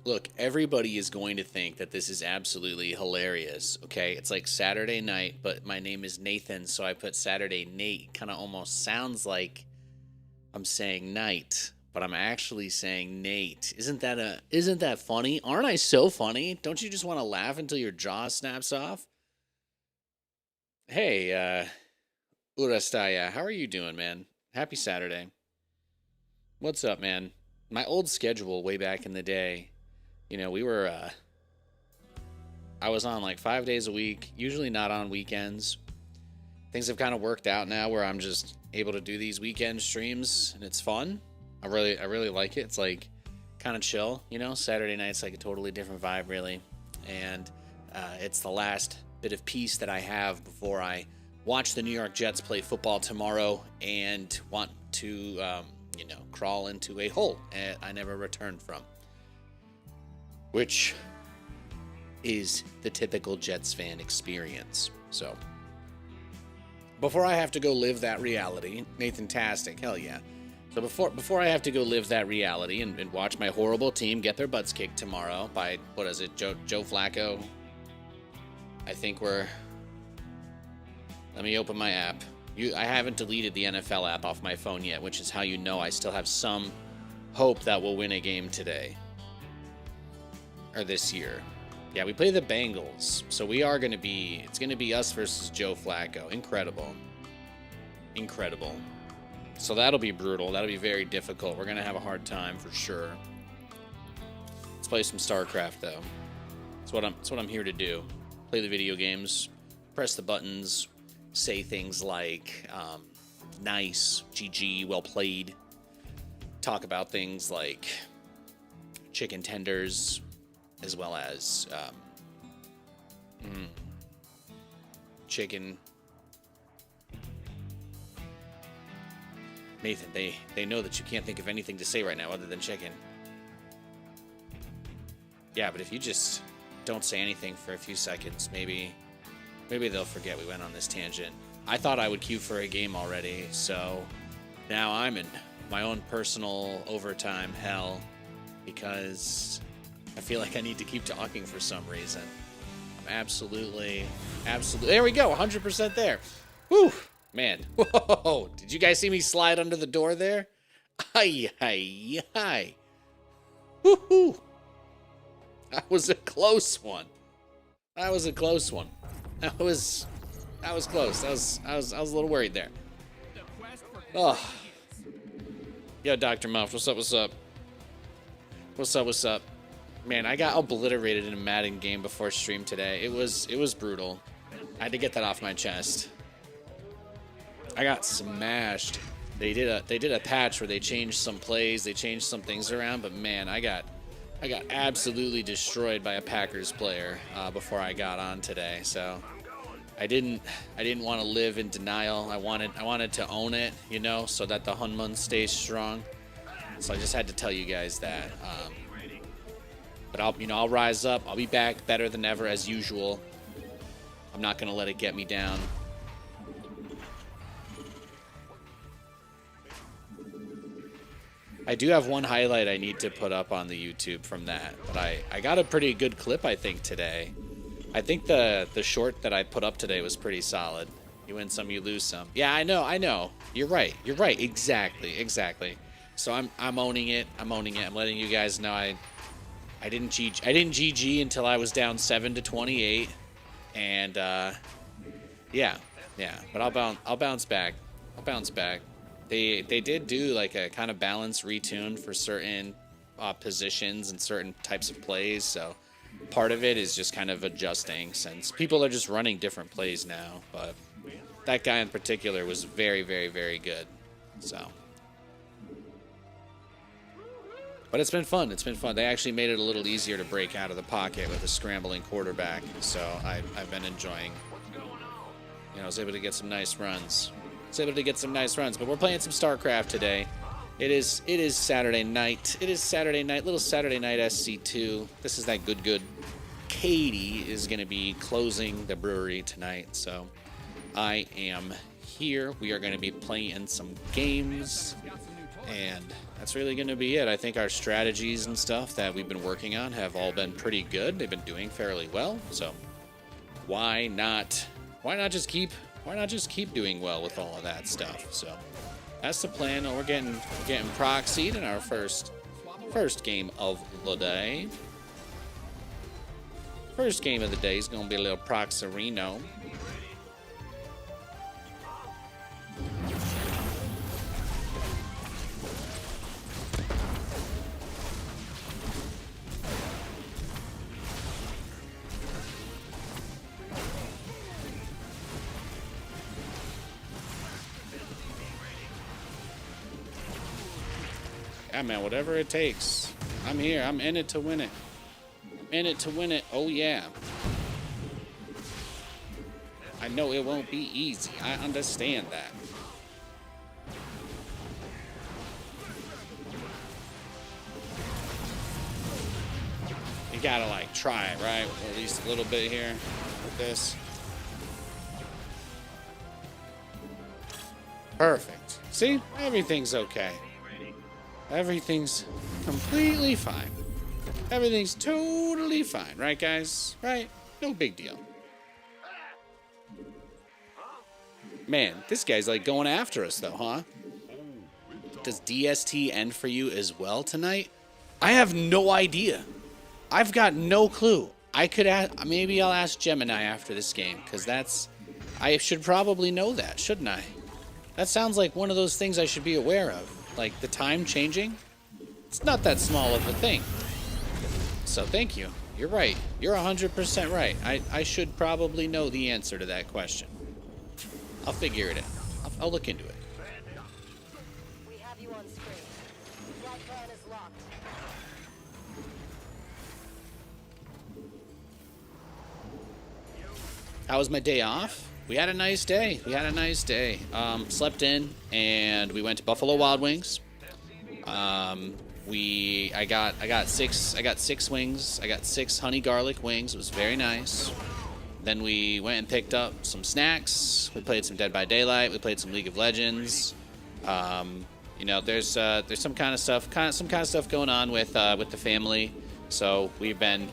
Look, everybody is going to think that this is absolutely hilarious, okay? It's like Saturday night, but my name is Nathan, so I put Saturday Nate. Kind of almost sounds like I'm saying night, but I'm actually saying Nate. Isn't that funny? Aren't I so funny? Don't you just want to laugh until your jaw snaps off? Hey, Urastaya, how are you doing, man? Happy Saturday. What's up, man? My old schedule way back in the day, we were I was on like 5 days a week, usually not on weekends. Things have kind of worked out now where I'm just able to do these weekend streams and it's fun. I really like it. It's like kind of chill, Saturday night's like a totally different vibe, really. And it's the last bit of peace that I have before I watch the New York Jets play football tomorrow and want to crawl into a hole I never returned from, which is the typical Jets fan experience. So before I have to go live that reality, Nathan-tastic, hell yeah. So before I have to go live that reality and watch my horrible team get their butts kicked tomorrow by, what is it, Joe Flacco? I think let me open my app. I haven't deleted the NFL app off my phone yet, which is how you know I still have some hope that we'll win a game today. Or this year. Yeah, we play the Bengals. So it's going to be us versus Joe Flacco. Incredible. So that'll be brutal. That'll be very difficult. We're going to have a hard time for sure. Let's play some Starcraft, though. That's what I'm here to do. Play the video games, press the buttons, say things like nice, GG, well played. Talk about things like chicken tenders, as well as chicken. Nathan, they know that you can't think of anything to say right now other than chicken. Yeah, but if you just don't say anything for a few seconds, maybe they'll forget we went on this tangent. I thought I would queue for a game already, so now I'm in my own personal overtime hell because I feel like I need to keep talking for some reason. I'm absolutely. There we go, 100% there. Whew, man. Whoa, did you guys see me slide under the door there? Hi. Woohoo. That was a close one. That was close. I was a little worried there. Oh. Yo, Dr. Muff, what's up? Man, I got obliterated in a Madden game before stream today. It was brutal. I had to get that off my chest. I got smashed. They did a patch where they changed some plays, they changed some things around, but man, I got absolutely destroyed by a Packers player before I got on today. So I didn't want to live in denial. I wanted to own it, so that the Hunmun stays strong. So I just had to tell you guys that. But I'll rise up. I'll be back better than ever as usual. I'm not gonna let it get me down. I do have one highlight I need to put up on the YouTube from that, but I got a pretty good clip, I think, today. I think the short that I put up today was pretty solid. You win some, you lose some. Yeah, I know. You're right. Exactly. So I'm owning it. I'm letting you guys know I didn't GG until I was down 7-28, and yeah. But I'll bounce back. They did do like a kind of balanced retune for certain positions and certain types of plays, so part of it is just kind of adjusting since people are just running different plays now. But that guy in particular was very, very, very good. So, but it's been fun. They actually made it a little easier to break out of the pocket with a scrambling quarterback, so I've been enjoying. I was able to get some nice runs. But we're playing some Starcraft today. It is Saturday night. Little Saturday night SC2. This is that good. Katie is going to be closing the brewery tonight, so I am here. We are going to be playing some games, And that's really going to be it. I think our strategies and stuff that we've been working on have all been pretty good. They've been doing fairly well. So why not just keep doing well with all of that stuff? So that's the plan. We're getting proxied in our first game of the day. First game of the day is going to be a little Proxerino. Yeah, man, whatever it takes. I'm here. I'm in it to win it. I'm in it to win it. Oh, yeah. I know it won't be easy. I understand that. You gotta, like, try it, right? Or at least a little bit here with this. Perfect. See? Everything's okay. Everything's completely fine. Everything's totally fine, right, guys? Right? No big deal. Man, this guy's like going after us, though, huh? Does DST end for you as well tonight? I have no idea. I've got no clue. I could ask, maybe I'll ask Gemini after this game, because I should probably know that, shouldn't I? That sounds like one of those things I should be aware of. Like the time changing, it's not that small of a thing. So thank you. You're right. You're 100% right. I should probably know the answer to that question. I'll figure it out. I'll look into it. We have you on screen. Flight plan is locked. How was my day off? We had a nice day. Slept in, and we went to Buffalo Wild Wings. I got six wings. I got 6 honey garlic wings. It was very nice. Then we went and picked up some snacks. We played some Dead by Daylight. We played some League of Legends. You know, there's some kind of stuff going on with the family. So we've been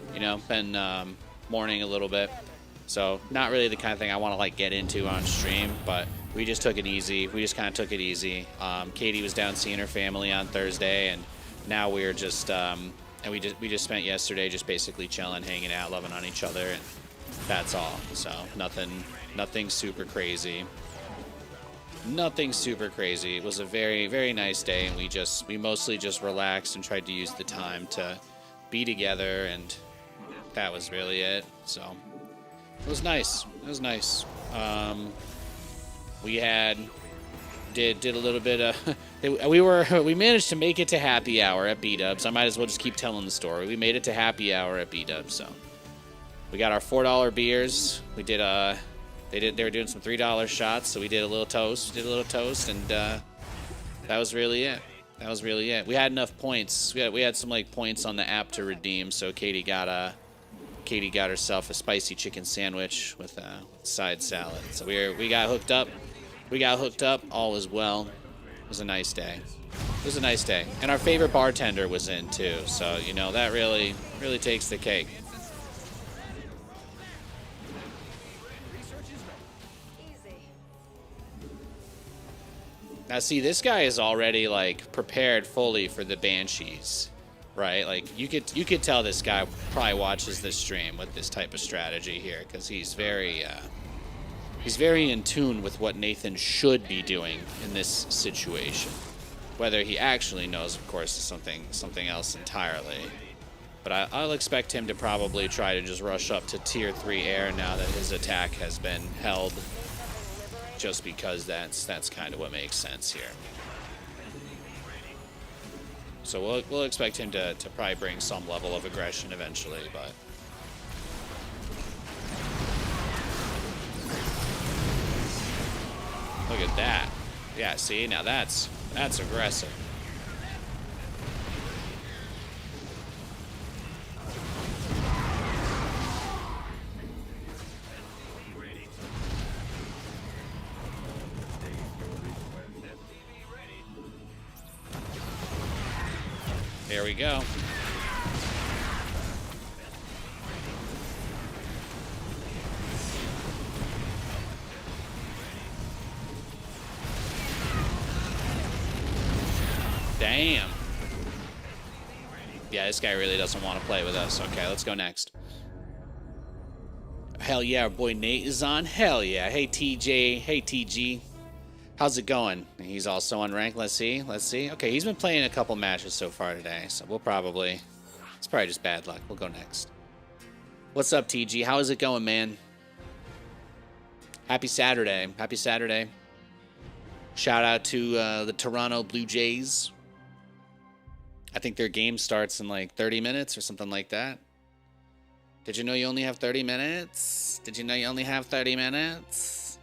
mourning a little bit. So not really the kind of thing I want to like get into on stream, but we just took it easy. We just kind of took it easy. Katie was down seeing her family on Thursday, and now we're just and we just spent yesterday just basically chilling, hanging out, loving on each other, and that's all. So nothing super crazy. Nothing super crazy. It was a very, very nice day, and we mostly just relaxed and tried to use the time to be together, and that was really it. So it was nice. It was nice. We did a little bit of we managed to make it to happy hour at B-Dubs. I might as well just keep telling the story. We made it to happy hour at B-Dubs. So we got our $4 beers. We did they were doing some $3 shots, so we did a little toast. And that was really it. We had enough points. We had some like points on the app to redeem, so Katie got herself a spicy chicken sandwich with a side salad. So we got hooked up. All was well. It was a nice day. And our favorite bartender was in too. So, you know, that really takes the cake. Now, see, this guy is already like prepared fully for the Banshees. Right, like you could tell this guy probably watches this stream with this type of strategy here, because he's very in tune with what Nathan should be doing in this situation. Whether he actually knows, of course, is something else entirely. But I'll expect him to probably try to just rush up to tier 3 air now that his attack has been held, just because that's kind of what makes sense here. So we'll expect him to probably bring some level of aggression eventually, but look at that. Yeah, see, now that's aggressive. There we go. Damn. Yeah, this guy really doesn't want to play with us. Okay, let's go next. Hell yeah, our boy Nate is on. Hell yeah. Hey, TJ. Hey, TG. How's it going? He's also unranked. Let's see. Let's see. Okay, he's been playing a couple matches so far today, so we'll probably... It's probably just bad luck. We'll go next. What's up, TG? How is it going, man? Happy Saturday. Happy Saturday. Shout out to the Toronto Blue Jays. I think their game starts in like 30 minutes or something like that. Did you know you only have 30 minutes? Did you know you only have 30 minutes?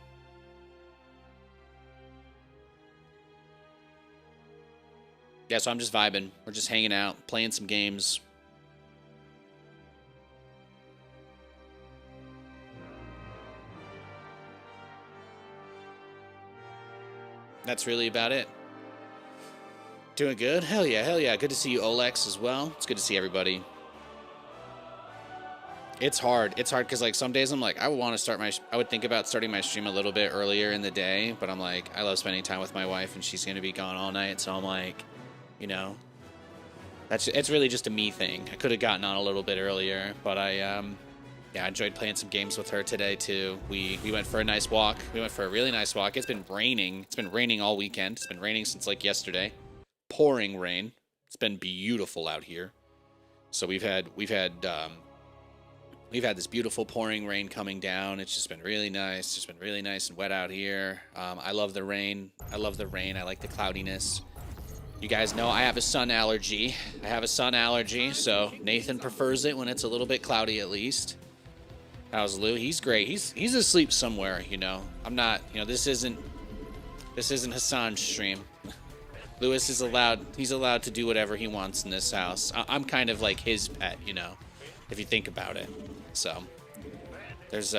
Yeah, so I'm just vibing. We're just hanging out, playing some games. That's really about it. Doing good? Hell yeah, hell yeah. Good to see you, Olex, as well. It's good to see everybody. It's hard. It's hard because, like, some days I'm like, I would think about starting my stream a little bit earlier in the day, but I'm like, I love spending time with my wife, and she's going to be gone all night, so I'm like, you know, it's really just a me thing. I could have gotten on a little bit earlier, but yeah, I enjoyed playing some games with her today, too. We went for a nice walk. We went for a really nice walk. It's been raining. It's been raining all weekend. It's been raining since, like, yesterday. Pouring rain. It's been beautiful out here. So we've had this beautiful pouring rain coming down. It's just been really nice. It's just been really nice and wet out here. I love the rain. I love the rain. I like the cloudiness. You guys know I have a sun allergy. So Nathan prefers it when it's a little bit cloudy at least. How's Lou? He's great. He's asleep somewhere, you know. I'm not, you know, this isn't Hassan's stream. Lewis is he's allowed to do whatever he wants in this house. I'm kind of like his pet, you know, if you think about it. So there's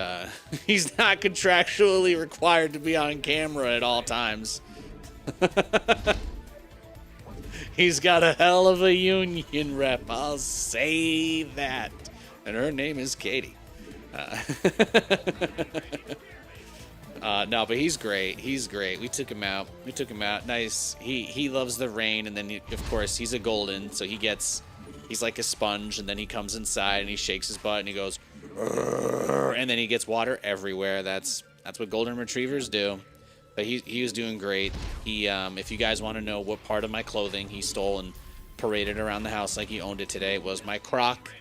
he's not contractually required to be on camera at all times. He's got a hell of a union rep, I'll say that. And her name is Katie. No, but he's great. He's great. We took him out. Nice. He loves the rain, and then of course he's a golden, so he's like a sponge, and then he comes inside and he shakes his butt and he goes, and then he gets water everywhere. That's what golden retrievers do. But he was doing great. He if you guys want to know what part of my clothing he stole and paraded around the house like he owned it today, it was my Croc.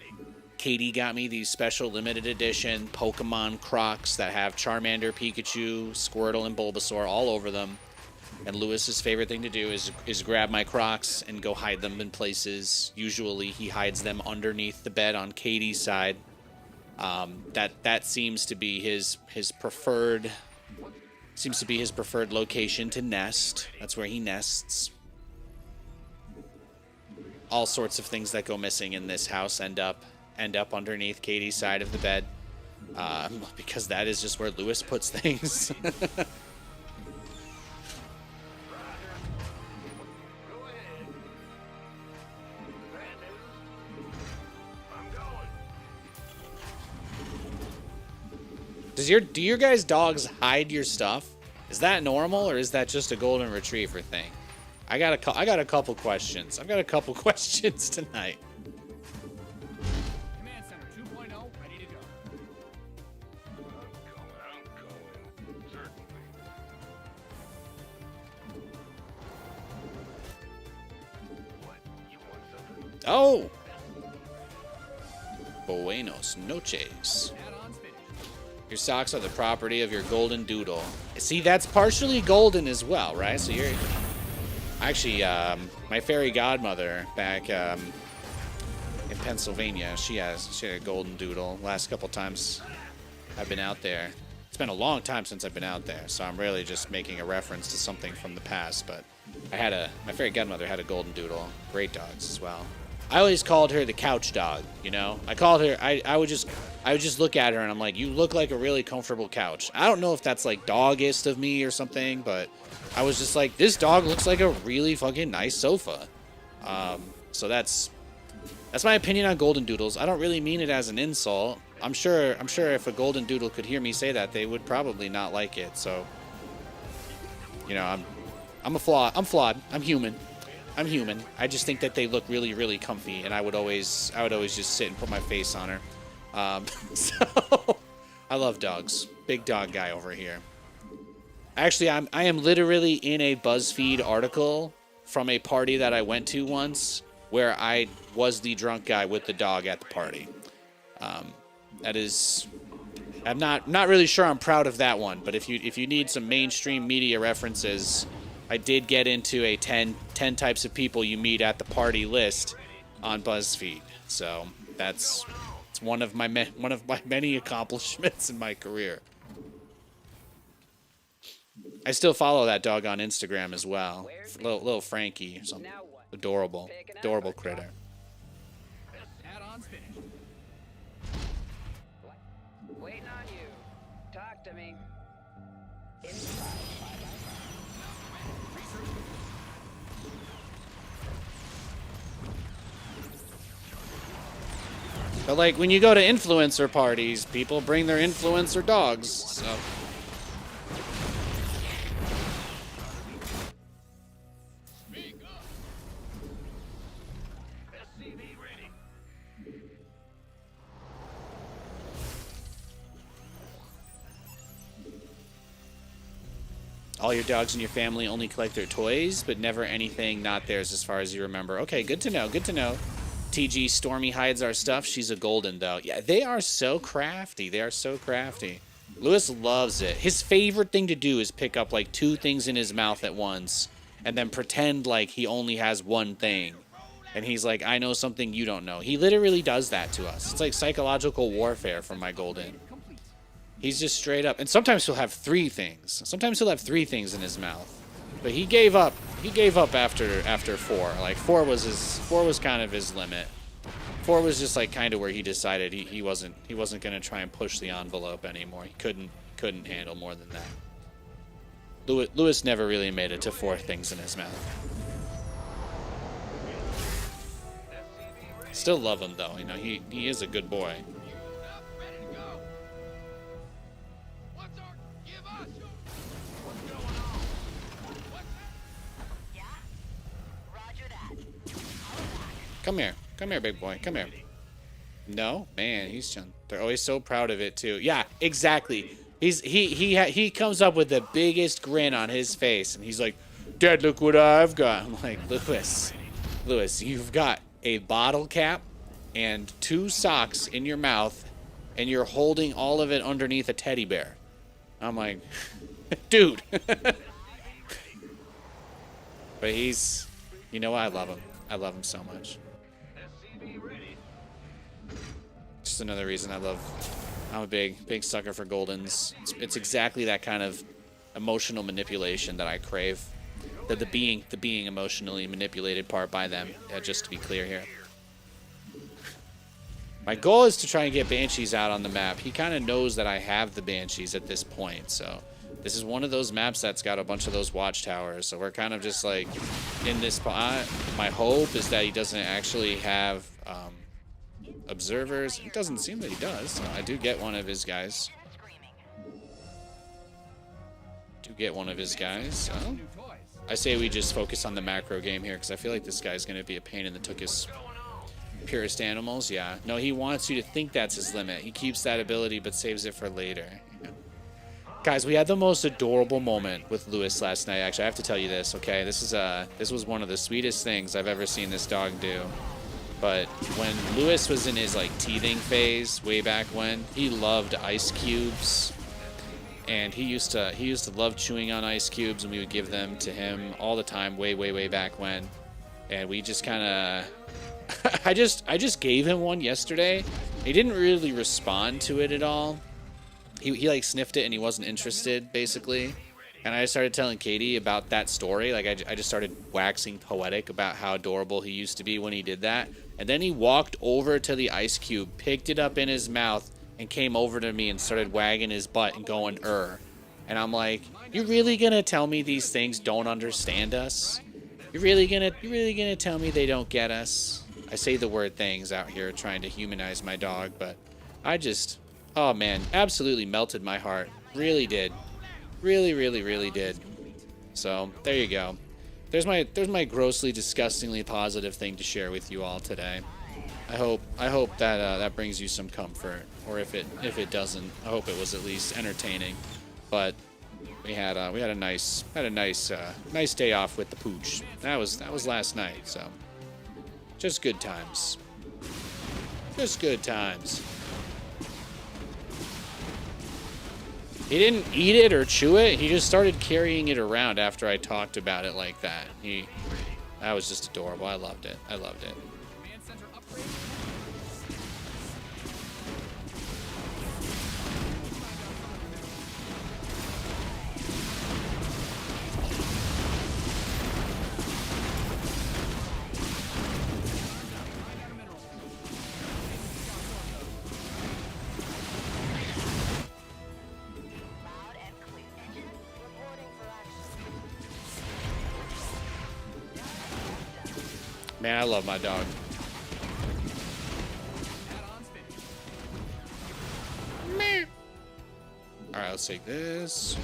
Katie got me these special limited edition Pokemon Crocs that have Charmander, Pikachu, Squirtle, and Bulbasaur all over them. And Lewis's favorite thing to do is grab my Crocs and go hide them in places. Usually he hides them underneath the bed on Katie's side. That seems to be his preferred location to nest. That's where he nests. All sorts of things that go missing in this house end up underneath Katie's side of the bed, because that is just where Lewis puts things. Do your guys' dogs hide your stuff? Is that normal, or is that just a golden retriever thing? I got a couple questions. I've got a couple questions tonight. Command Center 2.0 ready to go. Oh! Buenos noches. Add-ons finished. Your socks are the property of your golden doodle. See, that's partially golden as well, right? So you're... Actually, my fairy godmother back in Pennsylvania, she had a golden doodle. Last couple times I've been out there. It's been a long time since I've been out there, so I'm really just making a reference to something from the past. But my fairy godmother had a golden doodle. Great dogs as well. I always called her the couch dog, you know? I would just look at her and I'm like, you look like a really comfortable couch. I don't know if that's like doggist of me or something, but I was just like, this dog looks like a really fucking nice sofa. So that's my opinion on golden doodles. I don't really mean it as an insult. I'm sure if a golden doodle could hear me say that, they would probably not like it. So, you know, I'm flawed. I'm human. I'm human. I just think that they look really, really comfy, and I would always just sit and put my face on her. So I love dogs. Big dog guy over here. Actually, I am literally in a BuzzFeed article from a party that I went to once, where I was the drunk guy with the dog at the party. That is, I'm not really sure I'm proud of that one, but if you need some mainstream media references, I did get into a 10 types of people you meet at the party list on BuzzFeed. So it's one of my many accomplishments in my career. I still follow that dog on Instagram as well. Little Frankie, something adorable critter. Add-ons finished. Waiting on you. Talk to me. Inside. But like when you go to influencer parties, people bring their influencer dogs. So all your dogs in your family only collect their toys, but never anything not theirs as far as you remember. Okay, good to know. Good to know. TG Stormy hides our stuff. She's a golden, though. Yeah, they are so crafty. They are so crafty. Lewis loves it. His favorite thing to do is pick up like 2 things in his mouth at once and then pretend like he only has one thing. And he's like, I know something you don't know. He literally does that to us. It's like psychological warfare from my golden. He's just straight up. And sometimes he'll have 3 things. Sometimes he'll have 3 things in his mouth. But he gave up. He gave up after 4. Like 4 was kind of his limit. 4 was just like kind of where he decided he wasn't going to try and push the envelope anymore. He couldn't handle more than that. Lewis never really made it to 4 things in his mouth. Still love him though. You know, he is a good boy. Come here, big boy. Come here. No, man, they're always so proud of it too. Yeah, exactly. He comes up with the biggest grin on his face, and he's like, "Dad, look what I've got." I'm like, Lewis, you've got a bottle cap and 2 socks in your mouth, and you're holding all of it underneath a teddy bear. I'm like, dude. But he's, you know what? I love him. I love him so much. Just another reason I'm a big sucker for Goldens. It's exactly that kind of emotional manipulation that I crave. The being emotionally manipulated part by them. Just to be clear here. My goal is to try and get Banshees out on the map. He kind of knows that I have the Banshees at this point, so this is one of those maps that's got a bunch of those watchtowers, so we're kind of just like in this spot. My hope is that he doesn't actually have observers. It doesn't seem that he does, so I do get one of his guys. So I say we just focus on the macro game here, because I feel like this guy's going to be a pain in the tuchus. Purest animals, yeah. No, he wants you to think that's his limit. He keeps that ability but saves it for later. Yeah. Guys, we had the most adorable moment with Lewis last night. Actually, I have to tell you this, okay? This was one of the sweetest things I've ever seen this dog do. But when Lewis was in his like teething phase way back when, he loved ice cubes. And he used to love chewing on ice cubes, and we would give them to him all the time way back when. And we just kind of I just gave him one yesterday. He didn't really respond to it at all. He like sniffed it and he wasn't interested, basically. And I started telling Katie about that story. Like I just started waxing poetic about how adorable he used to be when he did that. And then he walked over to the ice cube, picked it up in his mouth, and came over to me and started wagging his butt and going, And I'm like, you really gonna tell me these things don't understand us? You really gonna tell me they don't get us? I say the word things out here trying to humanize my dog, but I just, oh man, absolutely melted my heart. Really did. Really did. So there you go. There's my grossly, disgustingly positive thing to share with you all today. I hope that that brings you some comfort, or if it doesn't, I hope it was at least entertaining. But we had a nice day off with the pooch. That was last night. So just good times. Just good times. He didn't eat it or chew it. He just started carrying it around after I talked about it like that. That was just adorable. I loved it. I loved it. Command center upgrade. Man, I love my dog. Add-ons finished. Meh. All right, let's take this.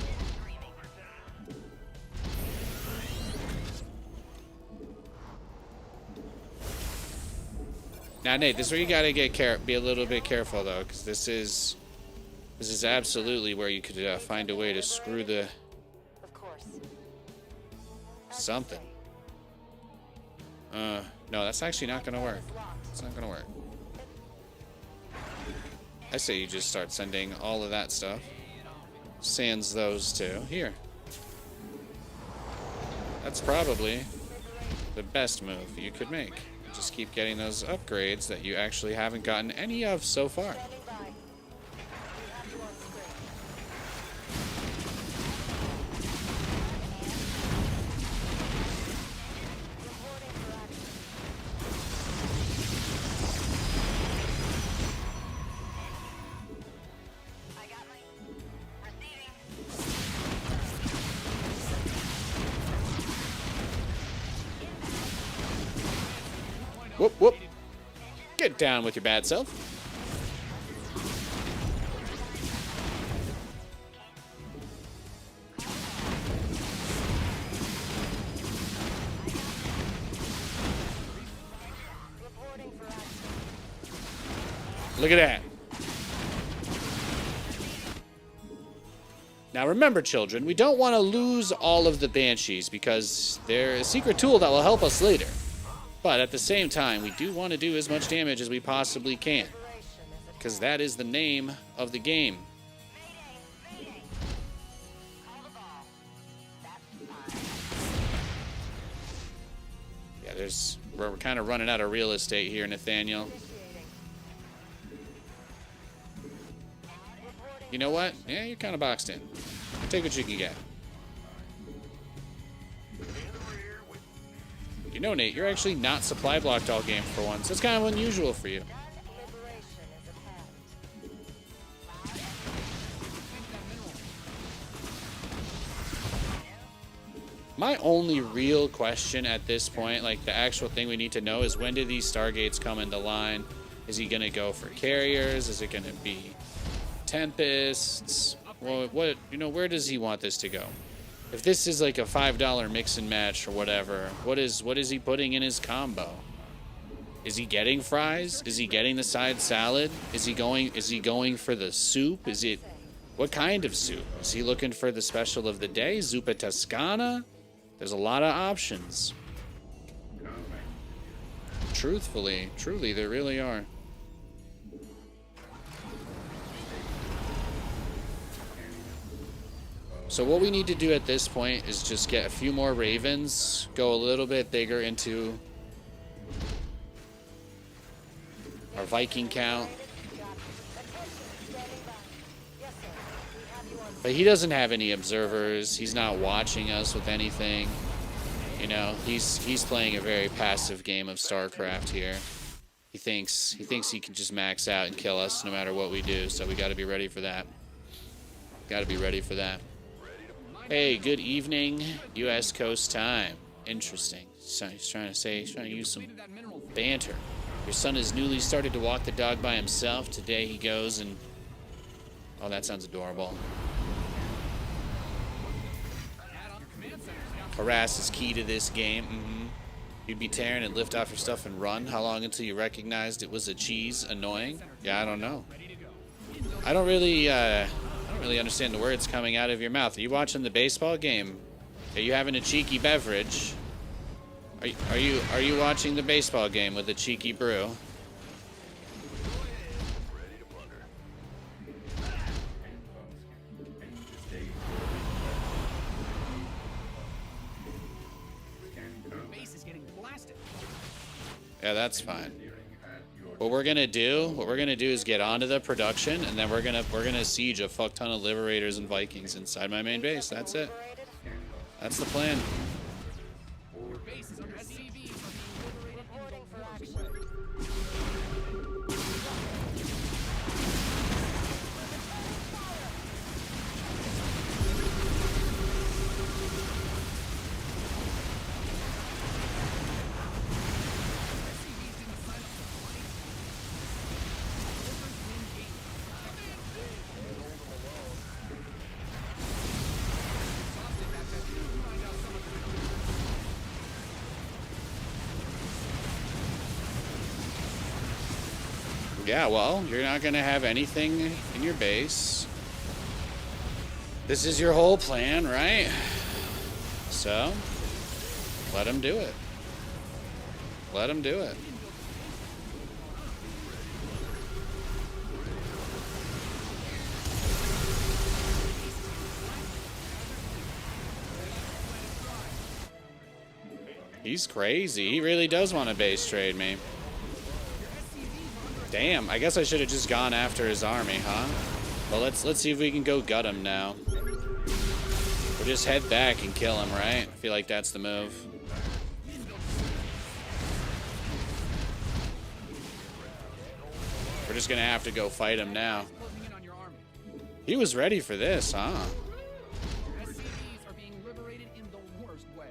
Now, Nate, this is where you gotta be a little bit careful though, because this is absolutely where you could find a way to screw the Of course. something. No, that's actually not gonna work. It's not gonna work. I say you just start sending all of that stuff. Sans those two. Here. That's probably the best move you could make. Just keep getting those upgrades that you actually haven't gotten any of so far. Standing by. We have you on screen. Reporting for action. I got my receiving. Whoop, whoop. Get down with your bad self. Reporting for action. Look at that. Now remember, children, we don't want to lose all of the Banshees because they're a secret tool that will help us later. But at the same time, we do want to do as much damage as we possibly can, because that is the name of the game. Yeah, we're kind of running out of real estate here, Nathaniel. You know what? Yeah, you're kind of boxed in. Take what you can get. You know, Nate, you're actually not supply blocked all game for once. That's kind of unusual for you. Liberation is at hand. My only real question at this point, like the actual thing we need to know, is when do these Stargates come into line? Is he going to go for carriers? Is it going to be Tempests? Well, where does he want this to go? If this is like a $5 mix and match or whatever, what is he putting in his combo? Is he getting fries? Is he getting the side salad? Is he going for the soup? What kind of soup? Is he looking for the special of the day? Zuppa Toscana? There's a lot of options. Truly, there really are. So what we need to do at this point is just get a few more Ravens, go a little bit bigger into our Viking count. But he doesn't have any observers. He's not watching us with anything. You know, he's playing a very passive game of Starcraft here. He thinks he can just max out and kill us no matter what we do. So we got to be ready for that. Got to be ready for that. Hey, good evening, U.S. Coast time. Interesting. So he's trying to use some Completed that mineral field. banter. Your son has newly started to walk the dog by himself. Today he goes and... Oh, that sounds adorable. Add on your command center's got Harass is key to this game. You'd be tearing and lift off your stuff and run. How long until you recognized it was a cheese? Annoying? Yeah, I don't know. ready to go. I don't really understand the words coming out of your mouth. Are you watching the baseball game? Are you having a cheeky beverage? Are you watching the baseball game with a cheeky brew? Base is getting blasted. Yeah, that's fine. What we're gonna do is get onto the production, and then we're gonna siege a fuck ton of Liberators and Vikings inside my main base. That's it. Liberated. That's the plan. Your base is under SCVs are being liberated Reporting in for the worst action. way. SCVs didn't sign up for fight. Workers win games. Exhausted that find out some of the Yeah, well, you're not gonna have anything in your base. This is your whole plan, right? So, let him do it. Let him do it. He's crazy. He really does want to base trade me. Damn, I guess I should have just gone after his army, huh? Well, let's see if we can go gut him now. Or just head back and kill him, right? I feel like that's the move. We're just gonna have to go fight him now. closing in on your army. He was ready for this, huh? SCVs are being liberated in the worst way.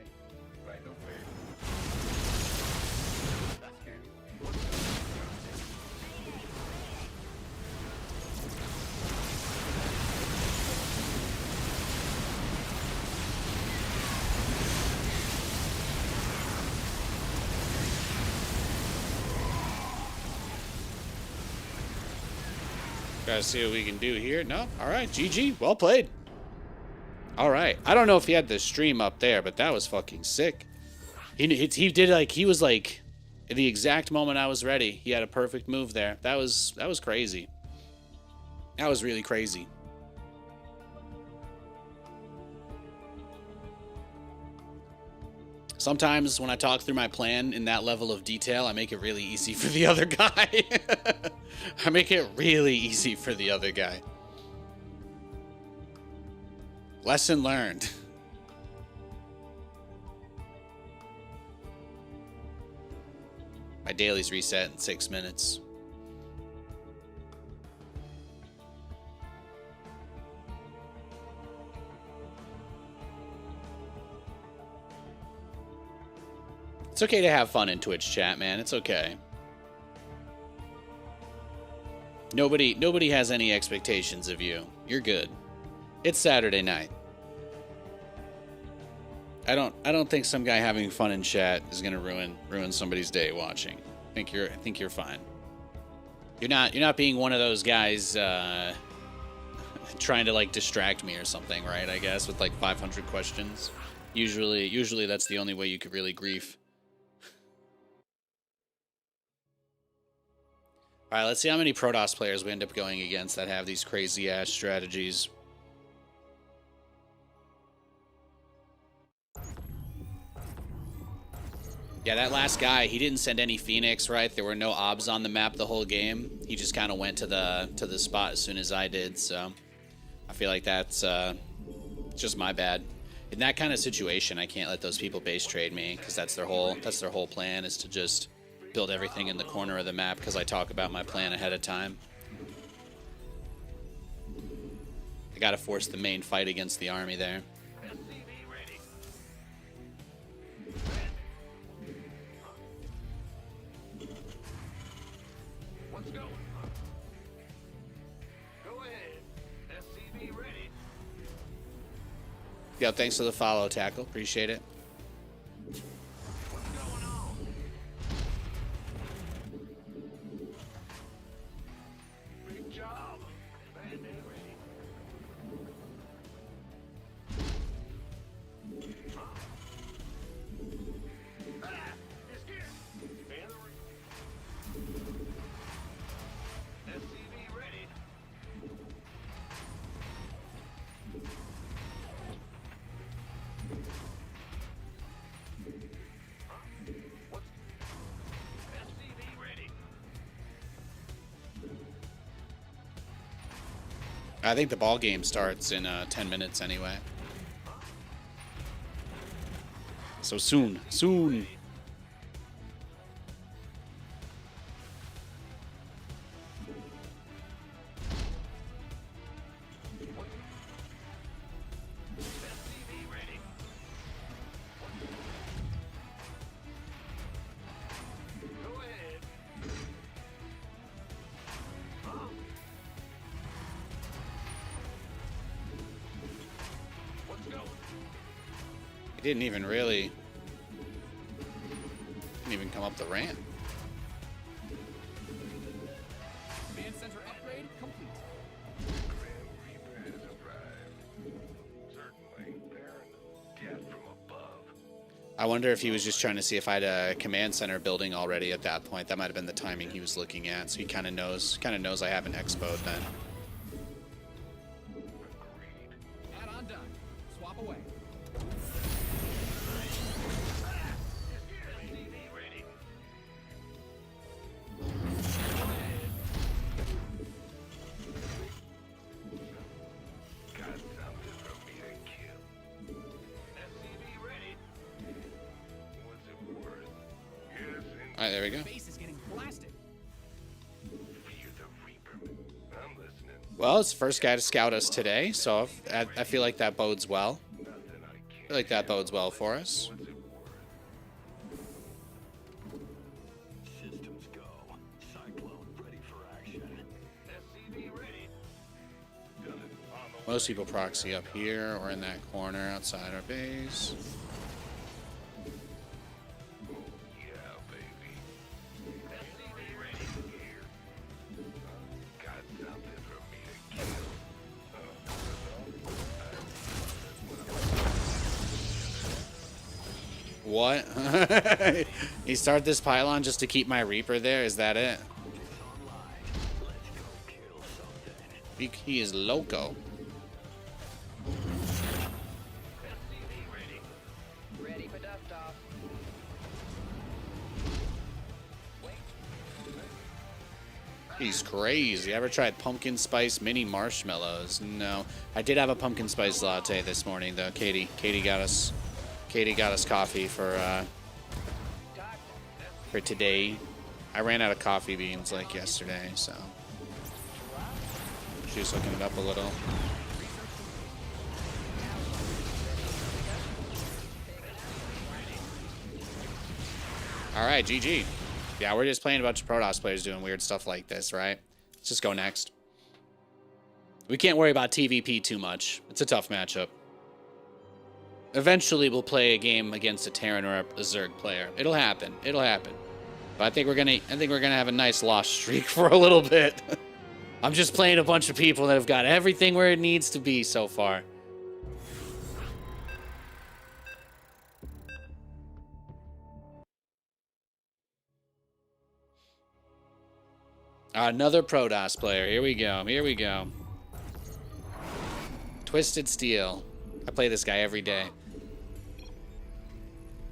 Gotta see what we can do here. No? Alright, GG. Well played. Alright. I don't know if he had the stream up there, but that was fucking sick. He did like, he was like, at the exact moment I was ready, he had a perfect move there. That was crazy. That was really crazy. Sometimes when I talk through my plan in that level of detail, I make it really easy for the other guy. I make it really easy for the other guy. Lesson learned. My daily's reset in 6 minutes. It's okay to have fun in Twitch chat, man. It's okay. Nobody has any expectations of you. You're good. It's Saturday night. I don't think some guy having fun in chat is gonna ruin somebody's day watching. I think you're fine. You're not being one of those guys trying to like distract me or something, right? I guess with like 500 questions. Usually that's the only way you could really grief. All right, let's see how many Protoss players we end up going against that have these crazy ass strategies. Yeah, that last guy, he didn't send any Phoenix, right? There were no obs on the map the whole game. He just kind of went to the spot as soon as I did, so I feel like that's just my bad. In that kind of situation, I can't let those people base trade me because that's their whole plan, is to just build everything in the corner of the map because I talk about my plan ahead of time. I gotta force the main fight against the army there. What's going on? Go ahead. SCV ready. Yo, thanks for the follow, Tackle. Appreciate it. What's going on? Big job. Bandit ready. Huh? Ah, it's here. Bandit SCV ready. What's SCV ready? I think the ball game starts in 10 minutes anyway. So soon. SCV ready. Go ahead. Huh? What's going? He didn't even come up the ramp. Command center upgrade complete. Grand Reaper has arrived. Certainly, Baron. Death from above. I wonder if he was just trying to see if I had a command center building already at that point. That might have been the timing he was looking at. So he kind of knows I have an expo then. Agreed. Add-on done. Swap away. SCV ready. Got something for me to kill. SCV ready. What's it worth? Yes, and All right, there we go. Base is getting blasted. fear the Reaper. I'm listening. Well, it's the first guy to scout us today, so I feel like that bodes well. Nothing I I can't. feel like that bodes well for us. What's it worth? Systems go. Cyclone ready for action. SCV ready. Done it. On the Most people proxy up here or in that corner outside our base. yeah, baby. SCV ready. Here. Got something for me to kill. What? He started this pylon just to keep my Reaper there? Is that it? He is loco. SCV ready. Ready for dust off. He's crazy. Ever tried pumpkin spice mini marshmallows? No. I did have a pumpkin spice latte this morning though. Katie got us coffee for today. I ran out of coffee beans like yesterday, so she was hooking it up a little. All right, GG. Yeah, we're just playing a bunch of Protoss players doing weird stuff like this, right? Let's just go next. We can't worry about TVP too much. It's a tough matchup. Eventually, we'll play a game against a Terran or a Zerg player. It'll happen. It'll happen. But I think we're gonna have a nice loss streak for a little bit. I'm just playing a bunch of people that have got everything where it needs to be so far. Another Protoss player. Here we go. Here we go. Twisted Steel. I play this guy every day.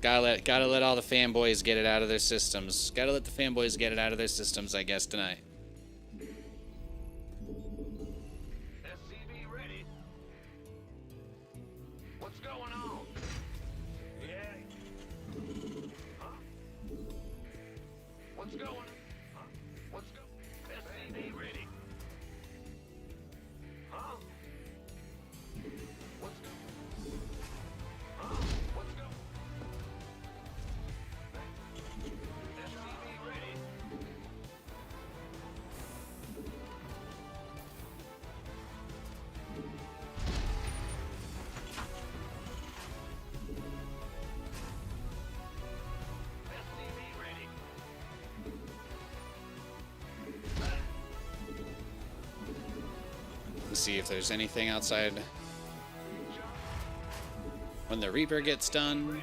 Gotta let all the fanboys get it out of their systems. Gotta let the fanboys get it out of their systems, I guess, tonight. SCV ready. What's going on? Yeah. Huh? What's going on? Huh? What's going? SCV ready. Huh? What's going? Huh? What's going? SCV ready. see if there's anything outside when the Reaper gets done.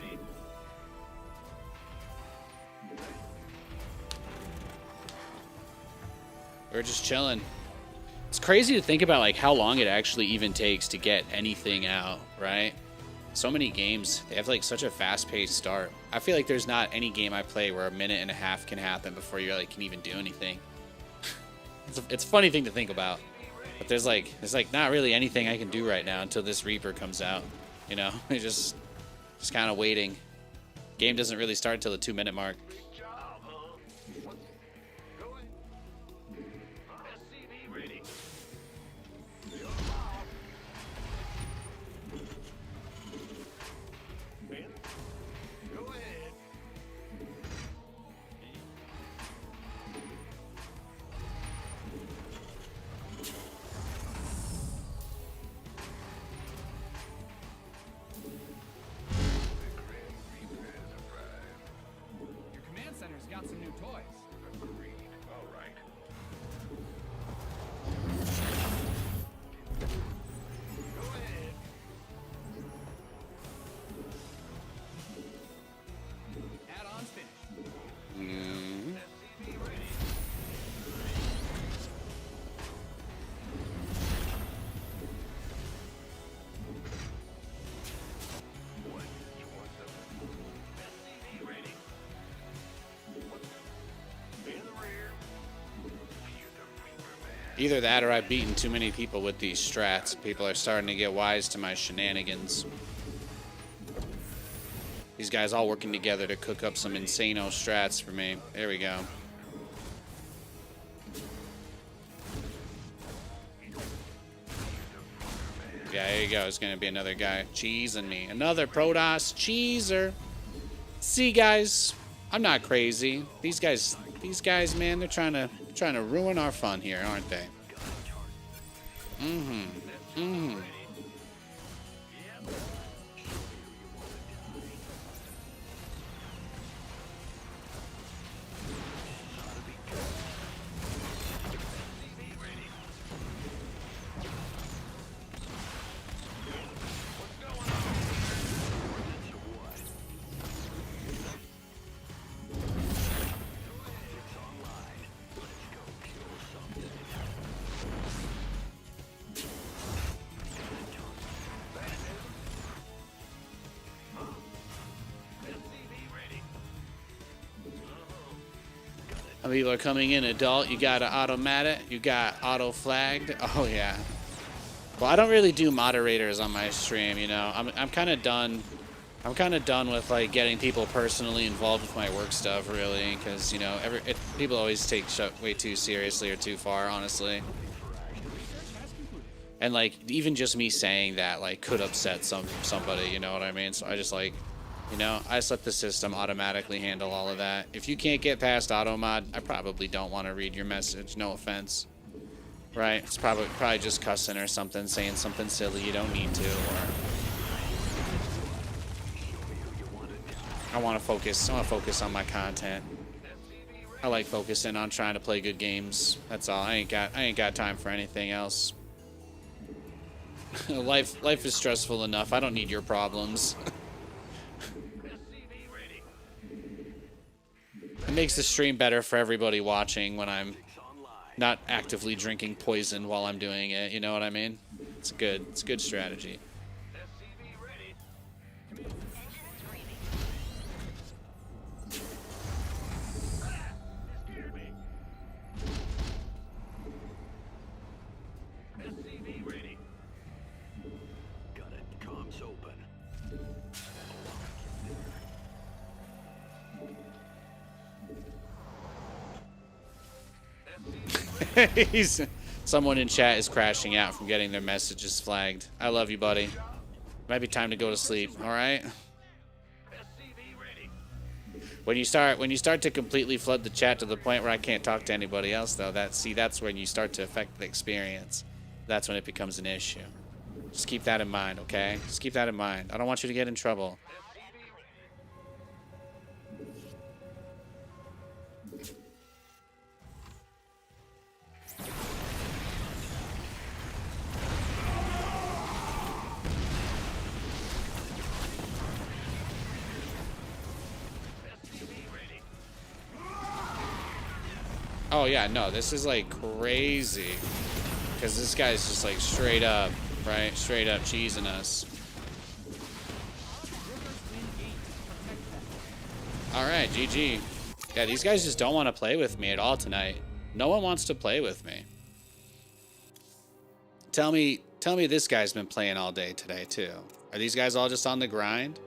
We're just chilling. It's crazy to think about like how long it actually even takes to get anything out, right? So many games, they have like such a fast-paced start. I feel like there's not any game I play where a minute and a half can happen before you like can even do anything. It's a funny thing to think about. But there's like not really anything I can do right now until this Reaper comes out. You know, just kind of waiting. Game doesn't really start till the 2-minute mark. Your command center's got some new toys. All right. Add-ons finished. Mm. Either that or I've beaten too many people with these strats. People are starting to get wise to my shenanigans. These guys all working together to cook up some insano strats for me. There we go. Yeah, there you go. It's gonna be another guy cheesing me. Another Protoss cheeser. See, guys, I'm not crazy. These guys, man, they're trying to ruin our fun here, aren't they? People are coming in adult. You got to automatic. You got auto flagged. Oh yeah. Well, I don't really do moderators on my stream. You know, I'm kind of done. I'm kind of done with like getting people personally involved with my work stuff, really, because you know, people always take shit way too seriously or too far, honestly. And like even just me saying that like could upset somebody. You know what I mean? So I just like. You know, I just let the system automatically handle all of that. If you can't get past auto mod, I probably don't want to read your message. No offense. Right? It's probably just cussing or something, saying something silly you don't need to. Or I want to focus on my content. I like focusing on trying to play good games. That's all. I ain't got time for anything else. Life is stressful enough. I don't need your problems. It makes the stream better for everybody watching when I'm not actively drinking poison while I'm doing it. You know what I mean? It's a good strategy. Someone in chat is crashing out from getting their messages flagged. I love you, buddy. Might be time to go to sleep. All right. When you start to completely flood the chat to the point where I can't talk to anybody else, though, that's when you start to affect the experience. That's when it becomes an issue. Just keep that in mind, okay? Just keep that in mind. I don't want you to get in trouble. Oh yeah, no, this is like crazy. Because this guy's just like straight up, right? Straight up cheesing us. Alright, GG. Yeah, these guys just don't want to play with me at all tonight. No one wants to play with me. Tell me this guy's been playing all day today too. Are these guys all just on the grind?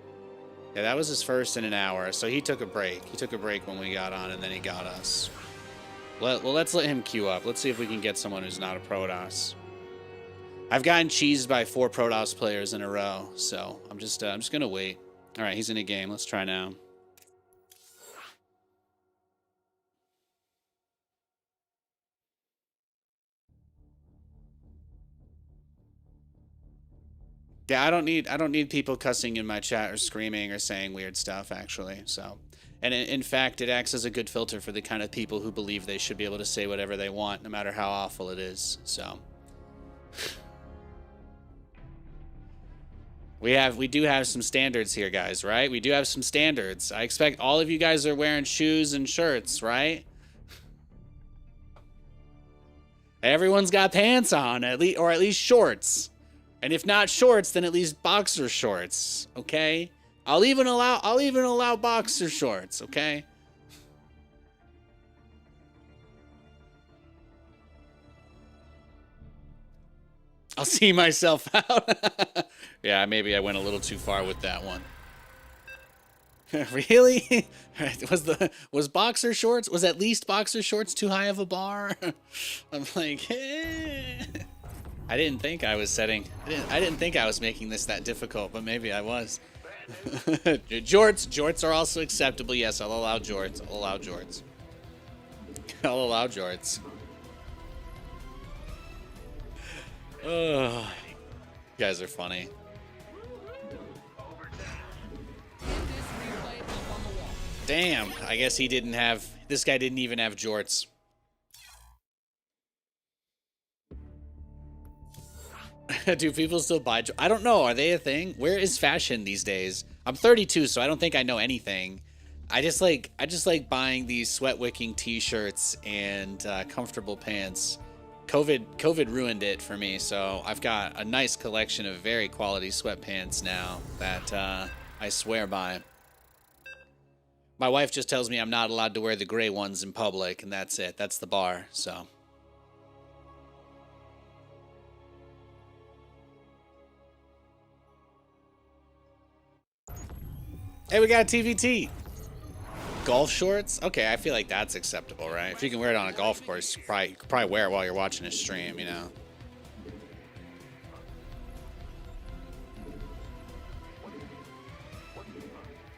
Yeah, that was his first in an hour, so he took a break. He took a break when we got on, and then he got us. Well, let's let him queue up. Let's see if we can get someone who's not a Protoss. I've gotten cheesed by 4 Protoss players in a row, so I'm just gonna wait. All right, he's in a game. Let's try now. Yeah, I don't need people cussing in my chat or screaming or saying weird stuff, actually. So, and in fact, it acts as a good filter for the kind of people who believe they should be able to say whatever they want, no matter how awful it is. So, we do have some standards here, guys, right? We do have some standards. I expect all of you guys are wearing shoes and shirts, right? Everyone's got pants on, at least shorts. And if not shorts, then at least boxer shorts, okay? I'll even allow boxer shorts, okay? I'll see myself out. Yeah, maybe I went a little too far with that one. Really? Was boxer shorts? Was at least boxer shorts too high of a bar? I'm like, eh. I didn't think I was making this that difficult, but maybe I was. Jorts are also acceptable. Yes, I'll allow jorts. I'll allow jorts. Oh, you guys are funny. Damn, I guess this guy didn't even have jorts. Do people still buy? I don't know. Are they a thing? Where is fashion these days? I'm 32, so I don't think I know anything. I just like buying these sweat wicking t-shirts and comfortable pants. COVID ruined it for me, so I've got a nice collection of very quality sweatpants now that I swear by. My wife just tells me I'm not allowed to wear the gray ones in public, and that's it. That's the bar, so. Hey, we got a TVT. Golf shorts? Okay, I feel like that's acceptable, right? If you can wear it on a golf course, you could probably wear it while you're watching a stream, you know?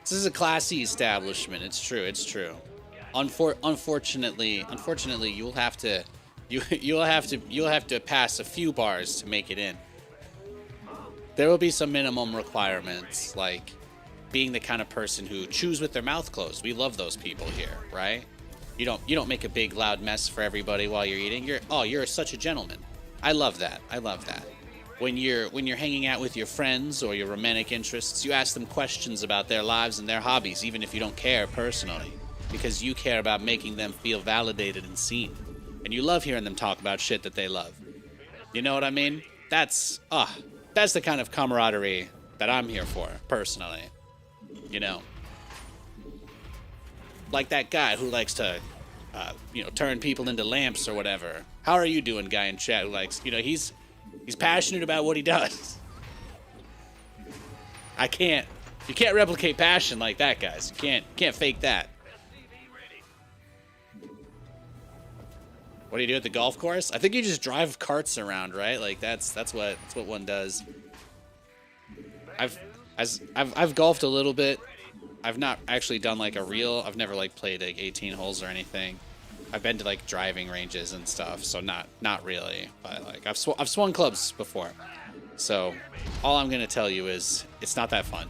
This is a classy establishment. It's true. Unfortunately, you'll have to pass a few bars to make it in. There will be some minimum requirements, like being the kind of person who chews with their mouth closed. We love those people here, right? You don't make a big loud mess for everybody while you're eating. You're such a gentleman. I love that. When you're hanging out with your friends or your romantic interests, you ask them questions about their lives and their hobbies, even if you don't care personally, because you care about making them feel validated and seen. And you love hearing them talk about shit that they love. You know what I mean? That's the kind of camaraderie that I'm here for, personally. You know, like that guy who likes to, turn people into lamps or whatever. How are you doing, guy in chat who likes, he's passionate about what he does. You can't replicate passion like that, guys. You can't fake that. What do you do at the golf course? I think you just drive carts around, right? Like that's what one does. I've golfed a little bit. I've not actually done like I've never like played like 18 holes or anything. I've been to like driving ranges and stuff, so not really. But like I've swung clubs before. So all I'm gonna tell you is it's not that fun.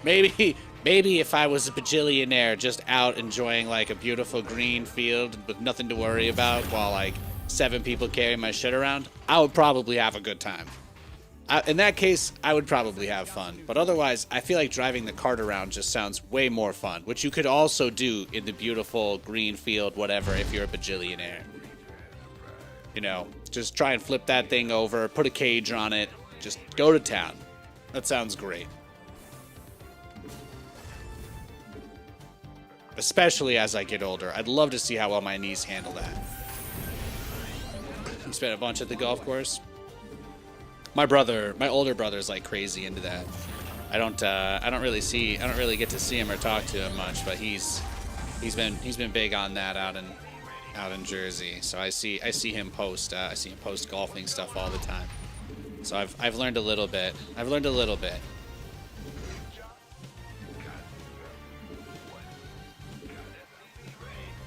Maybe if I was a bajillionaire just out enjoying like a beautiful green field with nothing to worry about while like 7 people carry my shit around, I would probably have a good time. In that case, I would probably have fun. But otherwise, I feel like driving the cart around just sounds way more fun, which you could also do in the beautiful green field, whatever, if you're a bajillionaire. You know, just try and flip that thing over, put a cage on it, just go to town. That sounds great. Especially as I get older. I'd love to see how well my knees handle that. You spent a bunch at the golf course? My older brother's like crazy into that. I don't really get to see him or talk to him much, but he's been big on that out in Jersey. So I see him post golfing stuff all the time. So I've learned a little bit.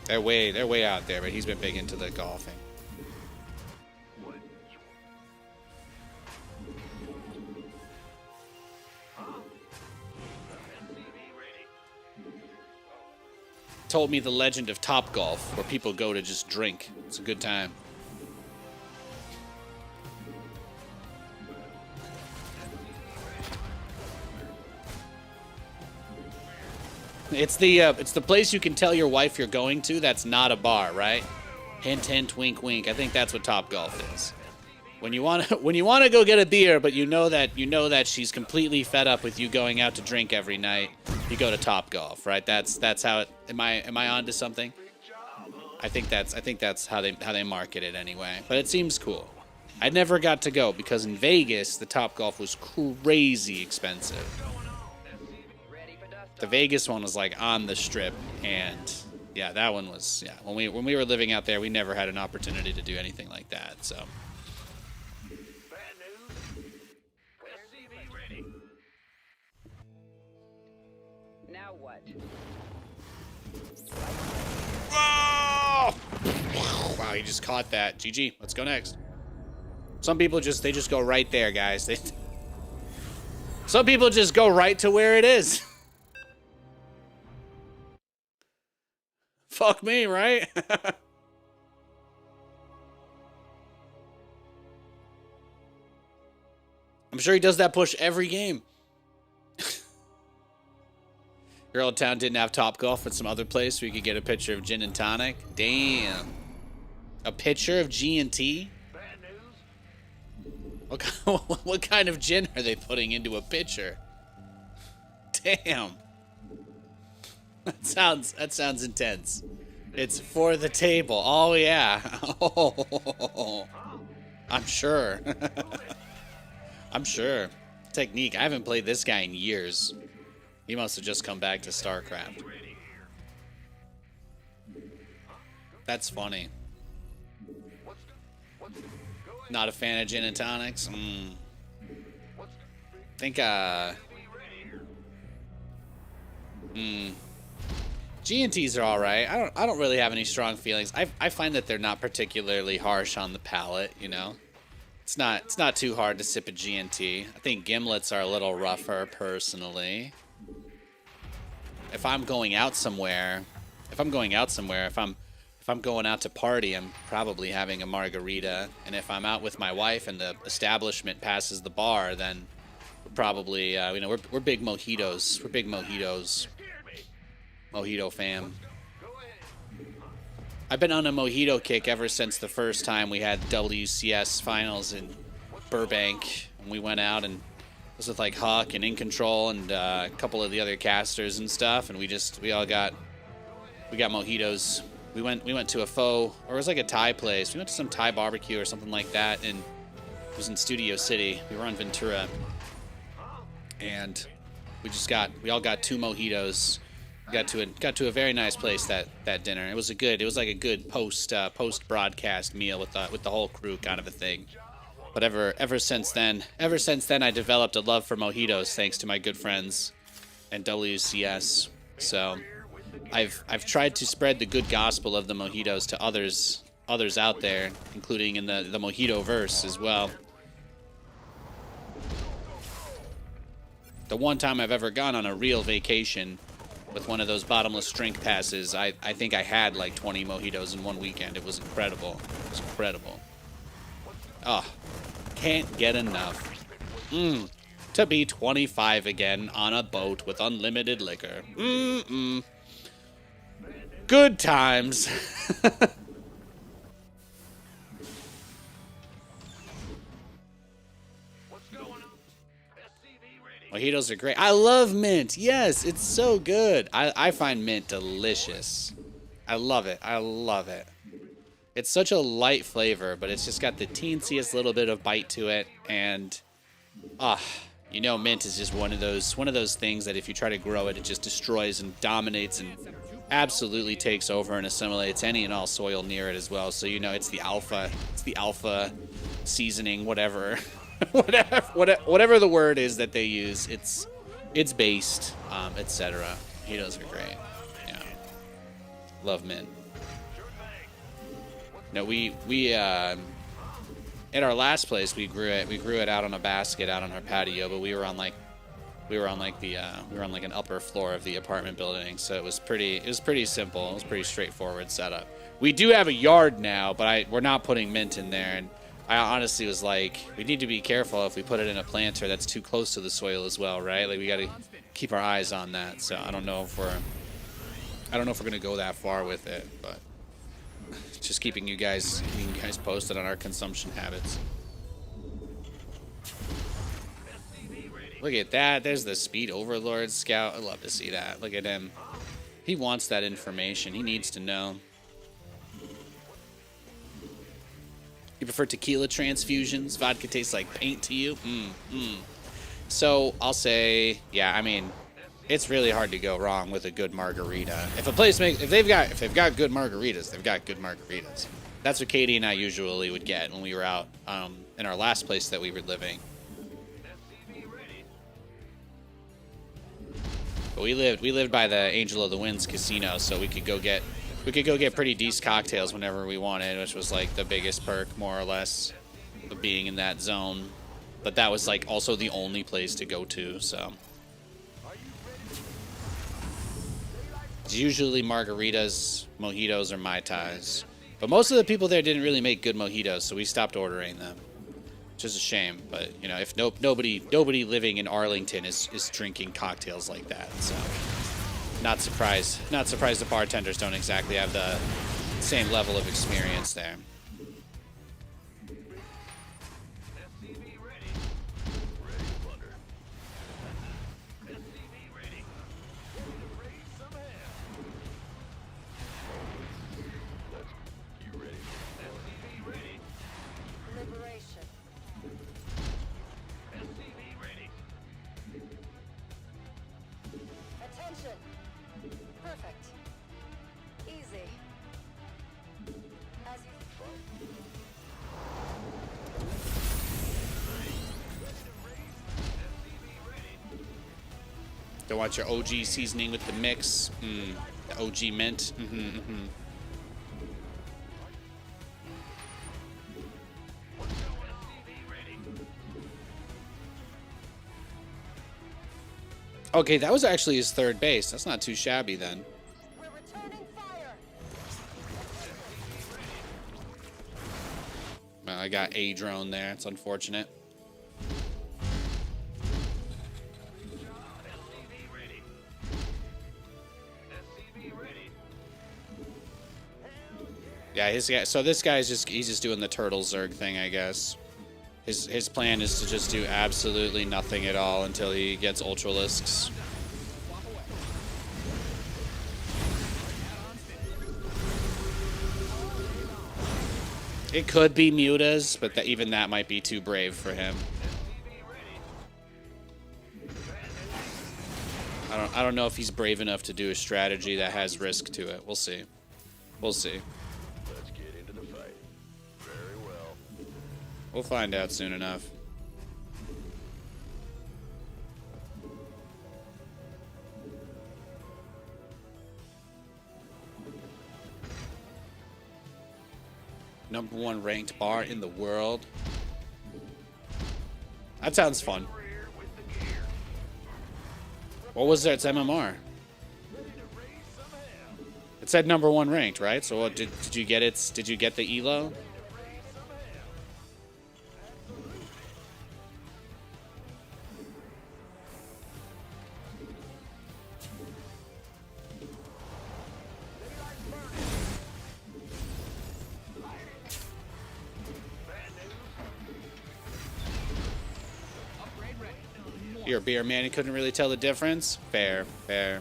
They're way out there, but he's been big into the golfing. Told me the legend of Topgolf, where people go to just drink. It's a good time. It's the place you can tell your wife you're going to that's not a bar, right? Hint, hint, wink, wink. I think that's what Topgolf is. When you want to go get a beer, but you know that she's completely fed up with you going out to drink every night, you go to Topgolf, right? That's how it. Am I onto something? I think that's how they market it anyway. But it seems cool. I never got to go because in Vegas the Topgolf was crazy expensive. The Vegas one was like on the strip, and yeah, that one was When we were living out there, we never had an opportunity to do anything like that. So. Now what? Oh! Wow, you just caught that. GG. Let's go next. Some people just go right there, guys. Some people just go right to where it is. Fuck me, right? I'm sure he does that push every game. Your old town didn't have Topgolf at some other place where you could get a picture of gin and tonic? Damn. A picture of G&T? What kind of gin are they putting into a pitcher? Damn. That sounds intense. It's for the table. Oh yeah. Oh, I'm sure. I'm sure. Technique. I haven't played this guy in years. He must have just come back to Starcraft. That's funny. Not a fan of gin and tonics? Think, G&Ts are alright. I don't really have any strong feelings. I find that they're not particularly harsh on the palate, you know? It's not too hard to sip a G&T. I think gimlets are a little rougher, personally. If I'm going out somewhere, if I'm going out to party, I'm probably having a margarita. And if I'm out with my wife and the establishment passes the bar, then we're probably, we're big mojitos. We're big mojitos. Mojito fam. I've been on a mojito kick ever since the first time we had WCS finals in Burbank. And we went out and it was with like Huck and In Control and a couple of the other casters and stuff, and we got mojitos. We went to a faux, or it was like a Thai place. We went to some Thai barbecue or something like that, and it was in Studio City. We were on Ventura, and we all got 2 mojitos. We got to a very nice place that dinner. It was like a good post broadcast meal with the whole crew kind of a thing. But ever since then, I developed a love for mojitos thanks to my good friends and WCS. So I've tried to spread the good gospel of the mojitos to others out there, including in the mojito verse as well. The one time I've ever gone on a real vacation with one of those bottomless drink passes, I think I had like 20 mojitos in one weekend. It was incredible. It was incredible. Oh, can't get enough. To be 25 again on a boat with unlimited liquor. Good times. What's going on? SCV ready. Mojitos are great. I love mint. Yes, it's so good. I find mint delicious. I love it. I love it. It's such a light flavor, but it's just got the teensiest little bit of bite to it. And, you know, mint is just one of those things that if you try to grow it, it just destroys and dominates and absolutely takes over and assimilates any and all soil near it as well. So, you know, it's the alpha seasoning, whatever, whatever the word is that they use. It's based, etc. Mojitos are great. Yeah, love mint. No, we at our last place we grew it out on a basket out on our patio, but we were on like an upper floor of the apartment building, so it was pretty simple. It was pretty straightforward setup. We do have a yard now, but we're not putting mint in there, and I honestly was like, we need to be careful if we put it in a planter that's too close to the soil as well, right? Like we got to keep our eyes on that. So I don't know if we're gonna go that far with it, but just keeping you guys posted on our consumption habits. Look at that. There's the Speed Overlord Scout. I'd love to see that. Look at him. He wants that information. He needs to know. You prefer tequila transfusions? Vodka tastes like paint to you? So I'll say, yeah, I mean, it's really hard to go wrong with a good margarita. If a place if they've got good margaritas, they've got good margaritas. That's what Katie and I usually would get when we were out in our last place that we were living. But we lived by the Angel of the Winds casino, so we could go get pretty decent cocktails whenever we wanted, which was like the biggest perk, more or less, of being in that zone. But that was like also the only place to go to, so. It's usually margaritas, mojitos, or Mai Tais. But most of the people there didn't really make good mojitos, so we stopped ordering them. Which is a shame, but, you know, if nobody living in Arlington is drinking cocktails like that, so. Not surprised the bartenders don't exactly have the same level of experience there. Liberation. Attention. Perfect. Easy. As you... Don't want your OG seasoning with the mix. The OG mint. Okay, that was actually his third base. That's not too shabby then. We're returning fire. Well, I got a drone there. It's unfortunate. Yeah, his guy. So this guy's he's just doing the turtle zerg thing, I guess. His plan is to just do absolutely nothing at all until he gets Ultralisks. It could be Mutas, but even that might be too brave for him. I don't know if he's brave enough to do a strategy that has risk to it. We'll see. We'll see. Let's get into the fight. Very well. We'll find out soon enough. #1 ranked bar in the world. That sounds fun. What was that? It's MMR. It said #1 ranked, right? So what, did you get it? Did you get the elo? You're a beer man, you couldn't really tell the difference? Fair, fair.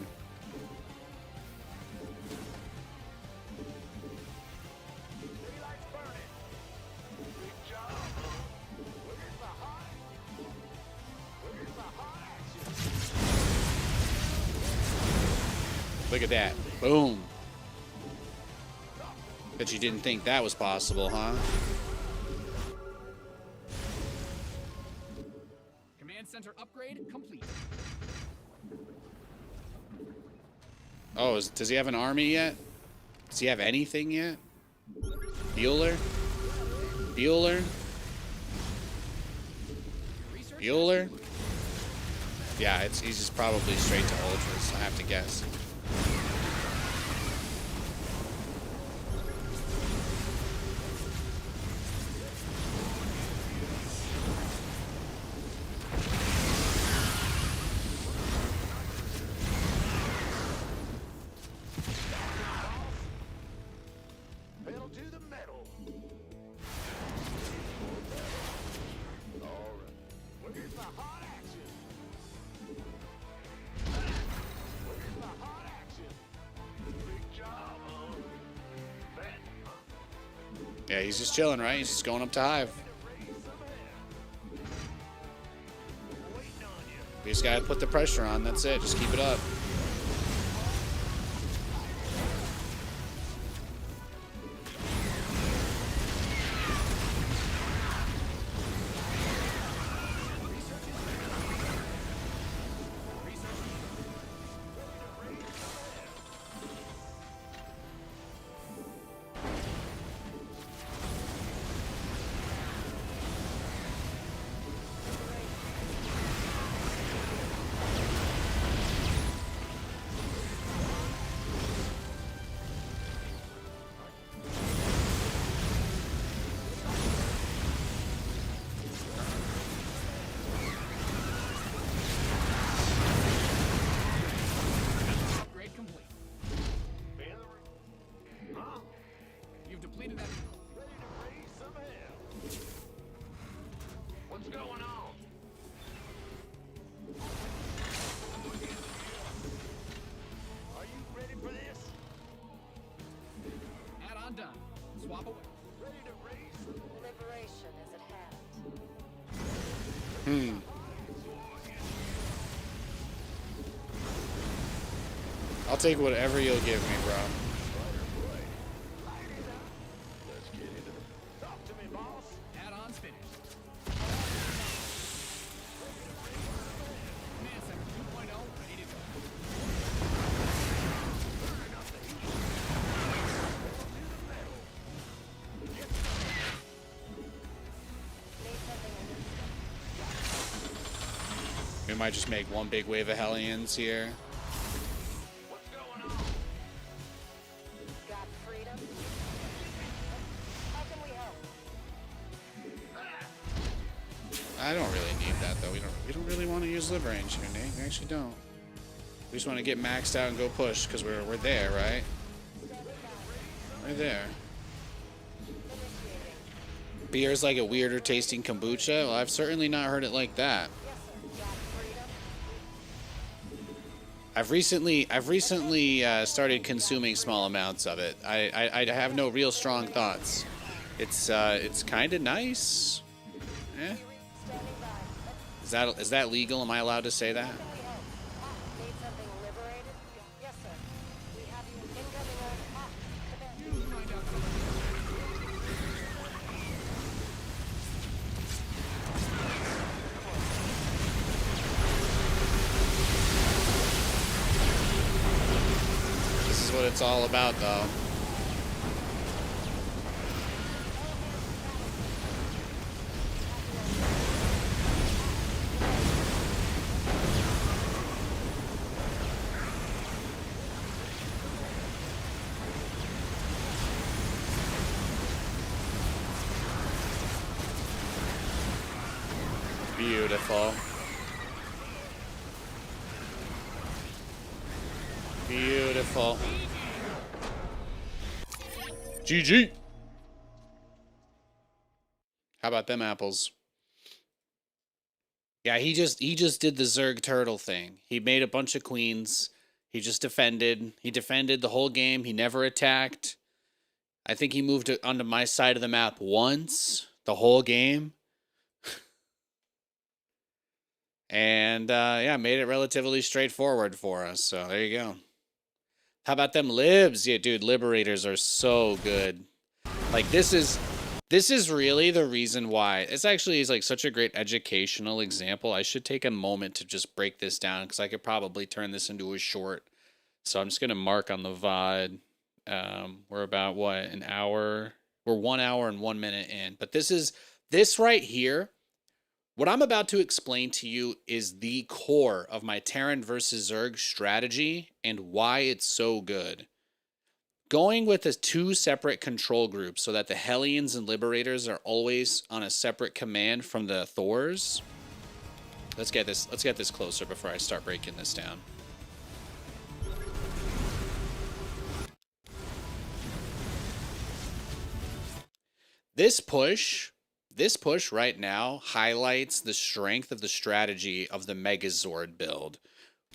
Look at that. Boom. Bet you didn't think that was possible, huh? Command center upgrade complete. Oh, does he have an army yet? Does he have anything yet? Bueller? Bueller? Bueller? Yeah, he's just probably straight to ultras, I have to guess. Pedal to the metal. All right. Where's the hot action? Where's the hot action? Big job, huh? Bet. Yeah, he's just chilling, right? He's just going up to Hive. We just gotta put the pressure on, that's it. Just keep it up. Upgrade complete. You've depleted that. Ready to raise some hell. What's going on? Are you ready for this? Add-on done. Swap away. Ready to raise? Liberation is at hand. I'll take whatever you'll give me, bro. Let's get into it. Talk to me, boss. Add-ons finished. Command center 2.0 ready to go. Need something in We might just make one big wave of Hellions here. What's going on? got freedom? How can we help? I don't really need that though. We don't really want to use live range here, Nate. We actually don't. We just want to get maxed out and go push because we're there, right? We're there. Beer's like a weirder tasting kombucha. Well, I've certainly not heard it like that. Yes, sir. Got freedom? I've recently started consuming small amounts of it. I have no real strong thoughts. It's kind of nice. Eh? Standing by. Is that legal? Am I allowed to say that? How can we help? Need something liberated? Yes, sir. We have you incoming on command. Find out. This is what it's all about, though. Beautiful. Beautiful. GG. How about them apples? Yeah, he just did the Zerg turtle thing. He made a bunch of queens. He just defended. He defended the whole game. He never attacked. I think he moved onto my side of the map once the whole game. And yeah, made it relatively straightforward for us. So there you go. How about them libs? Yeah, dude, liberators are so good. Like this is really the reason why. It's actually is like such a great educational example. I should take a moment to just break this down because I could probably turn this into a short. So I'm just gonna mark on the VOD. We're about what, an hour? We're 1 hour and 1 minute in. But this right here. What I'm about to explain to you is the core of my Terran versus Zerg strategy and why it's so good. Going with the 2 separate control groups so that the Hellions and Liberators are always on a separate command from the Thors. Let's get this closer before I start breaking this down. This push right now highlights the strength of the strategy of the Megazord build,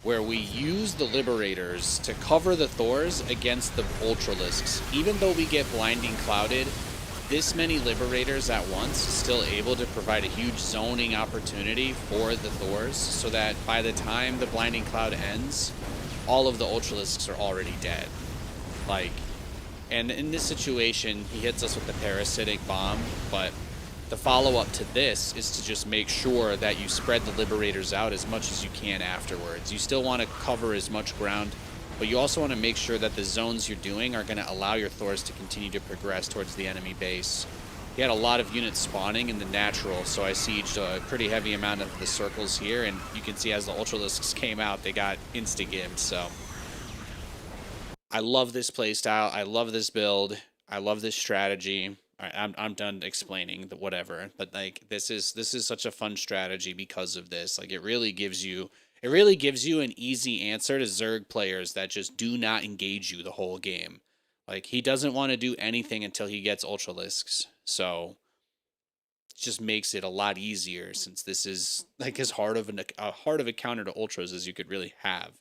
where we use the Liberators to cover the Thors against the Ultralisks. Even though we get blinding clouded, this many Liberators at once is still able to provide a huge zoning opportunity for the Thors, so that by the time the blinding cloud ends, all of the Ultralisks are already dead. And in this situation, he hits us with the parasitic bomb, but the follow-up to this is to just make sure that you spread the Liberators out as much as you can afterwards. You still want to cover as much ground, but you also want to make sure that the zones you're doing are going to allow your Thors to continue to progress towards the enemy base. He had a lot of units spawning in the natural, so I sieged a pretty heavy amount of the circles here, and you can see as the Ultralisks came out, they got insta-gibbed, so I love this playstyle. I love this build. I love this strategy. All right, I'm done explaining the whatever, but like this is such a fun strategy because of this. Like it really gives you an easy answer to Zerg players that just do not engage you the whole game. Like he doesn't want to do anything until he gets Ultralisks, so it just makes it a lot easier since this is like as hard of a counter to Ultras as you could really have.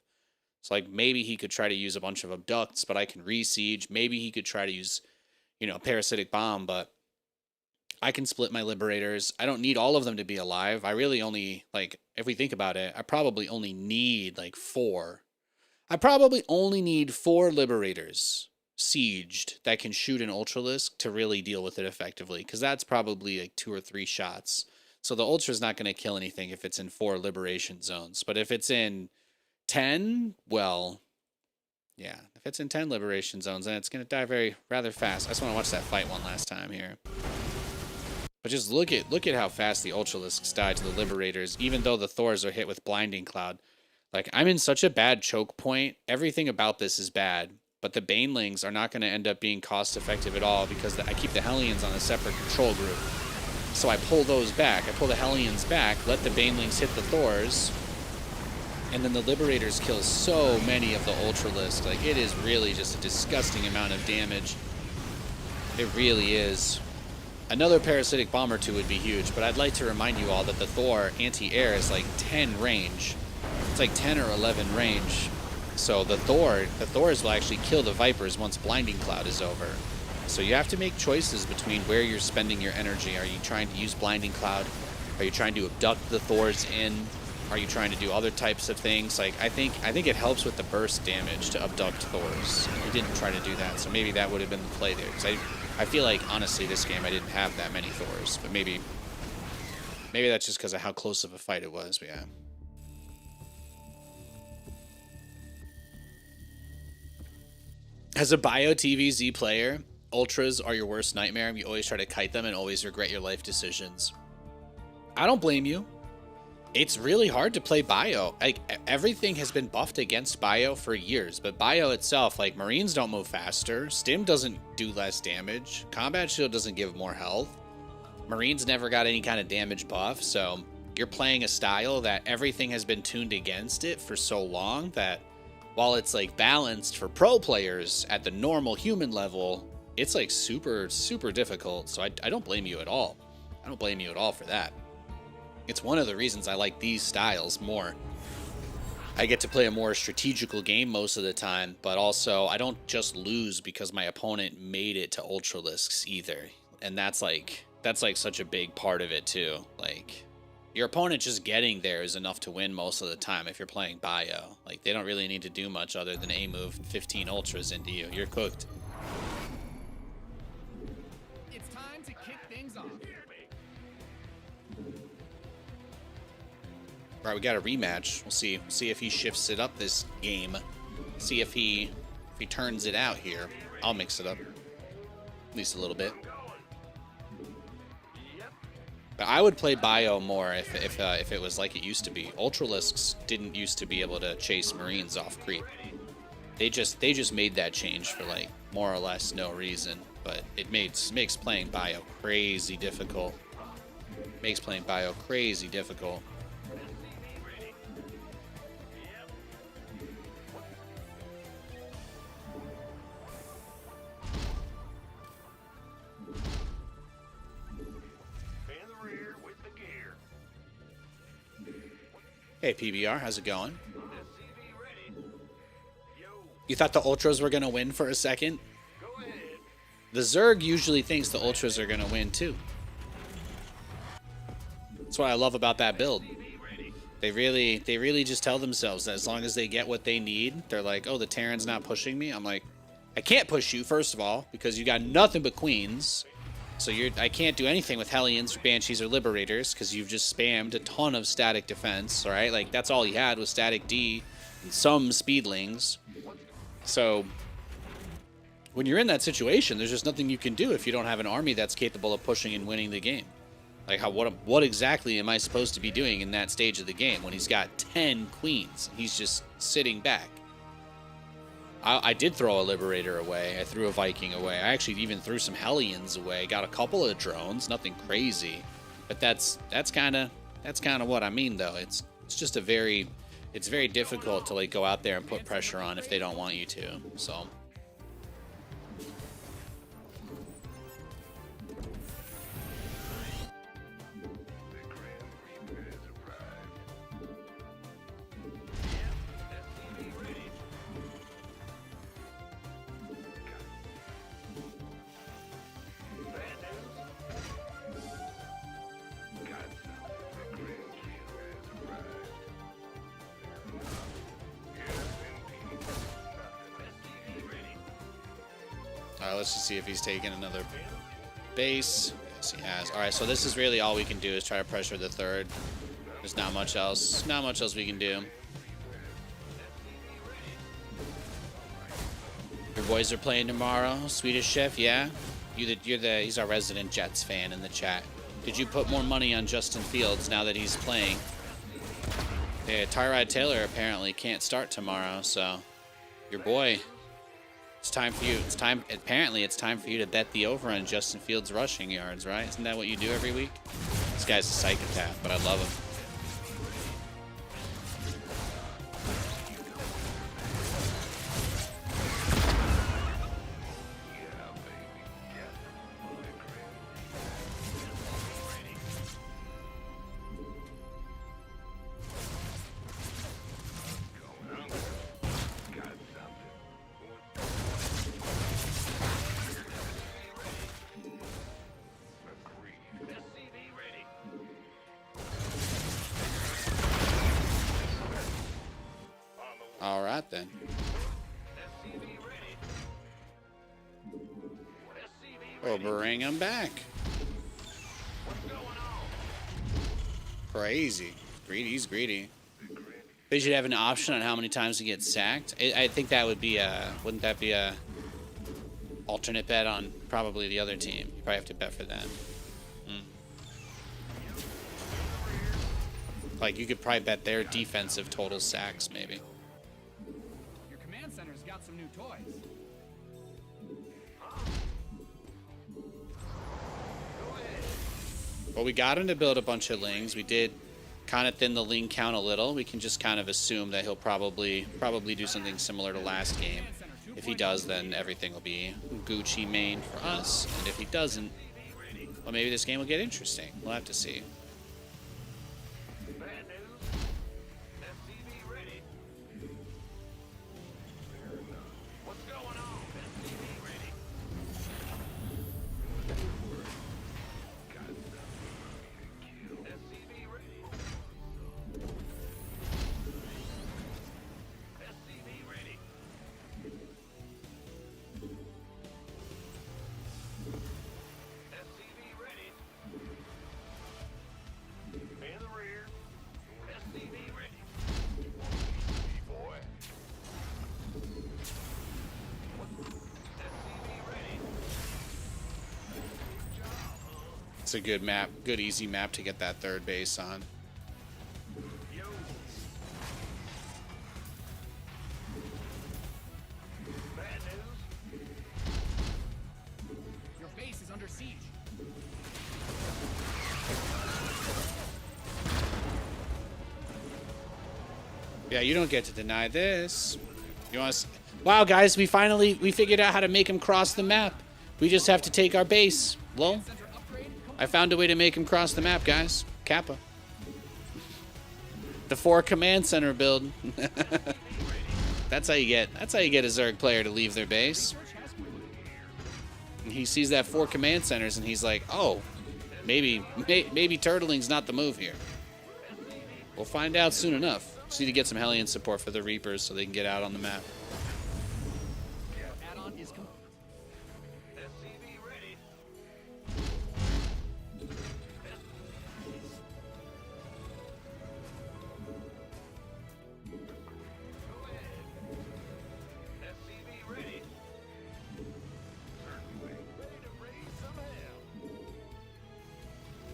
So like maybe he could try to use a bunch of abducts, but I can re-siege. Maybe he could try to use, a parasitic bomb, but I can split my Liberators. I don't need all of them to be alive. I really only, if we think about it, I probably only need 4. I probably only need 4 Liberators sieged that can shoot an Ultralisk to really deal with it effectively, because that's probably 2 or 3 shots. So the Ultra's not going to kill anything if it's in 4 liberation zones. But if it's in 10, well, yeah, if it's in 10 liberation zones, then it's going to die rather fast. I just want to watch that fight one last time here. But just look at how fast the Ultralisks die to the Liberators, even though the Thors are hit with Blinding Cloud. I'm in such a bad choke point. Everything about this is bad, but the Banelings are not going to end up being cost effective at all because I keep the Hellions on a separate control group. So I pull those back. I pull the Hellions back, let the Banelings hit the Thors, and then the Liberators kill so many of the Ultralisks. It is really just a disgusting amount of damage. It really is. Another parasitic bomb or 2 would be huge, but I'd like to remind you all that the Thor anti-air is 10 range. It's 10 or 11 range. So the Thors will actually kill the Vipers once Blinding Cloud is over. So you have to make choices between where you're spending your energy. Are you trying to use Blinding Cloud? Are you trying to abduct the Thors in? Are you trying to do other types of things? I think it helps with the burst damage to abduct Thors. We didn't try to do that, so maybe that would have been the play there. Because I feel like, honestly, this game I didn't have that many Thors. But maybe that's just because of how close of a fight it was, but yeah. As a Bio TVZ player, Ultras are your worst nightmare. You always try to kite them and always regret your life decisions. I don't blame you. It's really hard to play Bio. Everything has been buffed against Bio for years, but Bio itself, Marines don't move faster, Stim doesn't do less damage, Combat Shield doesn't give more health, Marines never got any kind of damage buff, so you're playing a style that everything has been tuned against it for so long that while it's balanced for pro players at the normal human level, it's super, super difficult, so I don't blame you at all. I don't blame you at all for that. It's one of the reasons I like these styles more. I get to play a more strategical game most of the time, but also I don't just lose because my opponent made it to Ultralisks either. And that's like such a big part of it too. Like, your opponent just getting there is enough to win most of the time if you're playing bio. Like, they don't really need to do much other than A move 15 ultras into you. You're cooked. It's time to kick things off. All right, we got a rematch. We'll see if he shifts it up this game. See if he turns it out here. I'll mix it up at least a little bit. But I would play bio more if it was like it used to be. Ultralisks didn't used to be able to chase Marines off creep. They just made that change for like more or less no reason. But it makes playing bio crazy difficult. Makes playing bio crazy difficult. Hey PBR, how's it going? You thought the Ultras were going to win for a second? The Zerg usually thinks the Ultras are going to win too. That's what I love about that build. They really just tell themselves that as long as they get what they need, they're like, oh, the Terran's not pushing me. I'm like, I can't push you, first of all, because you got nothing but Queens. So I can't do anything with Hellions, Banshees, or Liberators because you've just spammed a ton of static defense, right? Like, that's all he had was static D and some speedlings. So when you're in that situation, there's just nothing you can do if you don't have an army that's capable of pushing and winning the game. Like, what exactly am I supposed to be doing in that stage of the game when he's got 10 Queens? He's just sitting back. I did throw a Liberator away. I threw a Viking away. I actually even threw some Hellions away. Got a couple of drones. Nothing crazy, but that's kind of what I mean though. It's just it's very difficult to like go out there and put pressure on if they don't want you to. So. Alright, let's just see if he's taking another base. Yes, he has. Alright, so this is really all we can do is try to pressure the third. There's not much else. Not much else we can do. Your boys are playing tomorrow. Swedish Chef, yeah? He's our resident Jets fan in the chat. Did you put more money on Justin Fields now that he's playing? Yeah, Tyrod Taylor apparently can't start tomorrow, so your boy. It's time for you. Apparently, it's time for you to bet the over on Justin Fields' rushing yards, right? Isn't that what you do every week? This guy's a psychopath, but I love him. All right, then. Oh, bring him back. Crazy. He's greedy. They should have an option on how many times he gets sacked. I think that would be a... Wouldn't that be a alternate bet on probably the other team? You probably have to bet for them. Like, you could probably bet their defensive total sacks, maybe. Your command center's got some new toys. Well, we got him to build a bunch of lings. We did kind of thin the ling count a little. We can just kind of assume that he'll probably do something similar to last game. If he does, then everything will be Gucci main for us. And if he doesn't, well, maybe this game will get interesting. We'll have to see. It's a good map, good easy map to get that third base on. Yo. Bad news. Your base is under siege. Yeah, you don't get to deny this. You want to? Wow, guys, we figured out how to make him cross the map. We just have to take our base. Lol. Center upgrade. I found a way to make him cross the map, guys. Kappa. The 4 command center build. That's how you get a Zerg player to leave their base. And he sees that 4 command centers and he's like, "Oh, maybe turtling's not the move here." We'll find out soon enough. Just need to get some Hellion support for the Reapers so they can get out on the map. Your add-on is complete. SCV ready. Go ahead. SCV ready. Certainly. Ready to raise some hell.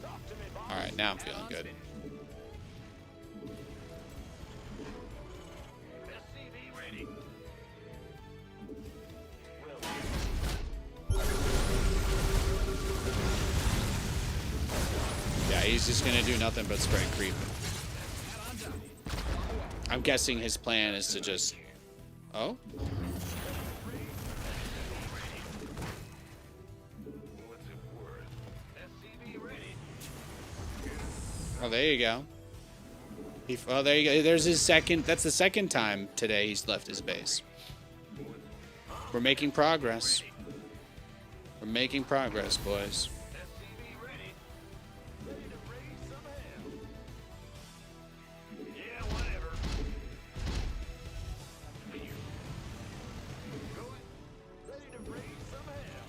Talk to me, boss. All right, now I'm feeling good. SCV ready. Yeah, he's just gonna do nothing but spread creep. Add-on done. I'm guessing his plan is to just... Oh? What's it worth? SCV ready. Oh, there you go. Oh, there you go. There's his second... That's the second time today he's left his base. We're making progress. We're making progress, boys. SCV ready. Ready to raise some hell. Yeah, whatever. Going. Ready to raise some hell.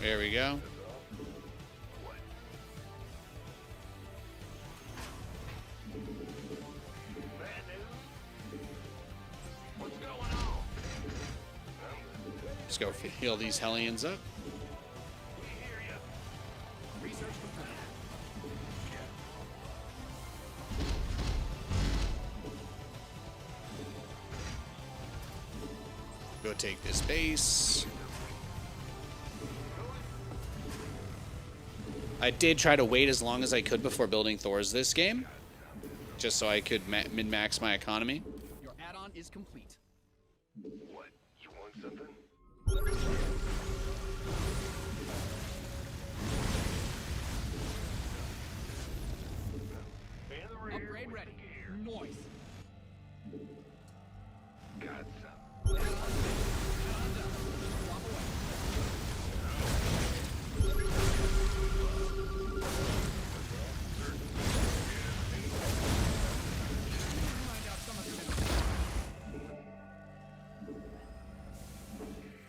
There we go. Bad news? What's going on? Let's go heal these Hellions up. We hear ya. Research complete. Go take this base. I did try to wait as long as I could before building Thors this game, just so I could min-max my economy. Your add-on is complete. What? You want something? In the rear. Upgrade with ready. the gear. Noise. Got some. Add-on done. Swap away. Find out some of your minerals.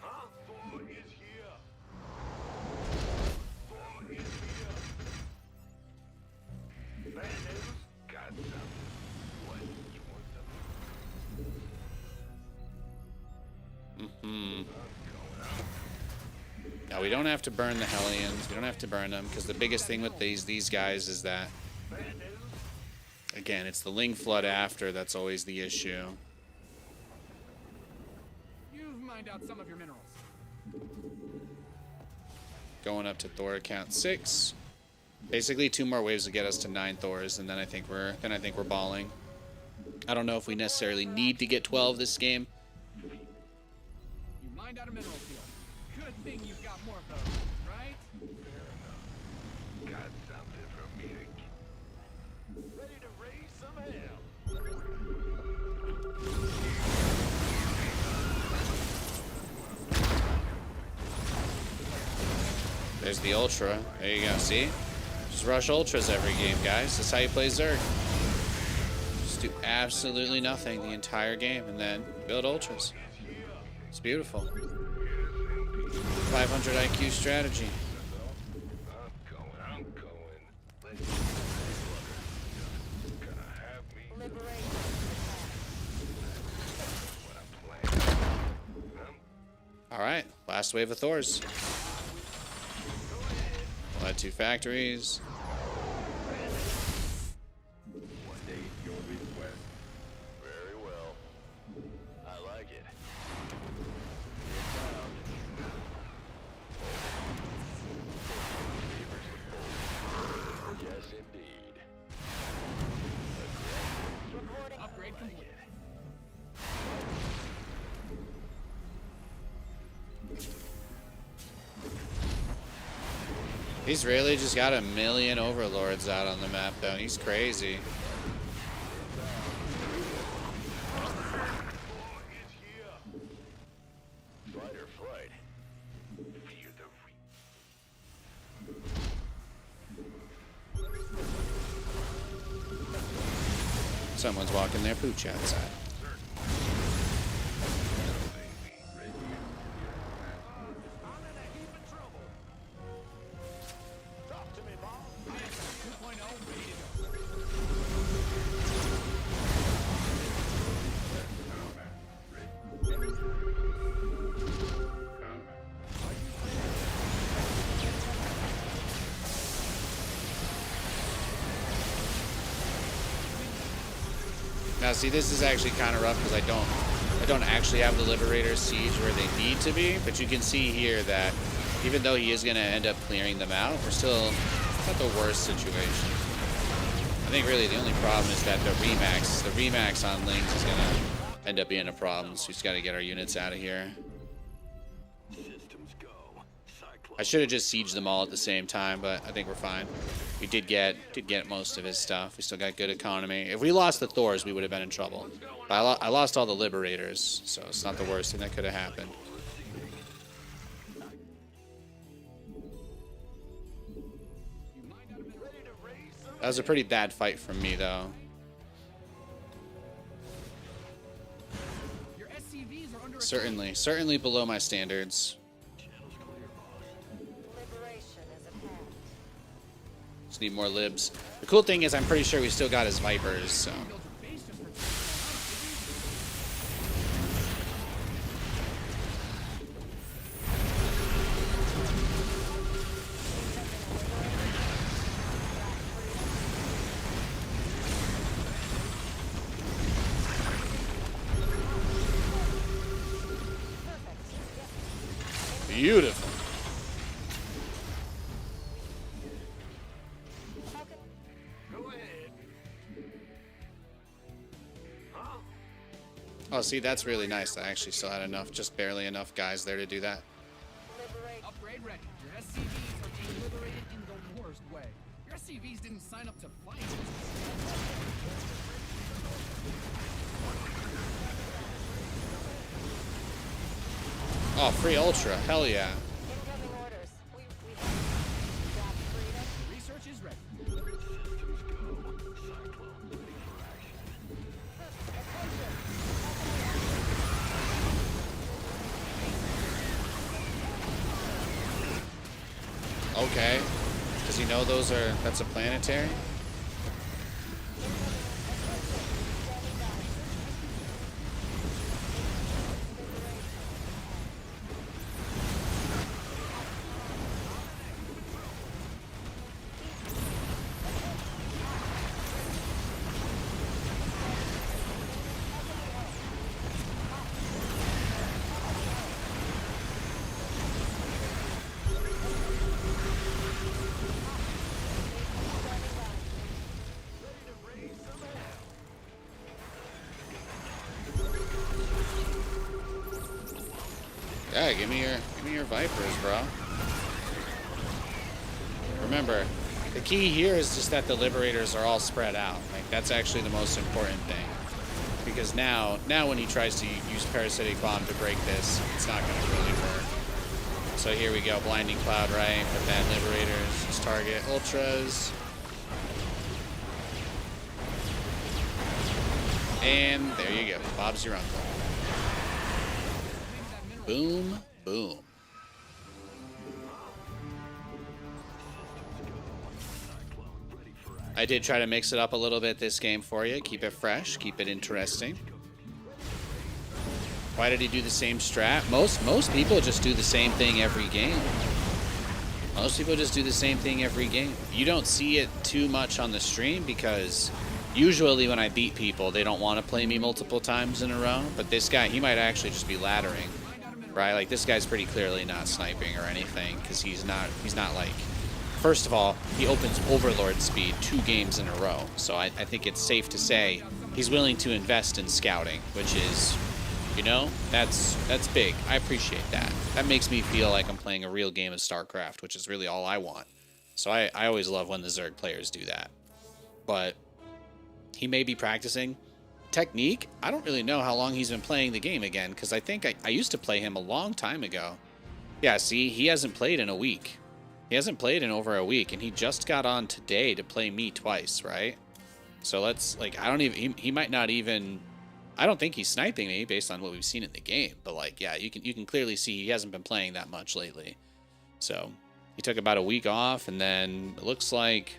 Huh? Thor is here. Thor is here. Bad news? Got something. What? You want something? Now we don't have to burn the Hellions. We don't have to burn them because the biggest thing with these guys is that, Bad news? again, it's the Ling Flood after that's always the issue. You've mined out some of your minerals. Going up to Thor count 6. Basically 2 more waves to get us to 9 Thors, and then I think we're balling. I don't know if we necessarily need to get 12 this game. You mined out a mineral field. Good thing you've got more of those, right? Got something for me to get. Ready to raise some hell. There's the Ultra. There you go. See? Just rush Ultras every game, guys. That's how you play Zerg. Just do absolutely nothing the entire game and then build Ultras. It's beautiful. 500 IQ strategy. I'm going. Let's gonna have me. Liberate Last wave of Thors. We'll add 2 factories. Very well. I like it. Yes, indeed. Upgrade complete. He's really just got a million overlords out on the map, though. He's crazy. Fight or flight. Fear the Someone's walking their pooch outside. Now, see, this is actually kind of rough because I don't actually have the Liberators siege where they need to be, but you can see here that even though he is going to end up clearing them out, we're still not the worst situation. I think really the only problem is that the remax on Lings is going to end up being a problem, so we just got to get our units out of here. systems go. Cyclone. I should have just sieged them all at the same time, but I think we're fine. We did get most of his stuff. We still got good economy. If we lost the Thors, we would have been in trouble. But I lost all the Liberators, so it's not the worst thing that could have happened. That was a pretty bad fight from me, though. Your SCVs are under attack. Certainly below my standards. Liberation is at hand. Just need more libs. The cool thing is I'm pretty sure we still got his Vipers, so... Build your base just for Beautiful. Go ahead. Oh, see, that's really nice. I actually still had enough, just barely enough guys there to do that. Liberate. upgrade ready. Your SCVs are being liberated in the worst way. Your SCVs didn't sign up to fight. Oh, free Ultra. Hell yeah. Incoming orders. We have got freedom. Research is ready. Okay. Does he know that's a planetary? Yeah, give me your Vipers, bro. Remember, the key here is just that the Liberators are all spread out. Like, that's actually the most important thing. Because now when he tries to use Parasitic Bomb to break this, it's not going to really work. So here we go, Blinding Cloud, right? But then Liberators, just target Ultras. And there you go, Bob's your uncle. Boom, boom. I did try to mix it up a little bit this game for you. Keep it fresh, keep it interesting. Why did he do the same strat? Most people just do the same thing every game. Most people just do the same thing every game. You don't see it too much on the stream because usually when I beat people, they don't want to play me multiple times in a row. But this guy, he might actually just be laddering, right? Like this guy's pretty clearly not sniping or anything because he's not like, first of all, he opens Overlord speed 2 games in a row. So I think it's safe to say he's willing to invest in scouting, which is, you know, that's big. I appreciate that. That makes me feel like I'm playing a real game of Starcraft, which is really all I want. So I always love when the Zerg players do that. But he may be practicing technique. I don't really know how long he's been playing the game again, because I think I used to play him a long time ago. Yeah, see, he hasn't played in a week. He hasn't played in over a week, and he just got on today to play me twice, right? So let's, like, I don't even, he might not even, I don't think he's sniping me based on what we've seen in the game. But, like, yeah, you can clearly see he hasn't been playing that much lately. So he took about a week off, and then it looks like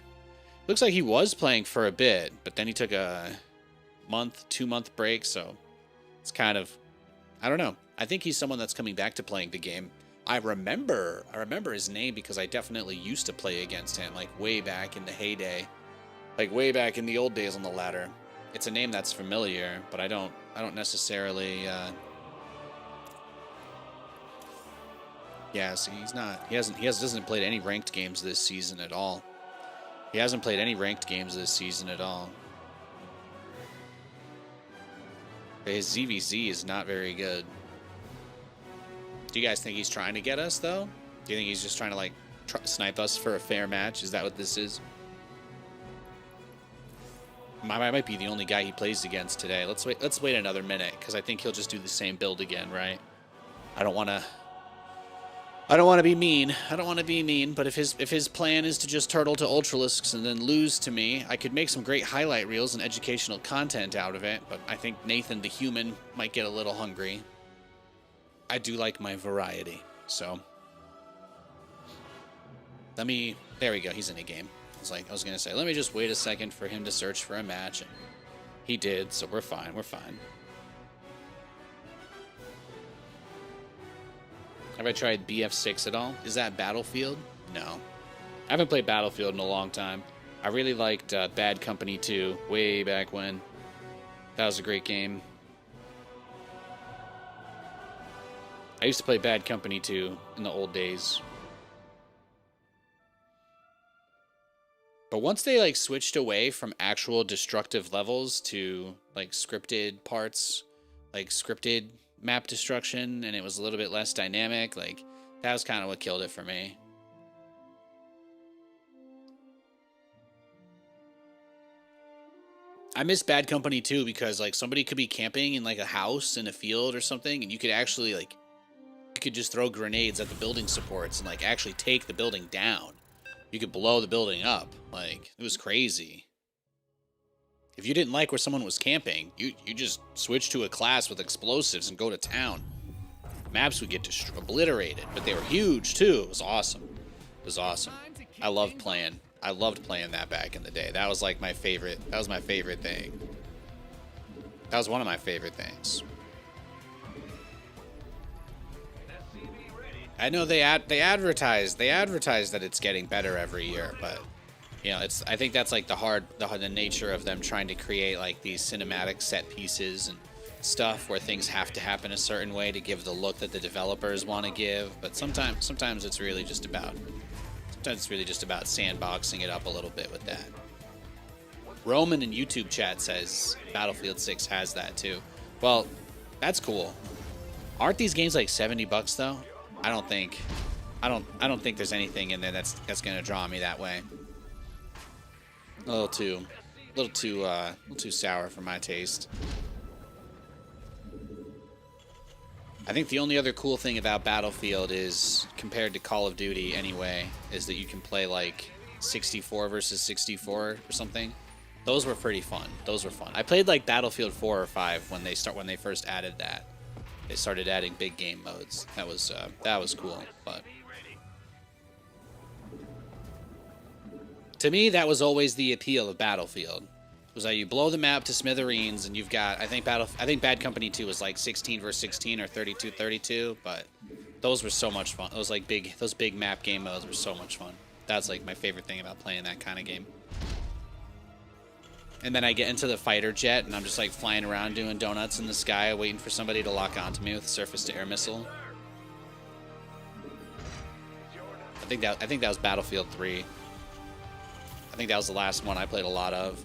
he was playing for a bit, but then he took a month, 2-month break. So it's kind of, I don't know. I think he's someone that's coming back to playing the game. I remember his name because I definitely used to play against him, like way back in the heyday, like way back in the old days on the ladder. It's a name that's familiar, but I don't necessarily. Yeah, see, he hasn't played any ranked games this season at all. He hasn't played any ranked games this season at all. But his ZVZ is not very good. Do you guys think he's trying to get us, though? Do you think he's just trying to, like, snipe us for a fair match? Is that what this is? I might be the only guy he plays against today. Let's wait another minute, because I think he'll just do the same build again, right? I don't want to be mean. I don't want to be mean, but if his plan is to just turtle to Ultralisks and then lose to me, I could make some great highlight reels and educational content out of it, but I think Nathan the human might get a little hungry. I do like my variety, so there we go, he's in a game. I was gonna say, let me just wait a second for him to search for a match, and he did, so we're fine. Have I tried BF6 at all? Is that Battlefield? No. I haven't played Battlefield in a long time. I really liked Bad Company 2 way back when. That was a great game. I used to play Bad Company 2 in the old days. But once they, like, switched away from actual destructive levels to, like, scripted parts, like scripted map destruction, and it was a little bit less dynamic, like, that was kind of what killed it for me. I miss Bad Company 2 because, like, somebody could be camping in, like, a house in a field or something, and you could actually, like, you could just throw grenades at the building supports and, like, actually take the building down. You could blow the building up. Like, it was crazy. If you didn't like where someone was camping, you just switch to a class with explosives and go to town. Maps would get obliterated, but they were huge too. It was awesome. It was awesome. I loved playing that back in the day. That was like my favorite. That was my favorite thing. That was one of my favorite things. I know they advertise that it's getting better every year, but you know, I think that's like the nature of them trying to create like these cinematic set pieces and stuff where things have to happen a certain way to give the look that the developers want to give. But sometimes it's really just about sandboxing it up a little bit with that. Roman in YouTube chat says Battlefield 6 has that too. Well, that's cool. Aren't these games like $70 though? I don't think there's anything in there that's gonna draw me that way. A little too sour for my taste. I think the only other cool thing about Battlefield is, compared to Call of Duty anyway, is that you can play like 64 versus 64 or something. Those were pretty fun. Those were fun. I played like Battlefield 4 or 5 when they first added that. They started adding big game modes. That was cool. But to me, that was always the appeal of Battlefield. was that you blow the map to smithereens, and you've got, I think Bad Company 2 was like 16 versus 16 or 32-32, but those were so much fun. Those big map game modes were so much fun. That's like my favorite thing about playing that kind of game. And then I get into the fighter jet, and I'm just like flying around doing donuts in the sky, waiting for somebody to lock onto me with a surface-to-air missile. I think that was Battlefield 3. I think that was the last one I played a lot of.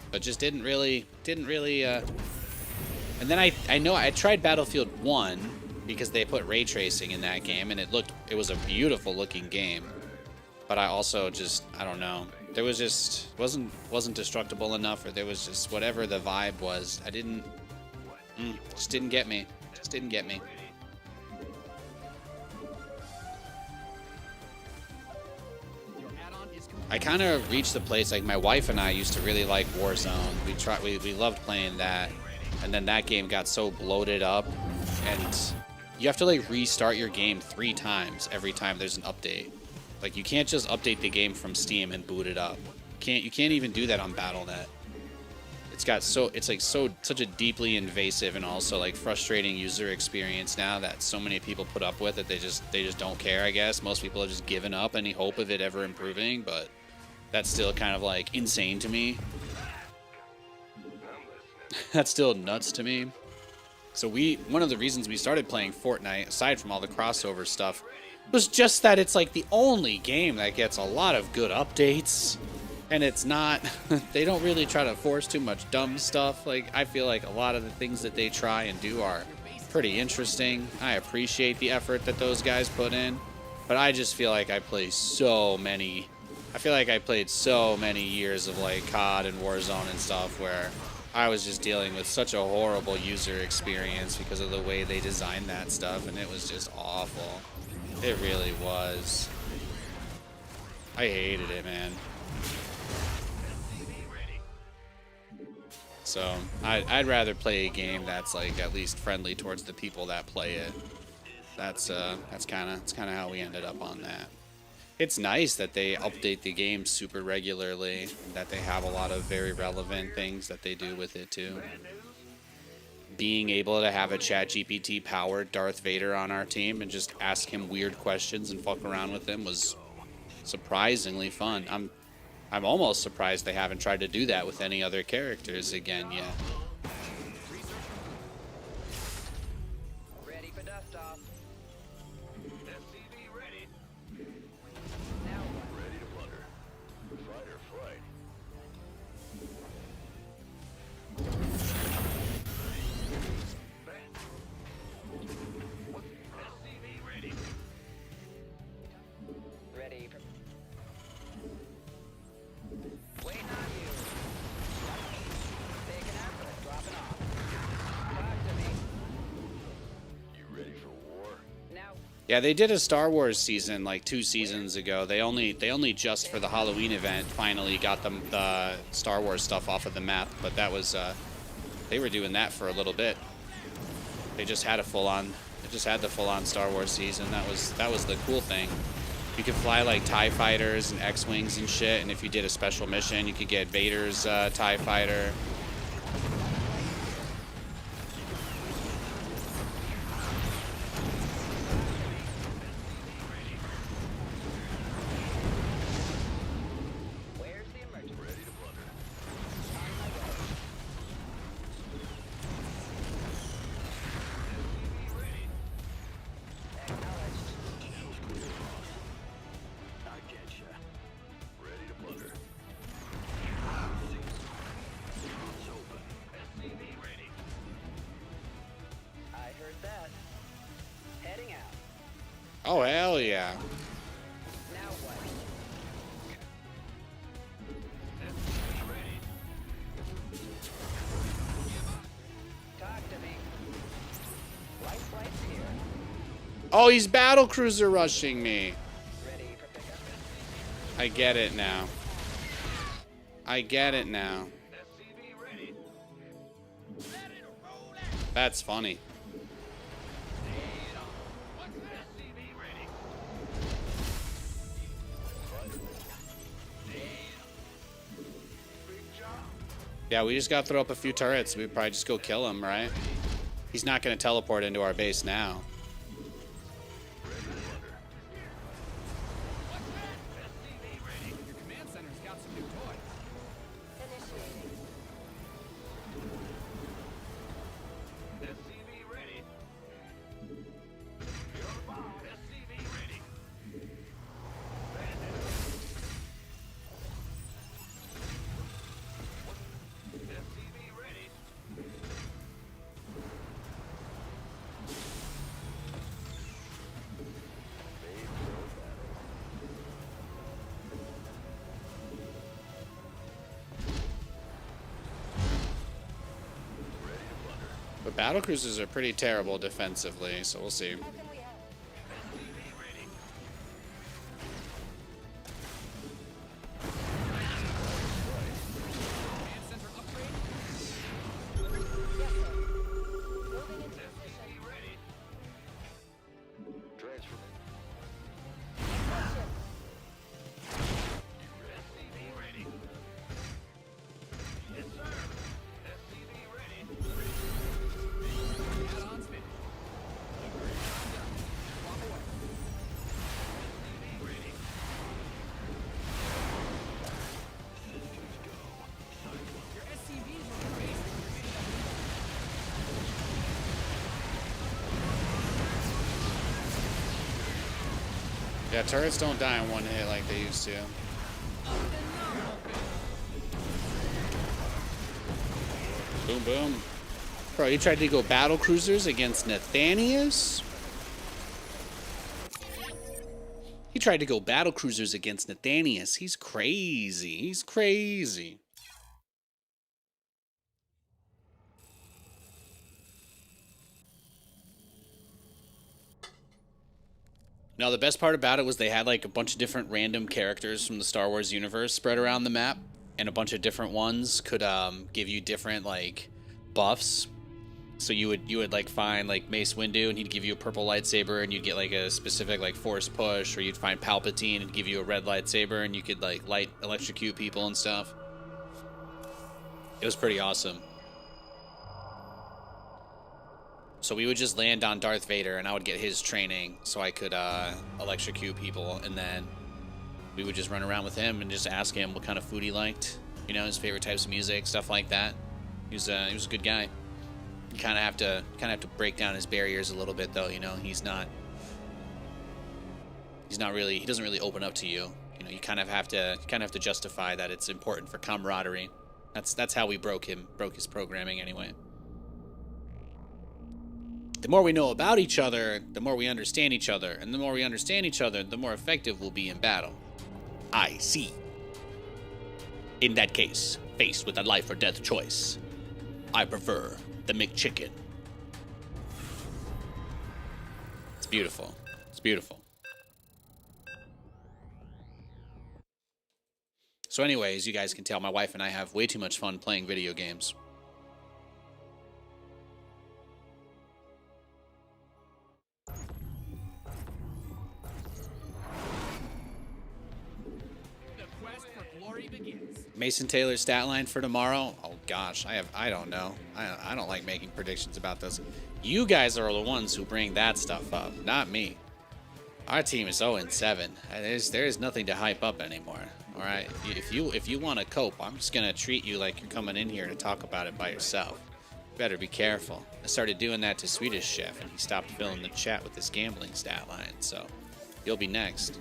But just didn't really. And then I tried Battlefield 1 because they put ray tracing in that game, and it was a beautiful looking game. But I also just, I don't know. There was just wasn't destructible enough, or there was just whatever the vibe was. Just didn't get me. Just didn't get me. I kind of reached the place, like my wife and I used to really like Warzone. We loved playing that, and then that game got so bloated up, and you have to like restart your game 3 times every time there's an update. Like you can't just update the game from Steam and boot it up. You can't even do that on Battle.net. It's such a deeply invasive and also like frustrating user experience now that so many people put up with it. They just don't care, I guess. Most people have just given up any hope of it ever improving, but that's still kind of like insane to me. That's still nuts to me. So one of the reasons we started playing Fortnite, aside from all the crossover stuff, was just that it's like the only game that gets a lot of good updates. And it's not, they don't really try to force too much dumb stuff. Like, I feel like a lot of the things that they try and do are pretty interesting. I appreciate the effort that those guys put in. But I just feel like I played so many years of like COD and Warzone and stuff where I was just dealing with such a horrible user experience because of the way they designed that stuff. And it was just awful. It really was. I hated it, man. So I'd rather play a game that's like at least friendly towards the people that play it. That's kind of how we ended up on that. It's nice that they update the game super regularly, that they have a lot of very relevant things that they do with it too. Being able to have a ChatGPT powered Darth Vader on our team and just ask him weird questions and fuck around with him was surprisingly fun. I'm almost surprised they haven't tried to do that with any other characters again yet. Ready for dust off. SCV ready. Now what? Ready to plunder. Fight or flight. SCV ready. Ready for... Waiting on you. Taking out, dropping off. Talk to me. You ready for war? Now, Yeah, they did a Star Wars season like 2 seasons ago. They only just for the Halloween event finally got the Star Wars stuff off of the map, but that was they were doing that for a little bit. They just had the full-on Star Wars season. That was the cool thing. You could fly like TIE fighters and X-Wings and shit, and if you did a special mission, you could get Vader's TIE fighter. where's the emergency? Ready to plunder. SCV ready. Acknowledged. I get ya. Ready to plunder. It's open. SCV ready. I heard that. Heading out. Oh hell yeah! Now what? SCV ready. Talk to me. Light flight's here. Oh, he's battle cruiser rushing me. Ready for pickup. I get it now. I get it now. SCV ready. That's funny. SCV ready. Yeah, we just got to throw up a few turrets. We'd probably just go kill him, right? He's not going to teleport into our base now. Your command center's got some new toys. Initiating. SCV ready. Your bomb. SCV ready. SCV ready. But battle cruisers are pretty terrible defensively, so we'll see. How can we help? SCV ready. Command center upgrade. Yes, sir. Moving into position. SCV ready. Transfer. Attention. SCV ready. Yes, sir. SCV ready. Add-ons finished. Swap away. SCV ready. Your SCVs were raised when you're getting that Yeah, turrets don't die in one hit like they used to. Boom, boom. Bro, he tried to go battle cruisers against Nathanias? He tried to go battle cruisers against Nathanias. He's crazy. He's crazy. Now, the best part about it was they had like a bunch of different random characters from the Star Wars universe spread around the map, and a bunch of different ones could give you different like buffs. So you would like find like Mace Windu, and he'd give you a purple lightsaber, and you'd get like a specific like force push, or you'd find Palpatine and give you a red lightsaber, and you could like light electrocute people and stuff. It was pretty awesome. So we would just land on Darth Vader, and I would get his training so I could electrocute people, and then we would just run around with him and just ask him what kind of food he liked, you know, his favorite types of music, stuff like that. He was a good guy. You kind of have to break down his barriers a little bit, though. You know, he doesn't really open up to you. You know, you kind of have to justify that it's important for camaraderie. That's how we broke his programming anyway. The more we know about each other, the more we understand each other, and the more we understand each other, the more effective we'll be in battle. I see. In that case, faced with a life or death choice, I prefer the McChicken. It's beautiful. It's beautiful. So anyways, you guys can tell my wife and I have way too much fun playing video games. The quest for glory begins. Mason Taylor's stat line for tomorrow? Oh gosh, I don't know. I don't like making predictions about this. You guys are the ones who bring that stuff up, not me. Our team is 0-7. There is nothing to hype up anymore. All right, if you want to cope, I'm just gonna treat you like you're coming in here to talk about it by yourself. You better be careful. I started doing that to Swedish Chef, and he stopped filling the chat with his gambling stat line. So you'll be next.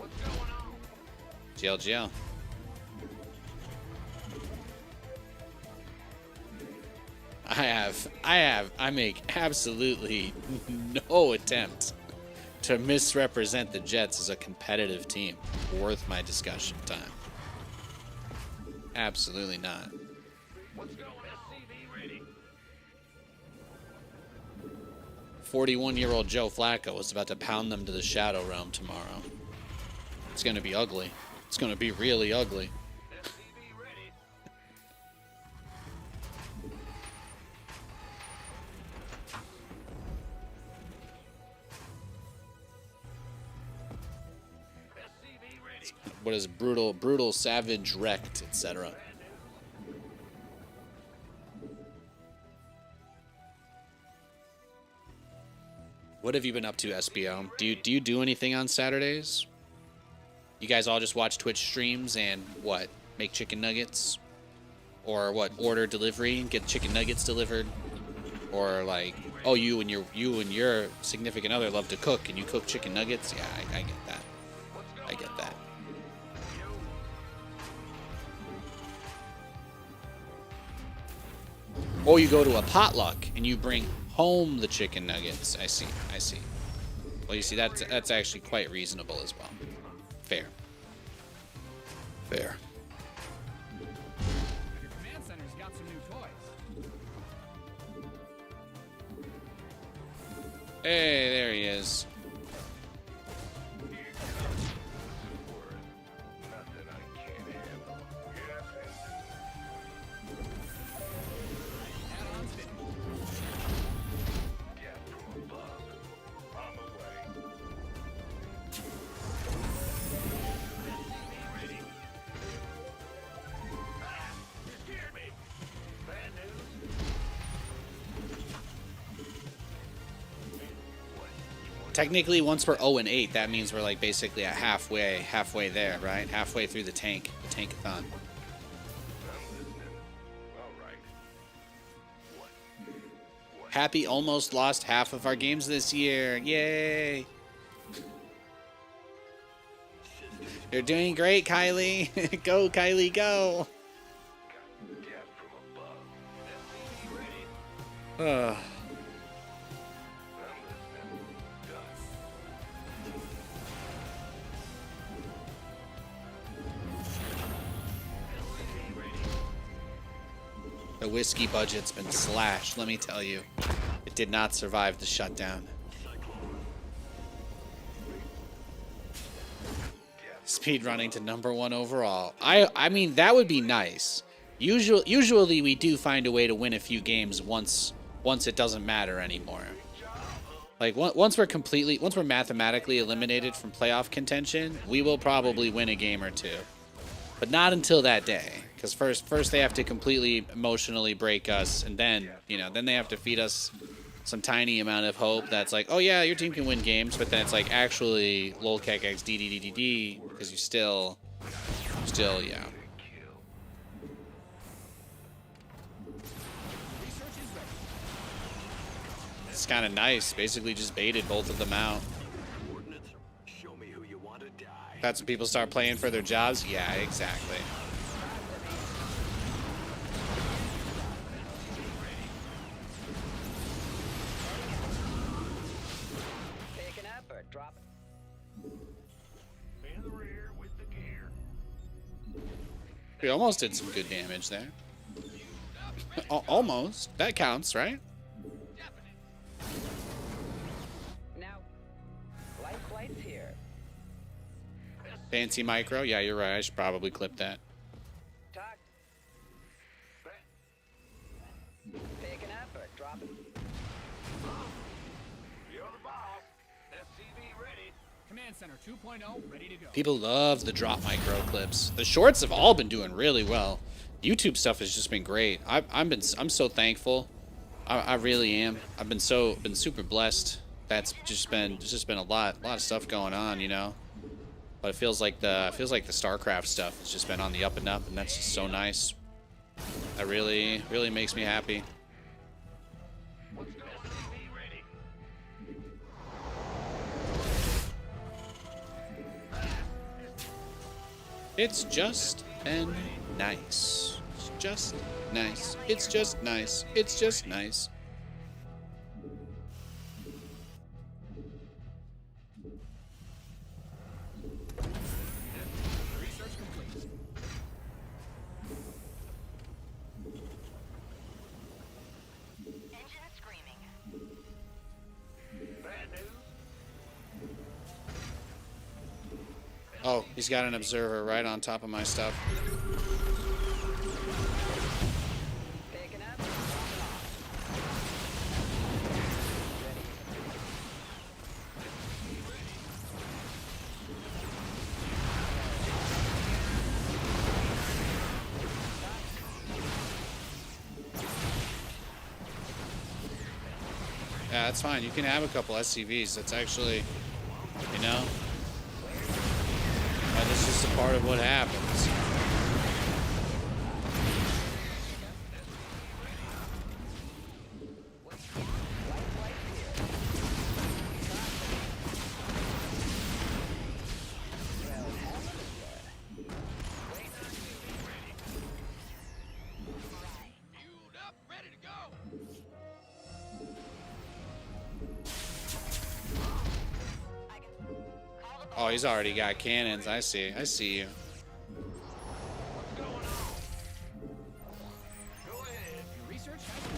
GLGL. I make absolutely no attempt to misrepresent the Jets as a competitive team worth my discussion time. Absolutely not. What's going SCV ready. 41-year-old Joe Flacco is about to pound them to the Shadow Realm tomorrow. It's going to be ugly. It's going to be really ugly. SCV ready. SCV ready. What is brutal, savage, wrecked, etc. What have you been up to, SBO? Do you do anything on Saturdays? You guys all just watch Twitch streams and what? Make chicken nuggets? Or what? Order delivery and get chicken nuggets delivered? Or like, oh, you and your significant other love to cook and you cook chicken nuggets? Yeah, I get that. I get that. Or you go to a potluck and you bring home the chicken nuggets. I see. I see. Well, you see, that's actually quite reasonable as well. Fair. Fair. Your command center's got some new toys. Hey, there he is. Nothing I can't handle. Yes, Add-ons fit. death from above. On the way. Ready. Ah, you scared me. Bad news. Technically, once we're 0-8, that means we're like basically at halfway there, right? Halfway through the tankathon. I'm listening. All right. What? Happy almost lost half of our games this year. Yay! You're doing great, Kylie. Go, Kylie, go. Death from above. SCV ready. Ugh. I'm listening. Done. SCV ready. The whiskey budget's been slashed, let me tell you. It did not survive the shutdown. Speedrunning to #1 overall. I mean, that would be nice. Usually we do find a way to win a few games once it doesn't matter anymore. Like once we're mathematically eliminated from playoff contention, we will probably win a game or two. But not until that day, because first they have to completely emotionally break us, and then then they have to feed us some tiny amount of hope that's like, oh yeah, your team can win games, but then it's like actually lolkek x DDDD because you still yeah. It's kind of nice. Basically, just baited both of them out. Show me who you want to die. That's when people start playing for their jobs. Yeah, exactly. Picking up or dropping? In the rear with the gear. We almost did some good damage there. Almost. That counts, right? Now, light flight's here. Fancy micro. Yeah, you're right. I should probably clip that. Talk. Picking up or dropping? You're the boss. SCV ready. Command center 2.0 ready to go. People love the drop micro clips. The shorts have all been doing really well. YouTube stuff has just been great. I'm so thankful. I really am. I've been super blessed. That's just been a lot of stuff going on, But it feels like the Starcraft stuff has just been on the up and up, and that's just so nice. That really makes me happy. Let's go. SCV ready. It's just been nice. It's just nice. It's just nice. It's just nice. Research complete. Engine screaming. Bad news. Oh, he's got an observer right on top of my stuff. Picking up or dropping off? Yeah, that's fine. You can have a couple SCVs. That's actually, you know, this is just a part of what happens. Oh, he's already got cannons. I see. I see you. Your research has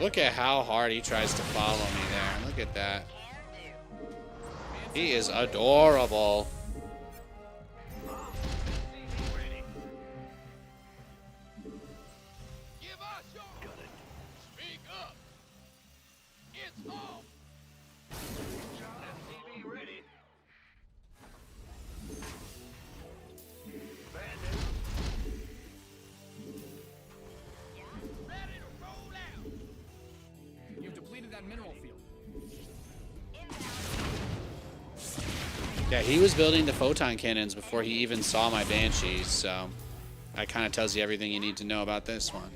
Look at how hard he tries to follow me there. Look at that. He is adorable. Give us your Speak up. It's home. SCV ready. Ready to roll out. You've depleted that mineral field. Yeah, he was building the photon cannons before he even saw my banshees, so that kind of tells you everything you need to know about this one.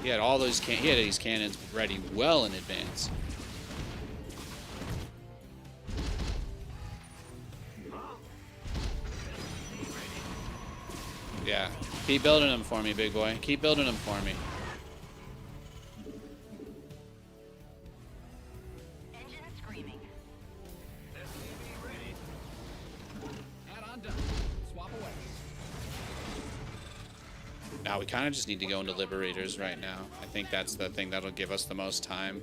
He had all those he had these cannons ready well in advance. Yeah, keep building them for me, big boy. Keep building them for me. Add-on done. Swap away. Now we kind of just need to go into Liberators right now. I think that's the thing that'll give us the most time.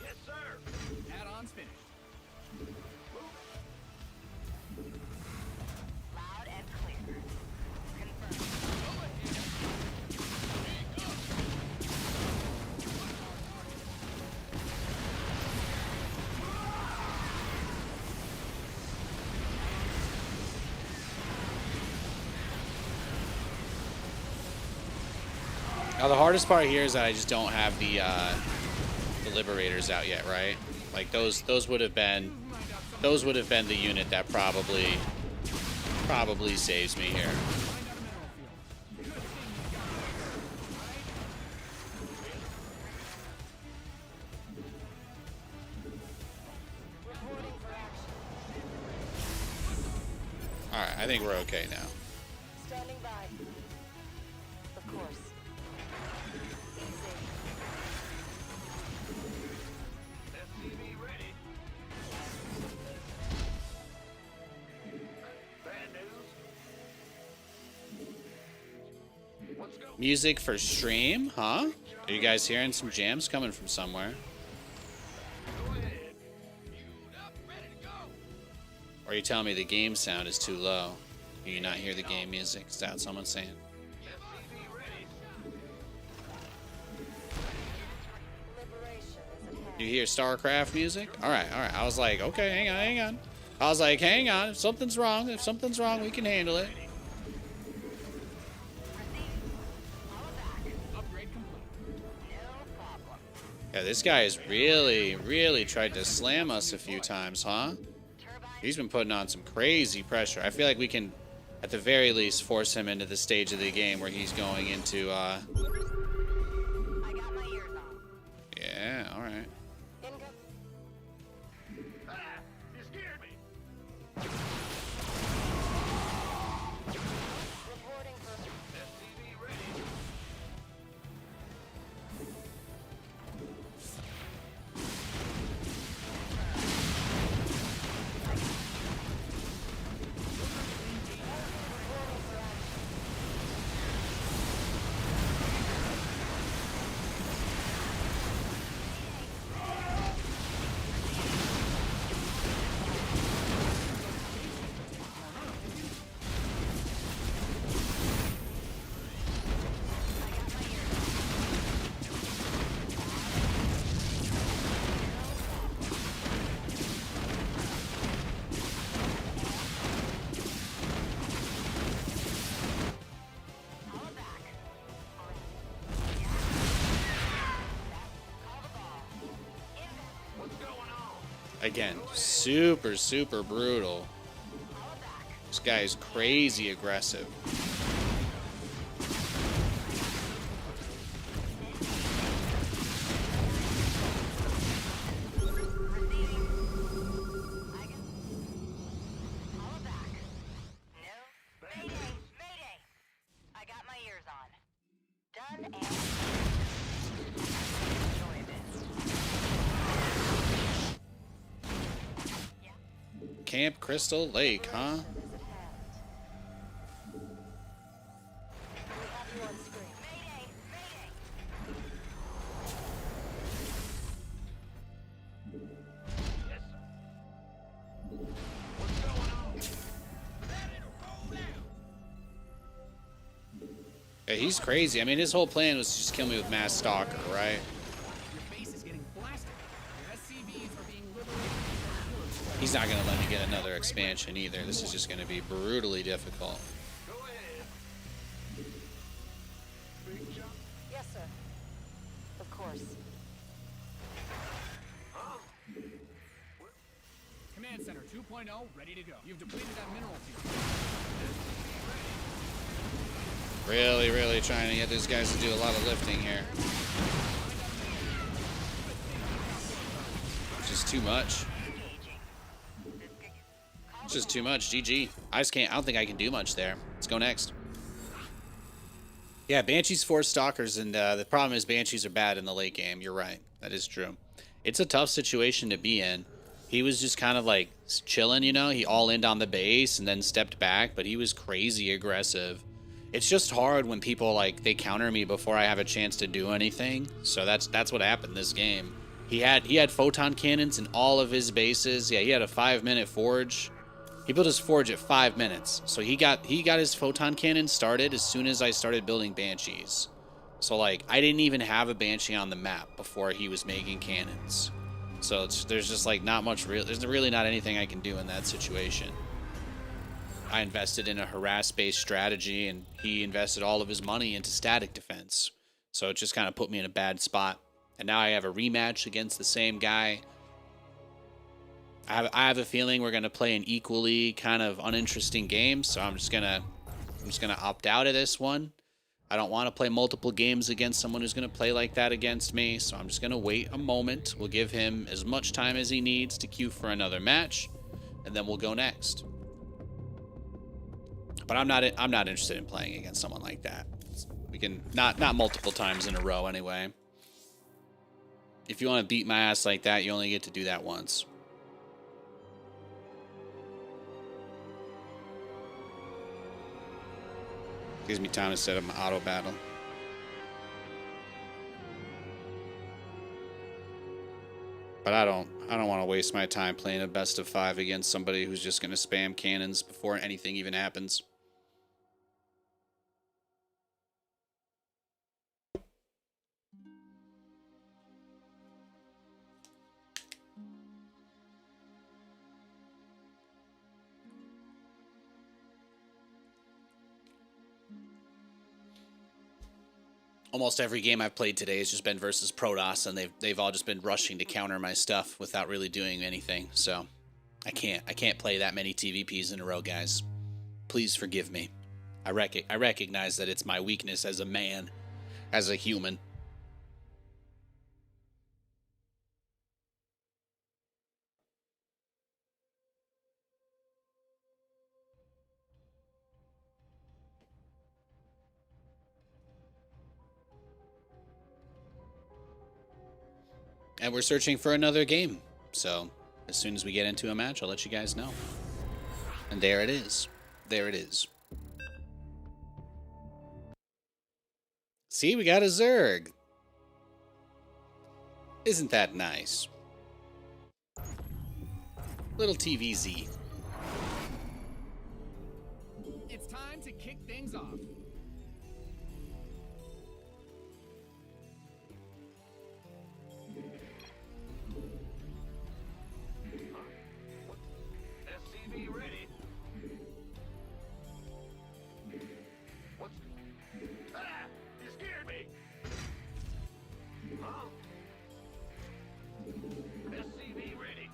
Yes, sir. Add-on's finished. Loud and clear. Confirmed. Now the hardest part here is that I just don't have the Liberators out yet, right? Like those would have been the unit that probably saves me here. Reporting for action. All right, I think we're okay now. Standing by. Of course. Easy. SCV ready. Bad news. Let's go. Music for stream, huh? Are you guys hearing some jams coming from somewhere? Go ahead. Or are you telling me the game sound is too low? Do you not hear the game music? Is that what someone's saying? SCV ready. Liberation is at hand. You hear StarCraft music? All right, all right. I was like, okay, hang on. I was like, hang on. If something's wrong, we can handle it. Upgrade complete. No problem. Yeah, this guy has really tried to slam us a few times, huh? Turbine. He's been putting on some crazy pressure. I feel like we can, at the very least, force him into the stage of the game where he's going into, I got my ears on. yeah, all right. Income. Ah, you scared me. Reporting for SCV ready. Again, super, super brutal. This guy is crazy aggressive. Camp Crystal Lake, huh? Yeah, he's crazy. I mean, his whole plan was to just kill me with Mass Stalker, right? Your base is getting blasted. Your SCVs are being liberated. He's not going to let me get another expansion either. This is just going to be brutally difficult. Go ahead. Big jump. Yes, sir. Of course. Command Center 2.0 ready to go. You've depleted that mineral field. Really, really trying to get these guys to do a lot of lifting here. It's just too much. It's just too much. GG. I just can't. I don't think I can do much there. Let's go next. Yeah, Banshees force Stalkers, and the problem is Banshees are bad in the late game. You're right. That is true. It's a tough situation to be in. He was just kind of like chilling, you know. He all-in'd on the base and then stepped back, but he was crazy aggressive. It's just hard when people like they counter me before I have a chance to do anything. So that's what happened this game. He had photon cannons in all of his bases. Yeah, he had a 5-minute forge. He built his forge at 5 minutes. So he got his photon cannon started as soon as I started building Banshees. So like I didn't even have a Banshee on the map before he was making cannons. So there's just like not much there's really not anything I can do in that situation. I invested in a harass-based strategy, and he invested all of his money into static defense. So it just kind of put me in a bad spot. And now I have a rematch against the same guy. I have a feeling we're gonna play an equally kind of uninteresting game. So I'm just gonna opt out of this one. I don't want to play multiple games against someone who's gonna play like that against me. So I'm just gonna wait a moment. We'll give him as much time as he needs to queue for another match, and then we'll go next. But I'm not interested in playing against someone like that. We can not multiple times in a row anyway. If you want to beat my ass like that, you only get to do that once. Gives me time to set up my auto battle. But I don't want to waste my time playing a best of 5 against somebody who's just going to spam cannons before anything even happens. Almost every game I've played today has just been versus Protoss, and they've all just been rushing to counter my stuff without really doing anything. So I can't play that many TVPs in a row, guys. Please forgive me. I recognize that it's my weakness as a man, as a human. And we're searching for another game. So as soon as we get into a match, I'll let you guys know. And there it is. There it is. See, we got a Zerg. Isn't that nice? Little TVZ. It's time to kick things off. SCV ready. What's... Ah! You scared me! Huh? SCV ready.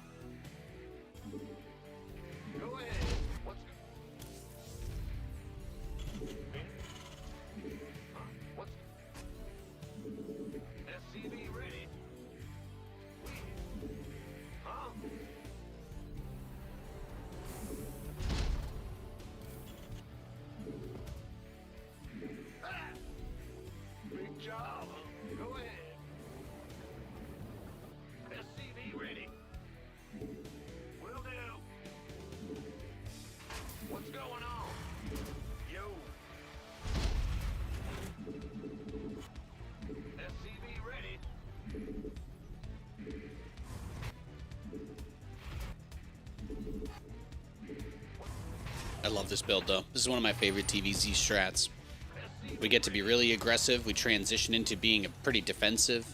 love this build, though. This is one of my favorite TVZ strats. We get to be really aggressive. We transition into being pretty defensive,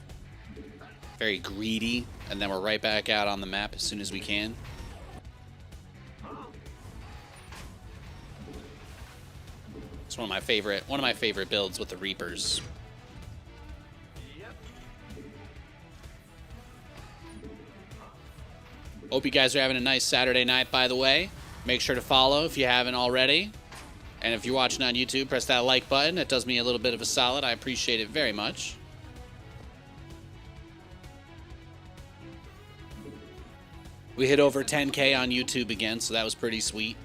very greedy, and then we're right back out on the map as soon as we can. It's one of my favorite builds with the Reapers. Hope you guys are having a nice Saturday night, by the way. Make sure to follow if you haven't already. And if you're watching on YouTube, press that like button. It does me a little bit of a solid. I appreciate it very much. We hit over 10K on YouTube again, so that was pretty sweet.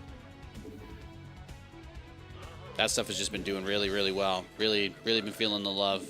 That stuff has just been doing really, really well. Really been feeling the love.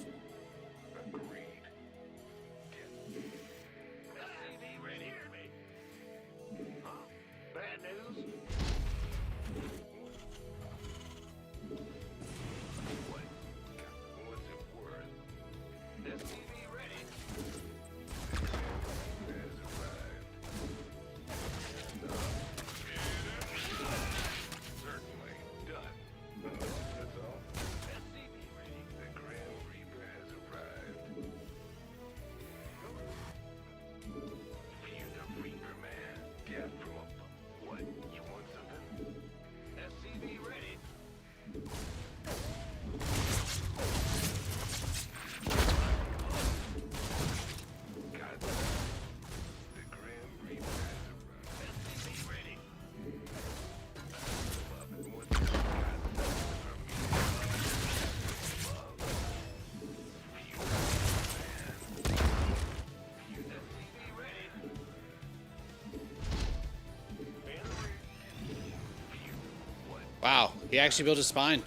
Wow, he actually built a spine.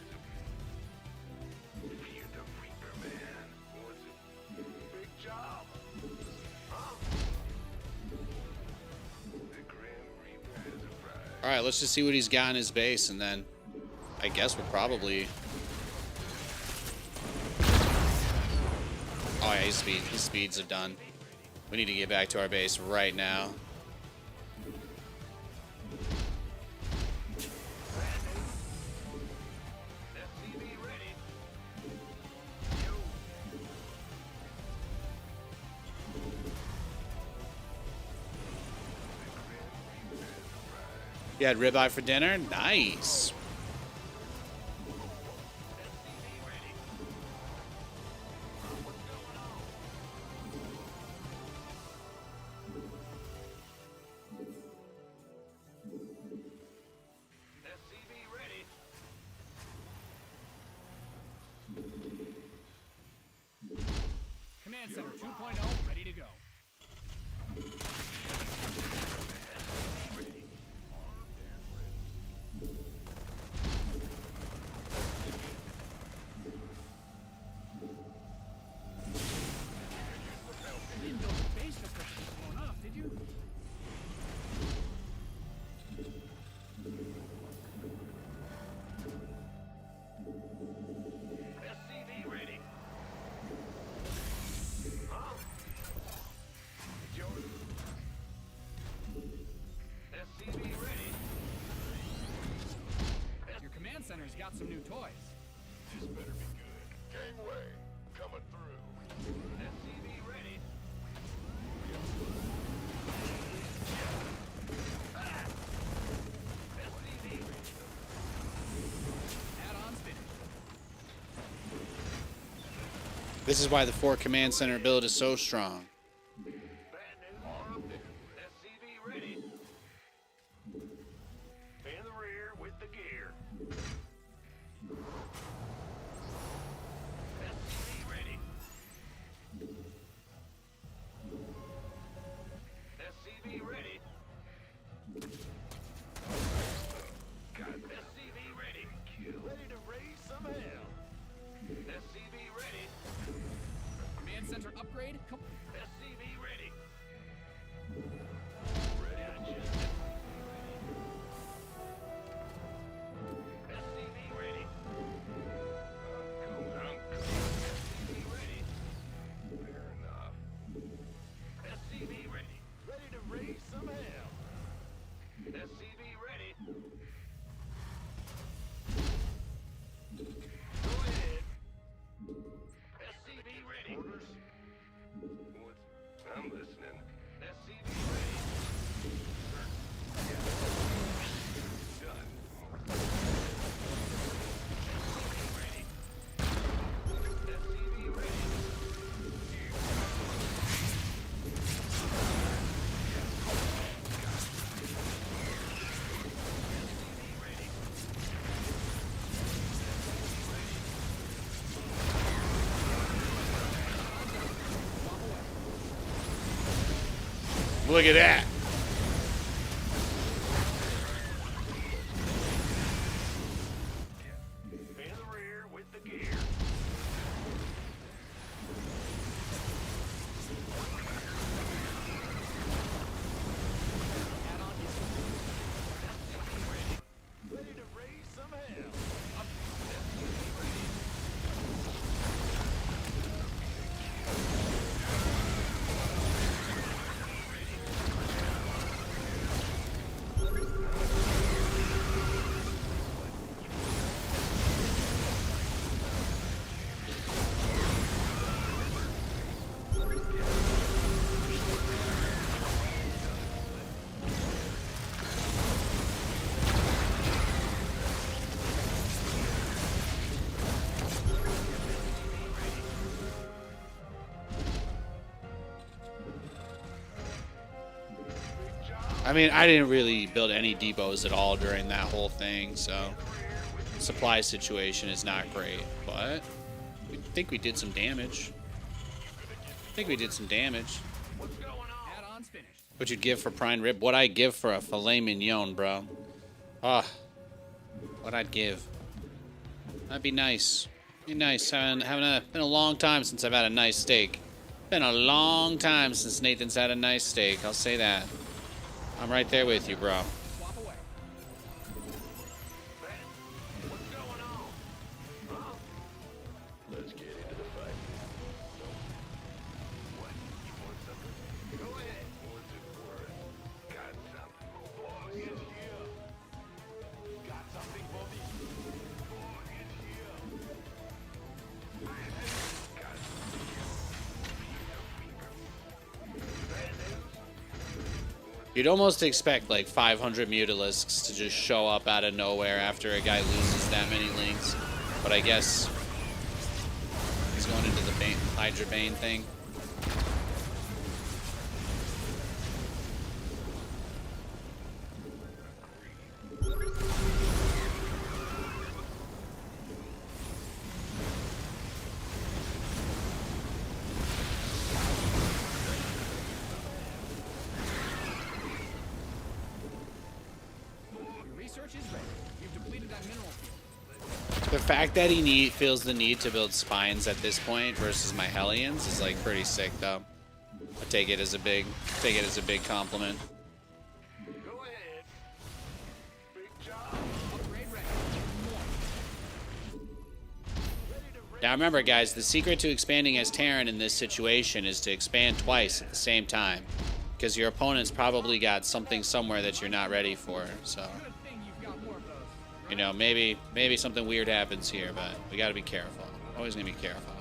All right, let's just see what he's got in his base, and then I guess we'll probably... Oh yeah, his speeds are done. We need to get back to our base right now. You had ribeye for dinner? Nice. Command Center 2.0 ready to go. Center's got some new toys. This better be good. Gangway, coming through. SCV ready. SCV. Add-ons finished. This is why the 4 command center build is so strong. Upgrade. SCV ready. SCV ready. SCV ready. Fair enough. SCV ready. Ready to raise some hell. SCV ready. Look at that. In the rear with the gear. Ready to raise some hell. I mean, I didn't really build any depots at all during that whole thing, so supply situation is not great, but I think we did some damage. Add-ons finished. What you'd give for prime rib? What I'd give for a filet mignon, bro. Ah, what I'd give. That'd be nice. Be nice. Been a long time since I've had a nice steak. Been a long time since Nathan's had a nice steak. I'll say that. I'm right there with you, bro. Swap away. What's going on? Huh? Let's get into the fight. What? You want something? Go ahead. What's it worth? Got something. Boy, it's here. Got something for me. Boy, it's here. Got something. Bad news? You'd almost expect like 500 mutilisks to just show up out of nowhere after a guy loses that many links. But I guess he's going into the Hydra Bane thing. Your research is ready. You've depleted that mineral field. The fact that he feels the need to build spines at this point versus my Hellions is like pretty sick, though. I take it as a big compliment. Go ahead. Big job. Upgrade ready. Now remember, guys, the secret to expanding as Terran in this situation is to expand twice at the same time, because your opponent's probably got something somewhere that you're not ready for. So, Good thing you've got more of those. you know, maybe something weird happens here, but we got to be careful. Always gonna be careful.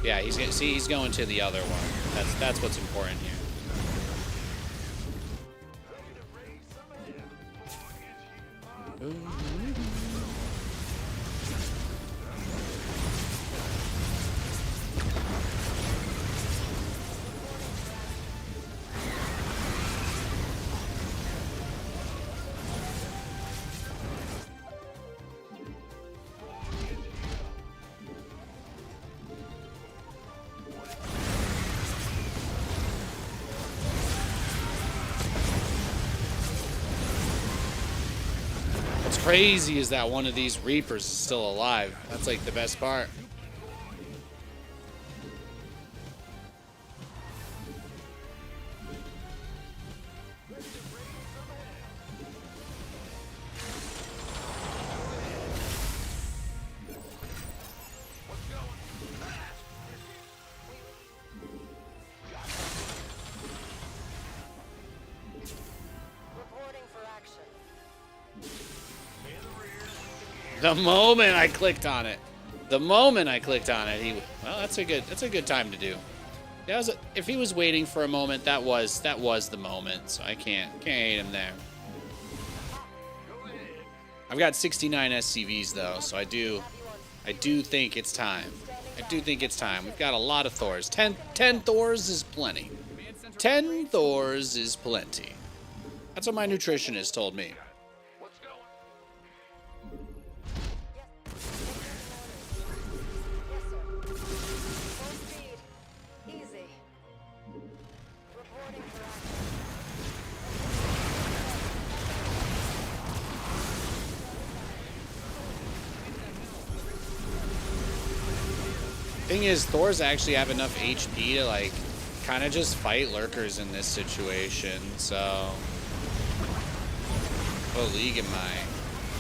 Yeah, he's going to the other one. That's what's important here. What's crazy is that one of these Reapers is still alive. That's like the best part. Reporting for action. The moment I clicked on it, well, that's a good time to do. If he was waiting for a moment, that was the moment. So I can't hate him there. I've got 69 SCVs though, so I do think it's time. We've got a lot of Thors. 10 Thors is plenty. 10 Thors is plenty. That's what my nutritionist told me. What's going? Thing is, Thors actually have enough HP to like kind of just fight lurkers in this situation. So, what league am I?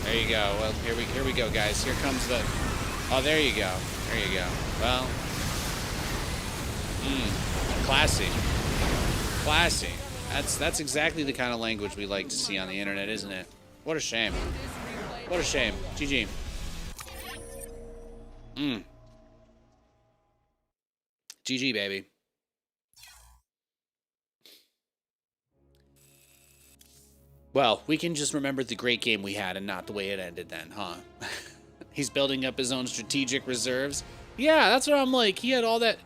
There you go. Well, here we go, guys. Here comes the. Oh, there you go. There you go. Well, classy, classy. That's exactly the kind of language we like to see on the internet, isn't it? What a shame. What a shame. GG. GG, baby. Well, we can just remember the great game we had and not the way it ended then, huh? He's building up his own strategic reserves. Yeah, that's what I'm like. He had all that.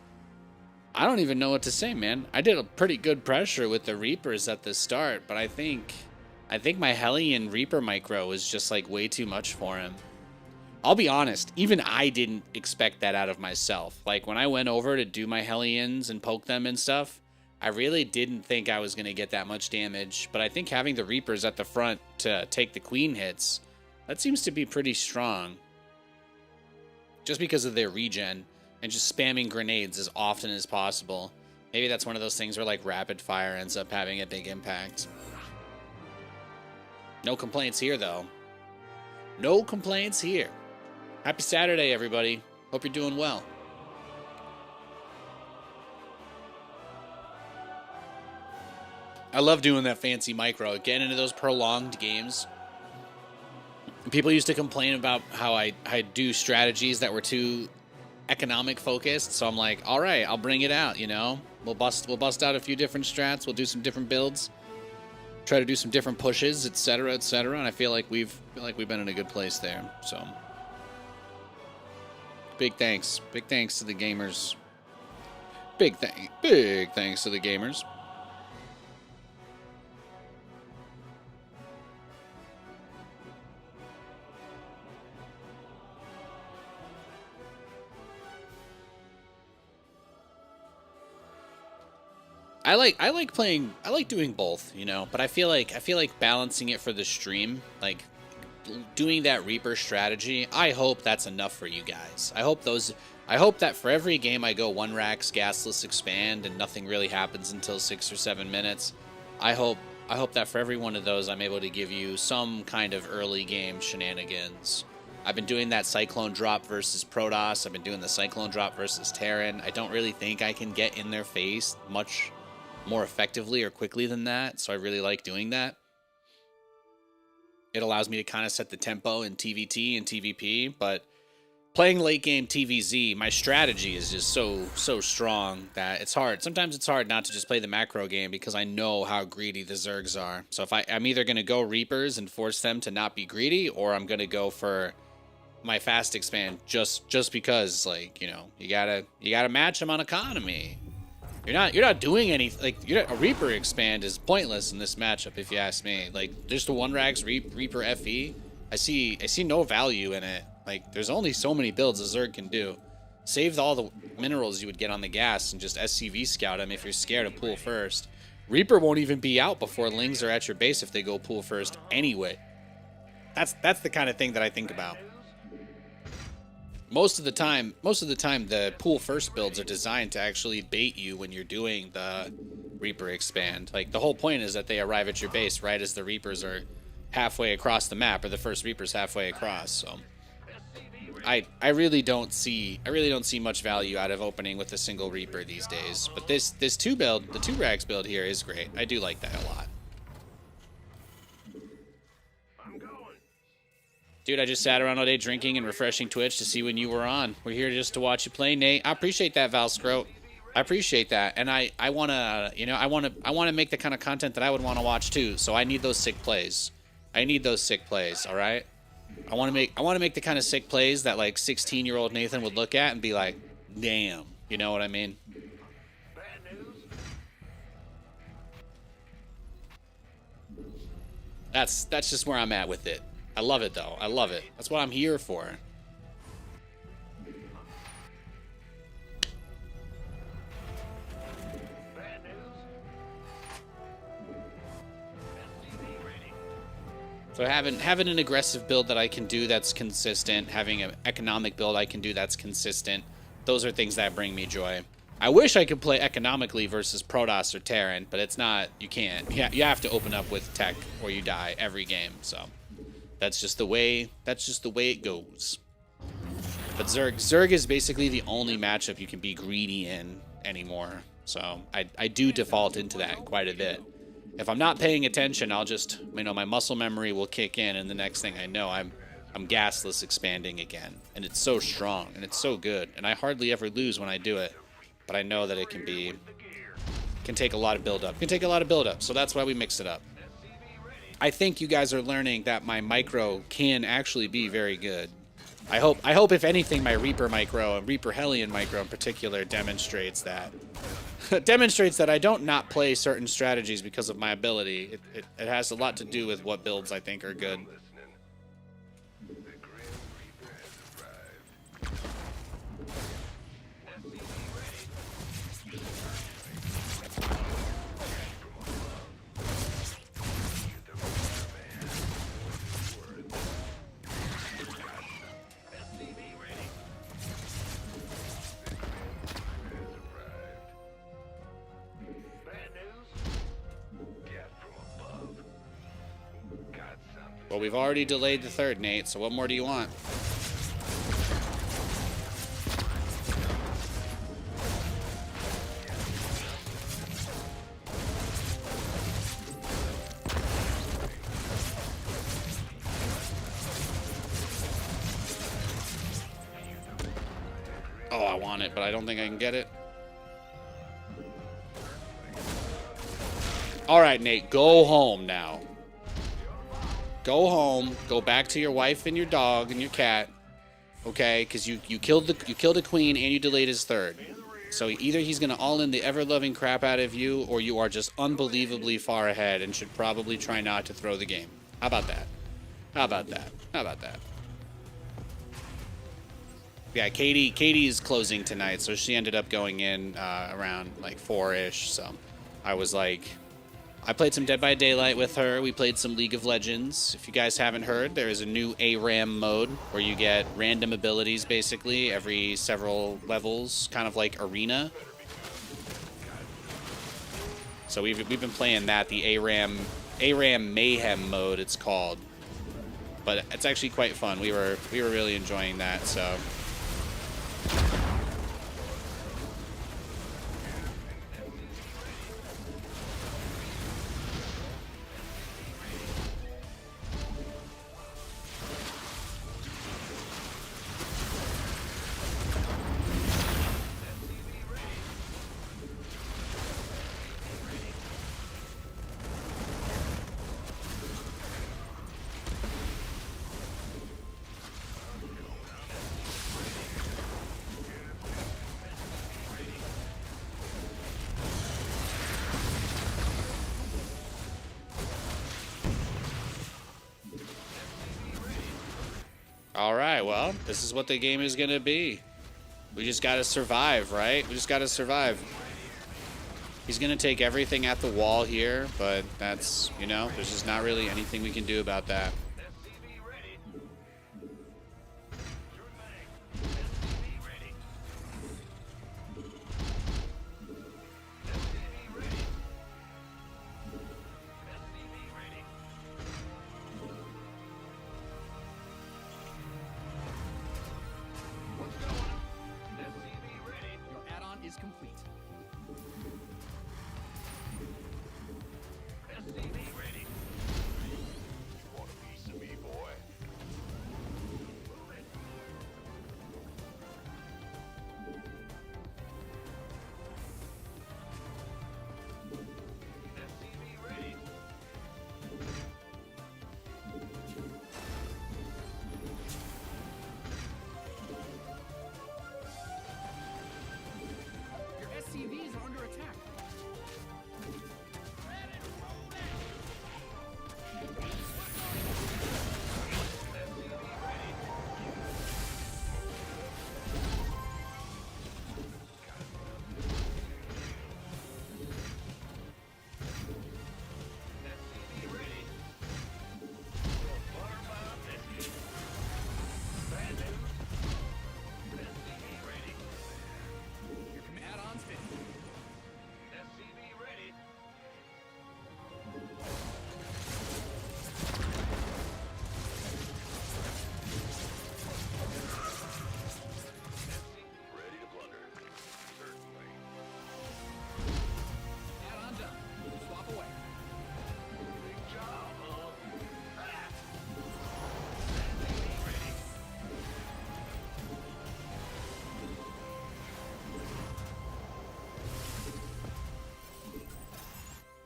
I don't even know what to say, man. I did a pretty good pressure with the Reapers at the start, but I think my Hellion Reaper micro was just like way too much for him. I'll be honest, even I didn't expect that out of myself. Like when I went over to do my Hellions and poke them and stuff, I really didn't think I was going to get that much damage. But I think having the Reapers at the front to take the Queen hits, that seems to be pretty strong. Just because of their regen and just spamming grenades as often as possible. Maybe that's one of those things where like rapid fire ends up having a big impact. No complaints here though. No complaints here. Happy Saturday, everybody. Hope you're doing well. I love doing that fancy micro. Getting into those prolonged games. People used to complain about how I do strategies that were too economic focused. So I'm like, all right, I'll bring it out, you know? We'll bust out a few different strats. We'll do some different builds. Try to do some different pushes, etc., etc. And I feel like we've been in a good place there. So big thanks to the gamers. Big thanks to the gamers. I like doing both, you know, but I feel like balancing it for the stream, like doing that Reaper strategy, I hope that's enough for you guys. I hope that for every game I go 1 racks, gasless expand, and nothing really happens until 6 or 7 minutes. I hope that for every one of those I'm able to give you some kind of early game shenanigans. I've been doing that Cyclone drop versus Protoss. I've been doing the Cyclone drop versus Terran. I don't really think I can get in their face much more effectively or quickly than that, so I really like doing that. It allows me to kind of set the tempo in TVT and TVP, but playing late game TVZ, my strategy is just so strong that it's hard. Sometimes it's hard not to just play the macro game because I know how greedy the Zergs are. So if I'm either going to go Reapers and force them to not be greedy, or I'm going to go for my fast expand just because, like, you know, you gotta match them on economy. You're not doing anything. Like, a Reaper expand is pointless in this matchup, if you ask me. Like, just a 1 rags Reaper FE, I see no value in it. Like, there's only so many builds a Zerg can do. Save all the minerals you would get on the gas and just SCV scout them if you're scared of pool first. Reaper won't even be out before Lings are at your base if they go pool first anyway. That's the kind of thing that I think about. Most of the time, the pool first builds are designed to actually bait you when you're doing the Reaper expand. Like, the whole point is that they arrive at your base right as the Reapers are halfway across the map, or the first Reaper's halfway across. So I really don't see much value out of opening with a single Reaper these days. But this 2 build, the 2 rags build here is great. I do like that a lot. Dude, I just sat around all day drinking and refreshing Twitch to see when you were on. We're here just to watch you play, Nate. I appreciate that, Valscroat. I appreciate that. And I wanna, you know, I wanna make the kind of content that I would want to watch too. So I need those sick plays. I need those sick plays, all right? I want to make the kind of sick plays that like 16-year-old Nathan would look at and be like, "Damn." You know what I mean? That's just where I'm at with it. I love it, though. I love it. That's what I'm here for. So having an aggressive build that I can do that's consistent, having an economic build I can do that's consistent, those are things that bring me joy. I wish I could play economically versus Protoss or Terran, but it's not. You can't. You have to open up with tech or you die every game. So that's just the way. That's just the way it goes. But Zerg is basically the only matchup you can be greedy in anymore. So I do default into that quite a bit. If I'm not paying attention, I'll just, you know, my muscle memory will kick in, and the next thing I know, I'm gasless expanding again. And it's so strong and it's so good, and I hardly ever lose when I do it. But I know that it can take a lot of build up. It can take a lot of build up, so that's why we mix it up. I think you guys are learning that my micro can actually be very good. I hope if anything, my Reaper micro and Reaper Hellion micro in particular demonstrates that. Demonstrates that I don't not play certain strategies because of my ability. It has a lot to do with what builds I think are good. Well, we've already delayed the third, Nate, so what more do you want? Oh, I want it, but I don't think I can get it. All right, Nate, go home now. Go home. Go back to your wife and your dog and your cat, okay? Because you killed a queen and you delayed his third. So either he's gonna all in the ever-loving crap out of you, or you are just unbelievably far ahead and should probably try not to throw the game. How about that? How about that? How about that? Yeah, Katie is closing tonight, so she ended up going in around like 4-ish. So I was like, I played some Dead by Daylight with her. We played some League of Legends. If you guys haven't heard, there is a new ARAM mode where you get random abilities basically every several levels, kind of like Arena. So we've been playing that, the ARAM Mayhem mode it's called. But it's actually quite fun. We were really enjoying that, so. All right, well, this is what the game is going to be. We just got to survive, right? We just got to survive. He's going to take everything at the wall here, but that's, you know, there's just not really anything we can do about that.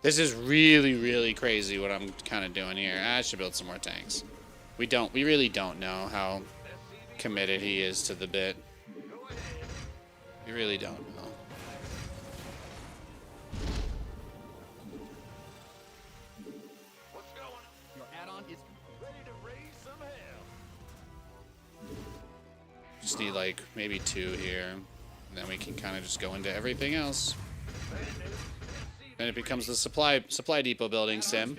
This is really, really crazy what I'm kind of doing here. I should build some more tanks. We really don't know how committed he is to the bit. We really don't know. What's going on? Your add-on is Ready to raise some hell. Just need like maybe 2 here. And then we can kind of just go into everything else. Then it becomes the supply depot building sim.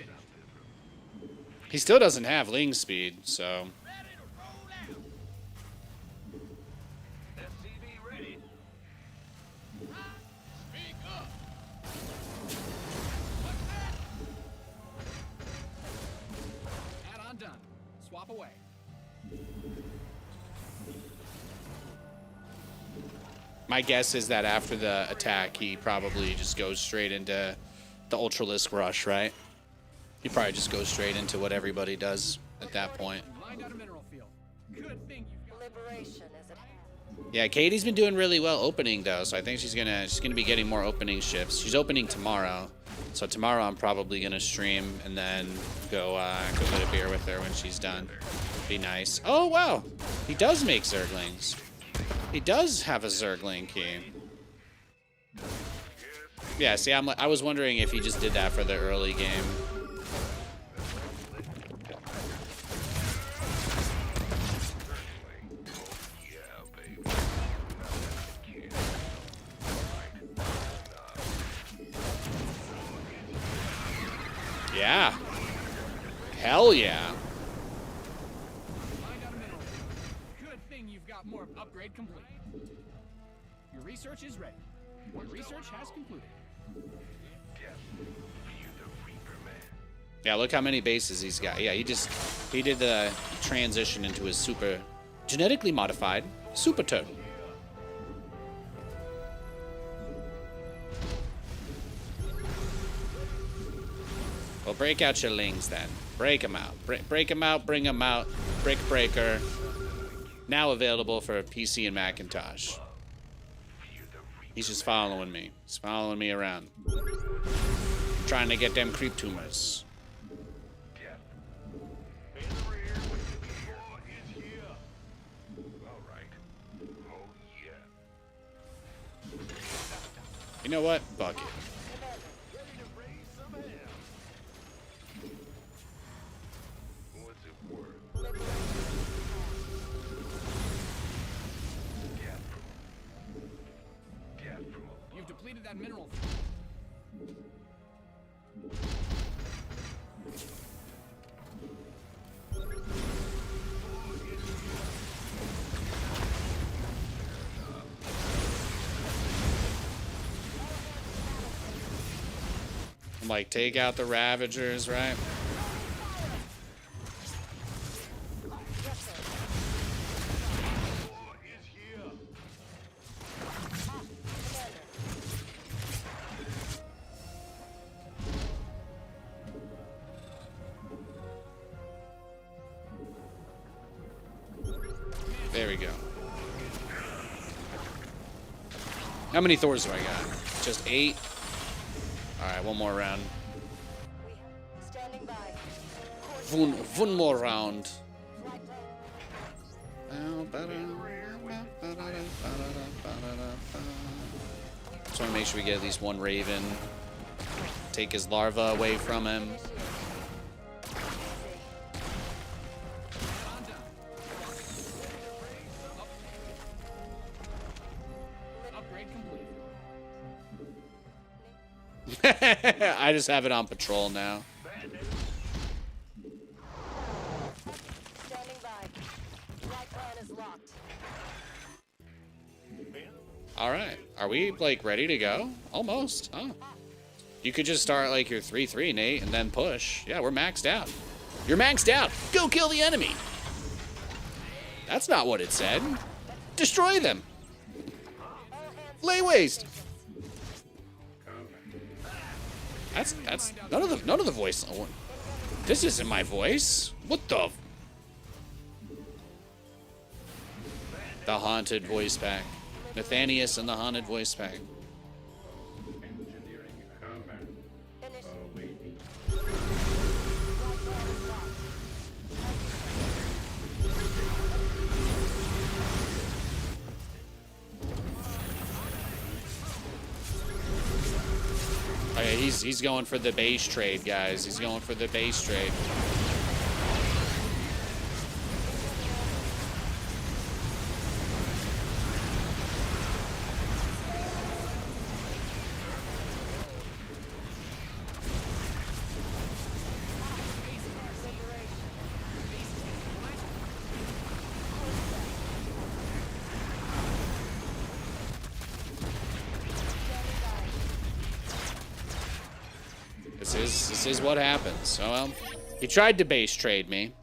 He still doesn't have ling speed, so SCV ready. Speak up. add-on done. Swap away. my guess is that after the attack, he probably just goes straight into the Ultralisk Rush, right? He probably just goes straight into what everybody does at that point. Mined out a mineral field. Good thing you've got. Liberation is at hand. Yeah, Katie's been doing really well opening though, so I think she's gonna be getting more opening shifts. She's opening tomorrow, so tomorrow I'm probably gonna stream and then go get a beer with her when she's done. Be nice. Oh wow, he does make Zerglings. He does have a Zergling key. Yeah, see, I was wondering if he just did that for the early game. Yeah. Hell yeah. Mined out a mineral field. Good thing you've got more. Upgrade complete. Your research is ready. Your research has concluded. Yeah, look how many bases he's got. Yeah, he did the transition into his super genetically modified super turtle. Well, break out your lings then. Break them out. Break them out, bring them out. Brick Breaker. Now available for PC and Macintosh. He's just following me. He's following me around. Trying to get them creep tumors. You know what? Fuck it. You've depleted that mineral field. I'm like, take out the Ravagers, right? Yes, sir. Commander. There we go. How many Thors do I got? Just 8? Alright, one more round. We have standing by. One more round. Flight plan. Just want to make sure we get at least one Raven. Take his larva away from him. Upgrade complete. I just have it on patrol now. Standing by. Flight plan is locked. Alright. Are we, like, ready to go? Almost. Oh. You could just start, like, your 3-3, Nate, and then push. Yeah, we're maxed out. You're maxed out. Go kill the enemy. That's not what it said. Destroy them. Lay waste. That's none of the voice. This isn't my voice. What the? The haunted voice pack. Nathanias and the haunted voice pack. Initiate. He's going for the base trade, guys. He's going for the base trade. This is what happens. So, well, he tried to base trade me.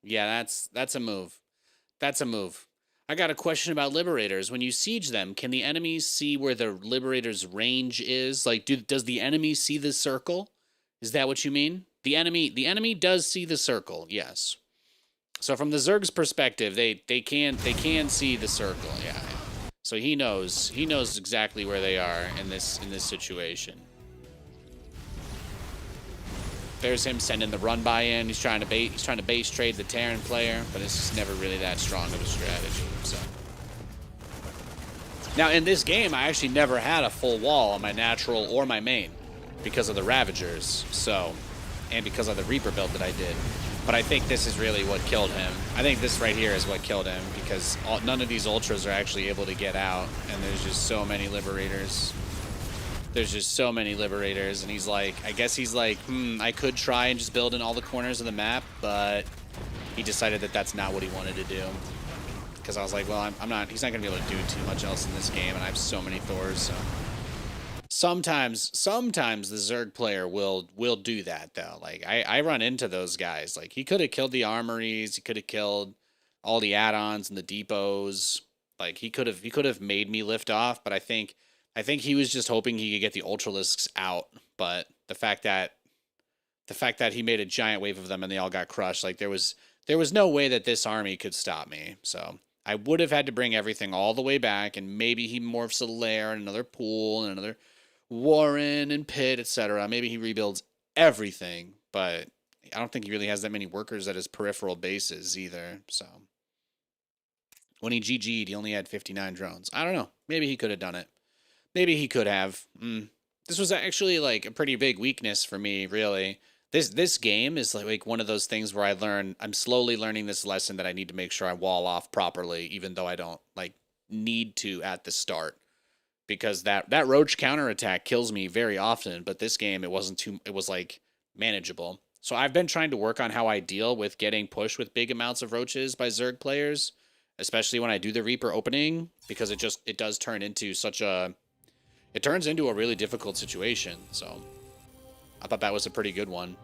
Yeah, that's a move. That's a move. I got a question about liberators. When you siege them, can the enemies see where the liberator's range is? Like, does the enemy see the circle? Is that what you mean? The enemy does see the circle. Yes. So from the Zerg's perspective, they can see the circle. Yeah. So he knows exactly where they are in this situation. There's him sending the run by in. He's trying to base trade the Terran player, but it's just never really that strong of a strategy. So now in this game, I actually never had a full wall on my natural or my main because of the Ravagers. So, and because of the Reaper build that I did. But I think this is really what killed him. I think this right here is what killed him because none of these ultras are actually able to get out, and there's just so many liberators. There's just so many liberators, and he's like, I guess he's like, I could try and just build in all the corners of the map, but he decided that that's not what he wanted to do. Because I was like, well, he's not gonna be able to do too much else in this game, and I have so many Thors, so. Sometimes the Zerg player will do that though. Like I run into those guys. Like he could have killed the armories, he could have killed all the add-ons and the depots. Like he could have made me lift off, but I think he was just hoping he could get the Ultralisks out. But the fact that he made a giant wave of them and they all got crushed, like there was no way that this army could stop me. So I would have had to bring everything all the way back, and maybe he morphs a lair and another pool and another Warren and Pit, etc. Maybe he rebuilds everything, but I don't think he really has that many workers at his peripheral bases either. So when he GG'd, he only had 59 drones. I don't know. Maybe he could have done it. Maybe he could have. This was actually like a pretty big weakness for me, really. This game is like one of those things where I'm slowly learning this lesson that I need to make sure I wall off properly, even though I don't like need to at the start. Because that roach counterattack kills me very often, but this game it was like manageable. So I've been trying to work on how I deal with getting pushed with big amounts of roaches by Zerg players, especially when I do the Reaper opening, because it does turn into it turns into a really difficult situation. So I thought that was a pretty good one.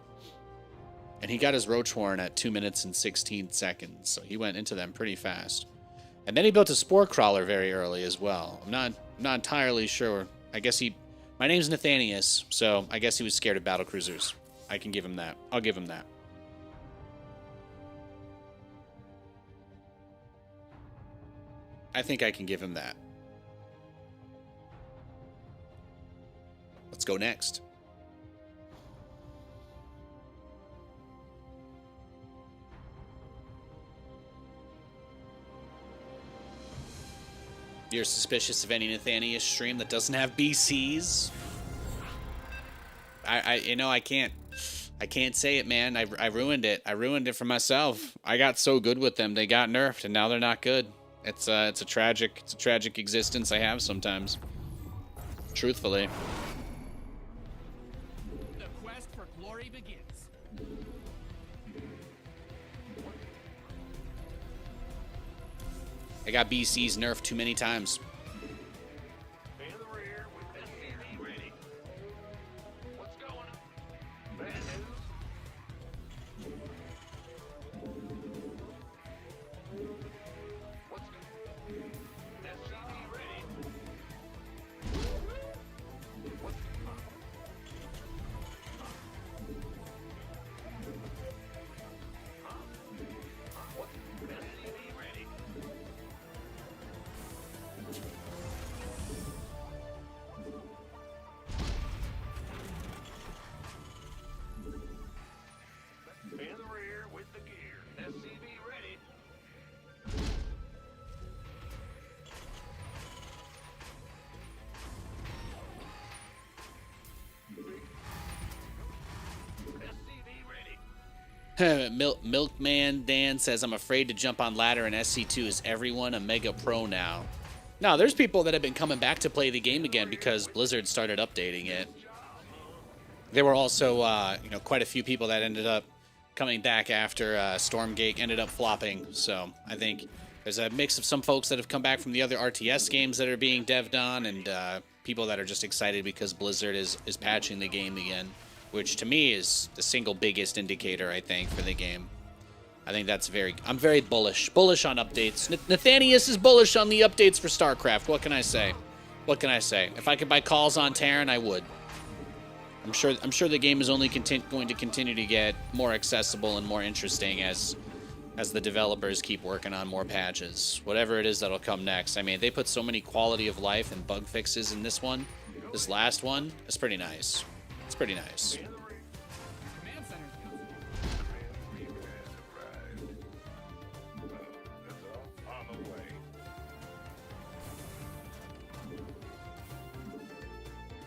And he got his roach horn at 2 minutes and 16 seconds, so he went into them pretty fast. And then he built a spore crawler very early as well. I'm not entirely sure. I guess my name's Nathanias, so I guess he was scared of battlecruisers. I can give him that. I'll give him that. I think I can give him that. Let's go next. You're suspicious of any Nathanias stream that doesn't have BCs? I can't say it, man. I ruined it. I ruined it for myself. I got so good with them, they got nerfed, and now they're not good. It's a tragic existence I have sometimes. Truthfully. The quest for glory begins. I got BCs nerfed too many times. In the rear with SCV ready. What's going on? Bad news? What's SCV ready? What's SCV ready? Milkman Dan says, I'm afraid to jump on ladder in SC2. Is everyone a mega pro now? No, there's people that have been coming back to play the game again because Blizzard started updating it. There were also, quite a few people that ended up coming back after Stormgate ended up flopping. So I think there's a mix of some folks that have come back from the other RTS games that are being devved on, and people that are just excited because Blizzard is patching the game again, which to me is the single biggest indicator, I think, for the game. I think that's I'm very bullish on updates. Nathanias is bullish on the updates for StarCraft. What can I say? What can I say? If I could buy calls on Terran, I would. I'm sure the game is only going to continue to get more accessible and more interesting as the developers keep working on more patches. Whatever it is that'll come next. I mean, they put so many quality of life and bug fixes in this last one. It's pretty nice. It's pretty nice. Command center's coming. That's all. On the way.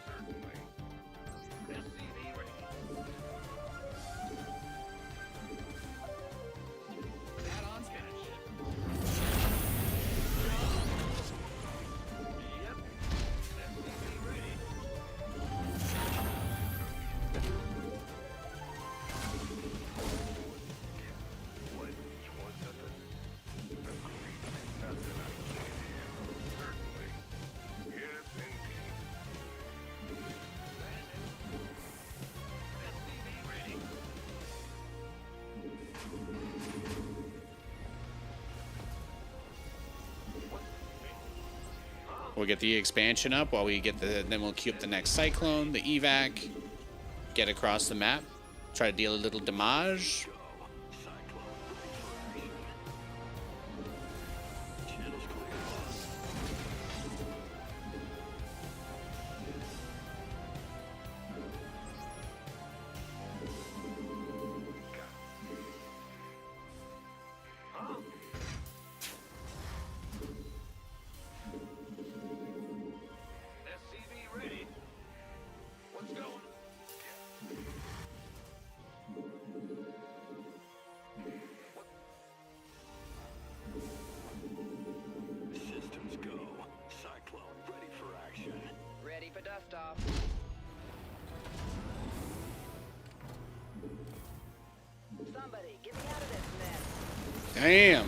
Certainly. SCV ready. Add-ons finished. Yep. SCV ready. What? You want something? Agreed. Nothing I can't handle. Certainly. Yes, indeed. SCV ready. We'll get the expansion up while we get then we'll queue up the next Cyclone, the evac, get across the map, try to deal a little damage. SCV ready. What's going? Systems go. Cyclone ready for action. Ready for dust off. Somebody, get me out of this mess. Damn.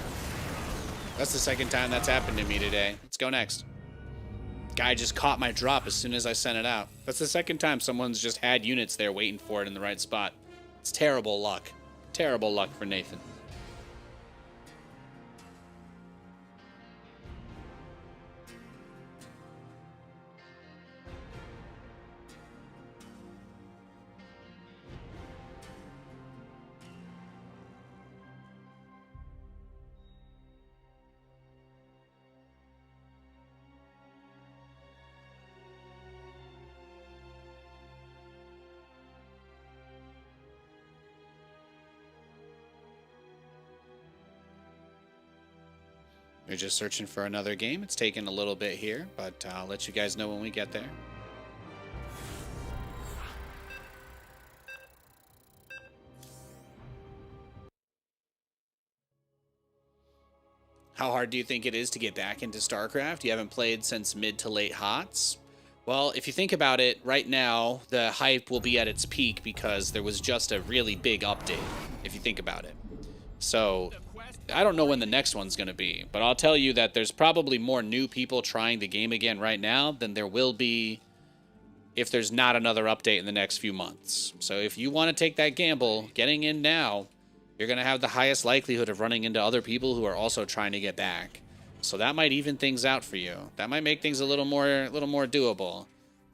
That's the second time that's happened to me today. Let's go next. Guy just caught my drop as soon as I sent it out. That's the second time someone's just had units there waiting for it in the right spot. It's terrible luck. Terrible luck for Nathan. We're just searching for another game. It's taking a little bit here, but I'll let you guys know when we get there. How hard do you think it is to get back into StarCraft? You haven't played since mid to late HOTS? Well, if you think about it, right now, the hype will be at its peak because there was just a really big update, if you think about it. So, I don't know when the next one's going to be, but I'll tell you that there's probably more new people trying the game again right now than there will be if there's not another update in the next few months. So if you want to take that gamble, getting in now, you're going to have the highest likelihood of running into other people who are also trying to get back. So that might even things out for you. That might make things a little more doable.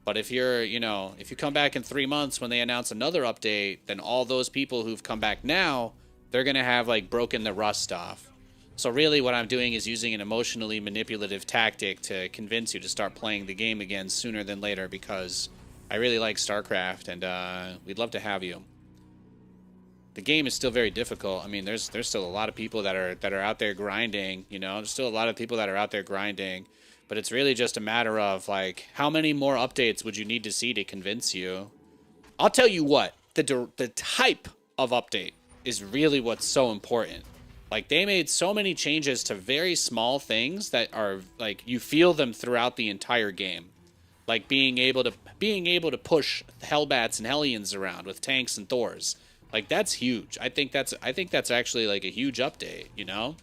But if you're, if you come back in 3 months when they announce another update, then all those people who've come back now, they're going to have, broken the rust off. So really what I'm doing is using an emotionally manipulative tactic to convince you to start playing the game again sooner than later because I really like StarCraft and we'd love to have you. The game is still very difficult. I mean, there's still a lot of people that are out there grinding, There's still a lot of people that are out there grinding, but it's really just a matter of, how many more updates would you need to see to convince you? I'll tell you what, the type of update is really what's so important. Like, they made so many changes to very small things that are, like, you feel them throughout the entire game. Like being able to push Hellbats and Hellions around with tanks and Thors. Like, that's huge. I think that's actually like a huge update, you know?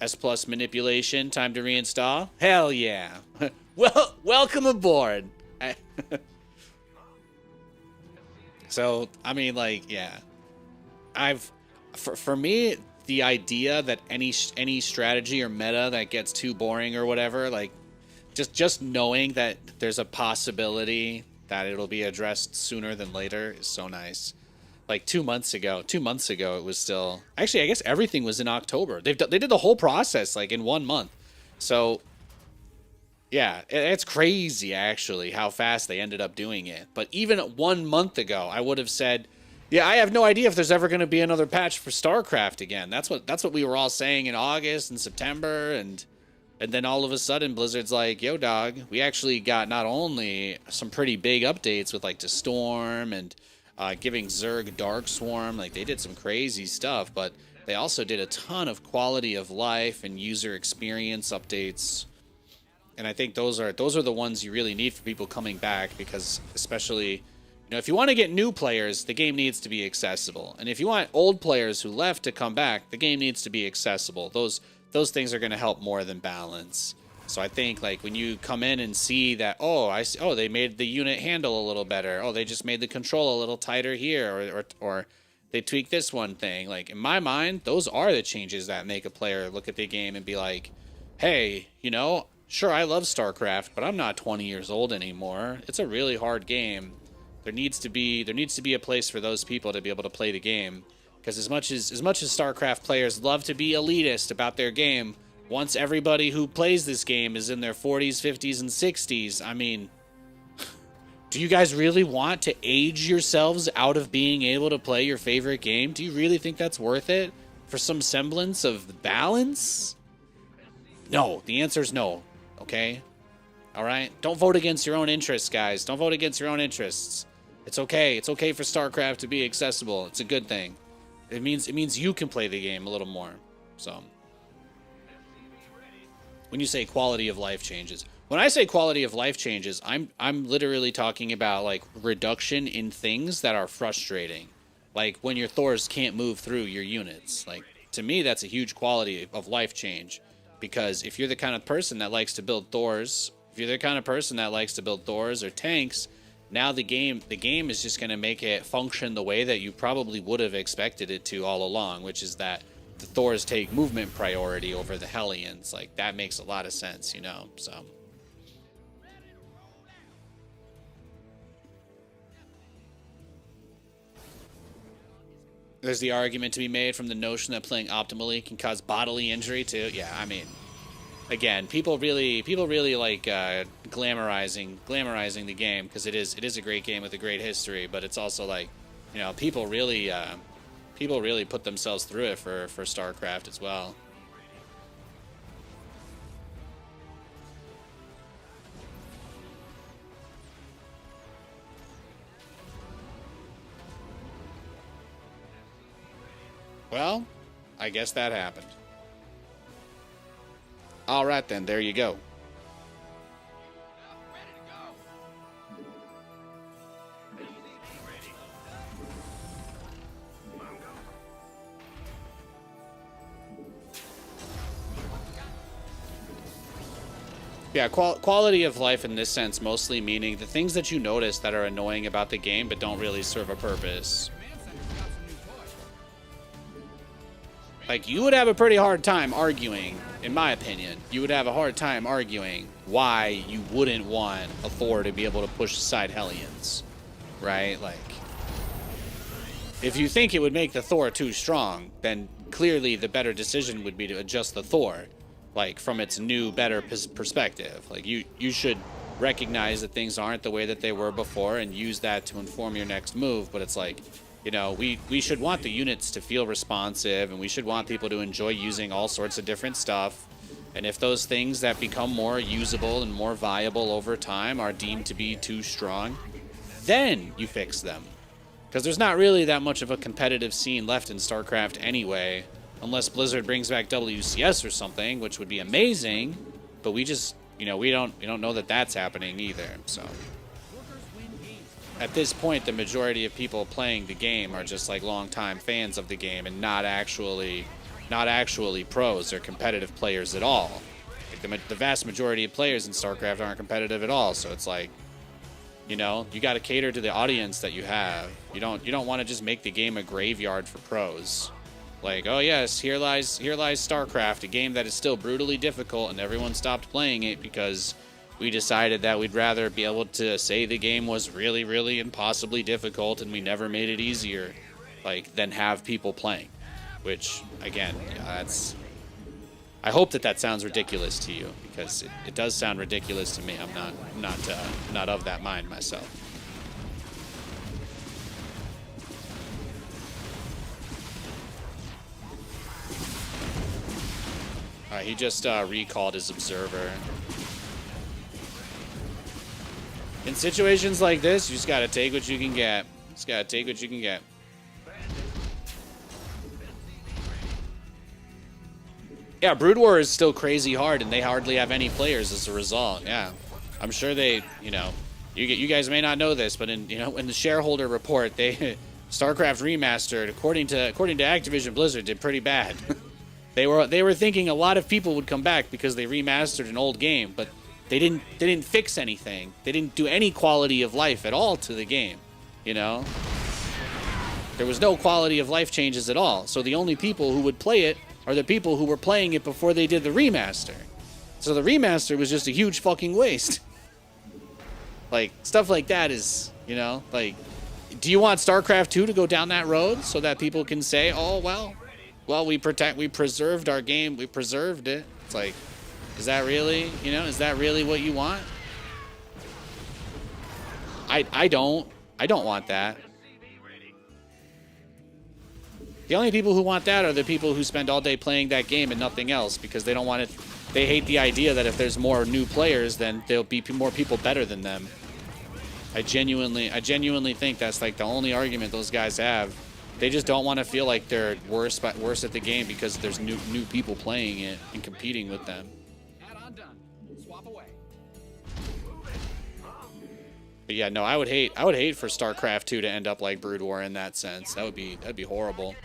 S+ manipulation, time to reinstall. Hell yeah. Well, welcome aboard. So, I mean, like, yeah. For me, the idea that any strategy or meta that gets too boring or whatever, like, just knowing that there's a possibility that it'll be addressed sooner than later is so nice. Like 2 months ago it was still, actually I guess everything was in October. They did the whole process like in 1 month. So yeah, it's crazy actually how fast they ended up doing it. But even 1 month ago, I would have said, yeah, I have no idea if there's ever going to be another patch for Starcraft again. That's what we were all saying in August and September, and then all of a sudden Blizzard's like, yo dog, we actually got not only some pretty big updates with like the Storm and giving Zerg Dark Swarm, like they did some crazy stuff, but they also did a ton of quality of life and user experience updates. And I think those are the ones you really need for people coming back, because especially, you know, if you want to get new players, the game needs to be accessible. And if you want old players who left to come back, the game needs to be accessible. Those things are going to help more than balance. So I think like when you come in and see that, oh, they made the unit handle a little better. Oh, they just made the control a little tighter here, or they tweaked this one thing. Like in my mind, those are the changes that make a player look at the game and be like, hey, you know, sure, I love StarCraft, but I'm not 20 years old anymore. It's a really hard game. There needs to be a place for those people to be able to play the game. Because as much as StarCraft players love to be elitist about their game, once everybody who plays this game is in their 40s, 50s, and 60s, I mean, do you guys really want to age yourselves out of being able to play your favorite game? Do you really think that's worth it for some semblance of balance? No, the answer is no, okay? All right? Don't vote against your own interests, guys. Don't vote against your own interests. It's okay. It's okay for StarCraft to be accessible. It's a good thing. It means you can play the game a little more. So, when you say quality of life changes, when I say quality of life changes, I'm literally talking about like reduction in things that are frustrating, like when your Thors can't move through your units. Like to me, that's a huge quality of life change, because if you're the kind of person that likes to build Thors, or tanks, now the game is just going to make it function the way that you probably would have expected it to all along, which is that the Thors take movement priority over the Hellions. Like, that makes a lot of sense, you know, so. There's the argument to be made from the notion that playing optimally can cause bodily injury too. Yeah, I mean, again, people really like glamorizing the game, because it is a great game with a great history, but it's also like, you know, people really put themselves through it for StarCraft as well. Well, I guess that happened. All right, then. There you go. Yeah, quality of life in this sense, mostly meaning the things that you notice that are annoying about the game but don't really serve a purpose. Like, you would have a pretty hard time arguing, in my opinion, you would have a hard time arguing why you wouldn't want a Thor to be able to push aside Hellions, right? Like, if you think it would make the Thor too strong, then clearly the better decision would be to adjust the Thor, like, from its new, better perspective. Like, you should recognize that things aren't the way that they were before and use that to inform your next move, but it's like, you know, we should want the units to feel responsive, and we should want people to enjoy using all sorts of different stuff. And if those things that become more usable and more viable over time are deemed to be too strong, then you fix them. Because there's not really that much of a competitive scene left in StarCraft anyway, unless Blizzard brings back WCS or something, which would be amazing. But we just, you know, we don't know that that's happening either. So at this point, the majority of people playing the game are just like longtime fans of the game and not actually pros or competitive players at all. Like the vast majority of players in StarCraft aren't competitive at all. So it's like, you know, you got to cater to the audience that you have. You don't want to just make the game a graveyard for pros. Like, oh yes, here lies StarCraft, a game that is still brutally difficult, and everyone stopped playing it because we decided that we'd rather be able to say the game was really, really impossibly difficult and we never made it easier, like, than have people playing. Which, again, that's... I hope that sounds ridiculous to you, because it does sound ridiculous to me. I'm not of that mind myself. All right, he just recalled his observer. In situations like this, you just gotta take what you can get. Just gotta take what you can get. Yeah, Brood War is still crazy hard, and they hardly have any players as a result. Yeah, I'm sure they, you know, you guys may not know this, but in the shareholder report, they StarCraft Remastered, according to Activision Blizzard, did pretty bad. They were thinking a lot of people would come back because they remastered an old game, but they didn't fix anything. They didn't do any quality of life at all to the game. You know, there was no quality of life changes at all. So the only people who would play it are the people who were playing it before they did the remaster. So the remaster was just a huge fucking waste. Like, stuff like that is, you know, like, do you want StarCraft 2 to go down that road so that people can say, oh, well, we preserved our game, we preserved it. It's like, is that really, you know, is that really what you want? I don't want that. The only people who want that are the people who spend all day playing that game and nothing else, because they don't want it. They hate the idea that if there's more new players, then there'll be more people better than them. I genuinely think that's like the only argument those guys have. They just don't want to feel like they're worse at the game because there's new people playing it and competing with them. Add-on done. Swap away. But yeah, no, I would hate for StarCraft 2 to end up like Brood War in that sense. That'd be horrible.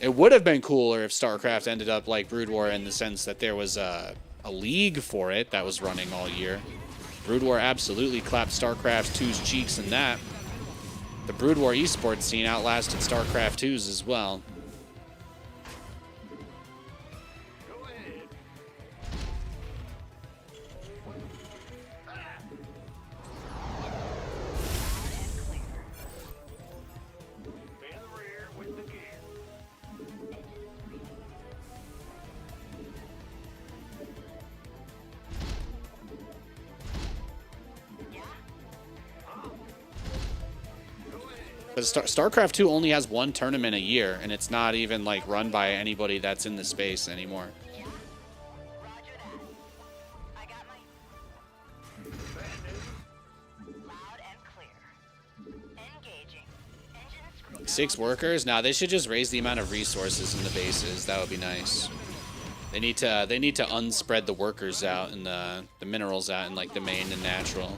It would have been cooler if StarCraft ended up like Brood War in the sense that there was a league for it that was running all year. Brood War absolutely clapped StarCraft 2's cheeks in that. The Brood War esports scene outlasted StarCraft 2's as well. But StarCraft 2 only has one tournament a year, and it's not even like run by anybody that's in the space anymore. Roger that. I got my... Loud and clear. Engaging. Engine 6 workers? Nah, they should just raise the amount of resources in the bases. That would be nice. They need to unspread the workers out and the minerals out in like the main and natural.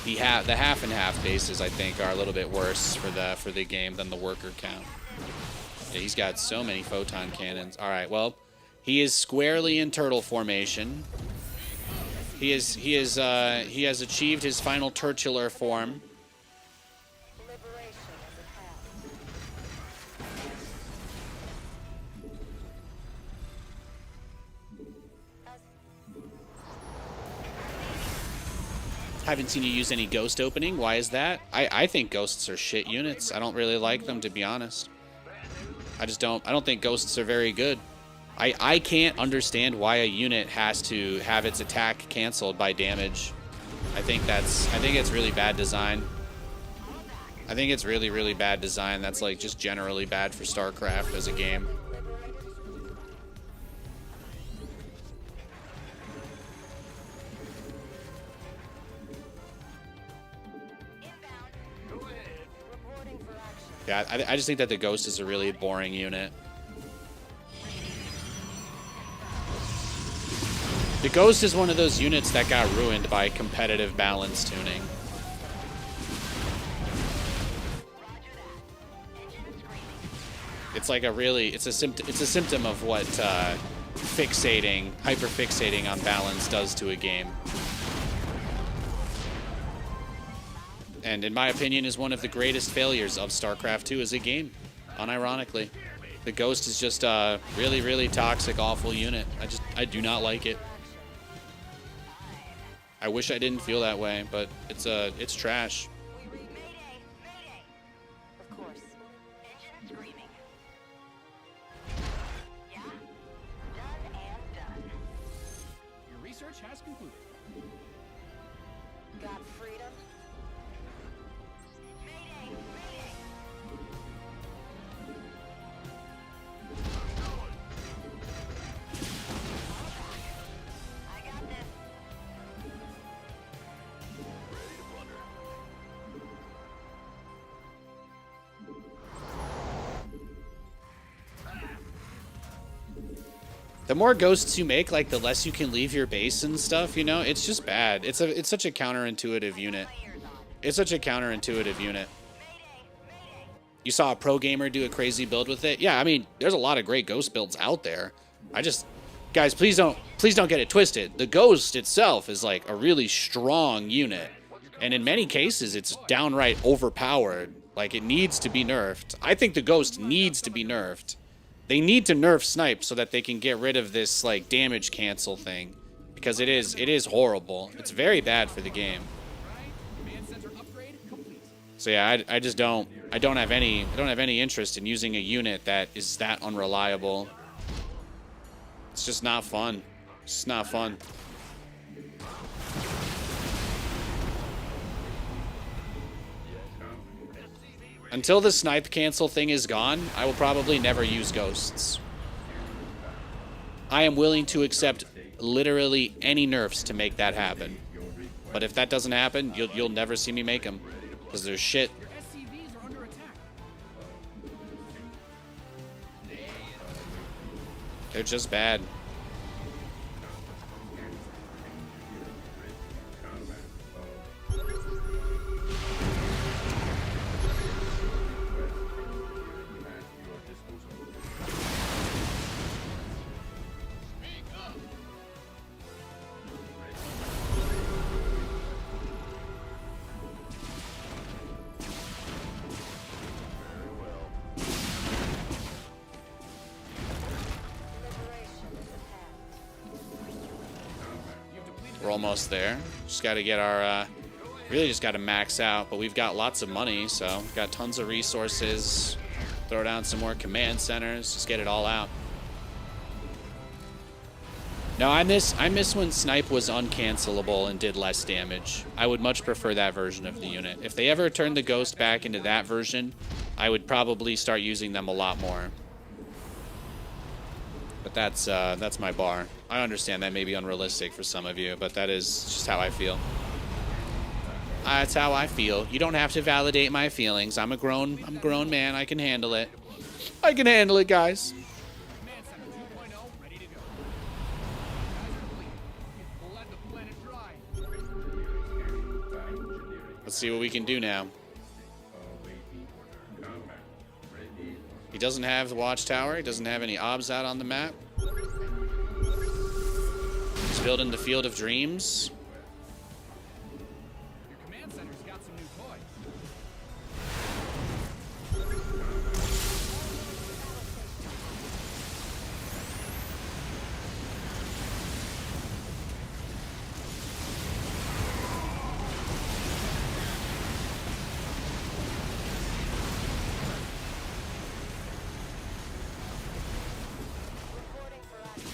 The half and half bases, I think, are a little bit worse for the game than the worker count. Yeah, he's got so many photon cannons. All right, well, he is squarely in turtle formation. He has achieved his final turtular form. Liberation is at hand. Haven't seen you use any ghost opening. Why is that? I think ghosts are shit units. I don't really like them, to be honest. I don't think ghosts are very good. I can't understand why a unit has to have its attack canceled by damage. I think it's really bad design. I think it's really, really bad design. That's like just generally bad for StarCraft as a game. Yeah, I just think that the Ghost is a really boring unit. The Ghost is one of those units that got ruined by competitive balance tuning. It's like it's a symptom of what hyper-fixating on balance does to a game. And in my opinion, is one of the greatest failures of StarCraft 2 as a game, unironically. The Ghost is just a really, really toxic, awful unit. I do not like it. I wish I didn't feel that way, but it's trash. Of course. Engine screaming. Yeah? Done and done. Your research has concluded. Got freedom? Mayday! Mayday! I got this. The more Ghosts you make, like, the less you can leave your base and stuff, you know? It's just bad. It's such a counterintuitive unit. It's such a counterintuitive unit. You saw a pro gamer do a crazy build with it? Yeah, I mean, there's a lot of great Ghost builds out there. Guys, please don't get it twisted. The Ghost itself is like a really strong unit. And in many cases, it's downright overpowered. Like, it needs to be nerfed. I think the Ghost needs to be nerfed. They need to nerf Snipe so that they can get rid of this, like, damage cancel thing. Because it is horrible. It's very bad for the game. Command center upgrade complete. So yeah, I don't have any interest in using a unit that is that unreliable. It's just not fun. It's just not fun. Until the snipe cancel thing is gone, I will probably never use Ghosts. I am willing to accept literally any nerfs to make that happen. But if that doesn't happen, you'll never see me make them. Because they're shit. Your SCVs are under attack. They're just bad. We're almost there. Just got to get our, really just got to max out, but we've got lots of money, so we've got tons of resources. Throw down some more command centers, just get it all out. No, I miss when Snipe was uncancelable and did less damage. I would much prefer that version of the unit. If they ever turned the Ghost back into that version, I would probably start using them a lot more. But that's my bar. I understand that may be unrealistic for some of you, but that is just how I feel. That's how I feel. You don't have to validate my feelings. I'm a grown man. I can handle it. I can handle it, guys. Command center 2.0 ready to go. Guys are complete. Let the planet dry. Let's see what we can do now. He doesn't have the watchtower. He doesn't have any obs out on the map. He's building the Field of Dreams. Your command center's got some new toys. Reporting for action.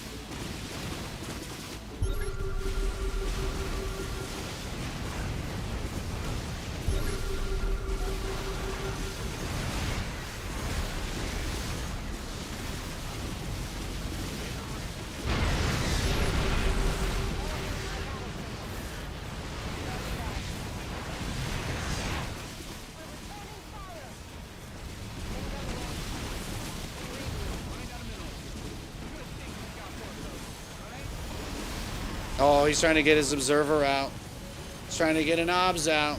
Oh, he's trying to get his observer out. He's trying to get an obs out.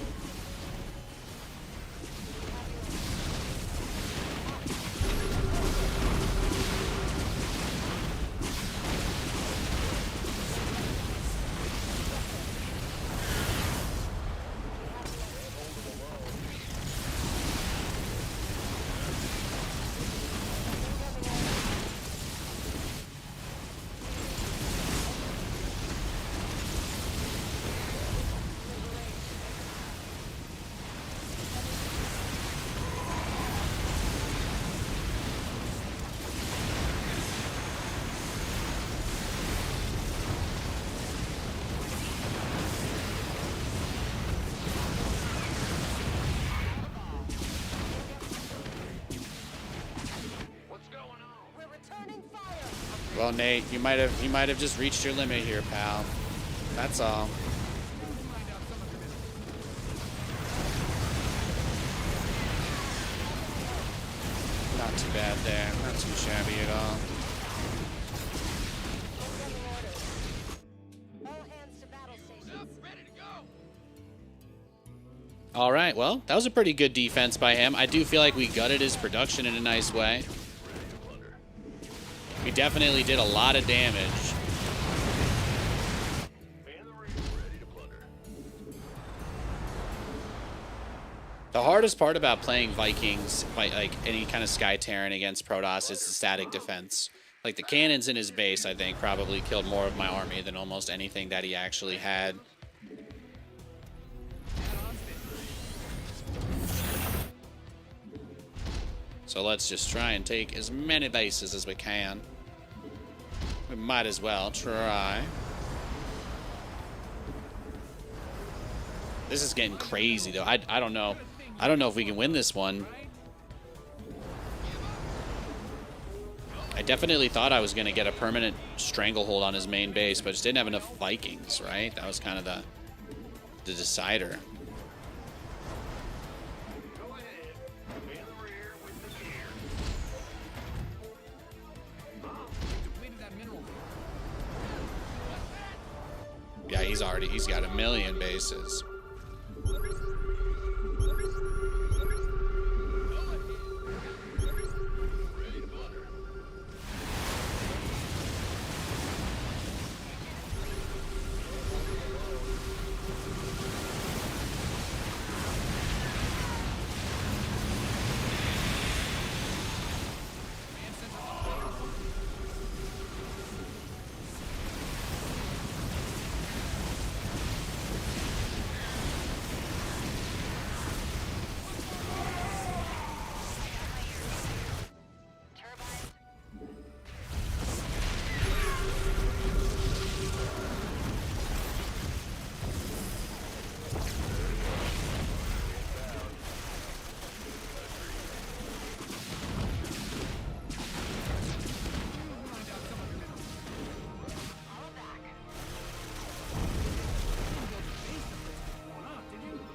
What's going on? We're returning fire. Well, Nate, you might have just reached your limit here, pal. That's all. Not too bad there. Not too shabby at all. Incoming orders. All hands to battle stations. Ready to go. All right, well, that was a pretty good defense by him. I do feel like we gutted his production in a nice way. We definitely did a lot of damage. Man the rear, ready to plunder. The hardest part about playing Vikings, like any kind of Sky Terran against Protoss, is the static defense. Like the cannons in his base, I think, probably killed more of my army than almost anything that he actually had. So let's just try and take as many bases as we can. We might as well try. This is getting crazy, though. I don't know. I don't know if we can win this one. I definitely thought I was going to get a permanent stranglehold on his main base, but just didn't have enough Vikings, right? That was kind of the decider. Go ahead. Man the rear with the gear. Depleted that mineral. Yeah, he's got a million bases. Ready to plunder.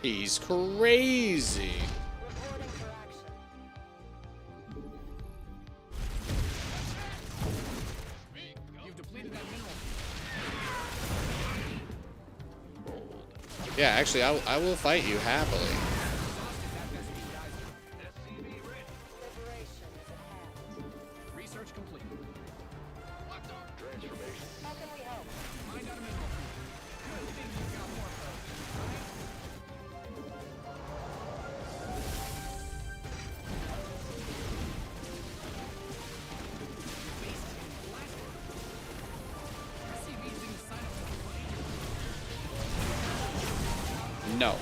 He's crazy. Reporting for action. You've depleted that mineral. Yeah, actually, I will fight you happily. SCV ready. Liberation is at hand. Research complete. Transformation. How can we help? Find out a mineral. Good thing you've got more of those. No.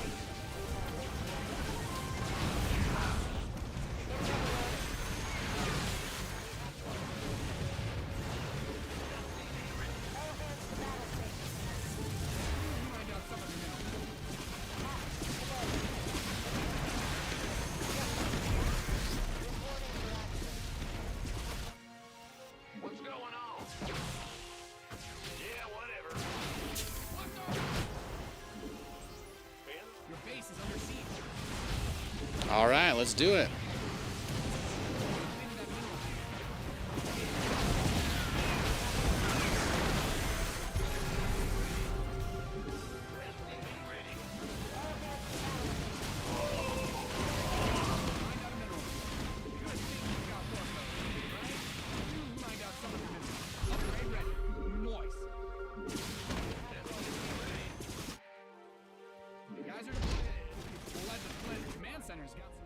What's going on? Yeah, whatever. Man, Your base is under siege. All right, let's do it.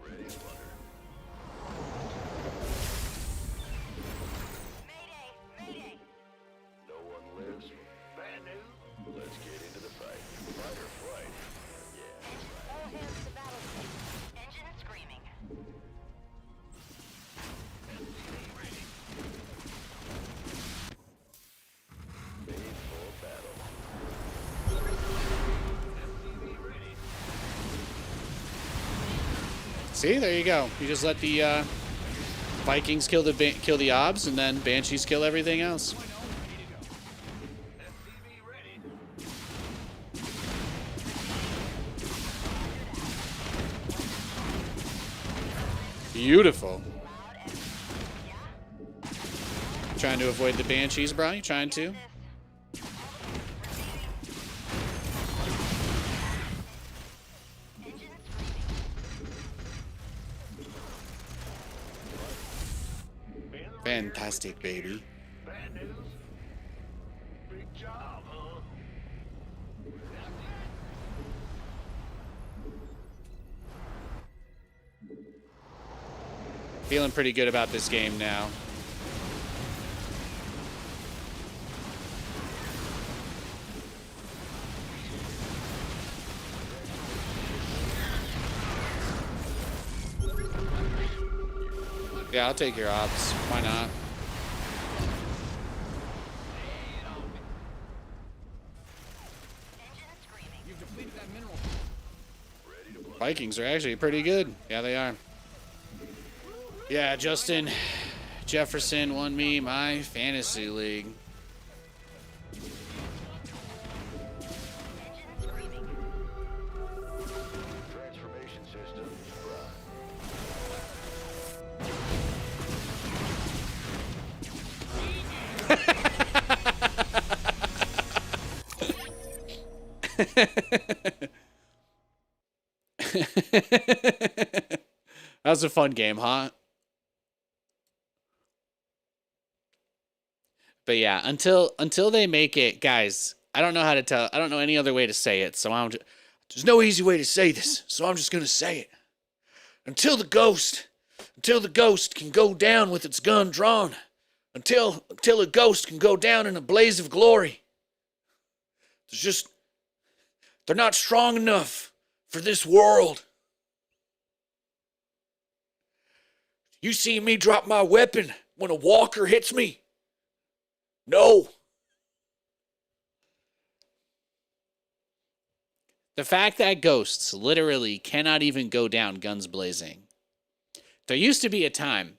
Ready, Flutter. Mayday! Mayday! No one lives. Bad news. Let's get into the fight. Fight or flight. Yeah. All hands to battle station. Engine screaming. Made for battle. See, there you go. You just let the Vikings kill the obs, and then Banshees kill everything else. Beautiful. Trying to avoid the Banshees, bro? You trying to? Fantastic, baby. Bad news. Big job, huh? Feeling pretty good about this game now. Yeah, I'll take your ops. Why not? You've depleted that mineral. Vikings are actually pretty good. Yeah, they are. Yeah, Justin Jefferson won me my fantasy league. Transformation system. That was a fun game, huh? But yeah, until they make it, guys, I don't know how to tell. I don't know any other way to say it. So there's no easy way to say this. So I'm just gonna say it. Until the ghost can go down with its gun drawn. Until a ghost can go down in a blaze of glory. They're not strong enough for this world. You see me drop my weapon when a walker hits me? No. The fact that ghosts literally cannot even go down guns blazing. There used to be a time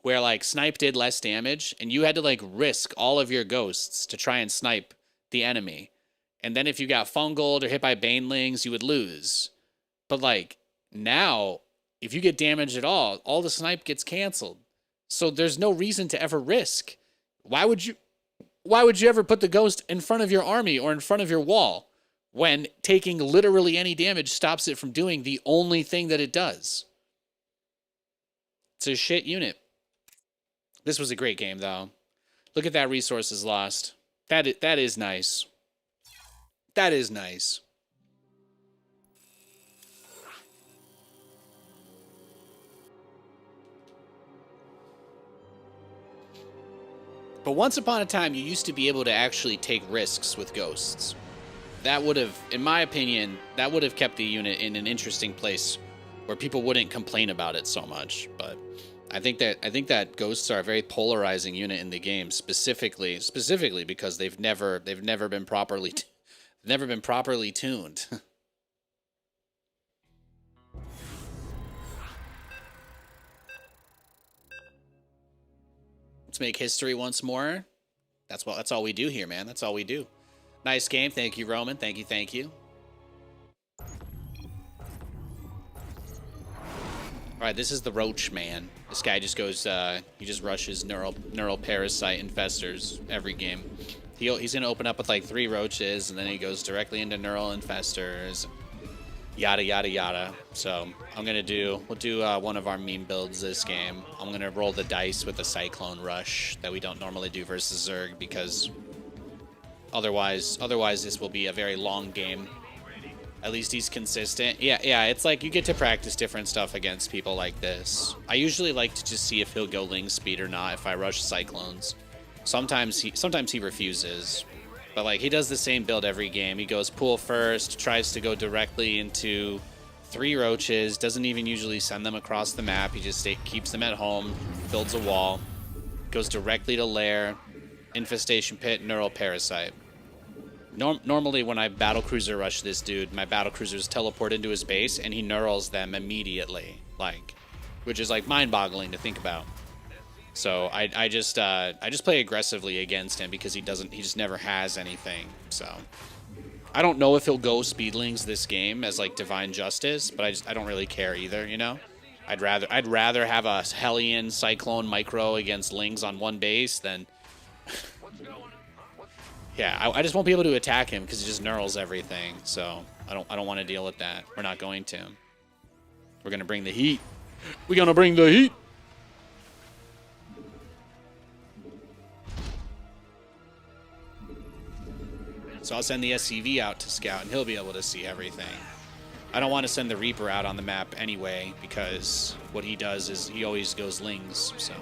where like snipe did less damage and you had to like risk all of your ghosts to try and snipe the enemy. And then if you got fungled or hit by banelings, you would lose. But like now, if you get damaged at all the snipe gets canceled. So there's no reason to ever risk. Why would you ever put the ghost in front of your army or in front of your wall when taking literally any damage stops it from doing the only thing that it does? It's a shit unit. This was a great game, though. Look at that resources lost. That is nice. That is nice. But once upon a time, you used to be able to actually take risks with ghosts. That would have, in my opinion, that would have kept the unit in an interesting place where people wouldn't complain about it so much. But I think that ghosts are a very polarizing unit in the game, specifically because they've never been properly tuned. Let's make history once more. That's all we do here, man. That's all we do. Nice game. Thank you, Roman. Thank you. All right, this is the Roach Man. This guy just goes, he just rushes neural parasite infestors every game. He's gonna open up with like 3 roaches, and then he goes directly into neural infestors. Yada yada yada. So we'll do one of our meme builds this game. I'm gonna roll the dice with a Cyclone Rush that we don't normally do versus Zerg, because otherwise this will be a very long game. At least he's consistent. Yeah, it's like you get to practice different stuff against people like this. I usually like to just see if he'll go Ling speed or not if I rush Cyclones. Sometimes he refuses. But like he does the same build every game. He goes pool first, tries to go directly into 3 roaches, doesn't even usually send them across the map. He just keeps them at home, builds a wall, goes directly to lair, infestation pit, neural parasite. Normally when I battlecruiser rush this dude, my battlecruisers teleport into his base and he neurals them immediately, like, which is like mind-boggling to think about. So I just play aggressively against him because he just never has anything. So I don't know if he'll go speedlings this game as like Divine Justice, but I don't really care either, you know? I'd rather have a Hellion Cyclone Micro against Lings on one base than yeah, I just won't be able to attack him because he just neurals everything. So I don't want to deal with that. We're not going to. We're gonna bring the heat. We're gonna bring the heat. So I'll send the SCV out to scout, and he'll be able to see everything. I don't want to send the Reaper out on the map anyway, because what he does is he always goes Lings. So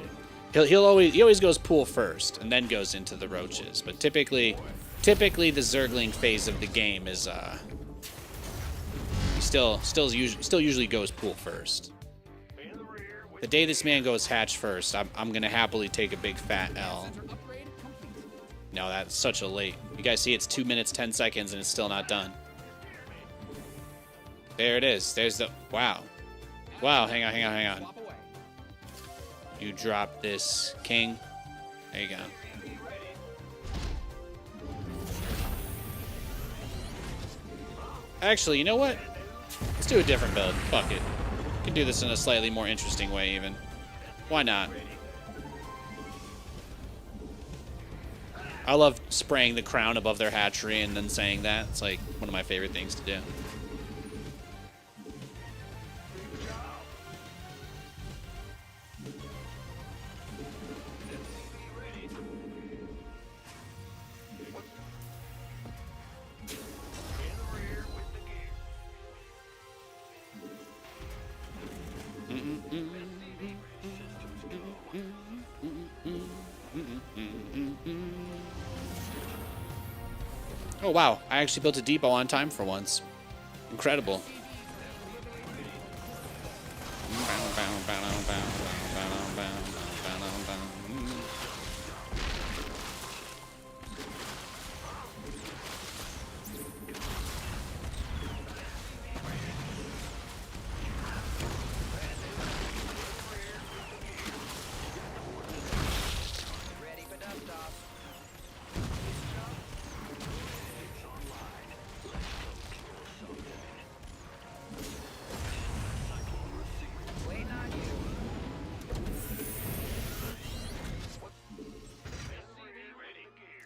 he always goes pool first, and then goes into the roaches. But typically the Zergling phase of the game is he still usually goes pool first. The day this man goes hatch first, I'm gonna happily take a big fat L. No, that's such a late. You guys see it's 2 minutes 10 seconds and it's still not done. There it is. There's the wow. Hang on. You drop this king. There you go. Actually, you know what? Let's do a different build. Fuck it. We can do this in a slightly more interesting way even. Why not? I love spraying the crown above their hatchery and then saying that. It's like one of my favorite things to do. Oh wow, I actually built a depot on time for once. Incredible.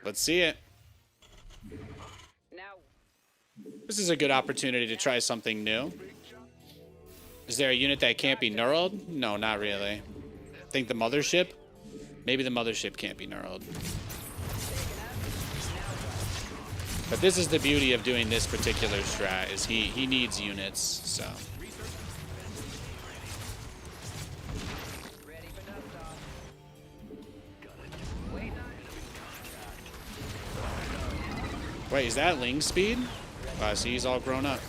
Let's see it. Now, This is a good opportunity to try something new. Is there a unit that can't be neuraled? No, not really. Think the mothership? Maybe the mothership can't be neuraled. But this is the beauty of doing this particular strat, is he needs units, so. Wait, is that Ling speed? Wow, see, he's all grown up.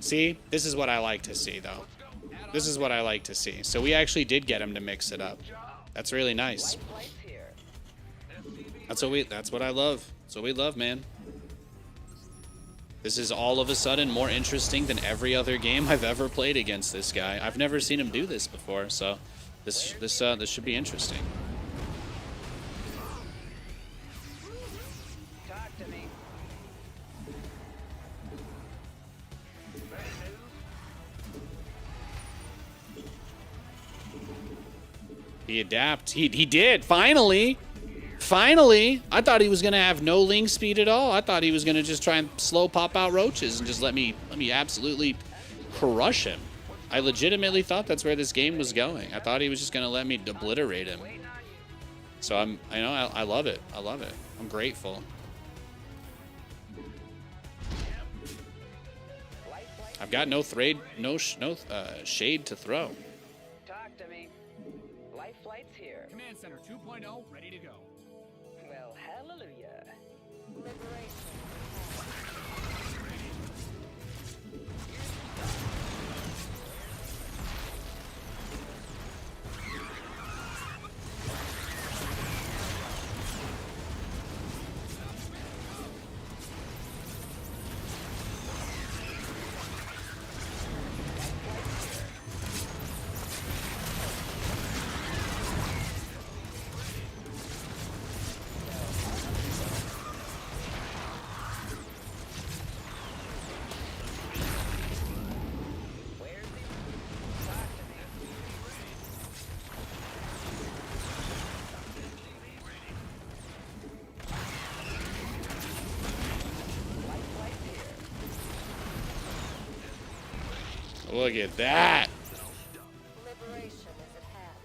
See, this is what I like to see, though. This is what I like to see. So we actually did get him to mix it up. That's really nice. That's what I love. That's what we love, man. This is all of a sudden more interesting than every other game I've ever played against this guy. I've never seen him do this before, so this should be interesting. He adapt. He did. Finally. Finally. I thought he was going to have no link speed at all. I thought he was going to just try and slow pop out roaches and just let me absolutely crush him. I legitimately thought that's where this game was going. I thought he was just going to let me obliterate him. So I love it. I love it. I'm grateful. I've got no shade to throw. Talk to me. Life flight's here. Command Center 2.0 ready to go. Well, hallelujah. Liberation. Look at that. Liberation is at hand.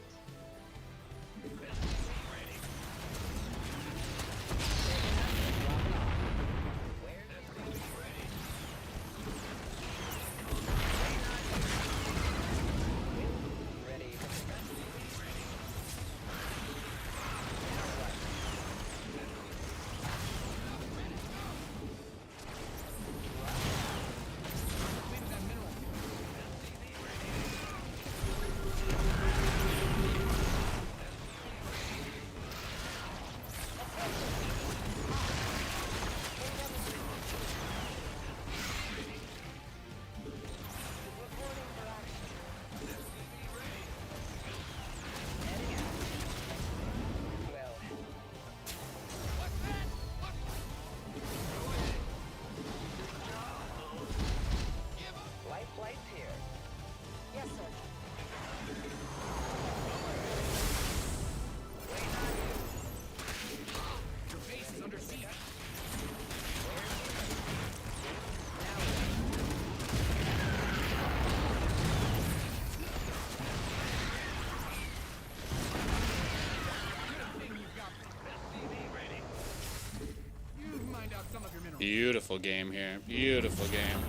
Life flight's here. Yes, sir. Your base is under siege. Good thing you've got SCV ready. You've mined out some of your minerals. Beautiful game here. Beautiful game.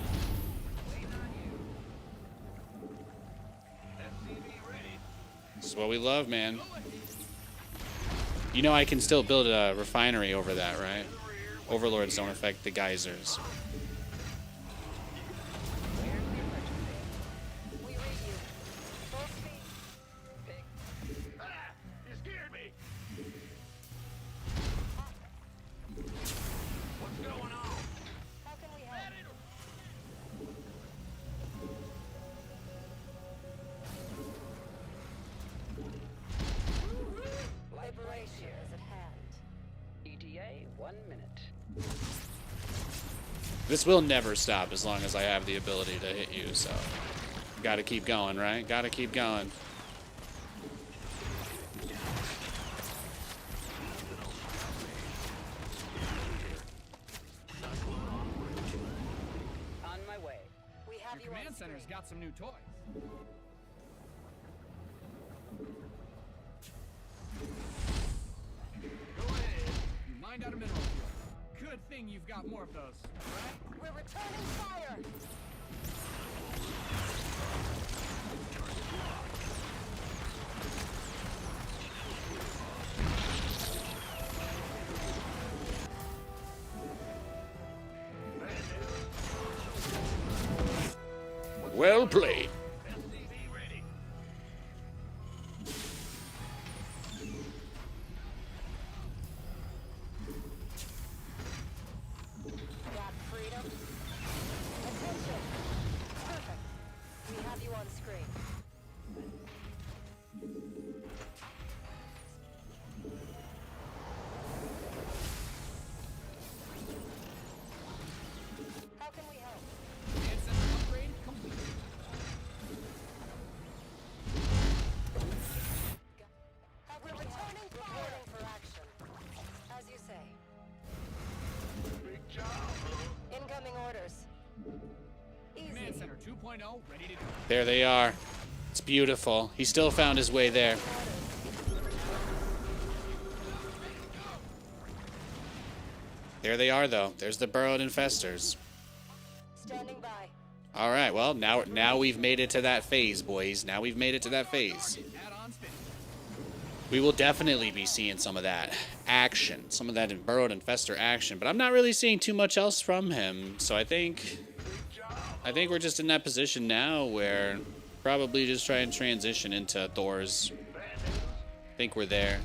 This is what we love, man. You know I can still build a refinery over that, right? Overlords don't affect the geysers. We read you. Full speed. Ah! You scared me! What's going on? How can we help? Liberation is at hand. ETA, 1 minute. This will never stop as long as I have the ability to hit you, so gotta keep going, right? Gotta keep going. On my way. We have Your you on command center's screen. got some new toys. Go ahead. You mined out a mineral field. Good thing you've got more of those, right? We're returning fire. Well played. SCV ready. Got freedom. Attention. Perfect. We have you on screen. How can we help? Command center upgrade complete. Command Center 2.0 ready to go. There they are. It's beautiful. He still found his way there. There they are, though. There's the burrowed infestors. Standing by. All right, well, now we've made it to that phase, boys. Now we've made it to that phase. Add-ons finished. We will definitely be seeing some of that action, some of that burrowed infestor action, but I'm not really seeing too much else from him. So I think we're just in that position now where probably just try and transition into Thor's. I think we're there.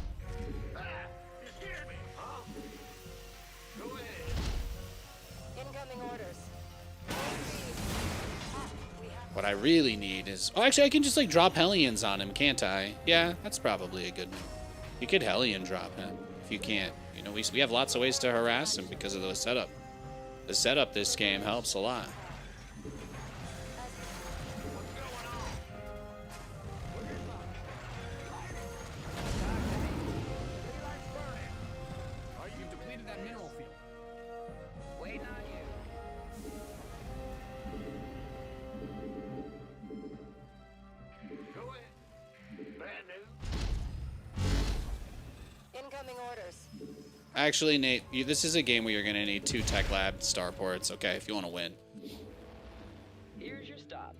Incoming orders. What I really need is... Oh, actually, I can just, like, drop Hellions on him, can't I? Yeah, that's probably a good one. You could Hellion drop him if you can't. You know, we have lots of ways to harass him because of the setup. The setup this game helps a lot. You've depleted that mineral field. Waiting on you. Go ahead. Bad news. Incoming orders. Actually, Nate, this is a game where you're going to need 2 Tech Lab starports, okay, if you want to win. Here's your stop.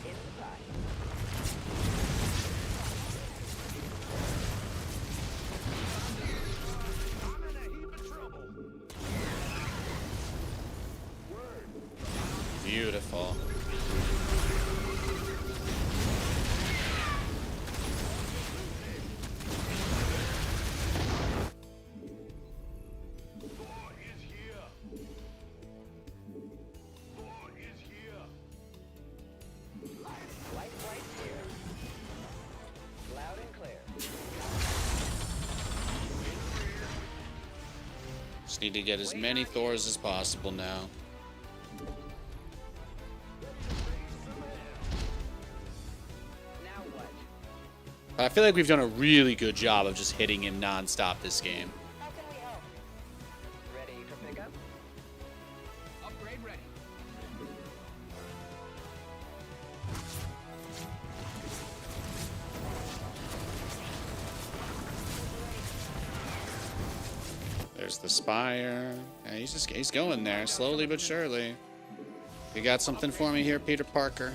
In the pie. I'm in a heap of trouble. Word. Beautiful. Thor is here. Thor is here. Light right here. Loud and clear. Just need to get as many Thors as possible now. Now what? I feel like we've done a really good job of just hitting him non-stop this game. How can we help? Ready for pickup? Upgrade ready. There's the Spire. Yeah, he's going there, slowly but surely. You got something for me here, Peter Parker?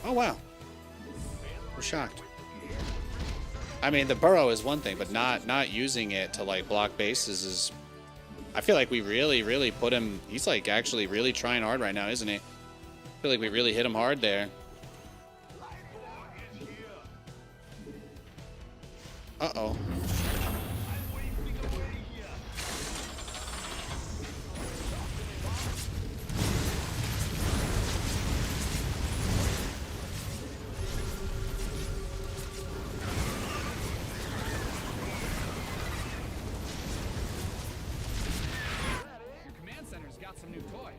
Oh, wow. We're shocked. I mean, the burrow is one thing, but not using it to, like, block bases is... I feel like we really put him... He's, like, actually really trying hard right now, isn't he? I feel like we really hit him hard there. Uh-oh. Your command center's got some new toys.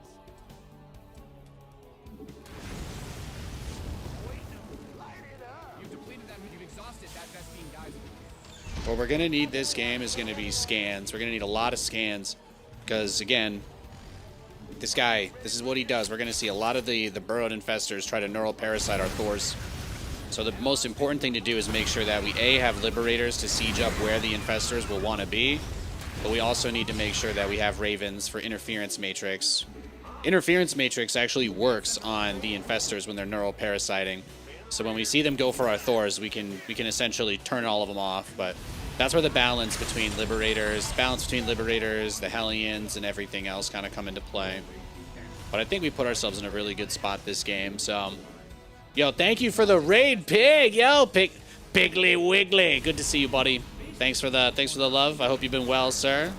You've depleted that. You've exhausted that Vespine geyser. What we're going to need this game is going to be scans. We're going to need a lot of scans because, again, this guy, this is what he does. We're going to see a lot of the burrowed infestors try to neural parasite our Thors. So the most important thing to do is make sure that we, A, have Liberators to siege up where the infestors will want to be, but we also need to make sure that we have Ravens for Interference Matrix. Interference Matrix actually works on the infestors when they're neural parasiting. So when we see them go for our Thors, we can essentially turn all of them off. But that's where the balance between Liberators, the Hellions, and everything else kind of come into play. But I think we put ourselves in a really good spot this game. So, yo, thank you for the raid, Pig. Yo, Piggly Wiggly. Good to see you, buddy. Thanks for the love. I hope you've been well, sir.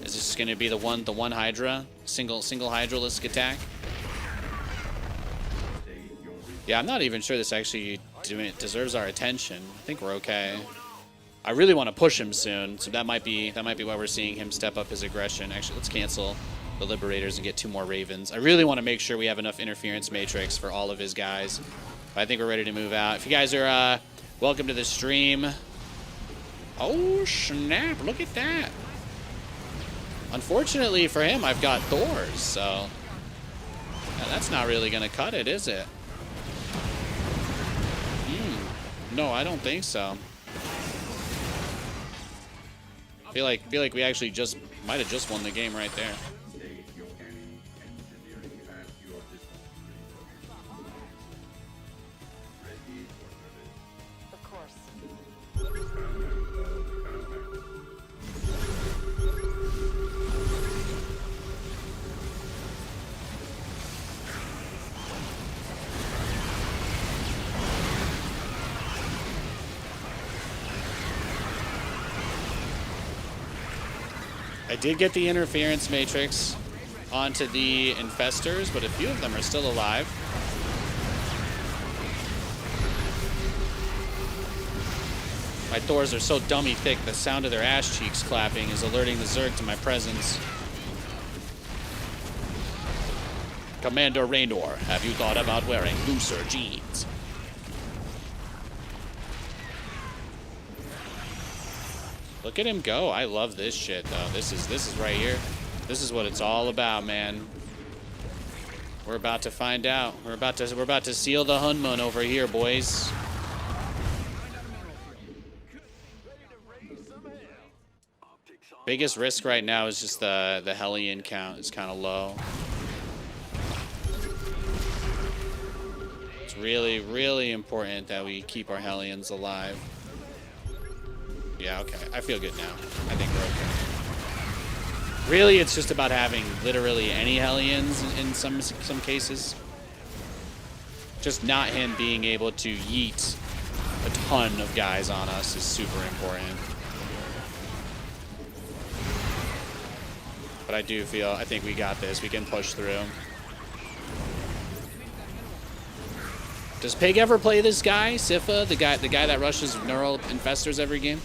Is this going to be the one Hydra, single Hydralisk attack? Yeah, I'm not even sure this actually deserves our attention. I think we're okay. I really want to push him soon, so that might be why we're seeing him step up his aggression. Actually, let's cancel the Liberators and get 2 more Ravens. I really want to make sure we have enough Interference Matrix for all of his guys. But I think we're ready to move out. If you guys are welcome to the stream. Oh, snap. Look at that. Unfortunately for him, I've got Thors, so Yeah, that's not really gonna cut it, is it? No, I don't think so. Feel like we actually just might have just won the game right there. Of course. I did get the interference matrix onto the infestors, but a few of them are still alive. My Thors are so dummy thick, the sound of their ass cheeks clapping is alerting the Zerg to my presence. Commander Raynor, have you thought about wearing looser jeans? Look at him go. I love this shit though. This is right here. This is what it's all about, man. We're about to find out. We're about to seal the Hunmun over here, boys. Biggest risk right now is just the Hellion count is kind of low. It's really, really important that we keep our Hellions alive. Yeah, okay. I feel good now. I think we're okay. Really, it's just about having literally any Hellions in some cases. Just not him being able to yeet a ton of guys on us is super important. But I think we got this. We can push through. Does Pig ever play this guy, Sifa, the guy that rushes neural infestors every game?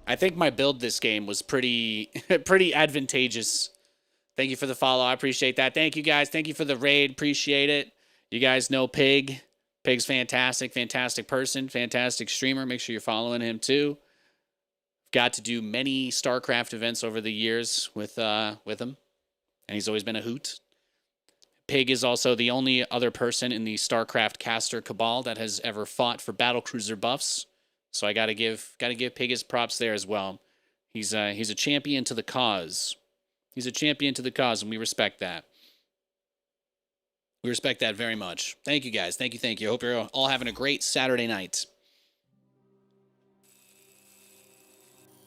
I think my build this game was pretty advantageous. Thank you for the follow. I appreciate that. Thank you guys. Thank you for the raid. Appreciate it. You guys know Pig. Pig's fantastic, fantastic person, fantastic streamer. Make sure you're following him too. Got to do many StarCraft events over the years with him, and he's always been a hoot. Pig is also the only other person in the StarCraft caster cabal that has ever fought for battlecruiser buffs. So I gotta give Pig his props there as well. He's a champion to the cause. He's a champion to the cause, and we respect that. We respect that very much. Thank you guys. Thank you. Hope you're all having a great Saturday night.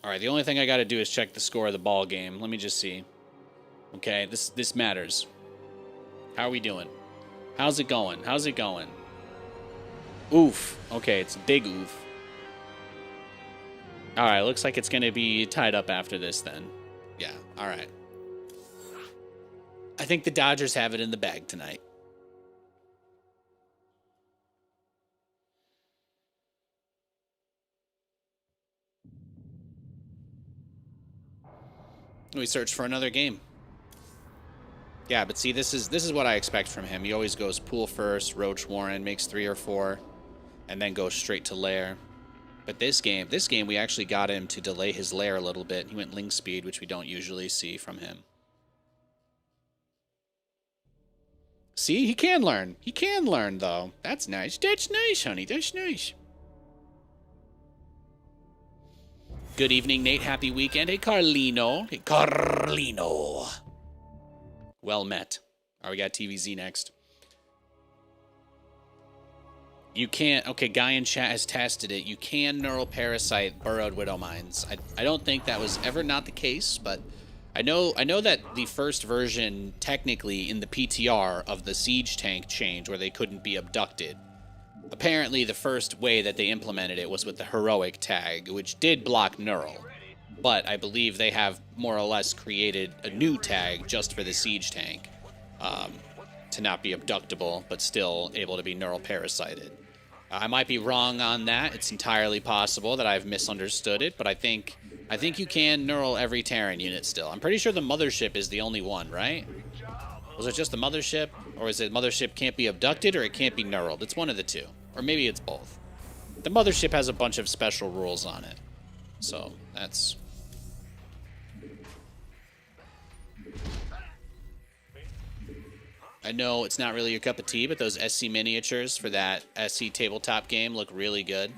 All right, the only thing I got to do is check the score of the ball game. Let me just see. Okay, this matters. How are we doing? How's it going? Oof. Okay, it's a big oof. All right, looks like it's going to be tied up after this then. Yeah, all right. I think the Dodgers have it in the bag tonight. We search for another game. Yeah, but see, this is what I expect from him. He always goes pool first, Roach Warren, makes 3 or 4, and then goes straight to lair. But this game, we actually got him to delay his lair a little bit. He went link speed, which we don't usually see from him. See, he can learn. He can learn, though. That's nice. That's nice, honey. That's nice. Good evening, Nate. Happy weekend. Hey, Carlino. Well met. All right, we got TVZ next. You can't... Okay, guy in chat has tested it. You can neural parasite burrowed widow mines. I don't think that was ever not the case, but I know that the first version, technically, in the PTR of the siege tank change where they couldn't be abducted, apparently the first way that they implemented it was with the heroic tag, which did block neural. But I believe they have more or less created a new tag just for the siege tank to not be abductable, but still able to be neural parasited. I might be wrong on that. It's entirely possible that I've misunderstood it, but I think you can neural every Terran unit still. I'm pretty sure the mothership is the only one, right? Was it just the mothership? Or is it mothership can't be abducted or it can't be neuraled? It's one of the two. Or maybe it's both. The mothership has a bunch of special rules on it. So, that's... I know it's not really your cup of tea, but those SC miniatures for that SC tabletop game look really good.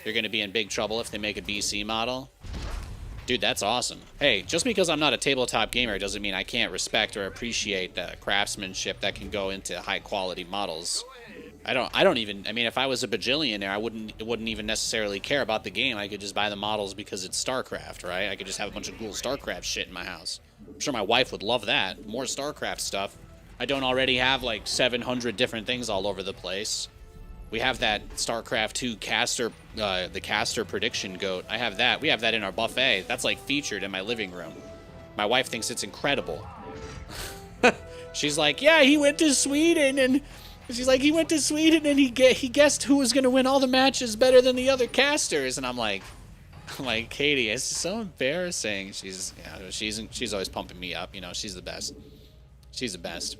You're going to be in big trouble if they make a BC model. Dude, that's awesome. Hey, just because I'm not a tabletop gamer doesn't mean I can't respect or appreciate the craftsmanship that can go into high quality models. I mean, if I was a bajillionaire, I wouldn't even necessarily care about the game. I could just buy the models because it's StarCraft, right? I could just have a bunch of cool StarCraft shit in my house. I'm sure my wife would love that. More StarCraft stuff. I don't already have like 700 different things all over the place. We have that StarCraft 2 caster, the caster prediction goat. I have that. We have that in our buffet. That's like featured in my living room. My wife thinks it's incredible. She's like, yeah, he went to Sweden and he guessed who was gonna win all the matches better than the other casters. And I'm like, Katie, it's so embarrassing. She's always pumping me up. You know, she's the best. She's the best.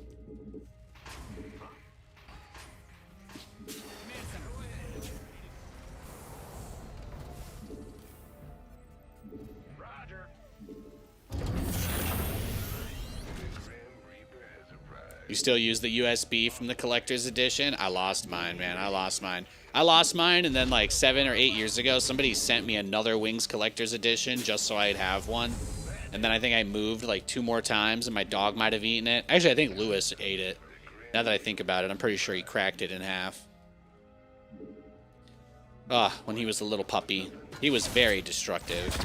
You still use the USB from the collector's edition? I lost mine, man. I lost mine, and then like 7 or 8 years ago, somebody sent me another Wings collector's edition just so I'd have one. And then I think I moved like 2 more times, and my dog might have eaten it. Actually, I think Lewis ate it. Now that I think about it, I'm pretty sure he cracked it in half. When he was a little puppy. He was very destructive.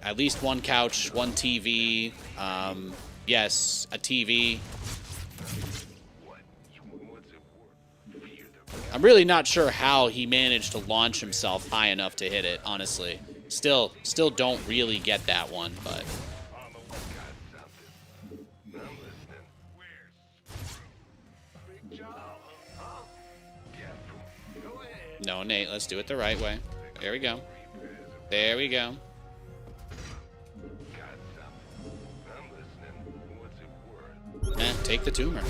At least one couch, one TV. Yes, a TV. I'm really not sure how he managed to launch himself high enough to hit it, honestly. Still don't really get that one, but... No, Nate, let's do it the right way. There we go. There we go. Take the tumor.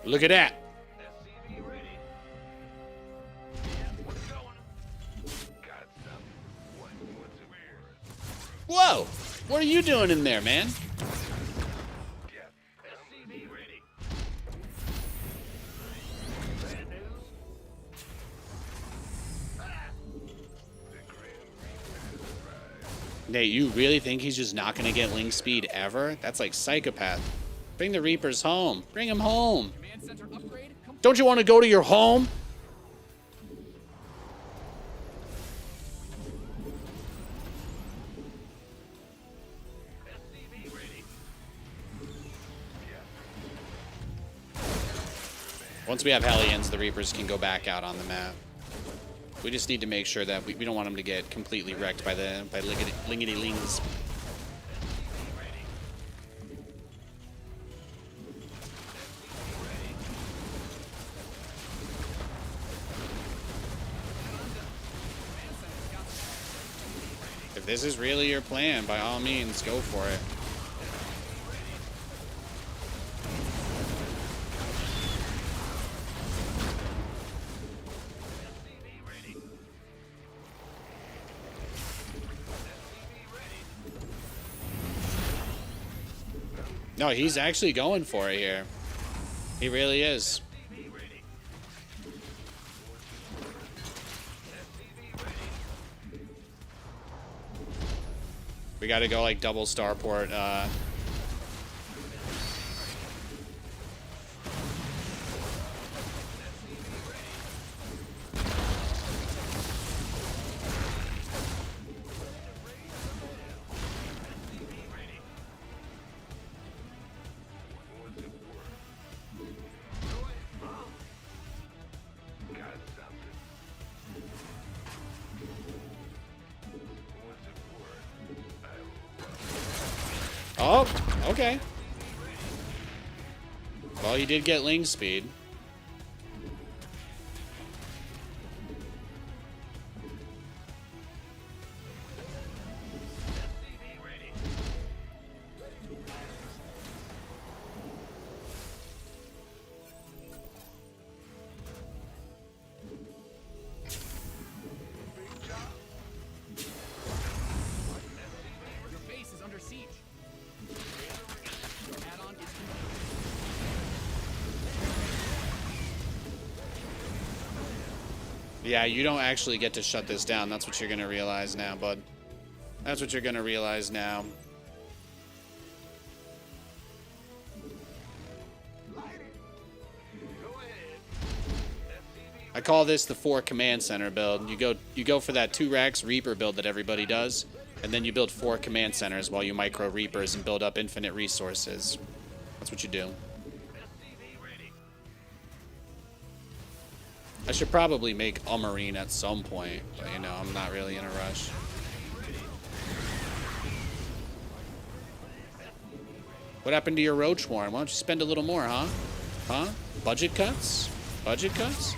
Look at that. Whoa! What are you doing in there, man? Nate, you really think he's just not going to get link speed ever? That's like psychopath. Bring the Reapers home. Bring him home. Don't you want to go to your home? Once we have Hellions, the Reapers can go back out on the map. We just need to make sure that we don't want them to get completely wrecked by Lingity Lings. If this is really your plan, by all means, go for it. No, he's actually going for it here. He really is. We gotta go like double starport. Oh, okay. Well, you did get Ling speed. Yeah, you don't actually get to shut this down. That's what you're going to realize now, bud. That's what you're going to realize now. I call this the 4 command center build. You go for that 2 racks Reaper build that everybody does, and then you build 4 command centers while you micro Reapers and build up infinite resources. That's what you do. I should probably make a Marine at some point, but you know, I'm not really in a rush. What happened to your Roach Warren? Why don't you spend a little more, huh? Huh? Budget cuts? Budget cuts?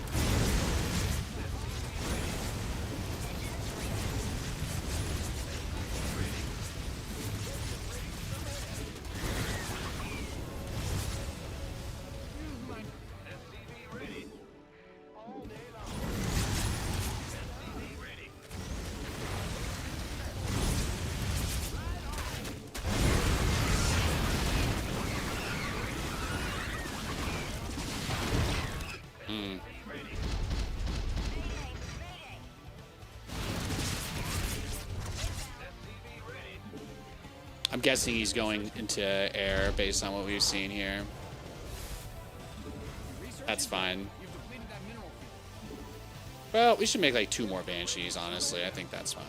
I'm guessing he's going into air based on what we've seen here. That's fine. You've depleted that mineral field. Well, we should make like 2 more Banshees, honestly. I think that's fine.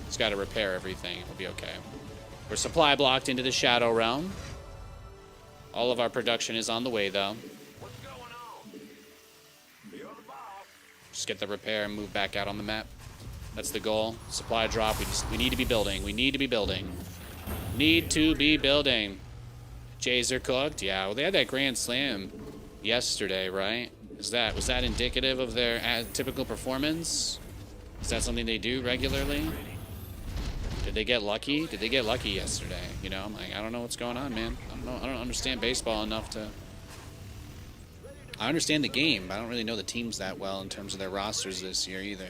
Just got to repair everything. We'll be okay. We're supply blocked into the Shadow Realm. All of our production is on the way, though. What's going on? You're the boss. Just get the repair and move back out on the map. That's the goal. Supply drop. We need to be building. We need to be building. Need to be building. Jays are cooked. Yeah, well, they had that Grand Slam yesterday, right? Was that indicative of their typical performance? Is that something they do regularly? Did they get lucky? Did they get lucky yesterday? You know, I'm like, I don't know what's going on, man. I don't understand baseball enough to. I understand the game, but I don't really know the teams that well in terms of their rosters this year either.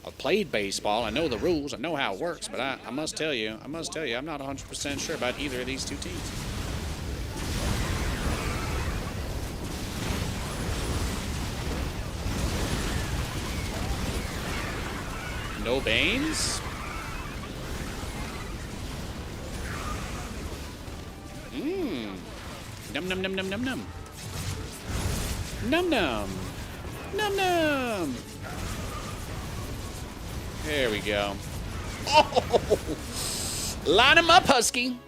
I've played baseball. I know the rules. I know how it works, but I must tell you, I'm not 100% sure about either of these 2 teams. No Banes? Num num num num num num. Num num. Num num. There we go. Oh! Line him up, Husky.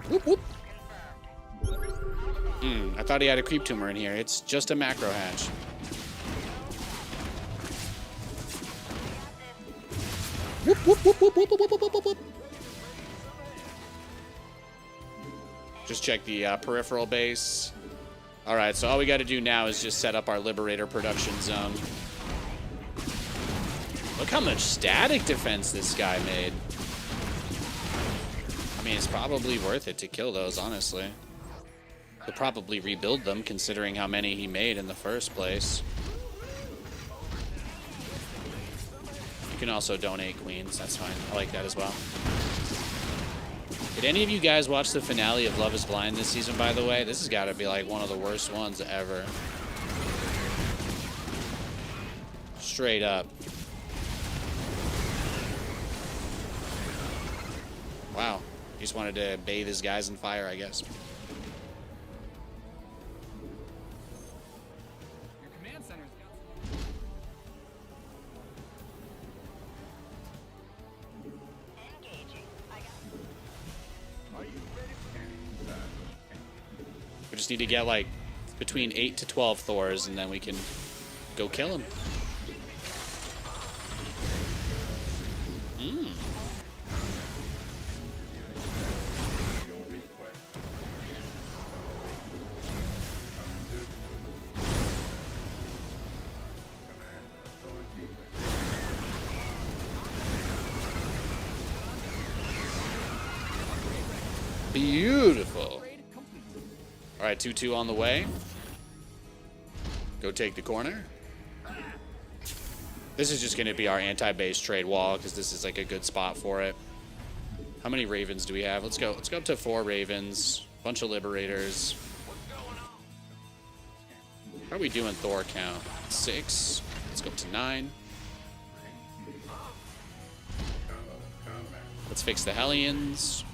Whoop, whoop. I thought he had a creep tumor in here. It's just a macro hatch. Whoop, whoop, whoop, whoop, whoop, whoop, whoop, whoop, whoop. Just check the peripheral base. All right, so all we got to do now is just set up our Liberator production zone. Look how much static defense this guy made. I mean, it's probably worth it to kill those, honestly. He'll probably rebuild them, considering how many he made in the first place. You can also donate queens. That's fine. I like that as well. Did any of you guys watch the finale of Love is Blind this season, by the way? This has got to be like one of the worst ones ever. Straight up. Wow. He just wanted to bathe his guys in fire, I guess. Your command center's got We just need to get like between 8 to 12 Thors, and then we can go kill him. Beautiful. All right, 2-2 on the way. Go take the corner. This is just going to be our anti-base trade wall because this is like a good spot for it. How many ravens do we have? Let's go up to 4 ravens. Bunch of liberators. How are we doing Thor count? 6. Let's go up to 9. Let's fix the Hellions.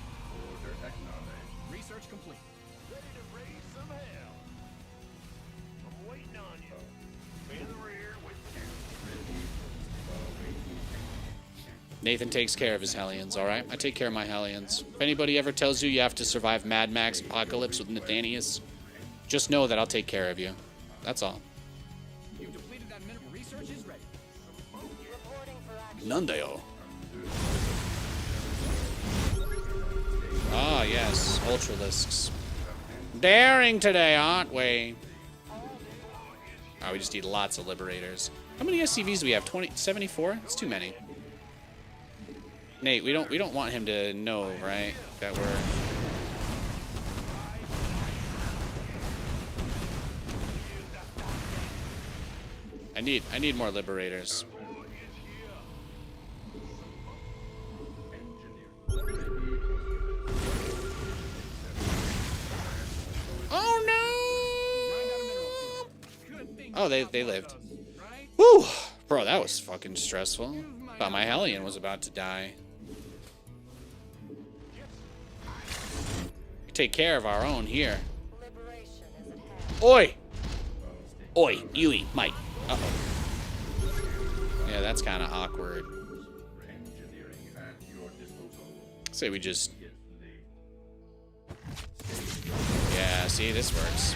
Research complete. Ready to raise some hell. I'm waiting on you. In the rear with Nathan takes care of his Hellions, alright? I take care of my Hellions. If anybody ever tells you you have to survive Mad Max Apocalypse with Nathanias, just know that I'll take care of you. That's all. You've depleted that mineral. Research is ready. Reporting for action. Nundale. Ah, yes. Ultralisks. Daring today, aren't we? Oh, we just need lots of liberators. How many SCVs do we have? 74? It's too many. Nate, we don't want him to know, right? That we're... I need more liberators. Oh no! Oh, they lived. Woo! Bro, that was fucking stressful. Thought my Hellion was about to die. We take care of our own here. Liberation is at hand. Oi! Oi, Yui, Mike. Uh-oh. Yeah, that's kind of awkward. Say we just... Yeah, see, this works.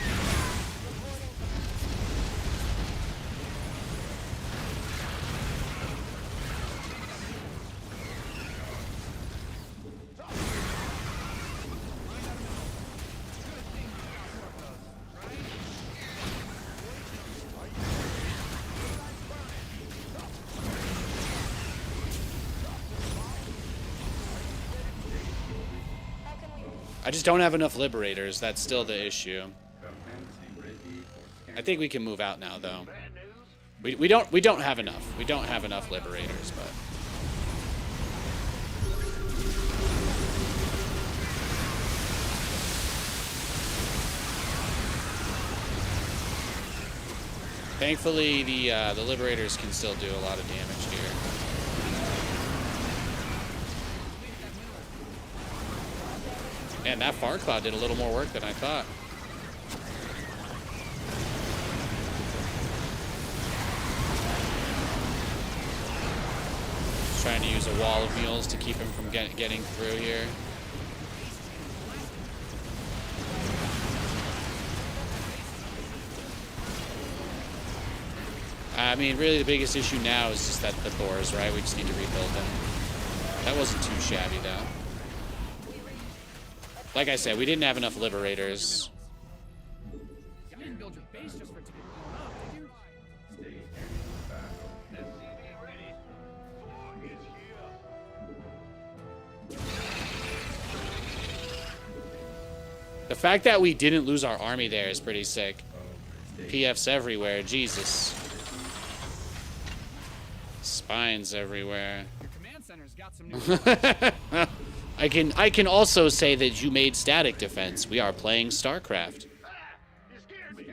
I just don't have enough liberators. That's still the issue. I think we can move out now, though. We don't have enough. We don't have enough liberators, but thankfully the liberators can still do a lot of damage here. Man, that Far Cloud did a little more work than I thought. Just trying to use a wall of mules to keep him from getting through here. I mean, really the biggest issue now is just that the Thors, right? We just need to rebuild them. That wasn't too shabby, though. Like I said, we didn't have enough liberators. You didn't build your base just for it to be blown up, did you? SCV ready. Thor is here. The fact that we didn't lose our army there is pretty sick. PFs everywhere, Jesus. Spines everywhere. Your command center's got some new. I can also say that you made static defense. We are playing Starcraft. You scared me.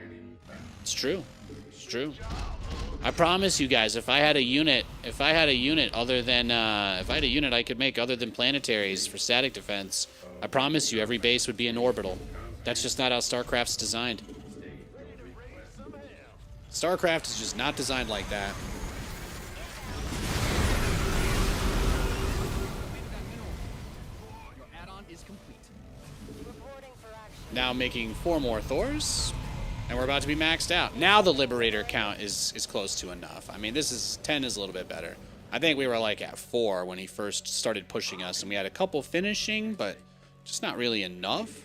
It's true. It's true. I promise you guys, if I had a unit other than if I had a unit I could make other than planetaries for static defense, I promise you every base would be an orbital. That's just not how Starcraft's designed. Starcraft is just not designed like that. Your add-on is complete. Reporting for action. Now making 4 more Thors, and we're about to be maxed out. Now the Liberator count is close to enough. I mean, 10 is a little bit better. I think we were like at 4 when he first started pushing us, and we had a couple finishing, but just not really enough.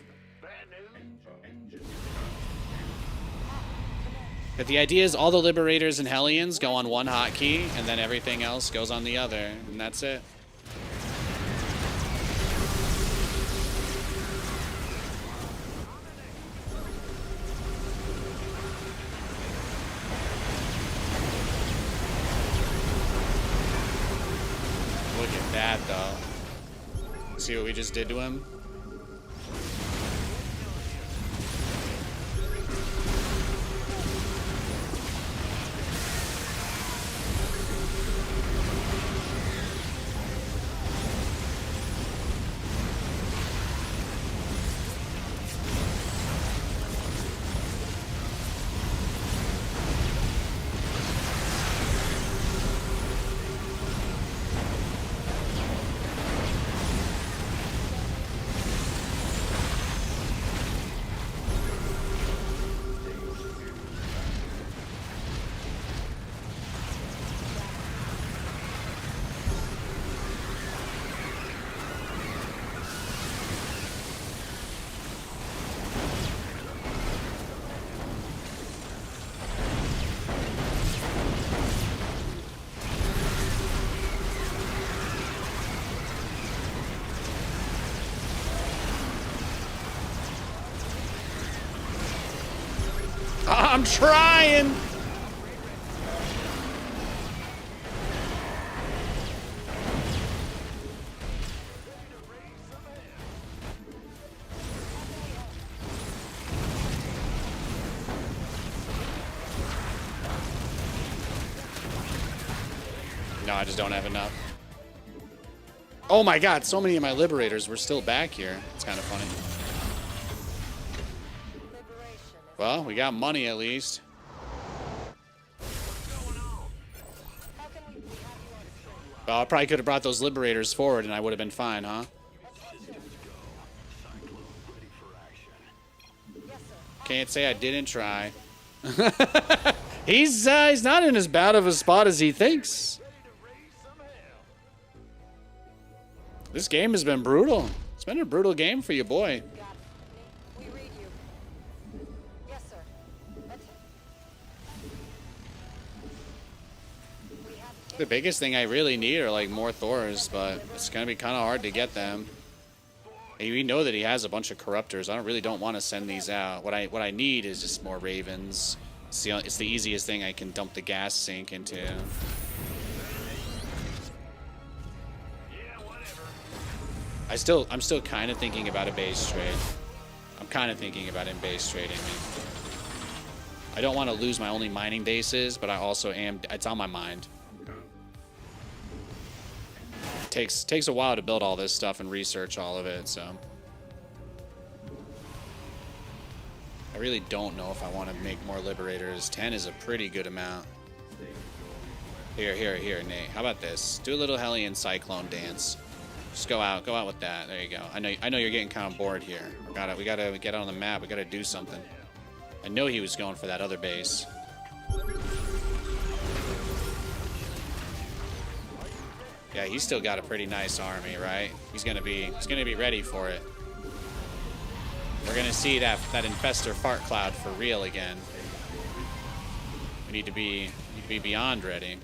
But the idea is all the Liberators and Hellions go on one hotkey, and then everything else goes on the other, and that's it. bad, though. See what we just did to him? I'm trying. No, I just don't have enough. Oh my god, so many of my liberators were still back here. It's kind of funny. Well, we got money at least. Well, I probably could have brought those liberators forward and I would have been fine, huh? Can't say I didn't try. He's not in as bad of a spot as he thinks. This game has been brutal. It's been a brutal game for you, boy. We read you. Yes, sir. The biggest thing I really need are like more Thors, but it's gonna be kind of hard to get them. We know that he has a bunch of corruptors. I really don't want to send these out. What I need is just more Ravens. It's the easiest thing I can dump the gas sink into. I'm still kind of thinking about a base trade. I'm kind of thinking about him base trading me. I don't want to lose my only mining bases, but I also am. It's on my mind. It takes a while to build all this stuff and research all of it, so I really don't know if I want to make more liberators. 10 is a pretty good amount. Here, Nate. How about this? Do a little Hellion Cyclone dance. Just go out with that. There you go. I know you're getting kind of bored here. We gotta get on the map. We gotta do something. I know he was going for that other base. Yeah, he's still got a pretty nice army, right? He's gonna be ready for it. We're gonna see that infestor fart cloud for real again. We need to be beyond ready.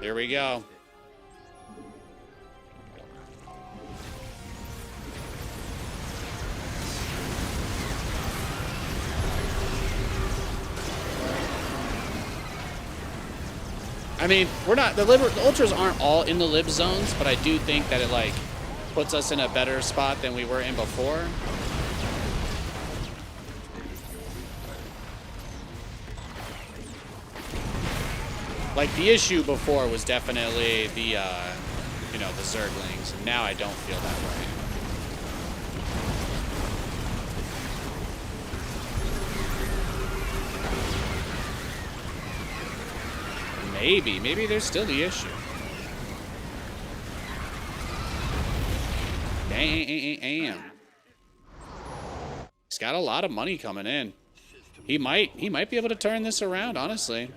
Here we go. I mean, the ultras aren't all in the lib zones, but I do think that it like puts us in a better spot than we were in before. Like, the issue before was definitely the Zerglings, and now I don't feel that way. Maybe there's still the issue. Damn. He's got a lot of money coming in. He might be able to turn this around, honestly.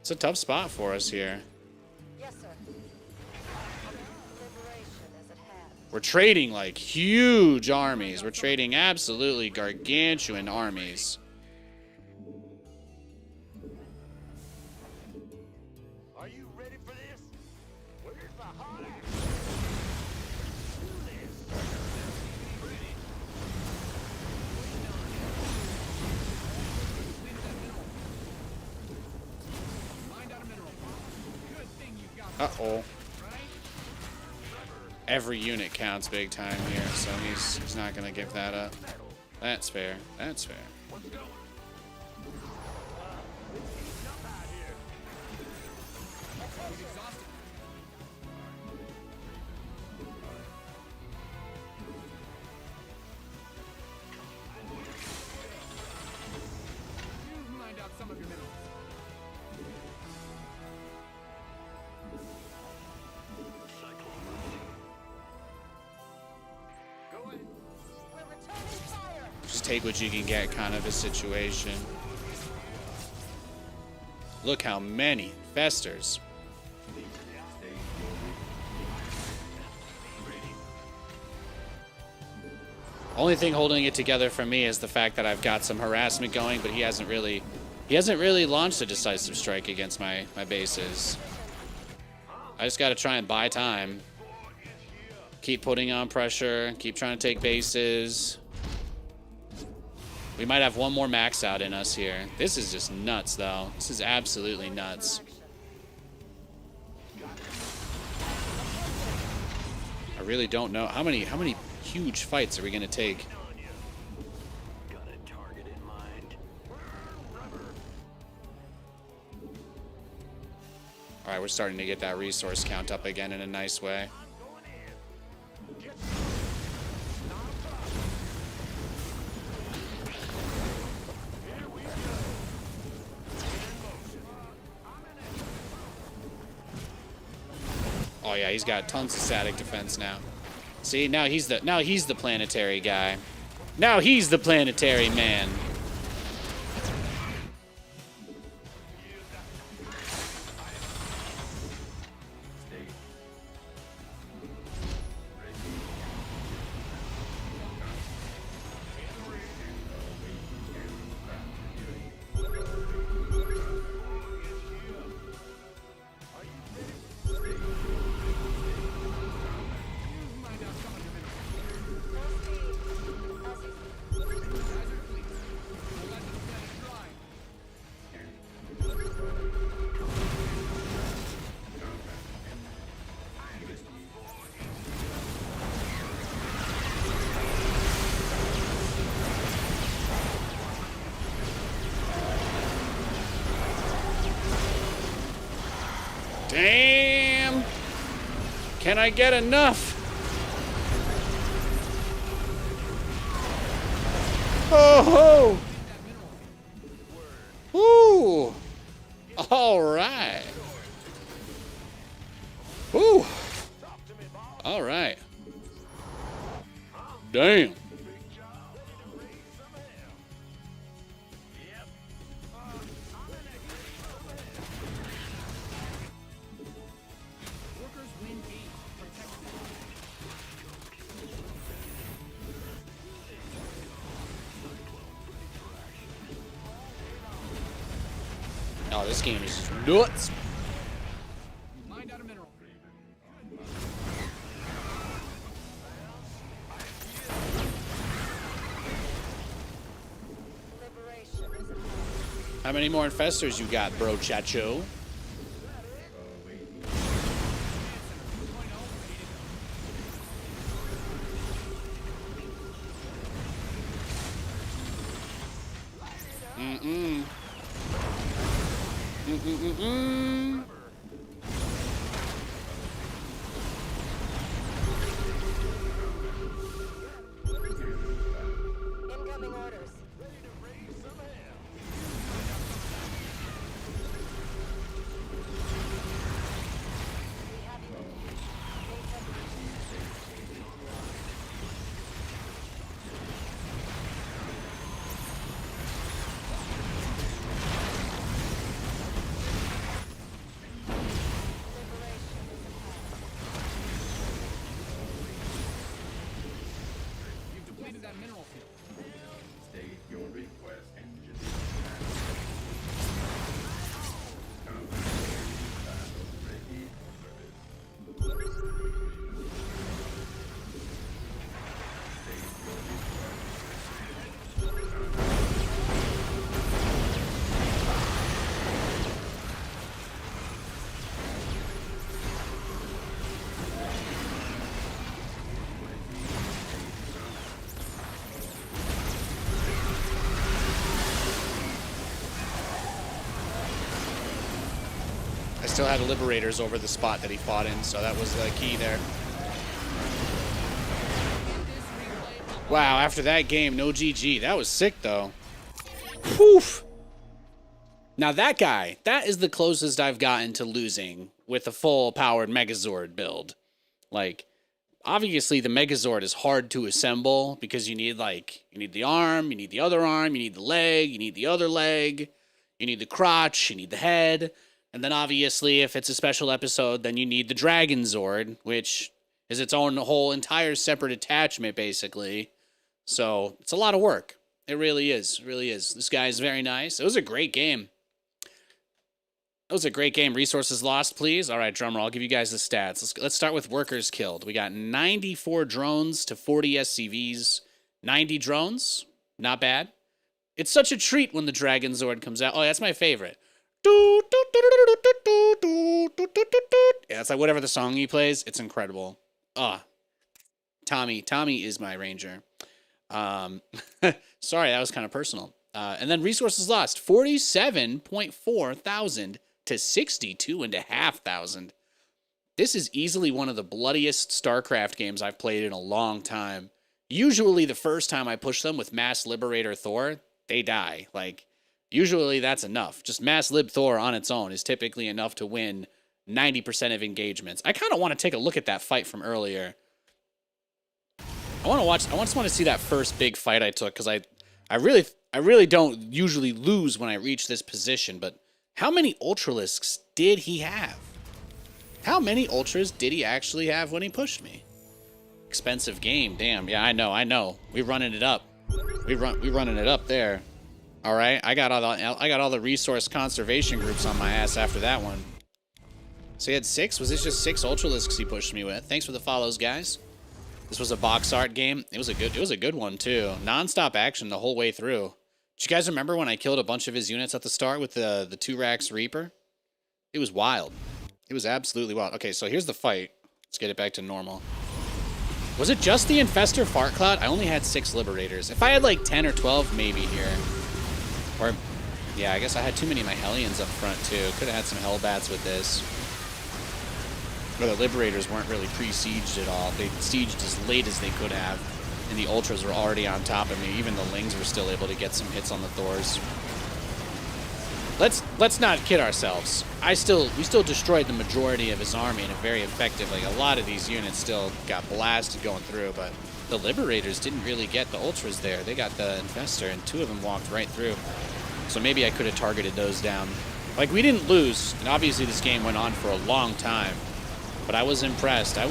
It's a tough spot for us here. Yes, sir. Liberation as it has. We're trading like huge armies. We're trading absolutely gargantuan armies. Are you ready for this? Where's the hot action? Do this. Ready. Mind out a mineral. Good thing you've got Uh-oh. right? Every unit counts big time here, so he's not going to give that up. That's fair. That's fair. What's going? It's heating up out here. Exhausted. You mind out some of your minerals. Go ahead. We're returning fire. Just take what you can get kind of a situation. Look how many festers. Only thing holding it together for me is the fact that I've got some harassment going, but he hasn't really launched a decisive strike against my bases. I just got to try and buy time. Keep putting on pressure, keep trying to take bases. We might have one more max out in us here. This is just nuts, though. This is absolutely nuts. I really don't know. How many huge fights are we going to take? Got a target in mind. All right, we're starting to get that resource count up again in a nice way. Oh yeah, he's got tons of static defense now. See, now he's the planetary guy. Now he's the planetary man. Mind out some of your minerals. No speed. As you Hazard fleet. We'll let this planet dry. Damn! Can I get enough? Oh ho! Ooh! All right. Ooh! All right. Damn! Workers win games. Protect them. Oh, this game is just nuts. Mind out a mineral. Liberation is upon. How many more infestors you got, bro, chacho? Mm-mm. Mm-mm-mm-mm. Incoming orders. We have you. still had liberators over the spot that he fought in, so that was the key there. Wow, after that game, no GG. That was sick, though. Poof! Now that guy, that is the closest I've gotten to losing with a full-powered Megazord build. Like, obviously the Megazord is hard to assemble because you need, like, you need the arm, you need the other arm, you need the leg, you need the other leg, you need the crotch, you need the head, and then obviously if it's a special episode, then you need the Dragon Zord, which is its own whole entire separate attachment, basically. So, it's a lot of work. It really is. It really is. This guy is very nice. It was a great game. It was a great game. Resources lost, please. All right, drumroll. I'll give you guys the stats. Let's start with workers killed. We got 94 drones to 40 SCVs. 90 drones. Not bad. It's such a treat when the Dragon Zord comes out. Oh, that's my favorite. Yeah, it's like whatever the song he plays. It's incredible. Tommy is my ranger. Sorry, that was kind of personal. And then resources lost, 47.4 thousand to 62.5 thousand. This is easily one of the bloodiest StarCraft games I've played in a long time. Usually the first time I push them with Mass Liberator Thor, they die. Like, usually that's enough. Just Mass Lib Thor on its own is typically enough to win 90% of engagements. I kind of want to take a look at that fight from earlier. I just want to see that first big fight I took, because I really don't usually lose when I reach this position, but how many Ultralisks did he have? How many Ultras did he actually have when he pushed me? Expensive game, damn. Yeah, I know. We're running it up. We running it up there. All right, I got all the resource conservation groups on my ass after that one. So he had 6? Was this just 6 Ultralisks he pushed me with? Thanks for the follows, guys. This was a box art game. It was a good one too. Non-stop action the whole way through. Do you guys remember when I killed a bunch of his units at the start with the 2-Rax Reaper? It was wild. It was absolutely wild. Okay, so here's the fight. Let's get it back to normal. Was it just the Infestor Fart Cloud? I only had 6 Liberators. If I had like 10 or 12 maybe here. Or, yeah, I guess I had too many of my Hellions up front too. Could have had some Hellbats with this. But the Liberators weren't really pre-sieged at all. They sieged as late as they could have, and the Ultras were already on top of me. Even the Lings were still able to get some hits on the Thors. Let's not kid ourselves. We still destroyed the majority of his army in a very effective. Like, a lot of these units still got blasted going through, but the Liberators didn't really get the Ultras there. They got the Infestor, and 2 of them walked right through. So maybe I could have targeted those down. Like, we didn't lose, and obviously this game went on for a long time. But I was impressed. I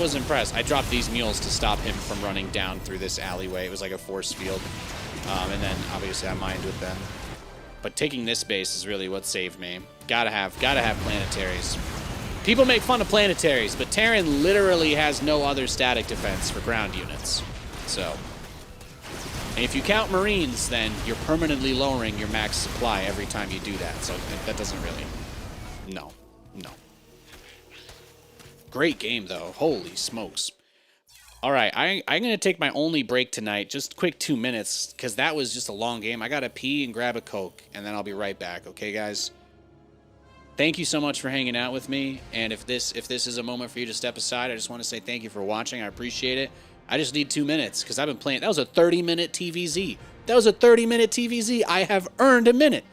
dropped these mules to stop him from running down through this alleyway. It was like a force field. And then, obviously, I mined with them. But taking this base is really what saved me. Gotta have planetaries. People make fun of planetaries, but Terran literally has no other static defense for ground units. So, and if you count Marines, then you're permanently lowering your max supply every time you do that. So that doesn't really... No. Great game, though. Holy smokes. All right, I'm going to take my only break tonight. Just quick 2 minutes, because that was just a long game. I got to pee and grab a Coke, and then I'll be right back. Okay, guys? Thank you so much for hanging out with me. And if this is a moment for you to step aside, I just want to say thank you for watching. I appreciate it. I just need 2 minutes, because I've been playing. That was a 30-minute TVZ. I have earned a minute.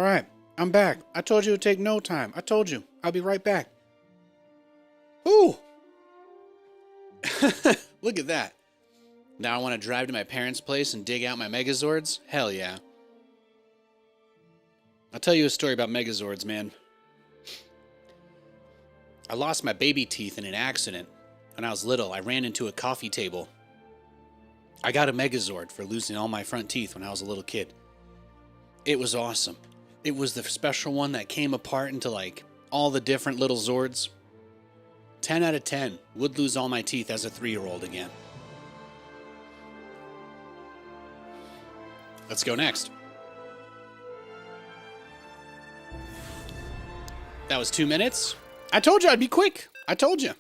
All right, I'm back. I told you it would take no time. I told you. I'll be right back. Ooh. Look at that. Now I want to drive to my parents' place and dig out my Megazords? Hell yeah. I'll tell you a story about Megazords, man. I lost my baby teeth in an accident. When I was little, I ran into a coffee table. I got a Megazord for losing all my front teeth when I was a little kid. It was awesome. It was the special one that came apart into like all the different little Zords. 10 out of 10. Would lose all my teeth as a 3-year-old again. Let's go next. That was 2 minutes. I told you I'd be quick. I told you.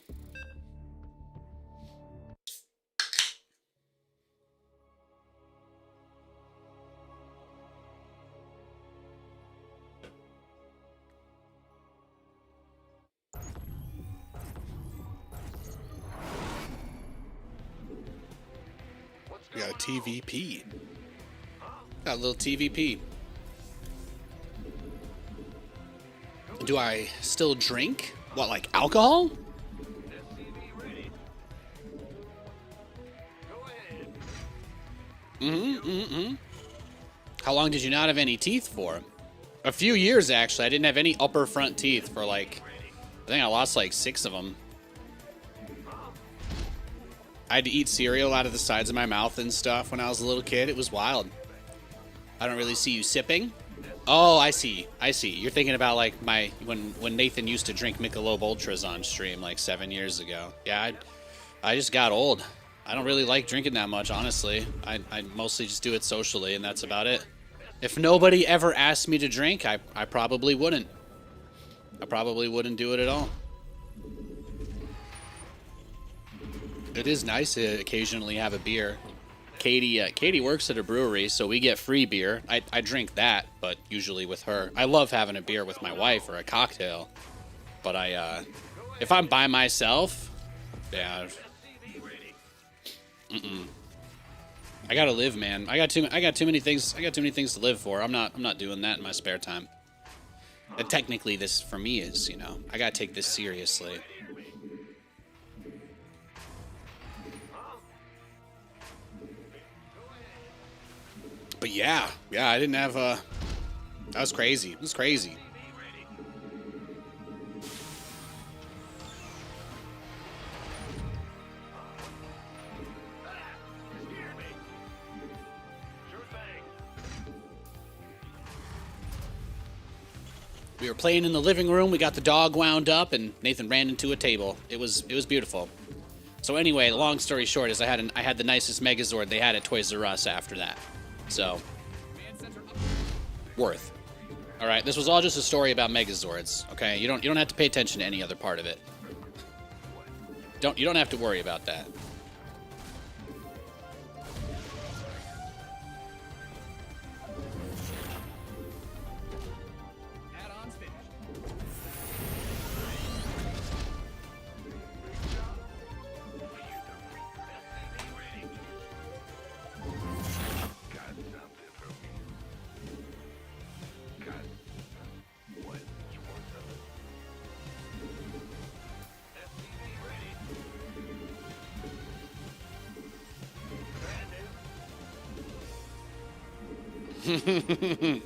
We got a TVP. Got a little TVP. Do I still drink? What, like alcohol? How long did you not have any teeth for? A few years, actually. I didn't have any upper front teeth for like, I think I lost like 6 of them. I had to eat cereal out of the sides of my mouth and stuff when I was a little kid. It was wild. I don't really see you sipping. Oh, I see. I see. You're thinking about like when Nathan used to drink Michelob Ultras on stream like 7 years ago. Yeah, I just got old. I don't really like drinking that much, honestly. I mostly just do it socially, and that's about it. If nobody ever asked me to drink, I probably wouldn't. I probably wouldn't do it at all. It is nice to occasionally have a beer. Katie works at a brewery, so we get free beer. I drink that, but usually with her. I love having a beer with my wife or a cocktail, but if I'm by myself, yeah. I gotta live, man. I got too many things. I got too many things to live for. I'm not doing that in my spare time. And technically, this for me is, you know, I gotta take this seriously. But yeah, I didn't have that was crazy. It was crazy. We were playing in the living room. We got the dog wound up, and Nathan ran into a table. It was beautiful. So anyway, long story short is I had the nicest Megazord they had at Toys R Us after that. So worth. All right, this was all just a story about Megazords. Okay, you don't have to pay attention to any other part of it. You don't have to worry about that. Add-ons finished.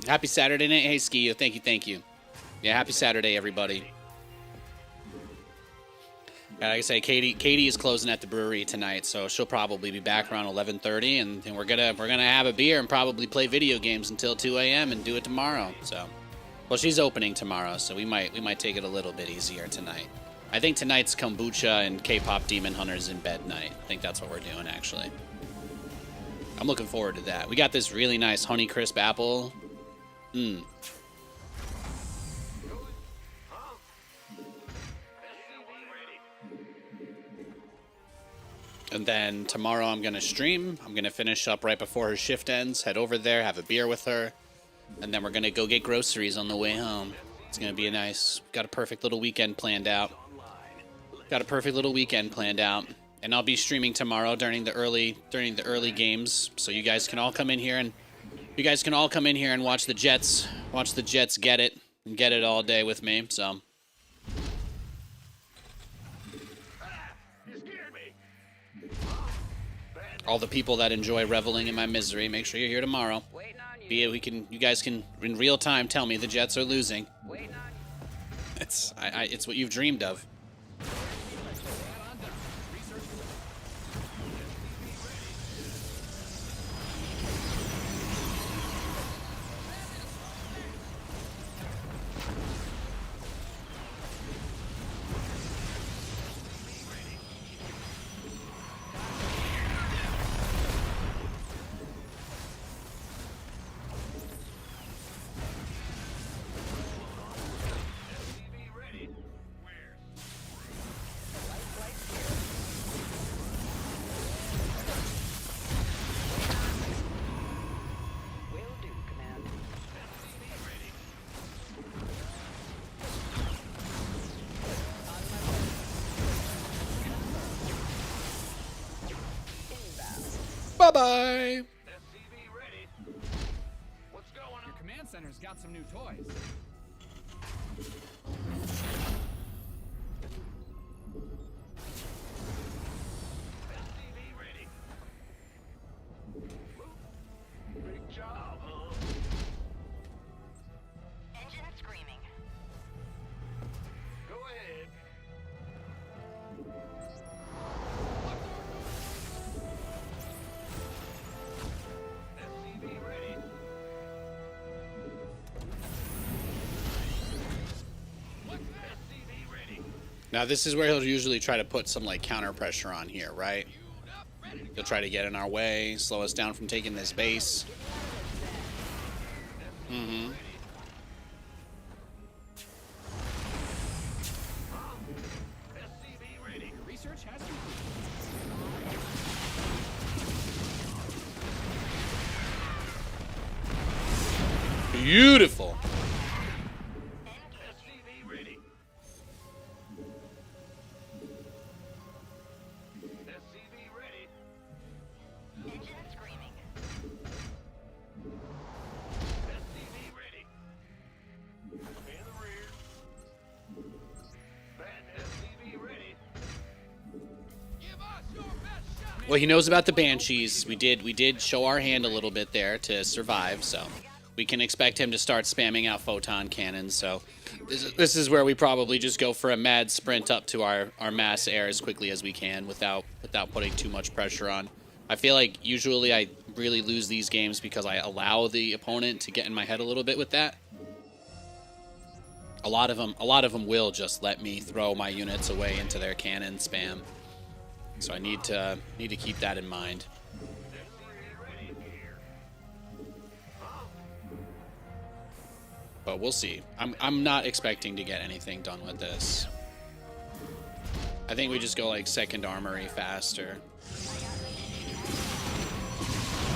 Happy Saturday night. Hey, Ski. Thank you. Yeah, happy Saturday, everybody. Yeah, like I say, Katie is closing at the brewery tonight, so she'll probably be back around 11:30, and we're gonna have a beer and probably play video games until 2 a.m. and do it tomorrow. So, well, she's opening tomorrow, so we might take it a little bit easier tonight. I think tonight's kombucha and K-pop Demon Hunters in bed night. I think that's what we're doing, actually. I'm looking forward to that. We got this really nice Honeycrisp apple. And then tomorrow I'm going to stream. I'm going to finish up right before her shift ends, head over there, have a beer with her, and then we're going to go get groceries on the way home. It's going to be got a perfect little weekend planned out. And I'll be streaming tomorrow during the early games, so you guys can all come in here and watch the Jets Watch the Jets get it and get it all day with me. So You scared me. all the people that enjoy reveling in my misery, make sure you're here tomorrow. Waiting on you. Be it you guys can in real time tell me the Jets are losing. Waiting on you. It's what you've dreamed of. Add-on done. Research complete. SCV ready. Where? Will do, Command. SCV ready. Bye bye. SCV ready. What's going Your on? command center's got some new toys. SCV ready. Big job, huh? Engine screaming. Go ahead. SCV ready. SCV ready. Now this is where he'll usually try to put some like counter pressure on here, right? He'll try to get in our way, slow us down from taking this base. Mm-hmm. SCV ready. Your research has completed. Beautiful. SCV ready. SCV ready. Engine screaming. SCV ready. In the rear. Bat SCV ready. Give us your best shot. Well, he knows about the Banshees. We did show our hand a little bit there to survive, so we can expect him to start spamming out photon cannons. So this is where we probably just go for a mad sprint up to our mass air as quickly as we can without putting too much pressure on. I feel like usually I really lose these games because I allow the opponent to get in my head a little bit with that. A lot of them will just let me throw my units away into their cannon spam. So I need to keep that in mind. But we'll see. I'm not expecting to get anything done with this. I think we just go like second armory faster.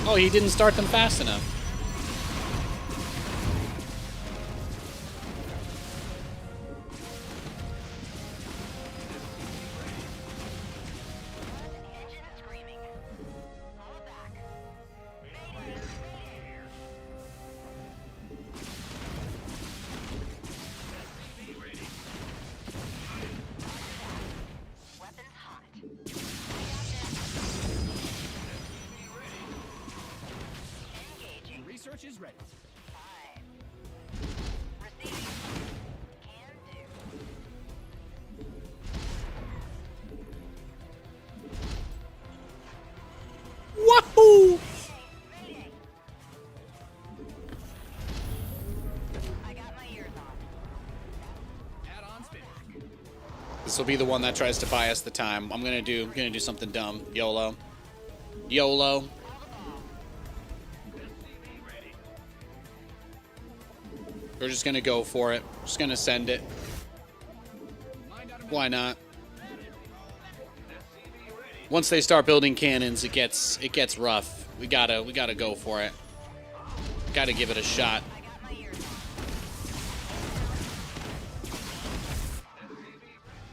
Oh, he didn't start them fast enough. Engine screaming. Fall back. Mayday. Weapons hot. Engaging. Your research is ready. 5. Receiving. Can do. Wahoo! Mayday. I got my ears on. Add-ons finished. This will be the one that tries to buy us the time. I'm gonna do something dumb. YOLO. YOLO. We're just gonna go for it. Just gonna send it. Mind out of Why not? Once they start building cannons, it gets rough. We gotta go for it. Gotta give it a shot. I got my ears on.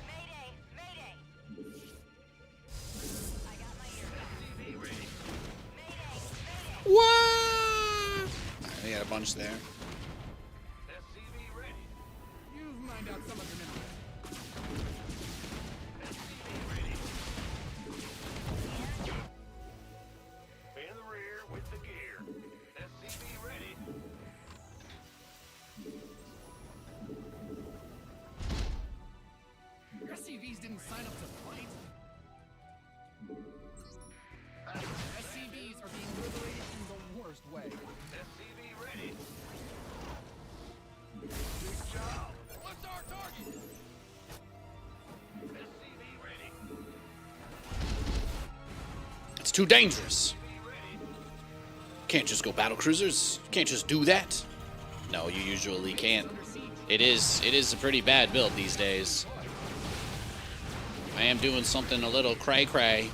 Mayday! Mayday! I got my ears on. Mayday! Mayday! What? They got a bunch there. out some of your minerals. In the rear with the gear. SCV ready. Your SCVs didn't sign up to fight. SCVs are being liberated in the worst way. SCV ready. Good job. What's our target? SCV ready. It's too dangerous. SCV ready. Can't just go battle cruisers. Can't just do that. No, you usually can't. It is a pretty bad build these days. I am doing something a little cray-cray.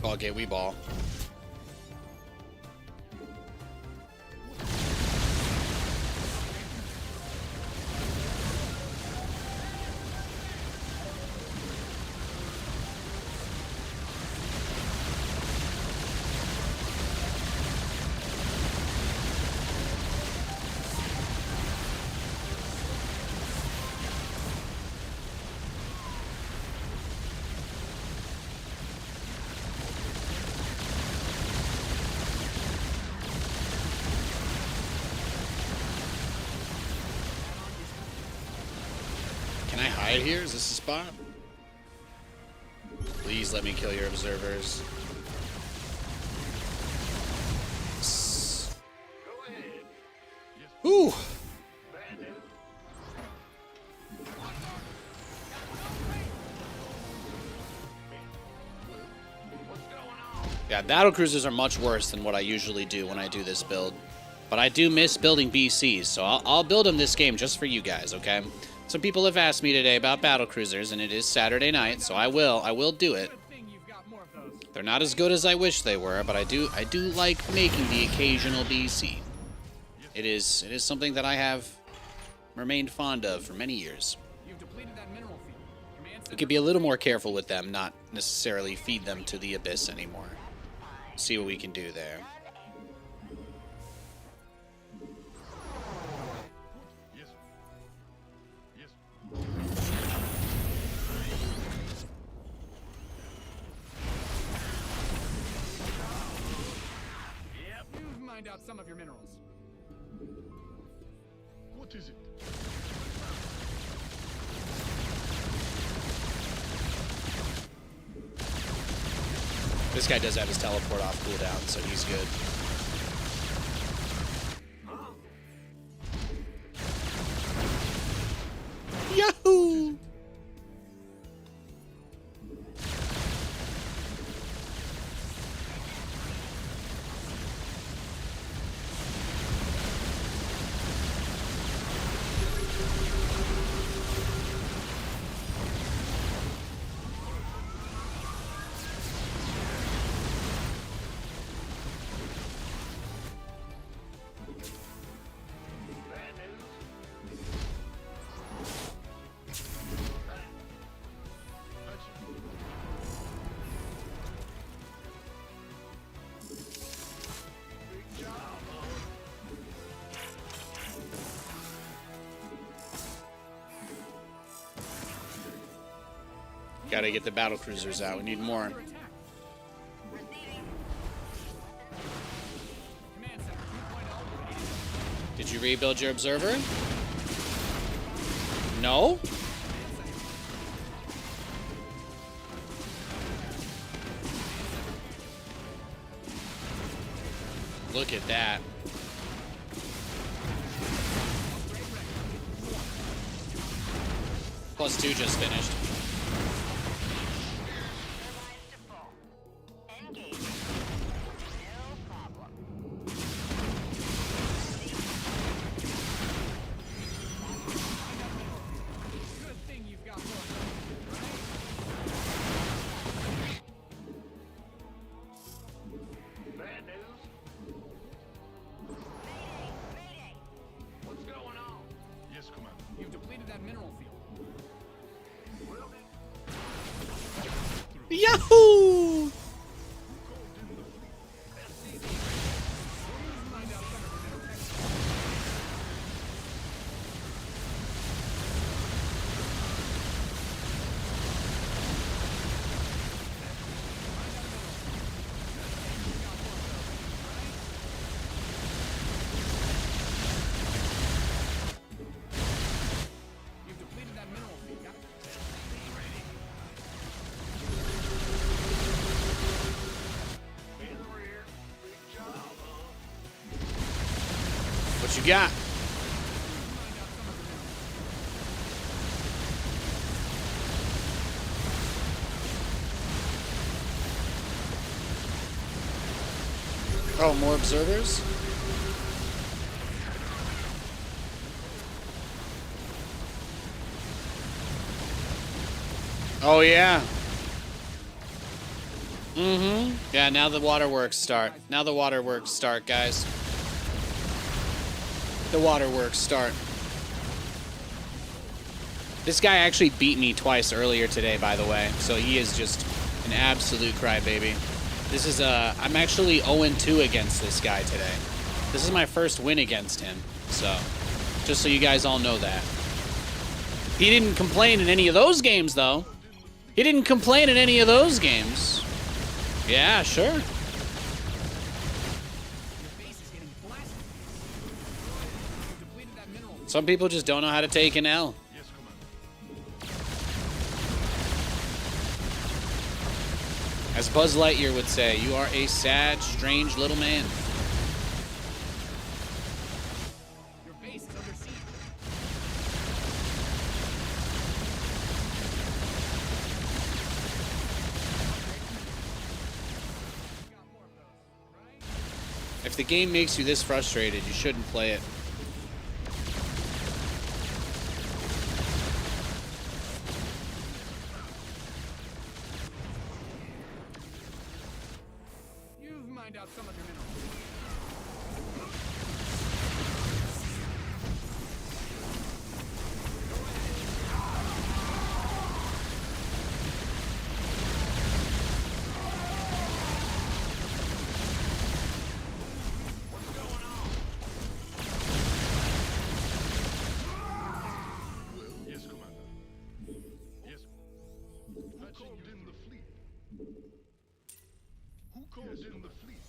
Okay, we ball. Can I hide here? Is this a spot? Please let me kill your observers. Go ahead. Ooh! Bad news. What's going on? Yeah, battle cruisers are much worse than what I usually do when I do this build. But I do miss building BCs, so I'll build them this game just for you guys, okay? Some people have asked me today about battle cruisers, and it is Saturday night, so I will do it. Good thing you've got more of those. They're not as good as I wish they were, but I do like making the occasional BC. It is something that I have remained fond of for many years. You've depleted that mineral field. Command We could be a little more careful with them, not necessarily feed them to the abyss anymore. See what we can do there. Yes. Yes. You've mined out some of your minerals. What is it? This guy does have his teleport off cooldown, so he's good. Yahoo! Bad news. Big job. Gotta get the battle cruisers out. We need more. Under attack. Command center 2.0. Did you rebuild your observer? No? Look at that. +2 just finished. Turbines to full. Engage. No problem. Good thing you've got more. Bad news. Mayday! Mayday! What's going on? You've depleted that mineral field. Yahoo! You've depleted that mineral field. Got In the rear. Big job, huh? What you got? Oh, more observers? Oh, yeah. Mm-hmm. Yeah, now the waterworks start. Now the waterworks start, guys. The waterworks start. This guy actually beat me twice earlier today, by the way. So he is just an absolute crybaby. This is I'm actually 0-2 against this guy today. This is my first win against him. So, just so you guys all know that. He didn't complain in any of those games, though. He didn't complain in any of those games. Yeah, sure. your base is getting blasted. You've depleted that mineral field. Some people just don't know how to take an L. Yes, Commander. As Buzz Lightyear would say, you are a sad, strange little man. Your base is under siege. Got more of those, right? If the game makes you this frustrated, you shouldn't play it. You've mined out some of your minerals. Yes, Commander. Yes. Who called in the fleet? Who called in the fleet?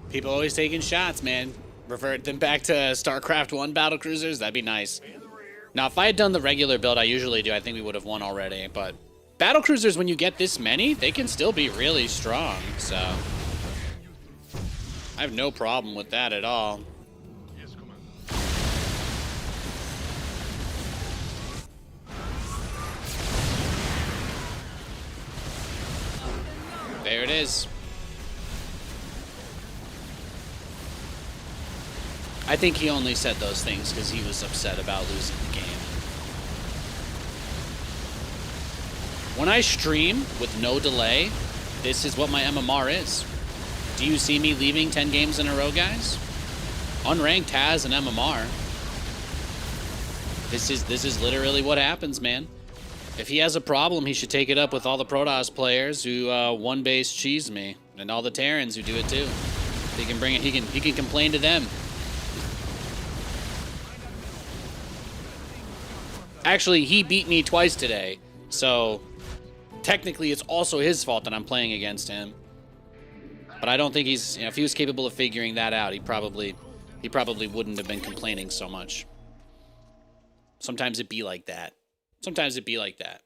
People always taking shots, man. Revert them back to StarCraft 1 battlecruisers. That'd be nice. In the rear. Now, if I had done the regular build I usually do, I think we would have won already. But battlecruisers, when you get this many, they can still be really strong. So I have no problem with that at all. Yes, Commander. There it is. I think he only said those things because he was upset about losing the game. When I stream with no delay, this is what my MMR is. Do you see me leaving 10 games in a row, guys? Unranked has an MMR. This is literally what happens, man. If he has a problem, he should take it up with all the Protoss players who one base cheese me, and all the Terrans who do it too. He can bring it. He can complain to them. Actually, he beat me twice today, so technically it's also his fault that I'm playing against him. But I don't think he's, if he was capable of figuring that out, he probably wouldn't have been complaining so much. Sometimes it be like that. Sometimes it be like that.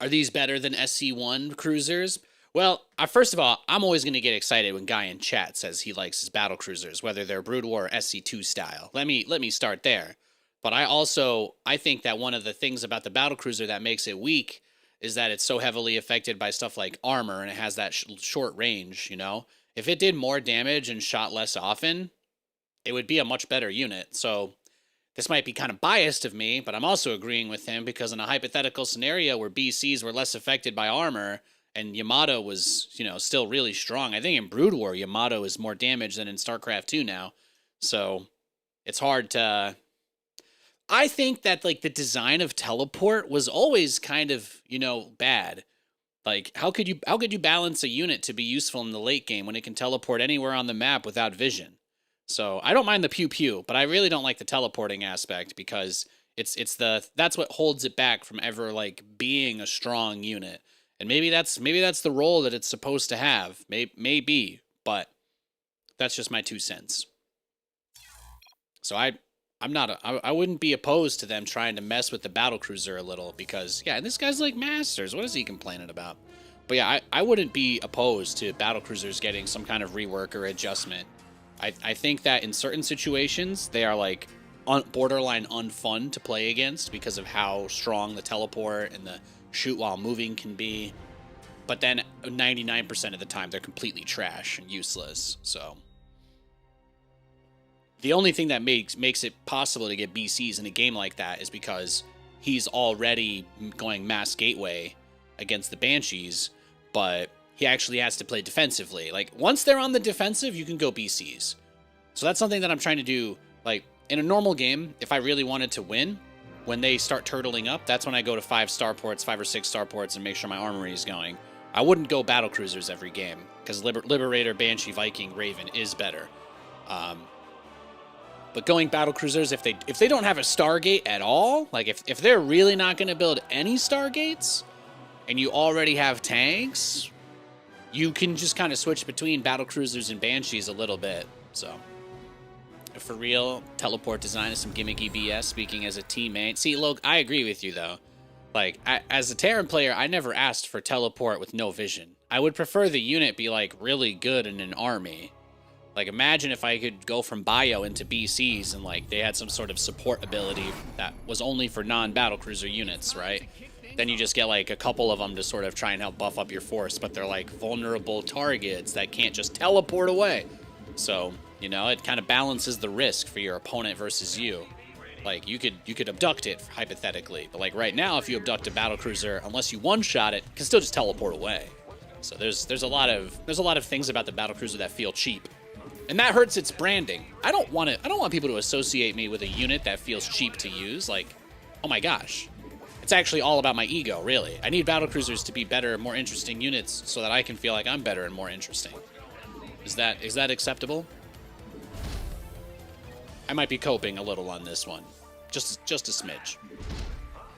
Are these better than SC1 cruisers? Well, first of all, I'm always going to get excited when Guy in chat says he likes his battle cruisers, whether they're Brood War or SC2 style. Let me start there. But I think that one of the things about the battle cruiser that makes it weak is that it's so heavily affected by stuff like armor, and it has that short range, you know? If it did more damage and shot less often, it would be a much better unit. So this might be kind of biased of me, but I'm also agreeing with him because in a hypothetical scenario where BCs were less affected by armor And Yamato was, you know, still really strong. I think in Brood War, Yamato is more damage than in StarCraft 2 now. So it's hard to... I think that, like, the design of teleport was always kind of, you know, bad. Like, how could you balance a unit to be useful in the late game when it can teleport anywhere on the map without vision? So I don't mind the pew pew, but I really don't like the teleporting aspect because that's what holds it back from ever, like, being a strong unit. And maybe that's the role that it's supposed to have. Maybe, but that's just my 2 cents. So I wouldn't be opposed to them trying to mess with the battlecruiser a little because, yeah, this guy's like Masters. What is he complaining about? But yeah, I wouldn't be opposed to battlecruisers getting some kind of rework or adjustment. I think that in certain situations, they are like borderline unfun to play against because of how strong the teleport and the shoot while moving can be. But then 99% of the time, they're completely trash and useless. So the only thing that makes it possible to get BCs in a game like that is because he's already going mass gateway against the Banshees, but he actually has to play defensively. Like, once they're on the defensive, you can go BCs. So that's something that I'm trying to do. Like, in a normal game, if I really wanted to win, when they start turtling up, that's when I go to 5 starports, 5 or 6 starports, and make sure my armory is going. I wouldn't go battlecruisers every game, because Liberator, Banshee, Viking, Raven is better. But going battlecruisers, if they don't have a Stargate at all, like if they're really not going to build any Stargates, and you already have tanks, you can just kind of switch between battlecruisers and Banshees a little bit. So, for real, teleport design is some gimmicky BS, speaking as a teammate. See, Logan, I agree with you, though. Like, as a Terran player, I never asked for teleport with no vision. I would prefer the unit be, like, really good in an army. Like, imagine if I could go from Bio into BCs and, like, they had some sort of support ability that was only for non-battlecruiser units, right? Then you just get, like, a couple of them to sort of try and help buff up your force, but they're, like, vulnerable targets that can't just teleport away. So, you know, it kind of balances the risk for your opponent versus you. Like, you could abduct it, hypothetically. But, like, right now, if you abduct a battlecruiser, unless you one-shot it, it can still just teleport away. So there's a lot of things about the battlecruiser that feel cheap. And that hurts its branding. I don't want people to associate me with a unit that feels cheap to use. Like, oh my gosh. It's actually all about my ego, really. I need battlecruisers to be better, more interesting units so that I can feel like I'm better and more interesting. Is that acceptable? I might be coping a little on this one. Just a smidge.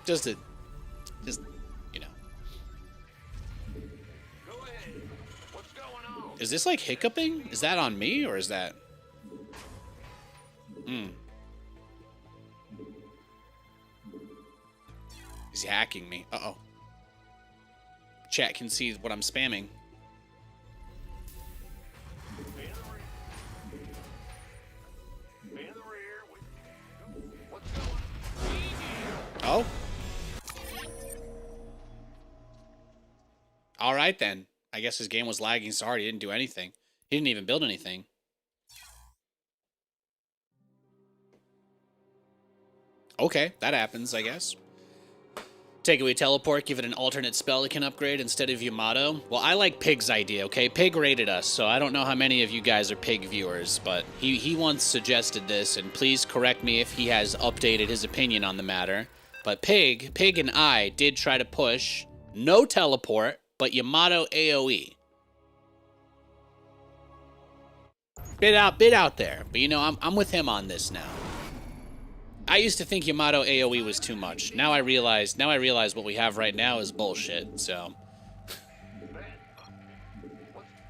Just, you know. Is this like hiccuping? Is that on me or is that... He's hacking me. Uh-oh. Chat can see what I'm spamming. Oh? Alright then. I guess his game was lagging so hard he didn't do anything. He didn't even build anything. Okay, that happens, I guess. Take away teleport, give it an alternate spell it can upgrade instead of Yamato. Well, I like Pig's idea, okay? Pig rated us, so I don't know how many of you guys are Pig viewers, but he once suggested this, and please correct me if he has updated his opinion on the matter. But Pig and I did try to push no teleport, but Yamato AoE. Bit out there, but you know, I'm with him on this now. I used to think Yamato AoE was too much. Now I realize what we have right now is bullshit, so.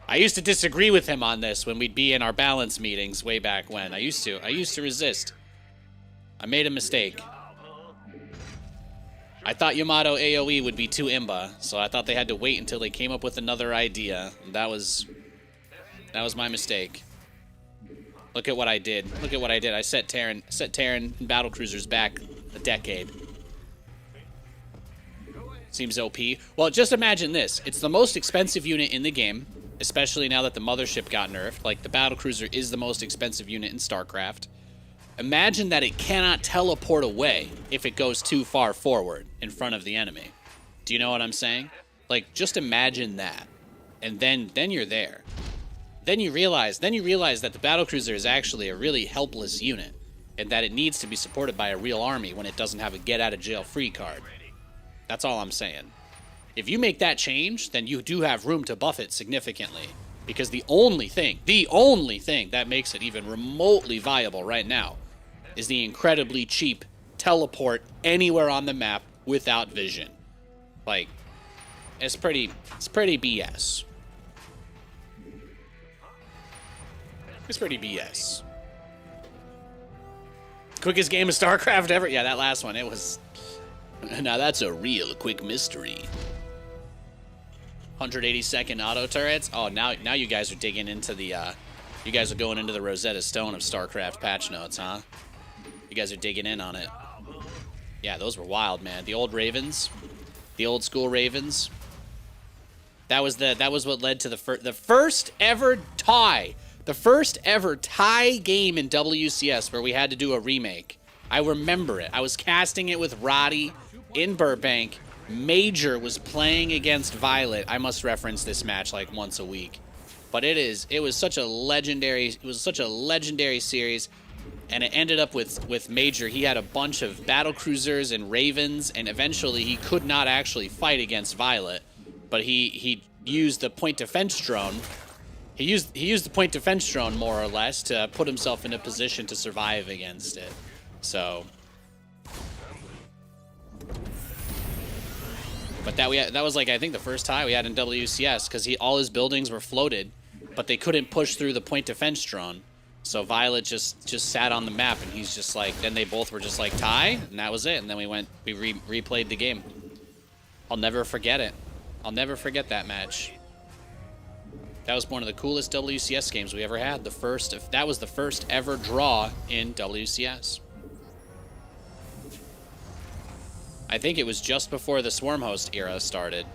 I used to disagree with him on this when we'd be in our balance meetings way back when. I used to resist. I made a mistake. I thought Yamato AoE would be too imba, so I thought they had to wait until they came up with another idea. And that was my mistake. Look at what I did. Look at what I did. I set Terran and battlecruisers back a decade. Seems OP. Well, just imagine this. It's the most expensive unit in the game, especially now that the mothership got nerfed. Like, the battlecruiser is the most expensive unit in StarCraft. Imagine that it cannot teleport away if it goes too far forward in front of the enemy. Do you know what I'm saying? Like, just imagine that. And then you're there. Then you realize that the battlecruiser is actually a really helpless unit, and that it needs to be supported by a real army when it doesn't have a get-out-of-jail-free card. That's all I'm saying. If you make that change, then you do have room to buff it significantly. Because the only thing that makes it even remotely viable right now is the incredibly cheap teleport anywhere on the map without vision. Like, it's pretty BS. It's pretty BS. Quickest game of Starcraft ever? Yeah, that last one, it was... Now that's a real quick mystery. 180-second auto turrets. Oh, now you guys are digging into the... you guys are going into the Rosetta Stone of Starcraft patch notes, huh? You guys are digging in on it. Yeah, those were wild, man. The old Ravens. The old school Ravens. That was what led to the first ever tie. The first ever tie game in WCS where we had to do a remake. I remember it. I was casting it with Roddy in Burbank. Major was playing against Violet. I must reference this match like once a week. But it was such a legendary series, and it ended up with Major. He had a bunch of battle cruisers and Ravens, and eventually he could not actually fight against Violet, but he used the point defense drone. He used the point defense drone more or less to put himself in a position to survive against it. So, but that was like, I think, the first tie we had in WCS, because all his buildings were floated, but they couldn't push through the point defense drone. So Violet just sat on the map, and he's just like, then they both were just like tie, and that was it. And then we replayed the game. I'll never forget it. I'll never forget that match. That was one of the coolest WCS games we ever had. That was the first ever draw in WCS. I think it was just before the Swarm Host era started,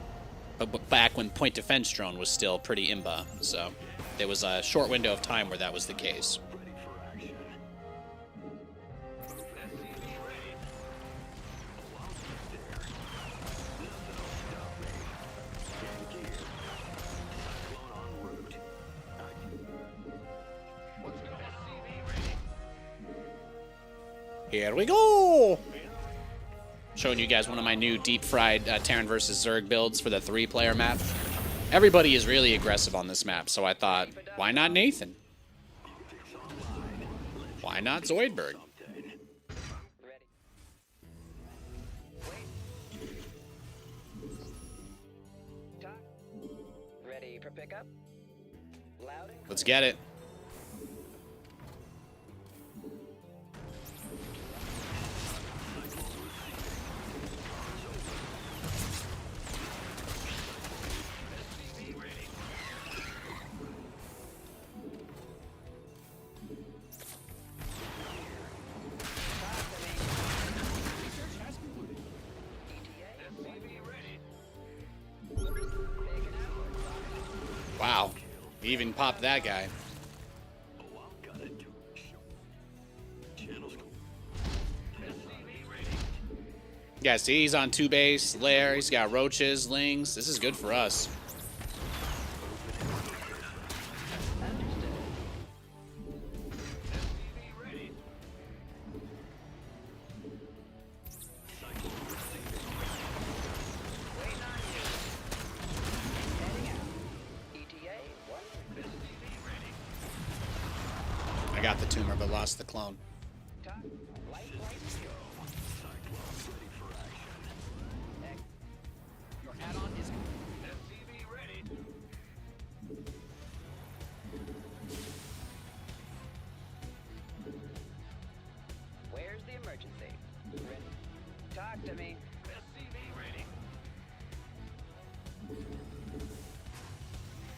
but back when point defense drone was still pretty imba. So there was a short window of time where that was the case. Here we go! Showing you guys one of my new deep-fried Terran vs. Zerg builds for the 3-player map. Everybody is really aggressive on this map, so I thought, why not Nathan? Why not Zoidberg? Ready for pickup? Loud and Let's get it. Wow, he even popped that guy. Yeah, see, he's on 2 base, lair, he's got roaches, lings. This is good for us. I got the tumor, but lost the clone. Your add-on is Where's the emergency? Ready? Talk to me. SCV ready.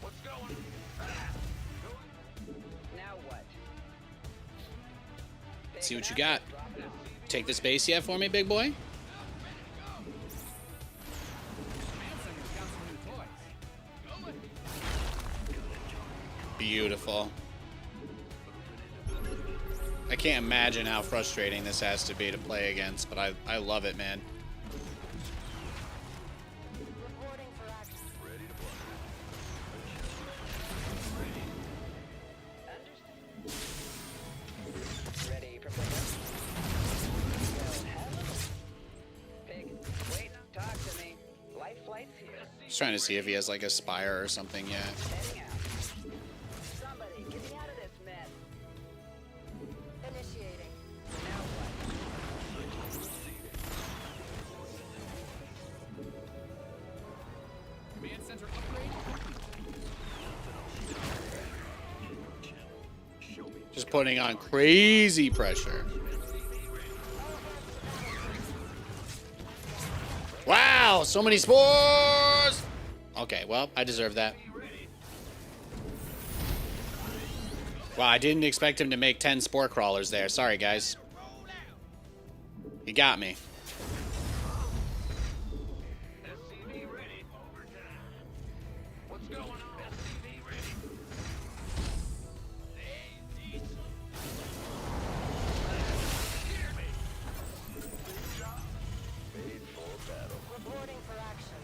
What's going? Now what? See what you got. Take this base yet for me, big boy? Manson's got some new toys. Beautiful. I can't imagine how frustrating this has to be to play against, but I love it, man. Reporting for action. flights here. Just trying to see if he has like a spire or something yet. Heading out. Somebody, get me out of this mess. Initiating. Now what? Command center upgrade complete. Just putting on crazy pressure. Wow, so many spores! Okay, well, I deserve that. Wow, I didn't expect him to make 10 spore crawlers there. Sorry, guys. You got me. SCV ready. What's going on? SCV ready. Made for battle. Reporting for action.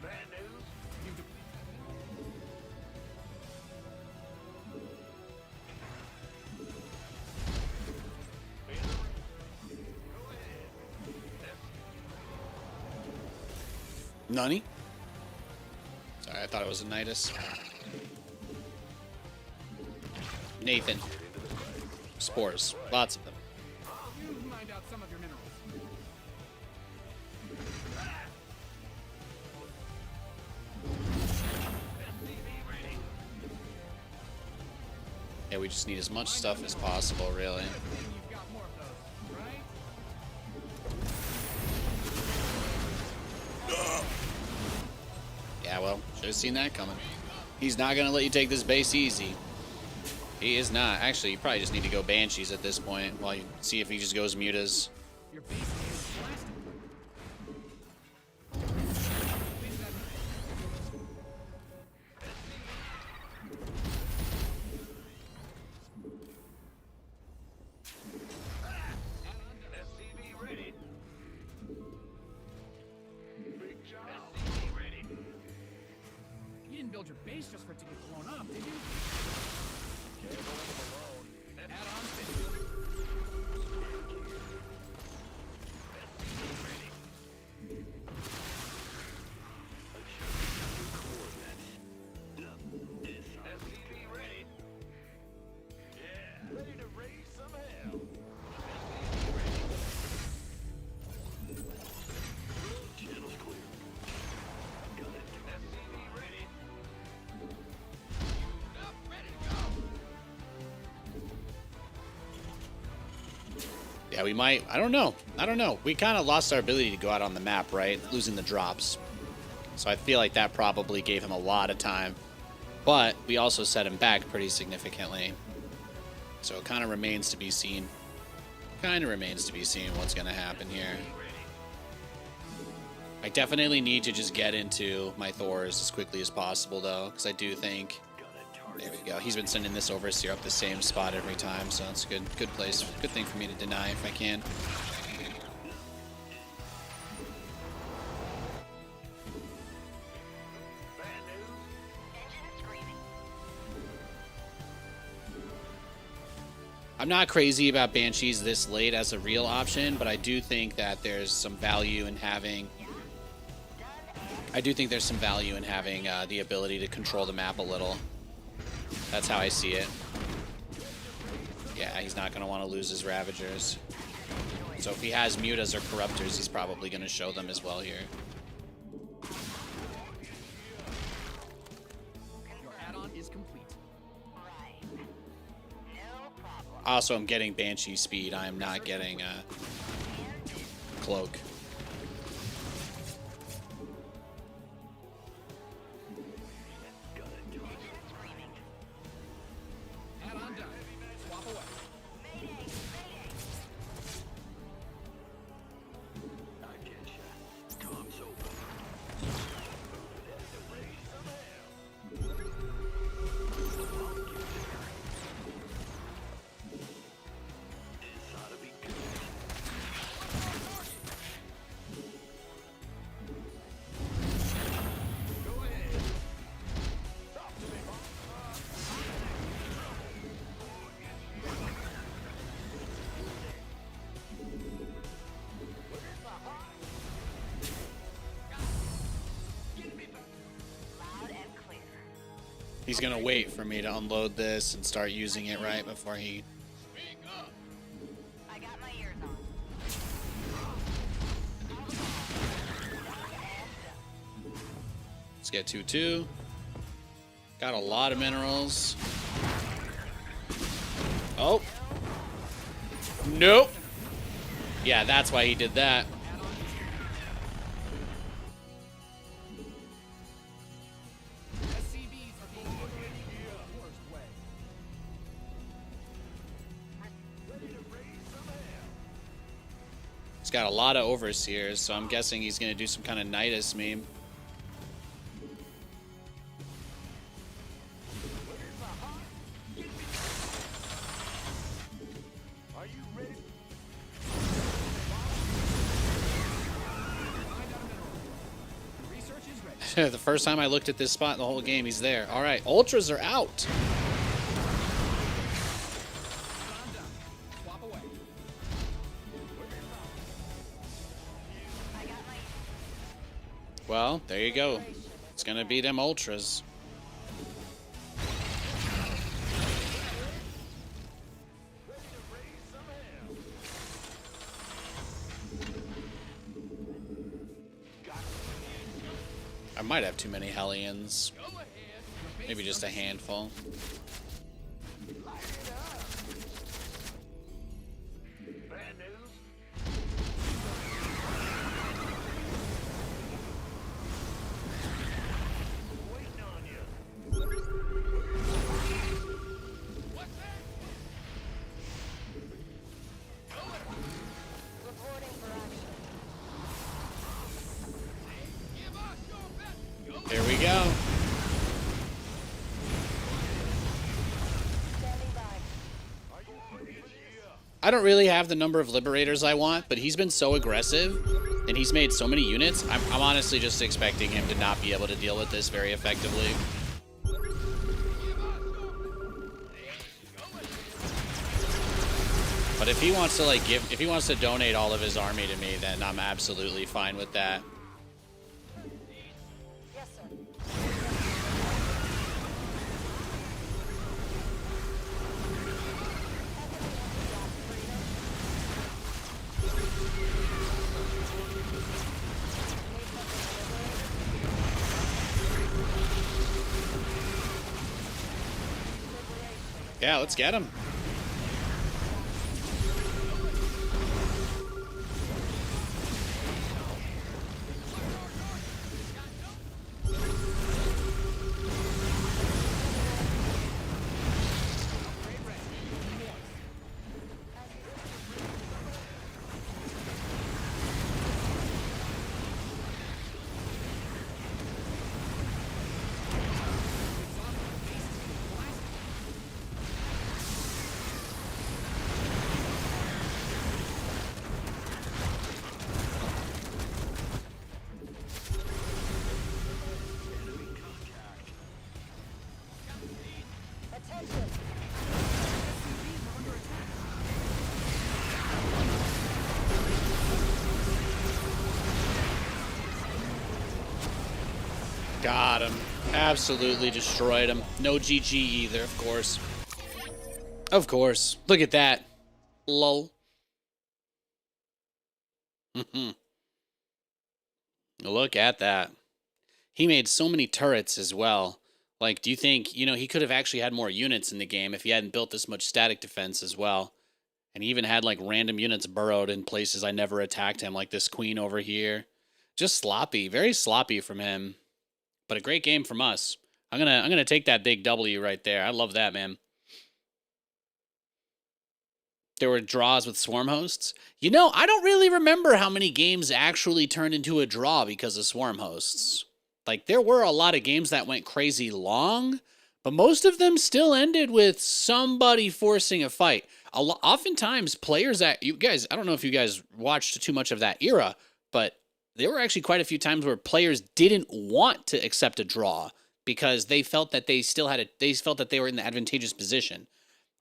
Bad news. Nani? Sorry, I thought it was a Nidus. Nathan. Spores. Lots of them. You mined out some of your minerals. Yeah, we just need as much stuff as possible, really. Good thing you've got more of those, right? Yeah, well, should have seen that coming. He's not going to let you take this base easy. He is not. Actually, you probably just need to go Banshees at this point while you see if he just goes Mutas. Your base is blasted. SCV ready. Big job. SCV ready. You didn't build your base just for it to get blown up, did you? Can't hold them alone. Add-on finished. SCV ready. Yeah, ready to raise some hell. Channel's clear. Got it. SCV ready. Up, ready to go. Yeah, we might. I don't know. We kind of lost our ability to go out on the map, right? Losing the drops. So I feel like that probably gave him a lot of time. But we also set him back pretty significantly. So it kind of remains to be seen. What's going to happen here. I definitely need to just get into my Thors as quickly as possible, though, because I do think... There we go. He's been sending this overseer up the same spot every time, so it's a good place. Good thing for me to deny if I can. Bad news. I'm not crazy about Banshees this late as a real option, but I do think that there's some value in having... the ability to control the map a little. That's how I see it. Yeah, he's not going to want to lose his Ravagers. So if he has Mutas or Corruptors, he's probably going to show them as well here. Your add-on is complete. Also, I'm getting Banshee speed. I am not getting Cloak. Add-on done. Swap away. I get ya. Comms open. This ought to be good. He's gonna wait for me to unload this and start using it right before he... I got my ears on. Let's get 2-2. Got a lot of minerals. Oh. Nope. Yeah, that's why he did that. SCVs are being liberated in the worst way. He's got a lot of overseers, so I'm guessing he's gonna do some kind of Nidus meme. Are you ready? Research is ready. The first time I looked at this spot in the whole game, he's there. All right, ultras are out. Calm down. Swap away. I got my Well, there you go. It's gonna be them ultras. I might have too many Hellions. Go ahead. Your Maybe base just a handful. Bad news? Waiting on you. What's that? Reporting for action. Give us your best. Go Here we go. Standing by. Are you ready for this? I don't really have the number of liberators I want, but he's been so aggressive and he's made so many units. I'm honestly just expecting him to not be able to deal with this very effectively. But if he wants to if he wants to donate all of his army to me, then I'm absolutely fine with that. Yes, sir. Yeah, let's get him. Attention. Got him. Absolutely destroyed him. No GG either, of course. Of course. Look at that. Lol. Look at that. He made so many turrets as well. Like, do you think, you know, he could have actually had more units in the game if he hadn't built this much static defense as well. And he even had, like, random units burrowed in places I never attacked him, like this queen over here. Just sloppy. Very sloppy from him. But a great game from us. I'm gonna take that big W right there. I love that, man. There were draws with swarm hosts. You know, I don't really remember how many games actually turned into a draw because of swarm hosts. Like, there were a lot of games that went crazy long, but most of them still ended with somebody forcing a fight. Oftentimes, players that you guys, I don't know if you guys watched too much of that era, but there were actually quite a few times where players didn't want to accept a draw because they felt that they still had they felt that they were in the advantageous position.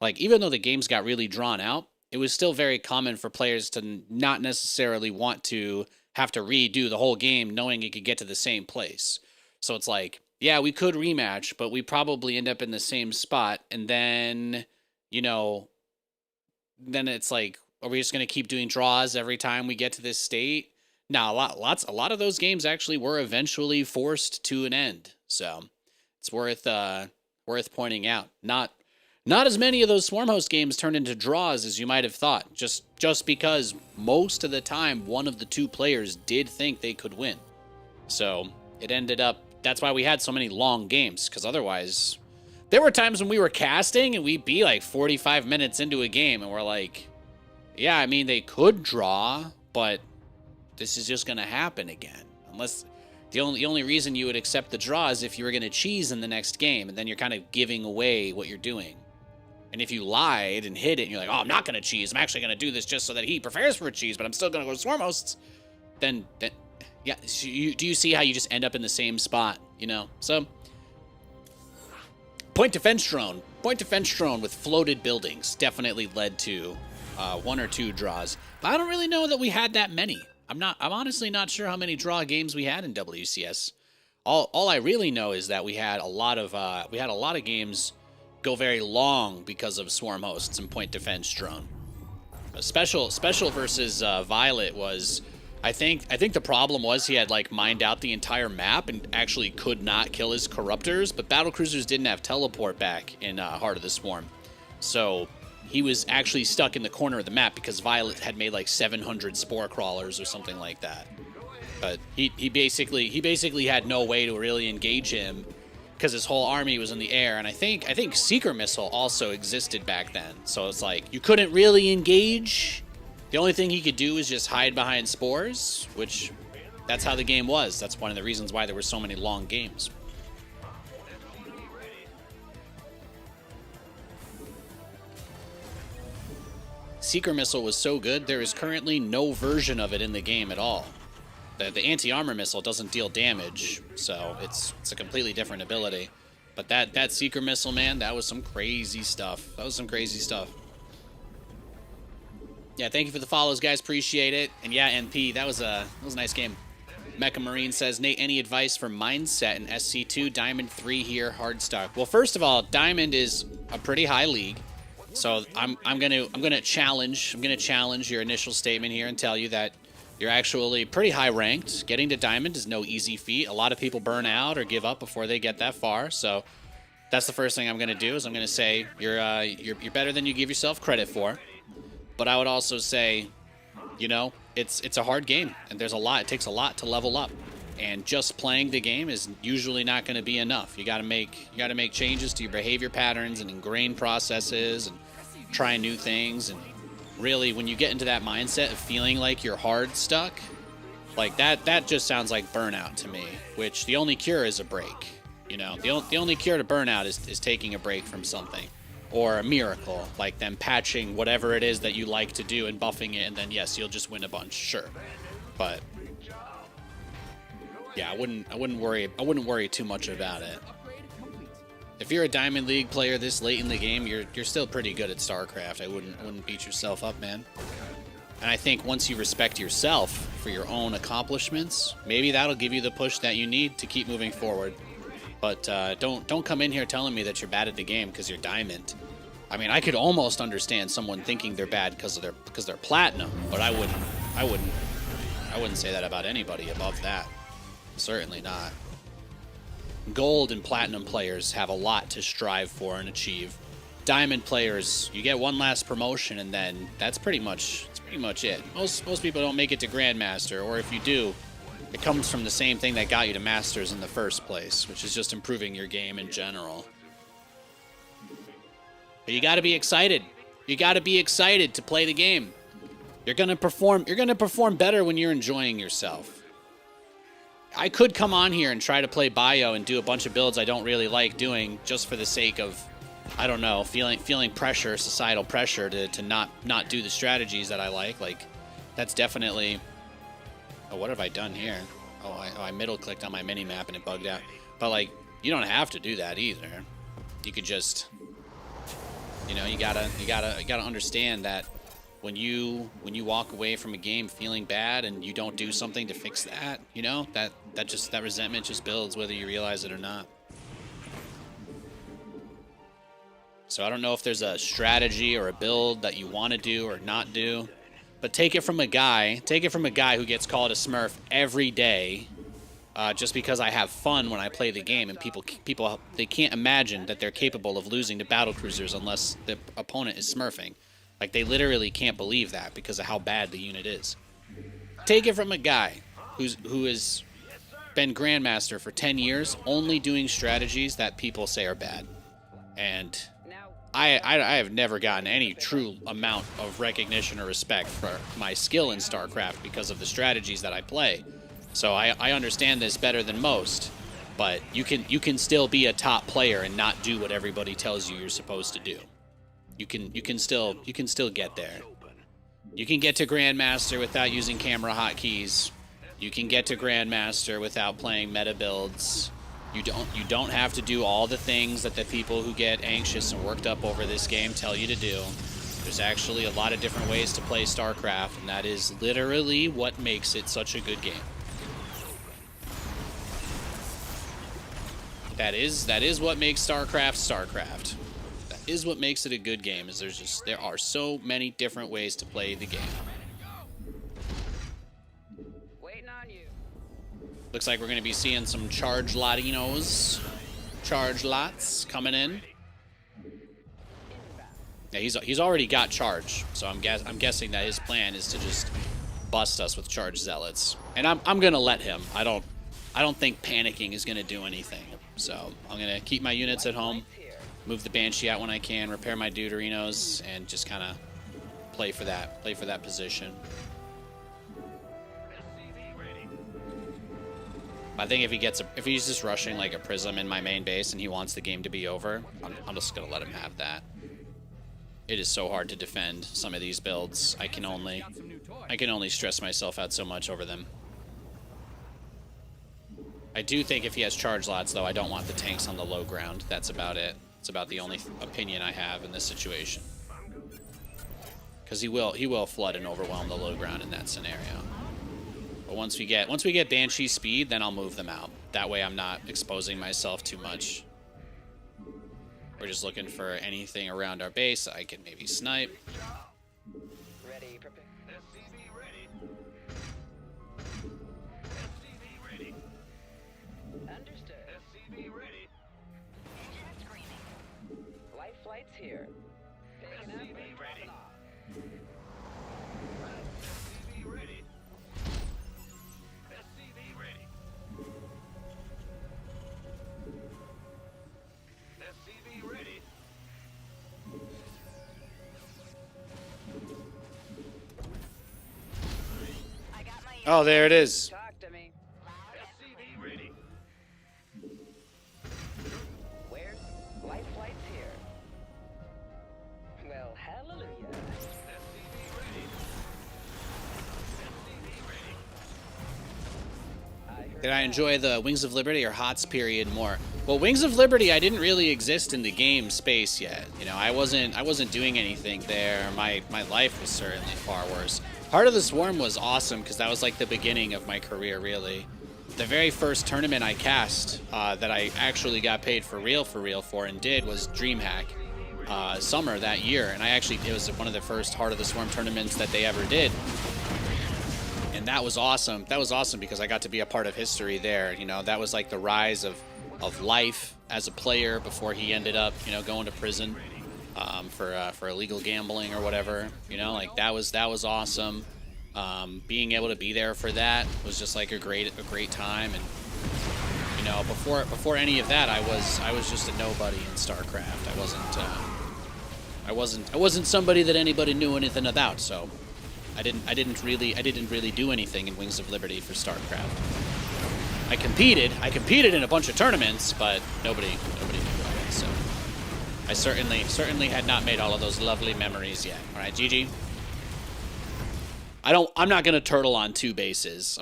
Like, even though the games got really drawn out, it was still very common for players to not necessarily want to have to redo the whole game knowing it could get to the same place. So it's like, yeah, we could rematch, but we probably end up in the same spot. And then, you know, then it's like, are we just going to keep doing draws every time we get to this state? No, a lot of those games actually were eventually forced to an end. So it's worth pointing out. Not as many of those Swarmhost games turned into draws as you might have thought, just because most of the time one of the two players did think they could win. So it ended up, that's why we had so many long games, because otherwise there were times when we were casting and we'd be like 45 minutes into a game and we're like, yeah, I mean, they could draw, but this is just going to happen again. Unless the only reason you would accept the draw is if you were going to cheese in the next game, and then you're kind of giving away what you're doing. And if you lied and hid it, and you're like, oh, I'm not going to cheese. I'm actually going to do this just so that he prepares for a cheese, but I'm still going to go to Swarmhosts. Then yeah, so do you see how you just end up in the same spot, you know? So, point defense drone with floated buildings definitely led to one or two draws. But I don't really know that we had that many. I'm honestly not sure how many draw games we had in WCS. All I really know is that we had a lot of games go very long because of swarm hosts and point defense drone. Special versus Violet was, I think the problem was he had like mined out the entire map and actually could not kill his corruptors, but battlecruisers didn't have teleport back in Heart of the Swarm, so he was actually stuck in the corner of the map because Violet had made like 700 spore crawlers or something like that. But he basically had no way to really engage him because his whole army was in the air, and I think Seeker Missile also existed back then. So it's like you couldn't really engage. The only thing he could do is just hide behind spores, which that's how the game was. That's one of the reasons why there were so many long games. Seeker Missile was so good, there is currently no version of it in the game at all. The anti-armor missile doesn't deal damage, so it's a completely different ability. But that Seeker Missile, man, that was some crazy stuff. Yeah, thank you for the follows, guys. Appreciate it. And yeah, NP, that was a nice game. Mecha Marine says, Nate, any advice for mindset in SC2? Diamond 3 here, hard stock. Well, first of all, Diamond is a pretty high league. So I'm gonna challenge your initial statement here and tell you that you're actually pretty high ranked. Getting to Diamond is no easy feat. A lot of people burn out or give up before they get that far. So that's the first thing I'm gonna do is I'm gonna say you're better than you give yourself credit for. But I would also say, you know, it's a hard game and it takes a lot to level up. And just playing the game is usually not going to be enough. You got to make changes to your behavior patterns and ingrain processes and try new things. And really, when you get into that mindset of feeling like you're hard stuck, like that just sounds like burnout to me. Which the only cure is a break. You know, the only cure to burnout is taking a break from something, or a miracle like them patching whatever it is that you like to do and buffing it, and then yes, you'll just win a bunch. Sure, but. Yeah, I wouldn't worry too much about it. If you're a Diamond League player this late in the game, you're still pretty good at StarCraft. I wouldn't beat yourself up, man. And I think once you respect yourself for your own accomplishments, maybe that'll give you the push that you need to keep moving forward. But don't come in here telling me that you're bad at the game because you're Diamond. I mean, I could almost understand someone thinking they're bad because they're Platinum, but I wouldn't say that about anybody above that. Certainly not. Gold and Platinum players have a lot to strive for and achieve. Diamond players, you get one last promotion and then that's pretty much it. Most people don't make it to Grandmaster, or if you do, it comes from the same thing that got you to Masters in the first place, which is just improving your game in general. But you got to be excited. You got to be excited to play the game. You're going to perform better when you're enjoying yourself. I could come on here and try to play bio and do a bunch of builds I don't really like doing just for the sake of, I don't know, feeling pressure, societal pressure to not do the strategies that I like. Like, that's definitely... Oh, what have I done here? Oh, I middle clicked on my mini map and it bugged out. But like, you don't have to do that either. You could just, you know, you gotta understand that when you walk away from a game feeling bad and you don't do something to fix that, you know, that resentment just builds whether you realize it or not. So I don't know if there's a strategy or a build that you want to do or not do, but take it from a guy who gets called a Smurf every day, just because I have fun when I play the game, and people they can't imagine that they're capable of losing to battle cruisers unless the opponent is smurfing. Like, they literally can't believe that because of how bad the unit is. Take it from a guy who has been Grandmaster for 10 years, only doing strategies that people say are bad. And I have never gotten any true amount of recognition or respect for my skill in StarCraft because of the strategies that I play. So I understand this better than most, but you can still be a top player and not do what everybody tells you you're supposed to do. You can still get there. You can get to Grandmaster without using camera hotkeys. You can get to Grandmaster without playing meta builds. You don't have to do all the things that the people who get anxious and worked up over this game tell you to do. There's actually a lot of different ways to play StarCraft, and that is literally what makes it such a good game. That is what makes StarCraft StarCraft. That is what makes it a good game. Is there are so many different ways to play the game. Waiting on you. Looks like we're going to be seeing some charge Latinos, charge lots coming in. Yeah, he's already got charge, so I'm guessing that his plan is to just bust us with charge zealots, and I'm gonna let him. I don't think panicking is gonna do anything, so I'm gonna keep my units at home, move the Banshee out when I can, repair my Deuterinos, and just kind of play for that position. I think if he's just rushing like a Prism in my main base and he wants the game to be over, I'm just gonna let him have that. It is so hard to defend some of these builds. I can only stress myself out so much over them. I do think if he has charge lots, though, I don't want the tanks on the low ground. That's about it. It's about the only opinion I have in this situation. Because he will flood and overwhelm the low ground in that scenario. But once we get Banshee speed, then I'll move them out. That way I'm not exposing myself too much. We're just looking for anything around our base I can maybe snipe. Ready, prepare. SCV ready. SCV ready. Understood. SCV ready. Life flight's here. Picking up and SCV ready. dropping off. SCV ready. SCV ready. SCV ready. Oh, there it is. Talk to me. SCV ready. Where's life flight's here? Well, hallelujah. SCV ready. SCV ready. Did I enjoy the Wings of Liberty or HOTS period more? Well, Wings of Liberty, I didn't really exist in the game space yet. You know, I wasn't doing anything there. My life was certainly far worse. Heart of the Swarm was awesome because that was like the beginning of my career, really. The very first tournament I cast that I actually got paid for real for and did was DreamHack summer that year, and it was one of the first Heart of the Swarm tournaments that they ever did. And that was awesome. That was awesome because I got to be a part of history there. You know, that was like the rise of life as a player before he ended up, you know, going to prison for illegal gambling or whatever. You know, like that was awesome. Being able to be there for that was just like a great time. And you know, before any of that, I was just a nobody in StarCraft. I wasn't somebody that anybody knew anything about. So I didn't really do anything in Wings of Liberty for StarCraft. I competed in a bunch of tournaments, but nobody knew about it. So I certainly had not made all of those lovely memories yet. All right, GG. I'm not gonna turtle on two bases.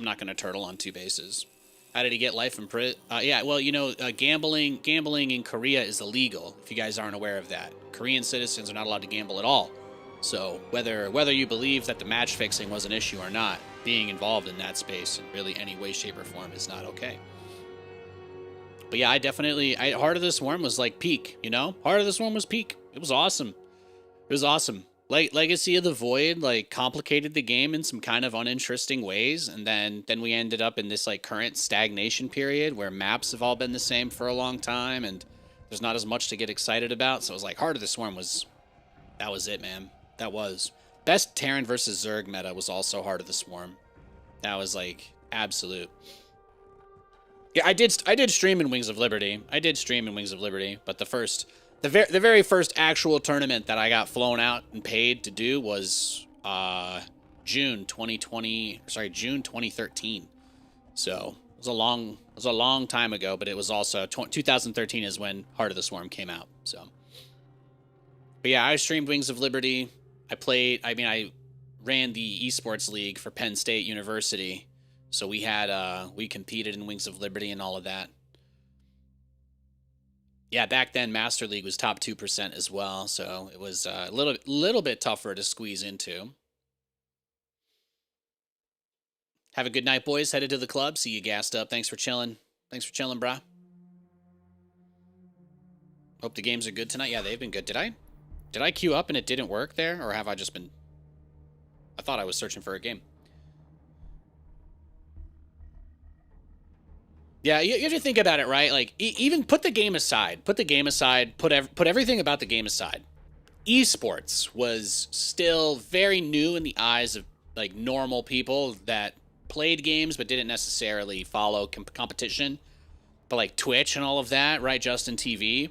How did he get life in prison? Yeah, well, you know, gambling in Korea is illegal. If you guys aren't aware of that, Korean citizens are not allowed to gamble at all. So whether you believe that the match fixing was an issue or not, being involved in that space in really any way, shape, or form is not okay. But yeah, Heart of the Swarm was like peak, you know? Heart of the Swarm was peak. It was awesome. It was awesome. Like Legacy of the Void, like, complicated the game in some kind of uninteresting ways, and then we ended up in this like current stagnation period where maps have all been the same for a long time, and there's not as much to get excited about. So it was like Heart of the Swarm was it, man. That was best Terran versus Zerg meta was also Heart of the Swarm. That was like absolute. Yeah, I did stream in Wings of Liberty. But the very first actual tournament that I got flown out and paid to do was June 2013. So it was a long time ago, but it was also 2013 is when Heart of the Swarm came out. So, but yeah, I streamed Wings of Liberty. I ran the esports league for Penn State University. So we competed in Wings of Liberty and all of that. Yeah, back then Master League was top 2% as well, so it was a little bit tougher to squeeze into. Have a good night, boys. Headed to the club. See you gassed up. Thanks for chilling. Brah. Hope the games are good tonight. Yeah, they've been good. Did I queue up and it didn't work there, or have I just been? I thought I was searching for a game. Yeah, you have to think about it, right? Like, even put the game aside. Put everything about the game aside. Esports was still very new in the eyes of, like, normal people that played games but didn't necessarily follow competition. But, like, Twitch and all of that, right? Justin TV.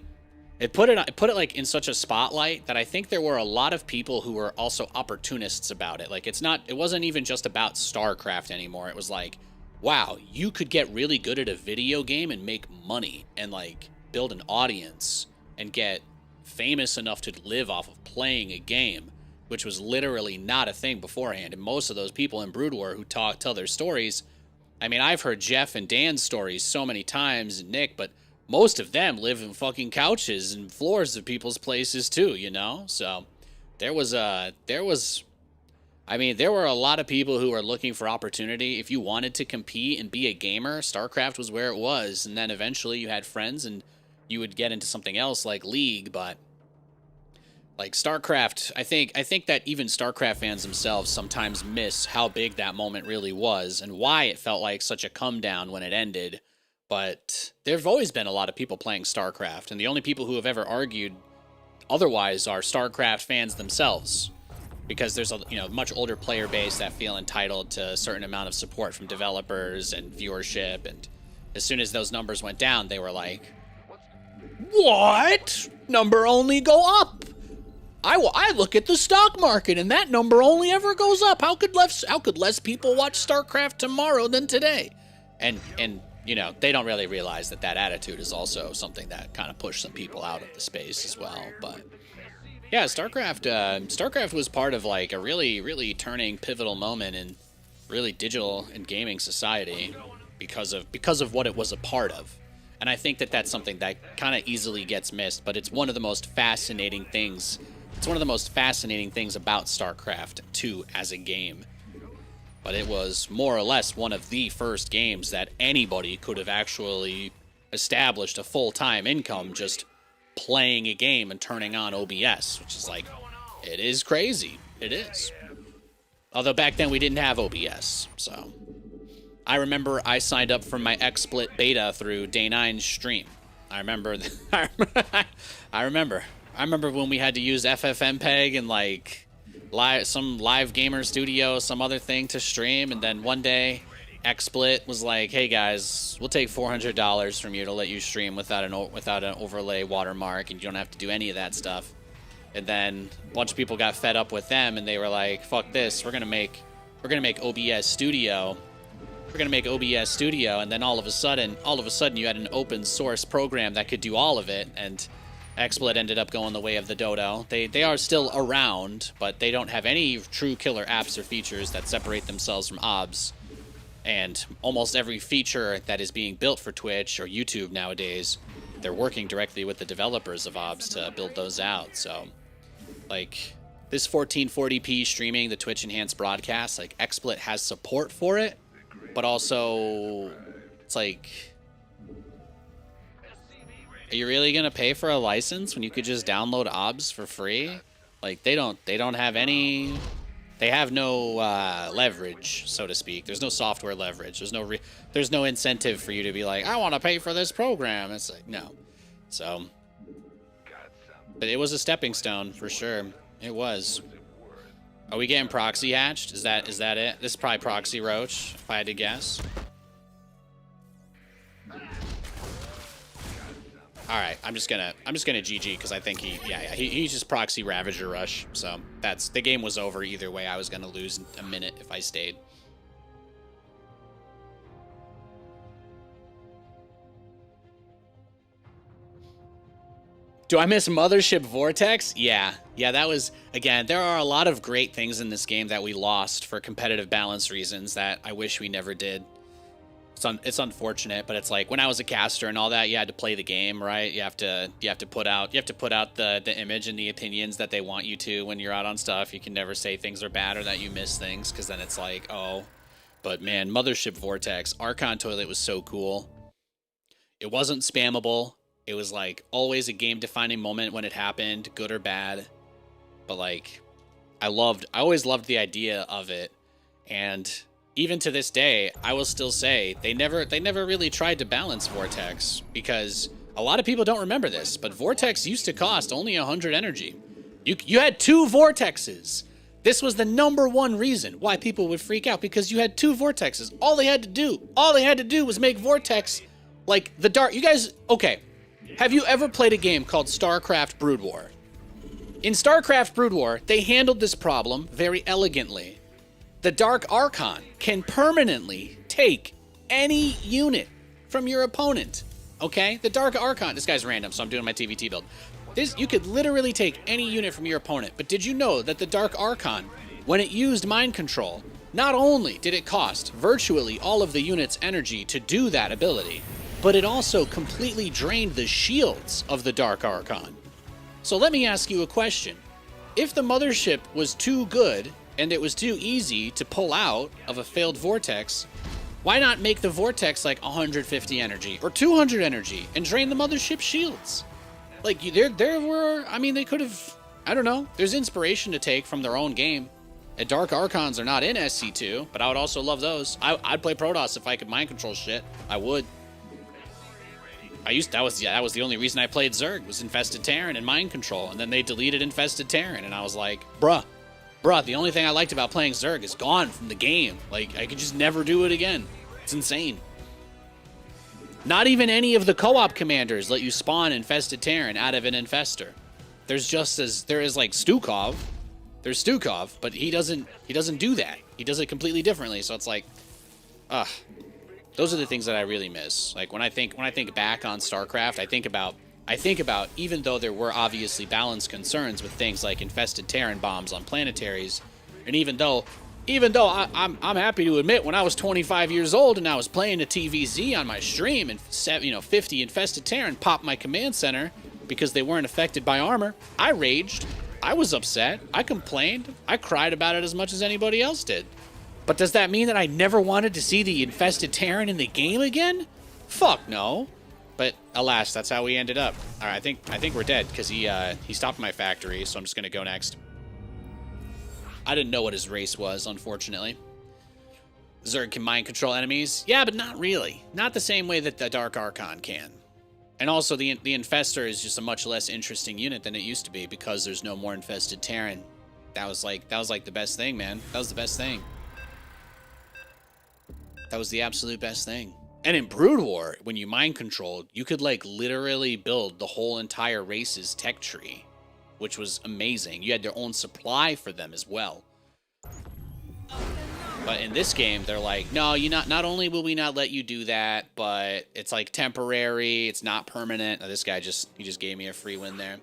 It put it like in such a spotlight that I think there were a lot of people who were also opportunists about it. Like, it wasn't even just about StarCraft anymore. It was like, wow, you could get really good at a video game and make money and, like, build an audience and get famous enough to live off of playing a game, which was literally not a thing beforehand. And most of those people in Brood War who tell their stories, I mean, I've heard Jeff and Dan's stories so many times, and Nick, but most of them live in fucking couches and floors of people's places too, you know? So there were a lot of people who were looking for opportunity. If you wanted to compete and be a gamer, StarCraft was where it was. And then eventually you had friends and you would get into something else like League. But like StarCraft, I think that even StarCraft fans themselves sometimes miss how big that moment really was and why it felt like such a come down when it ended. But there have always been a lot of people playing StarCraft, and the only people who have ever argued otherwise are StarCraft fans themselves. Because there's a much older player base that feel entitled to a certain amount of support from developers and viewership, and as soon as those numbers went down, they were like, "What? Number only go up? I look at the stock market and that number only ever goes up. How could less people watch StarCraft tomorrow than today?" And they don't really realize that attitude is also something that kind of pushed some people out of the space as well, but. Yeah, StarCraft was part of like a really, really turning pivotal moment in really digital and gaming society because of what it was a part of. And I think that that's something that kind of easily gets missed, but it's one of the most fascinating things. It's one of the most fascinating things about StarCraft 2 as a game. But it was more or less one of the first games that anybody could have actually established a full-time income just playing a game and turning on OBS, which is like, it is crazy. It is. Although back then we didn't have OBS, so. I remember I signed up for my XSplit beta through Day9's stream. I remember when we had to use FFmpeg and like some live gamer studio, some other thing to stream, and then one day XSplit was like, "Hey guys, we'll take $400 from you to let you stream without an overlay watermark, and you don't have to do any of that stuff." And then a bunch of people got fed up with them, and they were like, "Fuck this! We're gonna make OBS Studio. We're gonna make OBS Studio." And then all of a sudden, you had an open source program that could do all of it, and XSplit ended up going the way of the dodo. They are still around, but they don't have any true killer apps or features that separate themselves from OBS. And almost every feature that is being built for Twitch or YouTube nowadays, they're working directly with the developers of OBS to build those out. So, like, this 1440p streaming, the Twitch enhanced broadcast, like XSplit has support for it, but also it's like, are you really gonna pay for a license when you could just download OBS for free? Like they don't have any, they have no leverage, so to speak. There's no software leverage. There's no incentive for you to be like, I want to pay for this program. It's like, no. So, but it was a stepping stone for sure. It was. Are we getting proxy hatched? Is that it? This is probably proxy roach, if I had to guess. All right, I'm just gonna GG because I think he's just proxy Ravager Rush. So the game was over either way. I was gonna lose a minute if I stayed. Do I miss Mothership Vortex? Yeah, that was, again, there are a lot of great things in this game that we lost for competitive balance reasons that I wish we never did. It's unfortunate, but it's like when I was a caster and all that, you had to play the game, right? You have to put out the image and the opinions that they want you to when you're out on stuff. You can never say things are bad or that you miss things, because then it's like, oh. But man, Mothership Vortex, Archon Toilet was so cool. It wasn't spammable. It was like always a game-defining moment when it happened, good or bad. But like, I always loved the idea of it, and even to this day, I will still say they never really tried to balance Vortex, because a lot of people don't remember this, but Vortex used to cost only 100 energy. You had 2 Vortexes. This was the #1 reason why people would freak out, because you had 2 Vortexes. All they had to do was make Vortex like the dark. You guys, okay. Have you ever played a game called Starcraft Brood War? In Starcraft Brood War, they handled this problem very elegantly. The Dark Archon can permanently take any unit from your opponent, okay? The Dark Archon, this guy's random, so I'm doing my TVT build. You could literally take any unit from your opponent, but did you know that the Dark Archon, when it used mind control, not only did it cost virtually all of the unit's energy to do that ability, but it also completely drained the shields of the Dark Archon. So let me ask you a question. If the Mothership was too good and it was too easy to pull out of a failed Vortex, why not make the Vortex like 150 energy or 200 energy and drain the Mothership shields? Like, there were, I mean, they could have, I don't know, there's inspiration to take from their own game. And Dark Archons are not in SC2, but I would also love those. I'd play Protoss if I could mind control shit. I would. That was the only reason I played Zerg, was Infested Terran and mind control, and then they deleted Infested Terran, and I was like, bruh, the only thing I liked about playing Zerg is gone from the game. Like, I could just never do it again. It's insane. Not even any of the co-op commanders let you spawn Infested Terran out of an Infester. There is like Stukov. There's Stukov, but he doesn't do that. He does it completely differently. So it's like, those are the things that I really miss. Like when I think back on StarCraft, I think about even though there were obviously balance concerns with things like Infested Terran bombs on planetaries, and even though I'm happy to admit, when I was 25 years old and I was playing a TVZ on my stream and 50 Infested Terran popped my command center because they weren't affected by armor, I raged, I was upset, I complained, I cried about it as much as anybody else did. But does that mean that I never wanted to see the Infested Terran in the game again? Fuck no. But alas, that's how we ended up. All right, I think we're dead because he stopped my factory, so I'm just gonna go next. I didn't know what his race was, unfortunately. Zerg can mind control enemies, yeah, but not really. Not the same way that the Dark Archon can. And also, the Infestor is just a much less interesting unit than it used to be because there's no more Infested Terran. That was like the best thing, man. That was the best thing. That was the absolute best thing. And in Brood War, when you mind controlled, you could like literally build the whole entire race's tech tree, which was amazing. You had their own supply for them as well. But in this game, they're like, no, not only will we not let you do that, but it's like temporary, it's not permanent. Now, this guy he just gave me a free win there.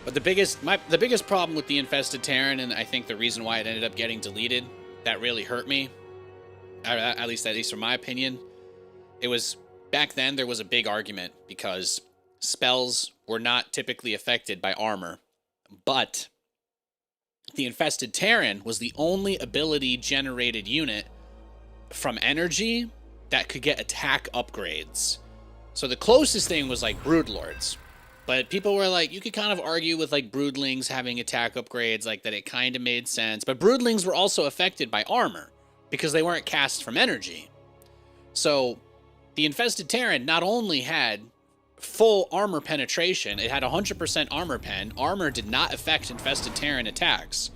But the biggest problem with the Infested Terran, and I think the reason why it ended up getting deleted, that really hurt me, at least from my opinion, it was back then there was a big argument because spells were not typically affected by armor, but the Infested Terran was the only ability generated unit from energy that could get attack upgrades. So the closest thing was like Broodlords. But people were like, you could kind of argue with like Broodlings having attack upgrades, like that it kind of made sense. But Broodlings were also affected by armor because they weren't cast from energy. So the Infested Terran not only had full armor penetration, it had 100% armor pen. Armor did not affect Infested Terran attacks.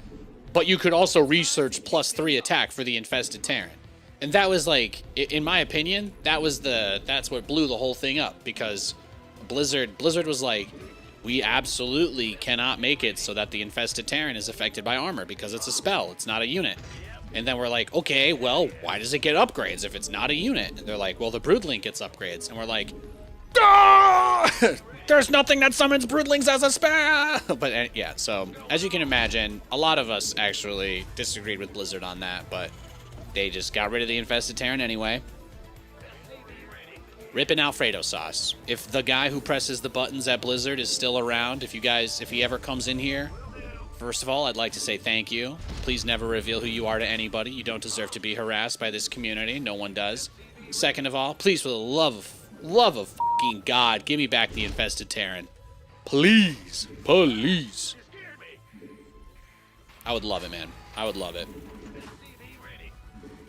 But you could also research +3 attack for the Infested Terran. And that was like, in my opinion, that's what blew the whole thing up, because Blizzard was like, we absolutely cannot make it so that the Infested Terran is affected by armor because it's a spell, it's not a unit. And then we're like, okay, well, why does it get upgrades if it's not a unit? And they're like, well, the Broodling gets upgrades. And we're like, ah! There's nothing that summons Broodlings as a spell! But yeah, so as you can imagine, a lot of us actually disagreed with Blizzard on that, but they just got rid of the Infested Terran anyway. Ripping Alfredo sauce. If the guy who presses the buttons at Blizzard is still around, if he ever comes in here, first of all, I'd like to say thank you. Please never reveal who you are to anybody. You don't deserve to be harassed by this community. No one does. Second of all, please, for the love of fucking God, give me back the Infested Terran. Please. Please. I would love it, man. I would love it.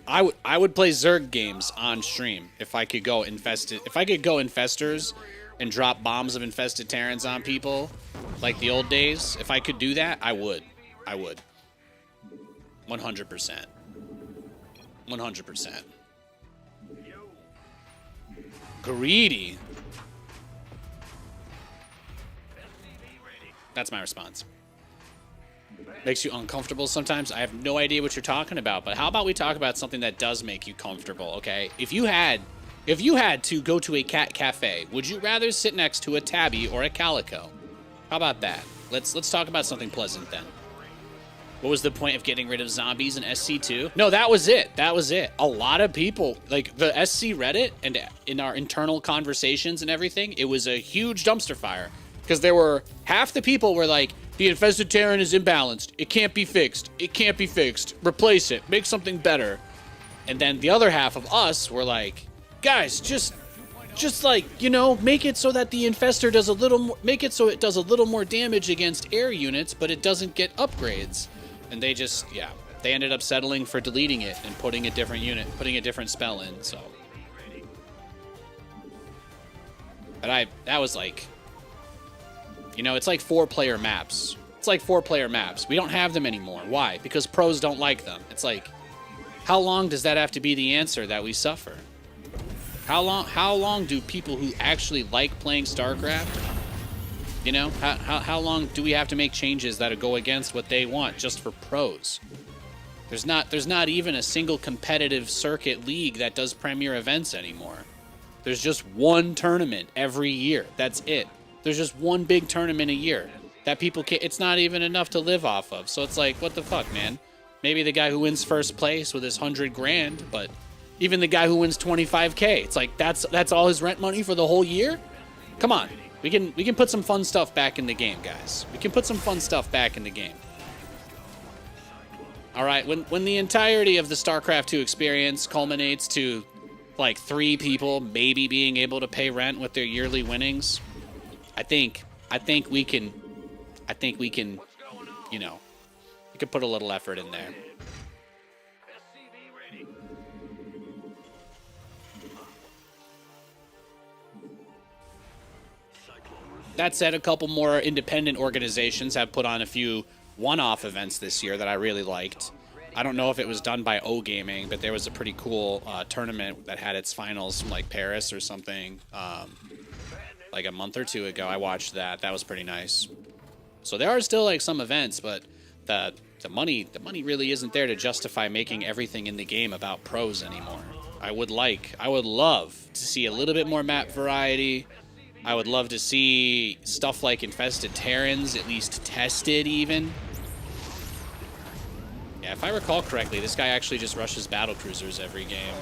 I would play Zerg games on stream if I could go infestors and drop bombs of Infested Terrans on people like the old days. If I could do that, I would. 100%. 100%. Greedy. That's my response. Makes you uncomfortable sometimes. I have no idea what you're talking about, but how about we talk about something that does make you comfortable, okay? If you had to go to a cat cafe, would you rather sit next to a tabby or a calico? How about that? Let's talk about something pleasant then. What was the point of getting rid of zombies in SC2? No, that was it. That was it. A lot of people, like the SC Reddit and in our internal conversations and everything, it was a huge dumpster fire because there were half the people were like, the Infested Terran is imbalanced. It can't be fixed. It can't be fixed. Replace it. Make something better. And then the other half of us were like, guys, just like, you know, make it so that the Infestor does a little more, make it so it does a little more damage against air units, but it doesn't get upgrades. And they just, yeah, they ended up settling for deleting it and putting a different unit, putting a different spell in, so. But that was like, you know, it's like 4-player maps. It's like 4-player maps. We don't have them anymore. Why? Because pros don't like them. It's like, how long does that have to be the answer that we suffer? How long do people who actually like playing StarCraft, you know, how long do we have to make changes that go against what they want just for pros? There's not even a single competitive circuit league that does premier events anymore. There's just one tournament every year. That's it. There's just one big tournament a year that people can't, it's not even enough to live off of. So it's like, what the fuck, man? Maybe the guy who wins first place with his 100 grand, but even the guy who wins 25K, it's like, that's all his rent money for the whole year? Come on. We can put some fun stuff back in the game, guys. We can put some fun stuff back in the game. All right, when the entirety of the StarCraft 2 experience culminates to like 3 people maybe being able to pay rent with their yearly winnings, I think we can, you know, we could put a little effort in there. That said, a couple more independent organizations have put on a few one-off events this year that I really liked. I don't know if it was done by O Gaming, but there was a pretty cool tournament that had its finals from like Paris or something. Like a month or 2 ago, I watched that. That was pretty nice. So there are still like some events, but the money really isn't there to justify making everything in the game about pros anymore. I would love to see a little bit more map variety. I would love to see stuff like Infested Terrans at least tested even. Yeah, if I recall correctly, this guy actually just rushes battlecruisers every game.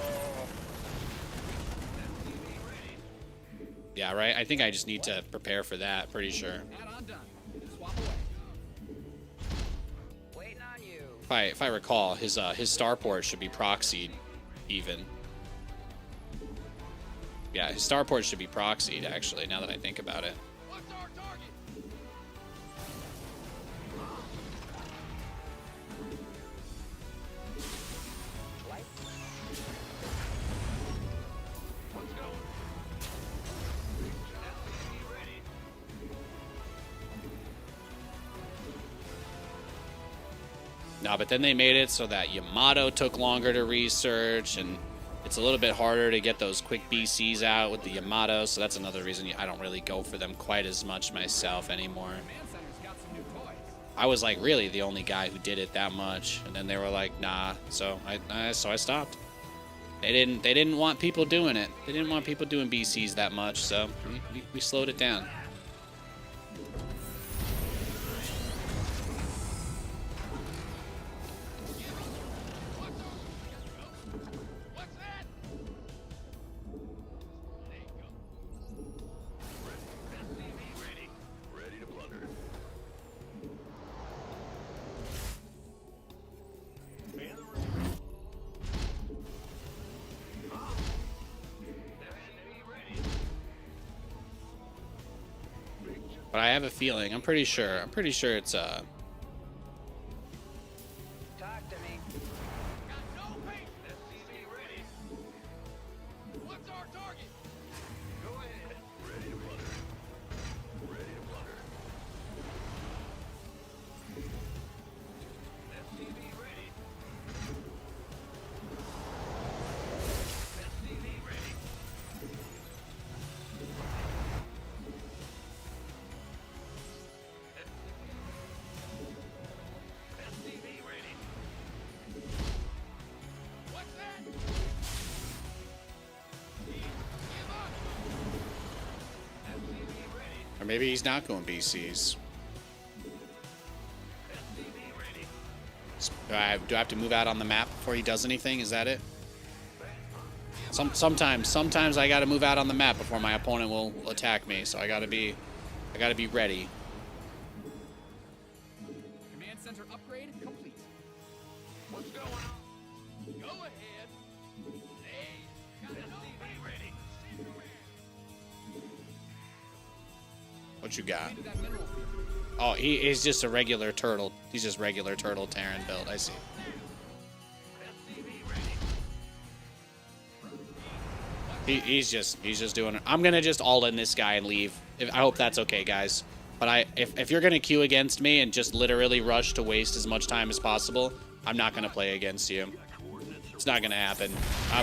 Yeah, right? I think I just need to prepare for that, pretty sure. Add-on done. Swap away. Waiting on you. If I recall, his starport should be proxied even. Yeah, his starport should be proxied, actually, now that I think about it. What's our target? What's going? SCV ready. No, but then they made it so that Yamato took longer to research, and it's a little bit harder to get those quick BCs out with the Yamato, so that's another reason I don't really go for them quite as much myself anymore. Command Center's got some new toys. I was like really the only guy who did it that much, and then they were like, nah, so I stopped. They didn't want people doing it. They didn't want people doing BCs that much, so we slowed it down. What's that? SCV ready. Ready to plunder. Man the room. SCV ready. But I have a feeling, I'm pretty sure it's Talk to me. Got no pace. SCV ready. What's our target? Go ahead. Ready to plunder. Ready to plunder. SCV ready. SCV ready. SCV ready. What's that? SCV ready. or maybe he's not going BCs. SCV ready. Do I have to move out on the map before he does anything? Is that it? Sometimes I gotta move out on the map before my opponent will attack me, so I gotta be ready. Command Center upgrade complete. What's going on? Go ahead. Hey, got no SCV ready. What you got? into that mineral field. Oh, he's just a regular turtle. He's just regular turtle Terran build. I see. SCV ready. He's just doing it. I'm gonna just all in this guy and leave. I hope that's okay, guys. But if you're gonna queue against me and just literally rush to waste as much time as possible, I'm not gonna play against you. It's not gonna happen.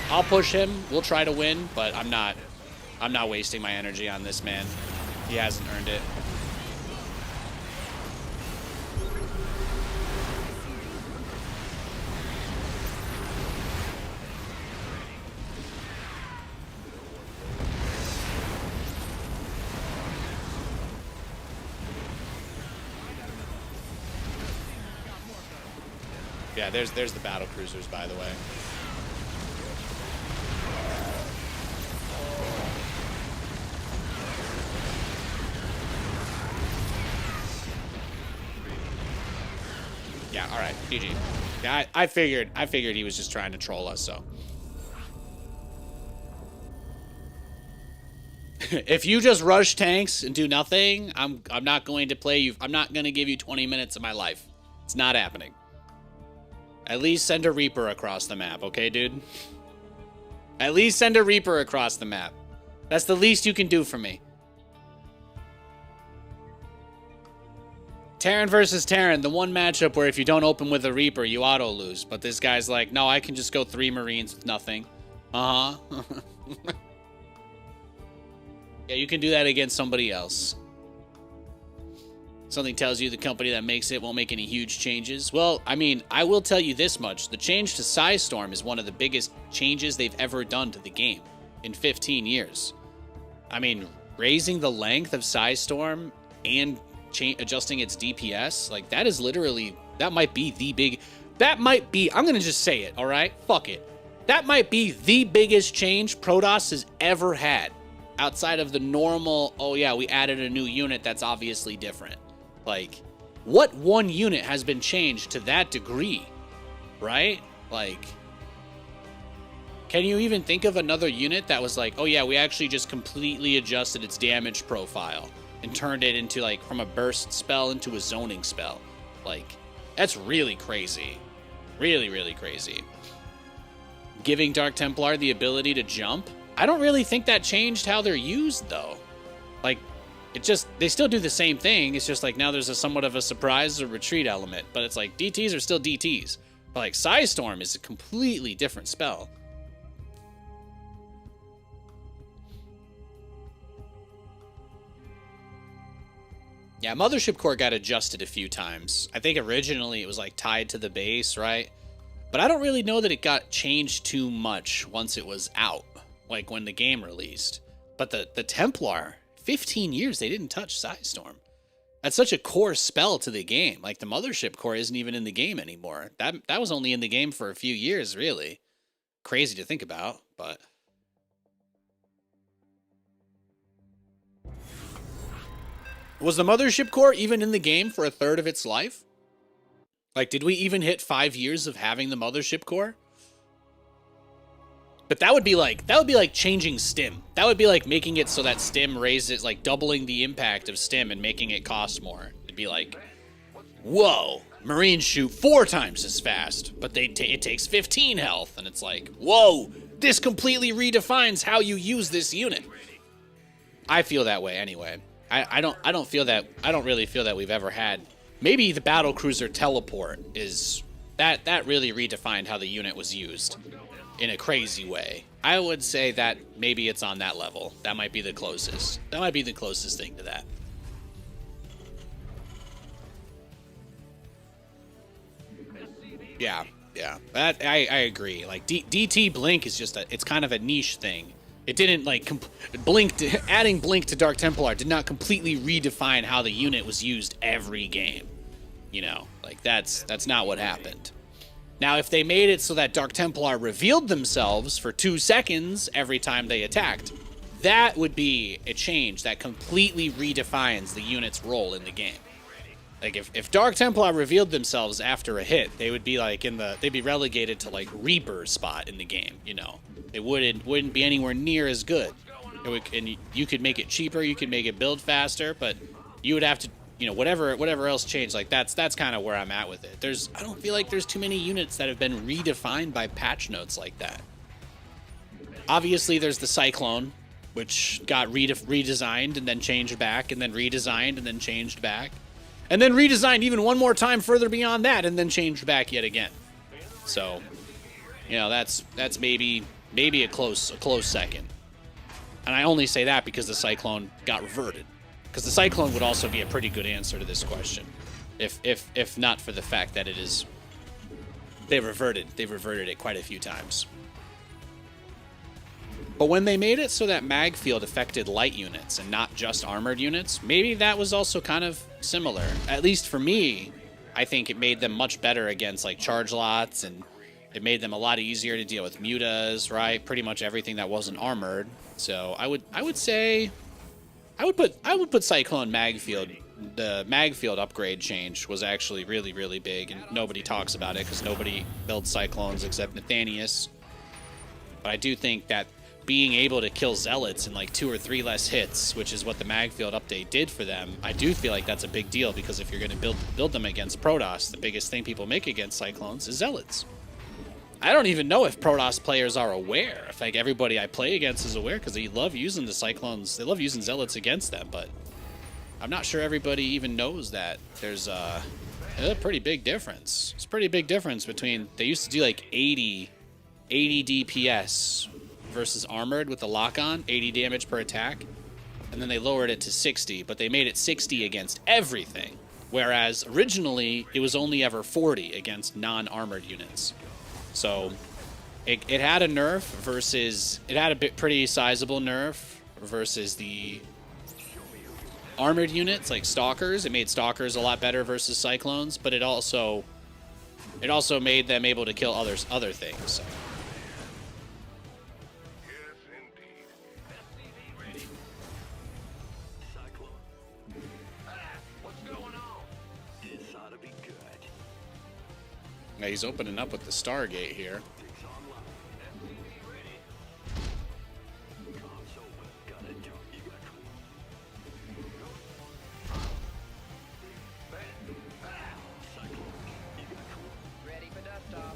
I'll push him. We'll try to win, but I'm not wasting my energy on this man. He hasn't earned it. Yeah, there's the battle cruisers, by the way. Yeah, all right, GG. Yeah, I figured he was just trying to troll us. So, if you just rush tanks and do nothing, I'm not going to play you. I'm not going to give you 20 minutes of my life. It's not happening. At least send a Reaper across the map, okay, dude? At least send a Reaper across the map. That's the least you can do for me. Terran versus Terran, the one matchup where if you don't open with a Reaper, you auto-lose. But this guy's like, no, I can just go 3 Marines with nothing. Uh-huh. Yeah, you can do that against somebody else. Something tells you the company that makes it won't make any huge changes. Well, I mean, I will tell you this much. The change to Psystorm is one of the biggest changes they've ever done to the game in 15 years. I mean, raising the length of Psystorm and adjusting its DPS, like, that is literally, that might be the big, that might be, I'm going to just say it, all right? Fuck it. That might be the biggest change Protoss has ever had. outside of the normal, oh yeah, we added a new unit that's obviously different. Like, what one unit has been changed to that degree, right? Like, can you even think of another unit that was like, oh yeah, we actually just completely adjusted its damage profile and turned it into, like, from a burst spell into a zoning spell? Like, that's really crazy. Really, really crazy. Giving Dark Templar the ability to jump, I don't really think that changed how they're used, though. Like, it just, they still do the same thing. It's just like now there's a somewhat of a surprise or retreat element, but it's like DTs are still DTs. But like Psystorm is a completely different spell. Yeah, Mothership Core got adjusted a few times. I think originally it was like tied to the base, right? But I don't really know that it got changed too much once it was out, like when the game released. But the Templar, 15 years they didn't touch Psystorm. That's such a core spell to the game. Like, the Mothership Core isn't even in the game anymore. That was only in the game for a few years, really. Crazy to think about, but... Was the Mothership Core even in the game for a third of its life? Like, did we even hit 5 years of having the Mothership Core? But that would be like changing Stim. That would be like making it so that Stim raises, like doubling the impact of Stim and making it cost more. It'd be like, whoa, Marines shoot 4 times as fast, but it takes 15 health. And it's like, whoa, this completely redefines how you use this unit. I feel that way anyway. I don't really feel that we've ever had. Maybe the Battlecruiser teleport is that really redefined how the unit was used in a crazy way. I would say that maybe it's on that level. That might be the closest. That might be the closest thing to that. Yeah. That I agree. Like DT Blink is just it's kind of a niche thing. It didn't like adding Blink to Dark Templar did not completely redefine how the unit was used every game. You know, like that's not what happened. Now, if they made it so that Dark Templar revealed themselves for 2 seconds every time they attacked, that would be a change that completely redefines the unit's role in the game. Like, if Dark Templar revealed themselves after a hit, they would be like they'd be relegated to like Reaper spot in the game, you know. It wouldn't be anywhere near as good. And you could make it cheaper, you could make it build faster, but you would have to, you know, whatever else changed, like that's kind of where I'm at with it. I don't feel like there's too many units that have been redefined by patch notes like that. Obviously, there's the Cyclone, which got redesigned and then changed back, and then redesigned and then changed back, and then redesigned even one more time further beyond that, and then changed back yet again. So, you know, that's maybe a close second. And I only say that because the Cyclone got reverted. Because the Cyclone would also be a pretty good answer to this question, if not for the fact that they've reverted it quite a few times. But when they made it so that mag field affected light units and not just armored units, maybe that was also kind of similar. At least for me, I think it made them much better against like charge lots, and it made them a lot easier to deal with mutas, right? Pretty much everything that wasn't armored. So I would say. I would put Cyclone Magfield. The Magfield upgrade change was actually really, really big, and nobody talks about it because nobody builds Cyclones except Nathanias. But I do think that being able to kill Zealots in like 2 or 3 less hits, which is what the Magfield update did for them, I do feel like that's a big deal, because if you're going to build them against Protoss, the biggest thing people make against Cyclones is Zealots. I don't even know if Protoss players are aware. If like everybody I play against is aware, because they love using the Cyclones. They love using Zealots against them, but I'm not sure everybody even knows that there's a pretty big difference. It's a pretty big difference between, they used to do like 80 DPS versus armored with the lock-on, 80 damage per attack, and then they lowered it to 60, but they made it 60 against everything, whereas originally it was only ever 40 against non-armored units. So it had a nerf versus, it had a pretty sizable nerf versus the armored units like Stalkers. It made Stalkers a lot better versus Cyclones, but it also made them able to kill other things. Yeah, he's opening up with the Stargate here. Ready for dust off.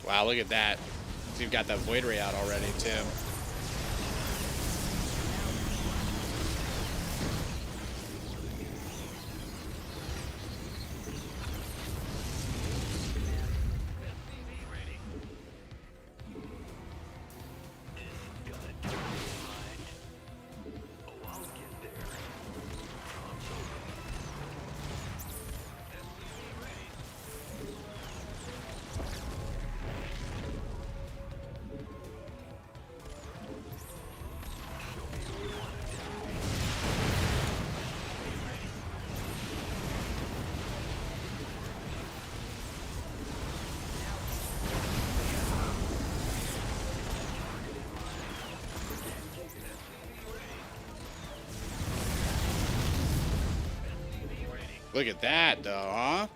Wow, look at that. So you've got that Void Ray out already, Tim. Look at that, though, huh?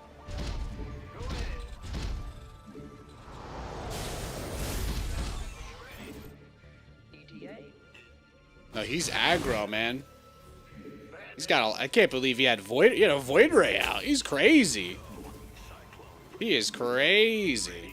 ETA. No, he's aggro, man. He's got I can't believe he had Void Ray out. He's crazy. He is crazy.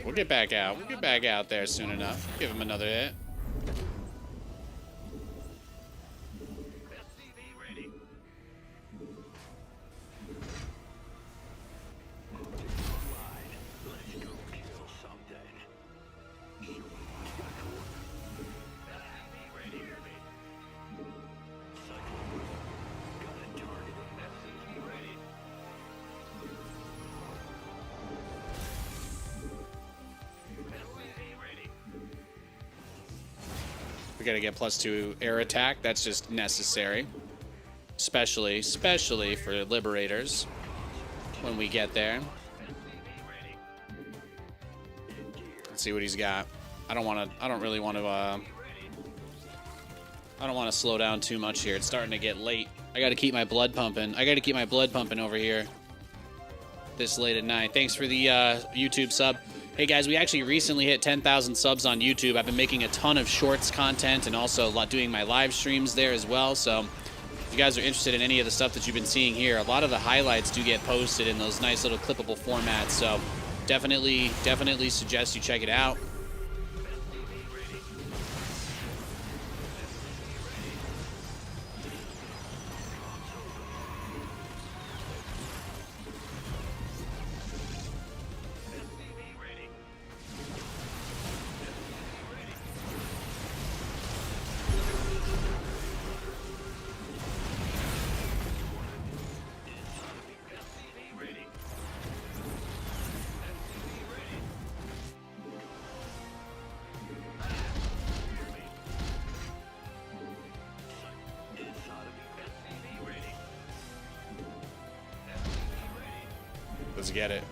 We'll get back out. We'll get back out there soon enough. Give him another hit. We gotta get +2 air attack. That's just necessary. Especially for Liberators when we get there. Let's see what he's got. I don't want to slow down too much here. It's starting to get late. I gotta keep my blood pumping. Over here this late at night. Thanks for the YouTube sub. Hey guys, we actually recently hit 10,000 subs on YouTube. I've been making a ton of shorts content and also doing my live streams there as well. So if you guys are interested in any of the stuff that you've been seeing here, a lot of the highlights do get posted in those nice little clippable formats. So definitely suggest you check it out. Let's get it.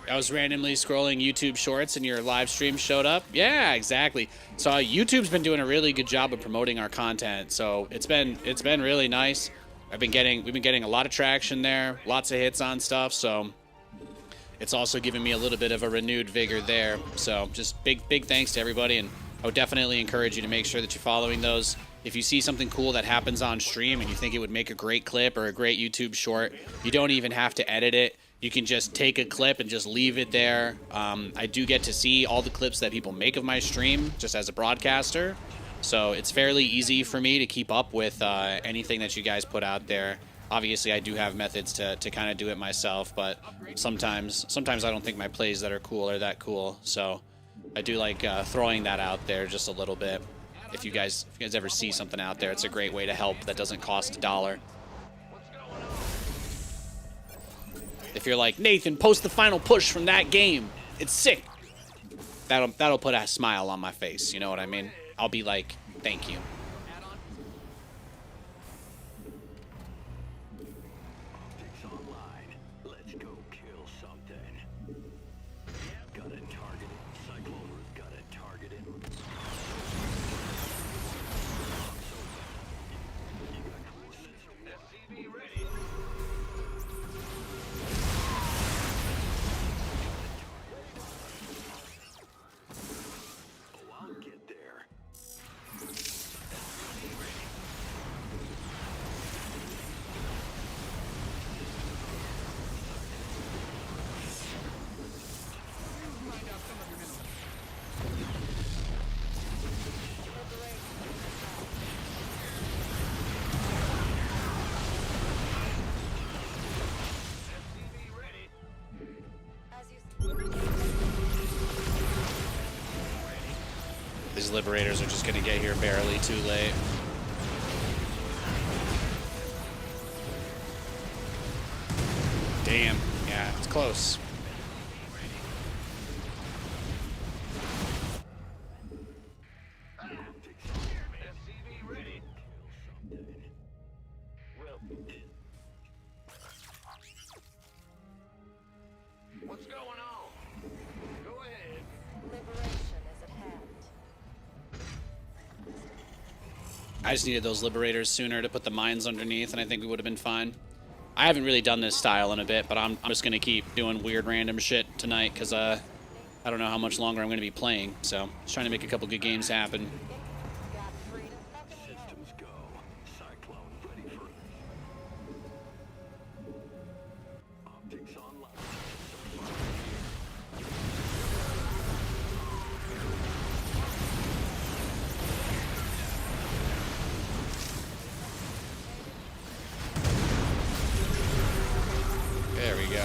I was randomly scrolling YouTube Shorts and your live stream showed up. Yeah, exactly. So YouTube's been doing a really good job of promoting our content. So it's been really nice. We've been getting a lot of traction there, lots of hits on stuff. So it's also given me a little bit of a renewed vigor there. So just big thanks to everybody, and I would definitely encourage you to make sure that you're following those. If you see something cool that happens on stream and you think it would make a great clip or a great YouTube short, you don't even have to edit it. You can just take a clip and just leave it there. I do get to see all the clips that people make of my stream just as a broadcaster. So it's fairly easy for me to keep up with anything that you guys put out there. Obviously, I do have methods to kind of do it myself, but sometimes I don't think my plays that are cool are that cool. So I do like throwing that out there just a little bit. If you guys ever see something out there, it's a great way to help that doesn't cost $1. If you're like, Nathan, post the final push from that game. It's sick. That'll put a smile on my face. You know what I mean? I'll be like, thank you. Optics online. Let's go kill something. Got it targeted. Cyclone's got it targeted. SCV ready. Oh, I'll get there. Grind out some of your minerals. SCV ready. As you These liberators are just gonna get here barely too late. Damn. Yeah, it's close. SCV ready. Well, what's going on? Go ahead. liberation is at hand. I just needed those liberators sooner to put the mines underneath, and I think we would have been fine. I haven't really done this style in a bit, but I'm just gonna keep doing weird random shit tonight because I don't know how much longer I'm gonna be playing. So just trying to make a couple good games happen. Got freedom. How can we help? Systems go. Cyclone ready for optics online. There we go.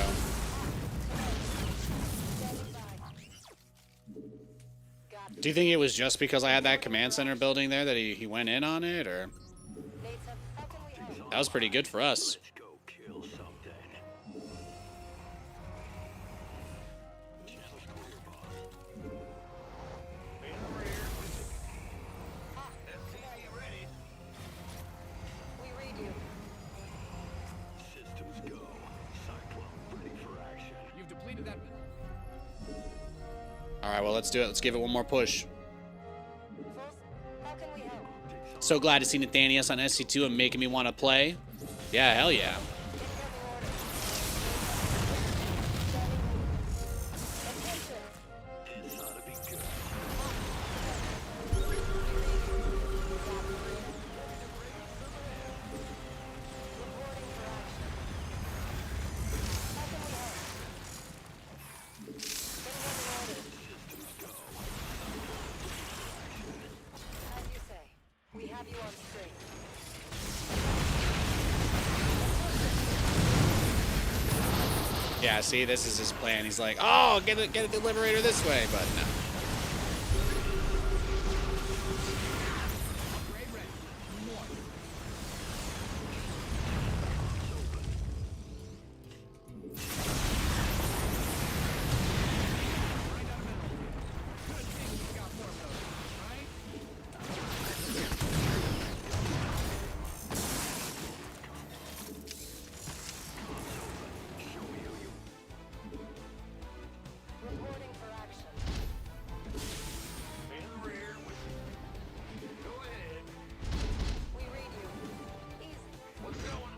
Do you think it was just because I had that command center building there that he went in on it, or Nate, how can we help? that was pretty good for us? Let's go kill something. Channel's clear, boss. In the rear. SCV ready. We read you. Systems go. Cyclone ready for action. You've depleted that mineral. All right, well, let's do it. Let's give it one more push. Fools, how can we help? So glad to see Nathanias on SC2 and making me want to play. Yeah, hell yeah. This ought to be good. As you say, we have you on screen. Yeah, see, this is his plan. He's like, oh, get a liberator this way, but no. Upgrade ready. More. Grind out a mineral. Good thing you've got more of those, right? Reporting for action. In the rear. Go ahead. We read you. Easy. What's going on?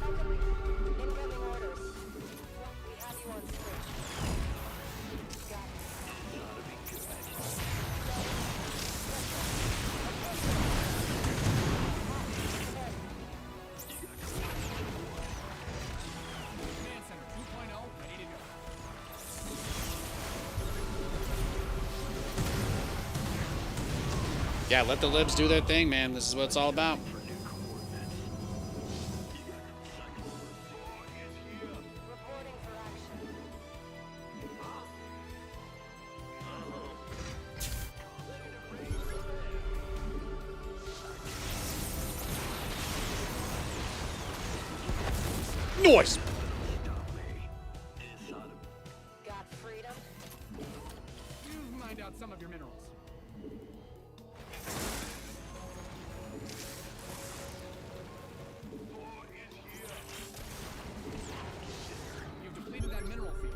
How can we? Incoming orders. We have you on screen. Got it. Command Center 2.0 ready to go. Yeah, let the libs do their thing, man. This is what it's all about. For new coordinates. You got Noise. Got freedom? You mined out some of your minerals. You've depleted that mineral field.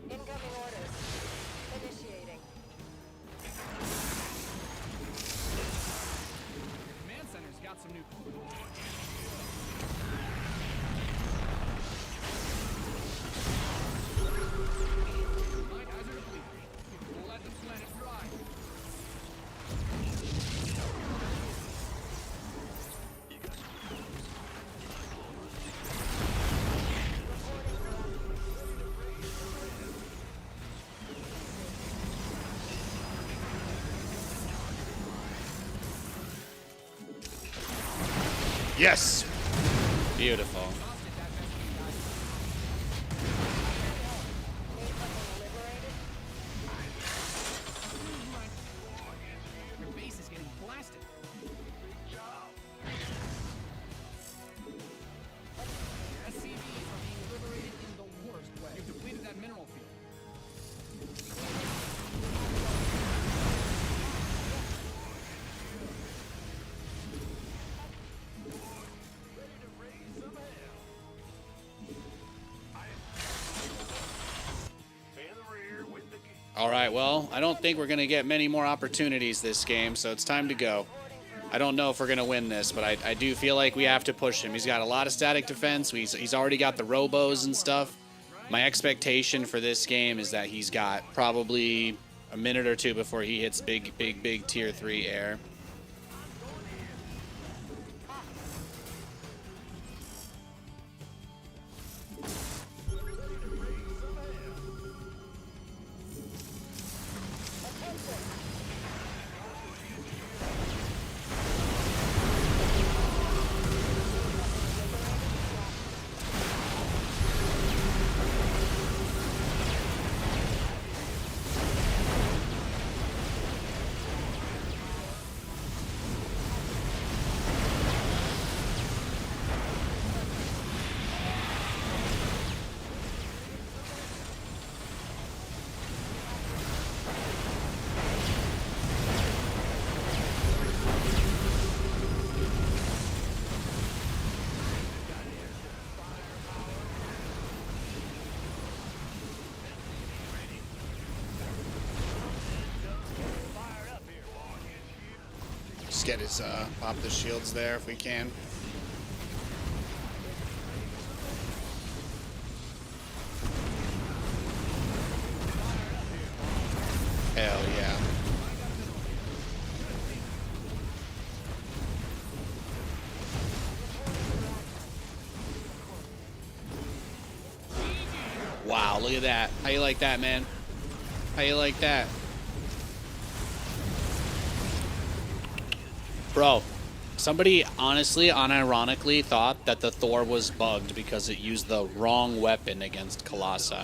Incoming orders. Initiating. Your command center's got some new. Mine guys are depleted. We'll let the planet dry. Yes. Beautiful. Need something liberated? Your base is getting blasted. Your SCVs are being liberated in the worst way. You've depleted that mineral field. Man the rear with the gear. All right, well, I don't think we're going to get many more opportunities this game, so it's time to go. I don't know if we're going to win this, but I do feel like we have to push him. He's got a lot of static defense. He's already got the robos and stuff. My expectation for this game is that he's got probably a minute or two before he hits big tier 3 air. Just get his pop the shields there if we can. Hell yeah. Wow, look at that. How you like that, man? How you like that? Bro, somebody honestly, unironically thought that the Thor was bugged because it used the wrong weapon against Colossi.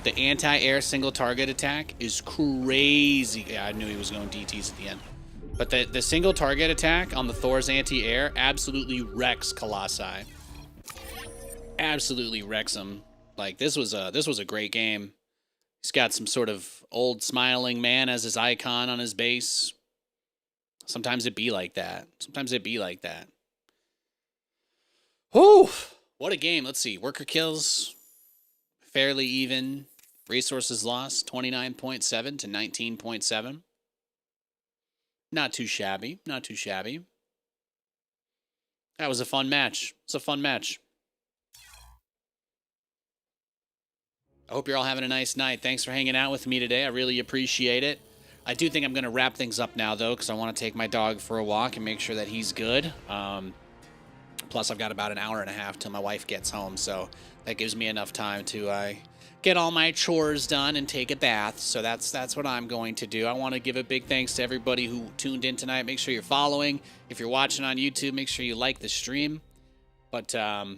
The anti-air single target attack is crazy. Yeah, I knew he was going DTs at the end. But the single target attack on the Thor's anti-air absolutely wrecks Colossi. Absolutely wrecks him. Like, this was a great game. He's got some sort of old smiling man as his icon on his base. Sometimes it be like that. Sometimes it be like that. Whew! What a game. Let's see. Worker kills, fairly even. Resources lost, 29.7 to 19.7. Not too shabby. Not too shabby. That was a fun match. It's a fun match. I hope you're all having a nice night. Thanks for hanging out with me today. I really appreciate it. I do think I'm going to wrap things up now, though, because I want to take my dog for a walk and make sure that he's good. Plus, I've got about an hour and a half till my wife gets home, so that gives me enough time to get all my chores done and take a bath. So that's what I'm going to do. I want to give a big thanks to everybody who tuned in tonight. Make sure you're following. If you're watching on YouTube, make sure you like the stream. But, oh,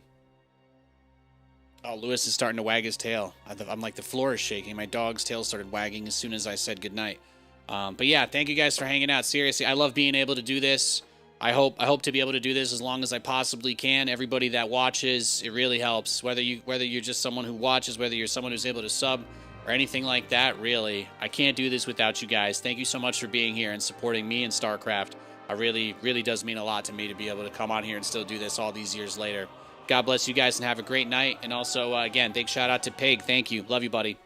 Lewis is starting to wag his tail. I'm like, the floor is shaking. My dog's tail started wagging as soon as I said goodnight. But yeah, thank you guys for hanging out. Seriously, I love being able to do this. I hope to be able to do this as long as I possibly can. Everybody that watches, it really helps. Whether you're just someone who watches, whether you're someone who's able to sub or anything like that, really, I can't do this without you guys. Thank you so much for being here and supporting me and StarCraft. I really does mean a lot to me to be able to come on here and still do this all these years later. God bless you guys and have a great night. And also, again, big shout out to Pig. Thank you. Love you, buddy.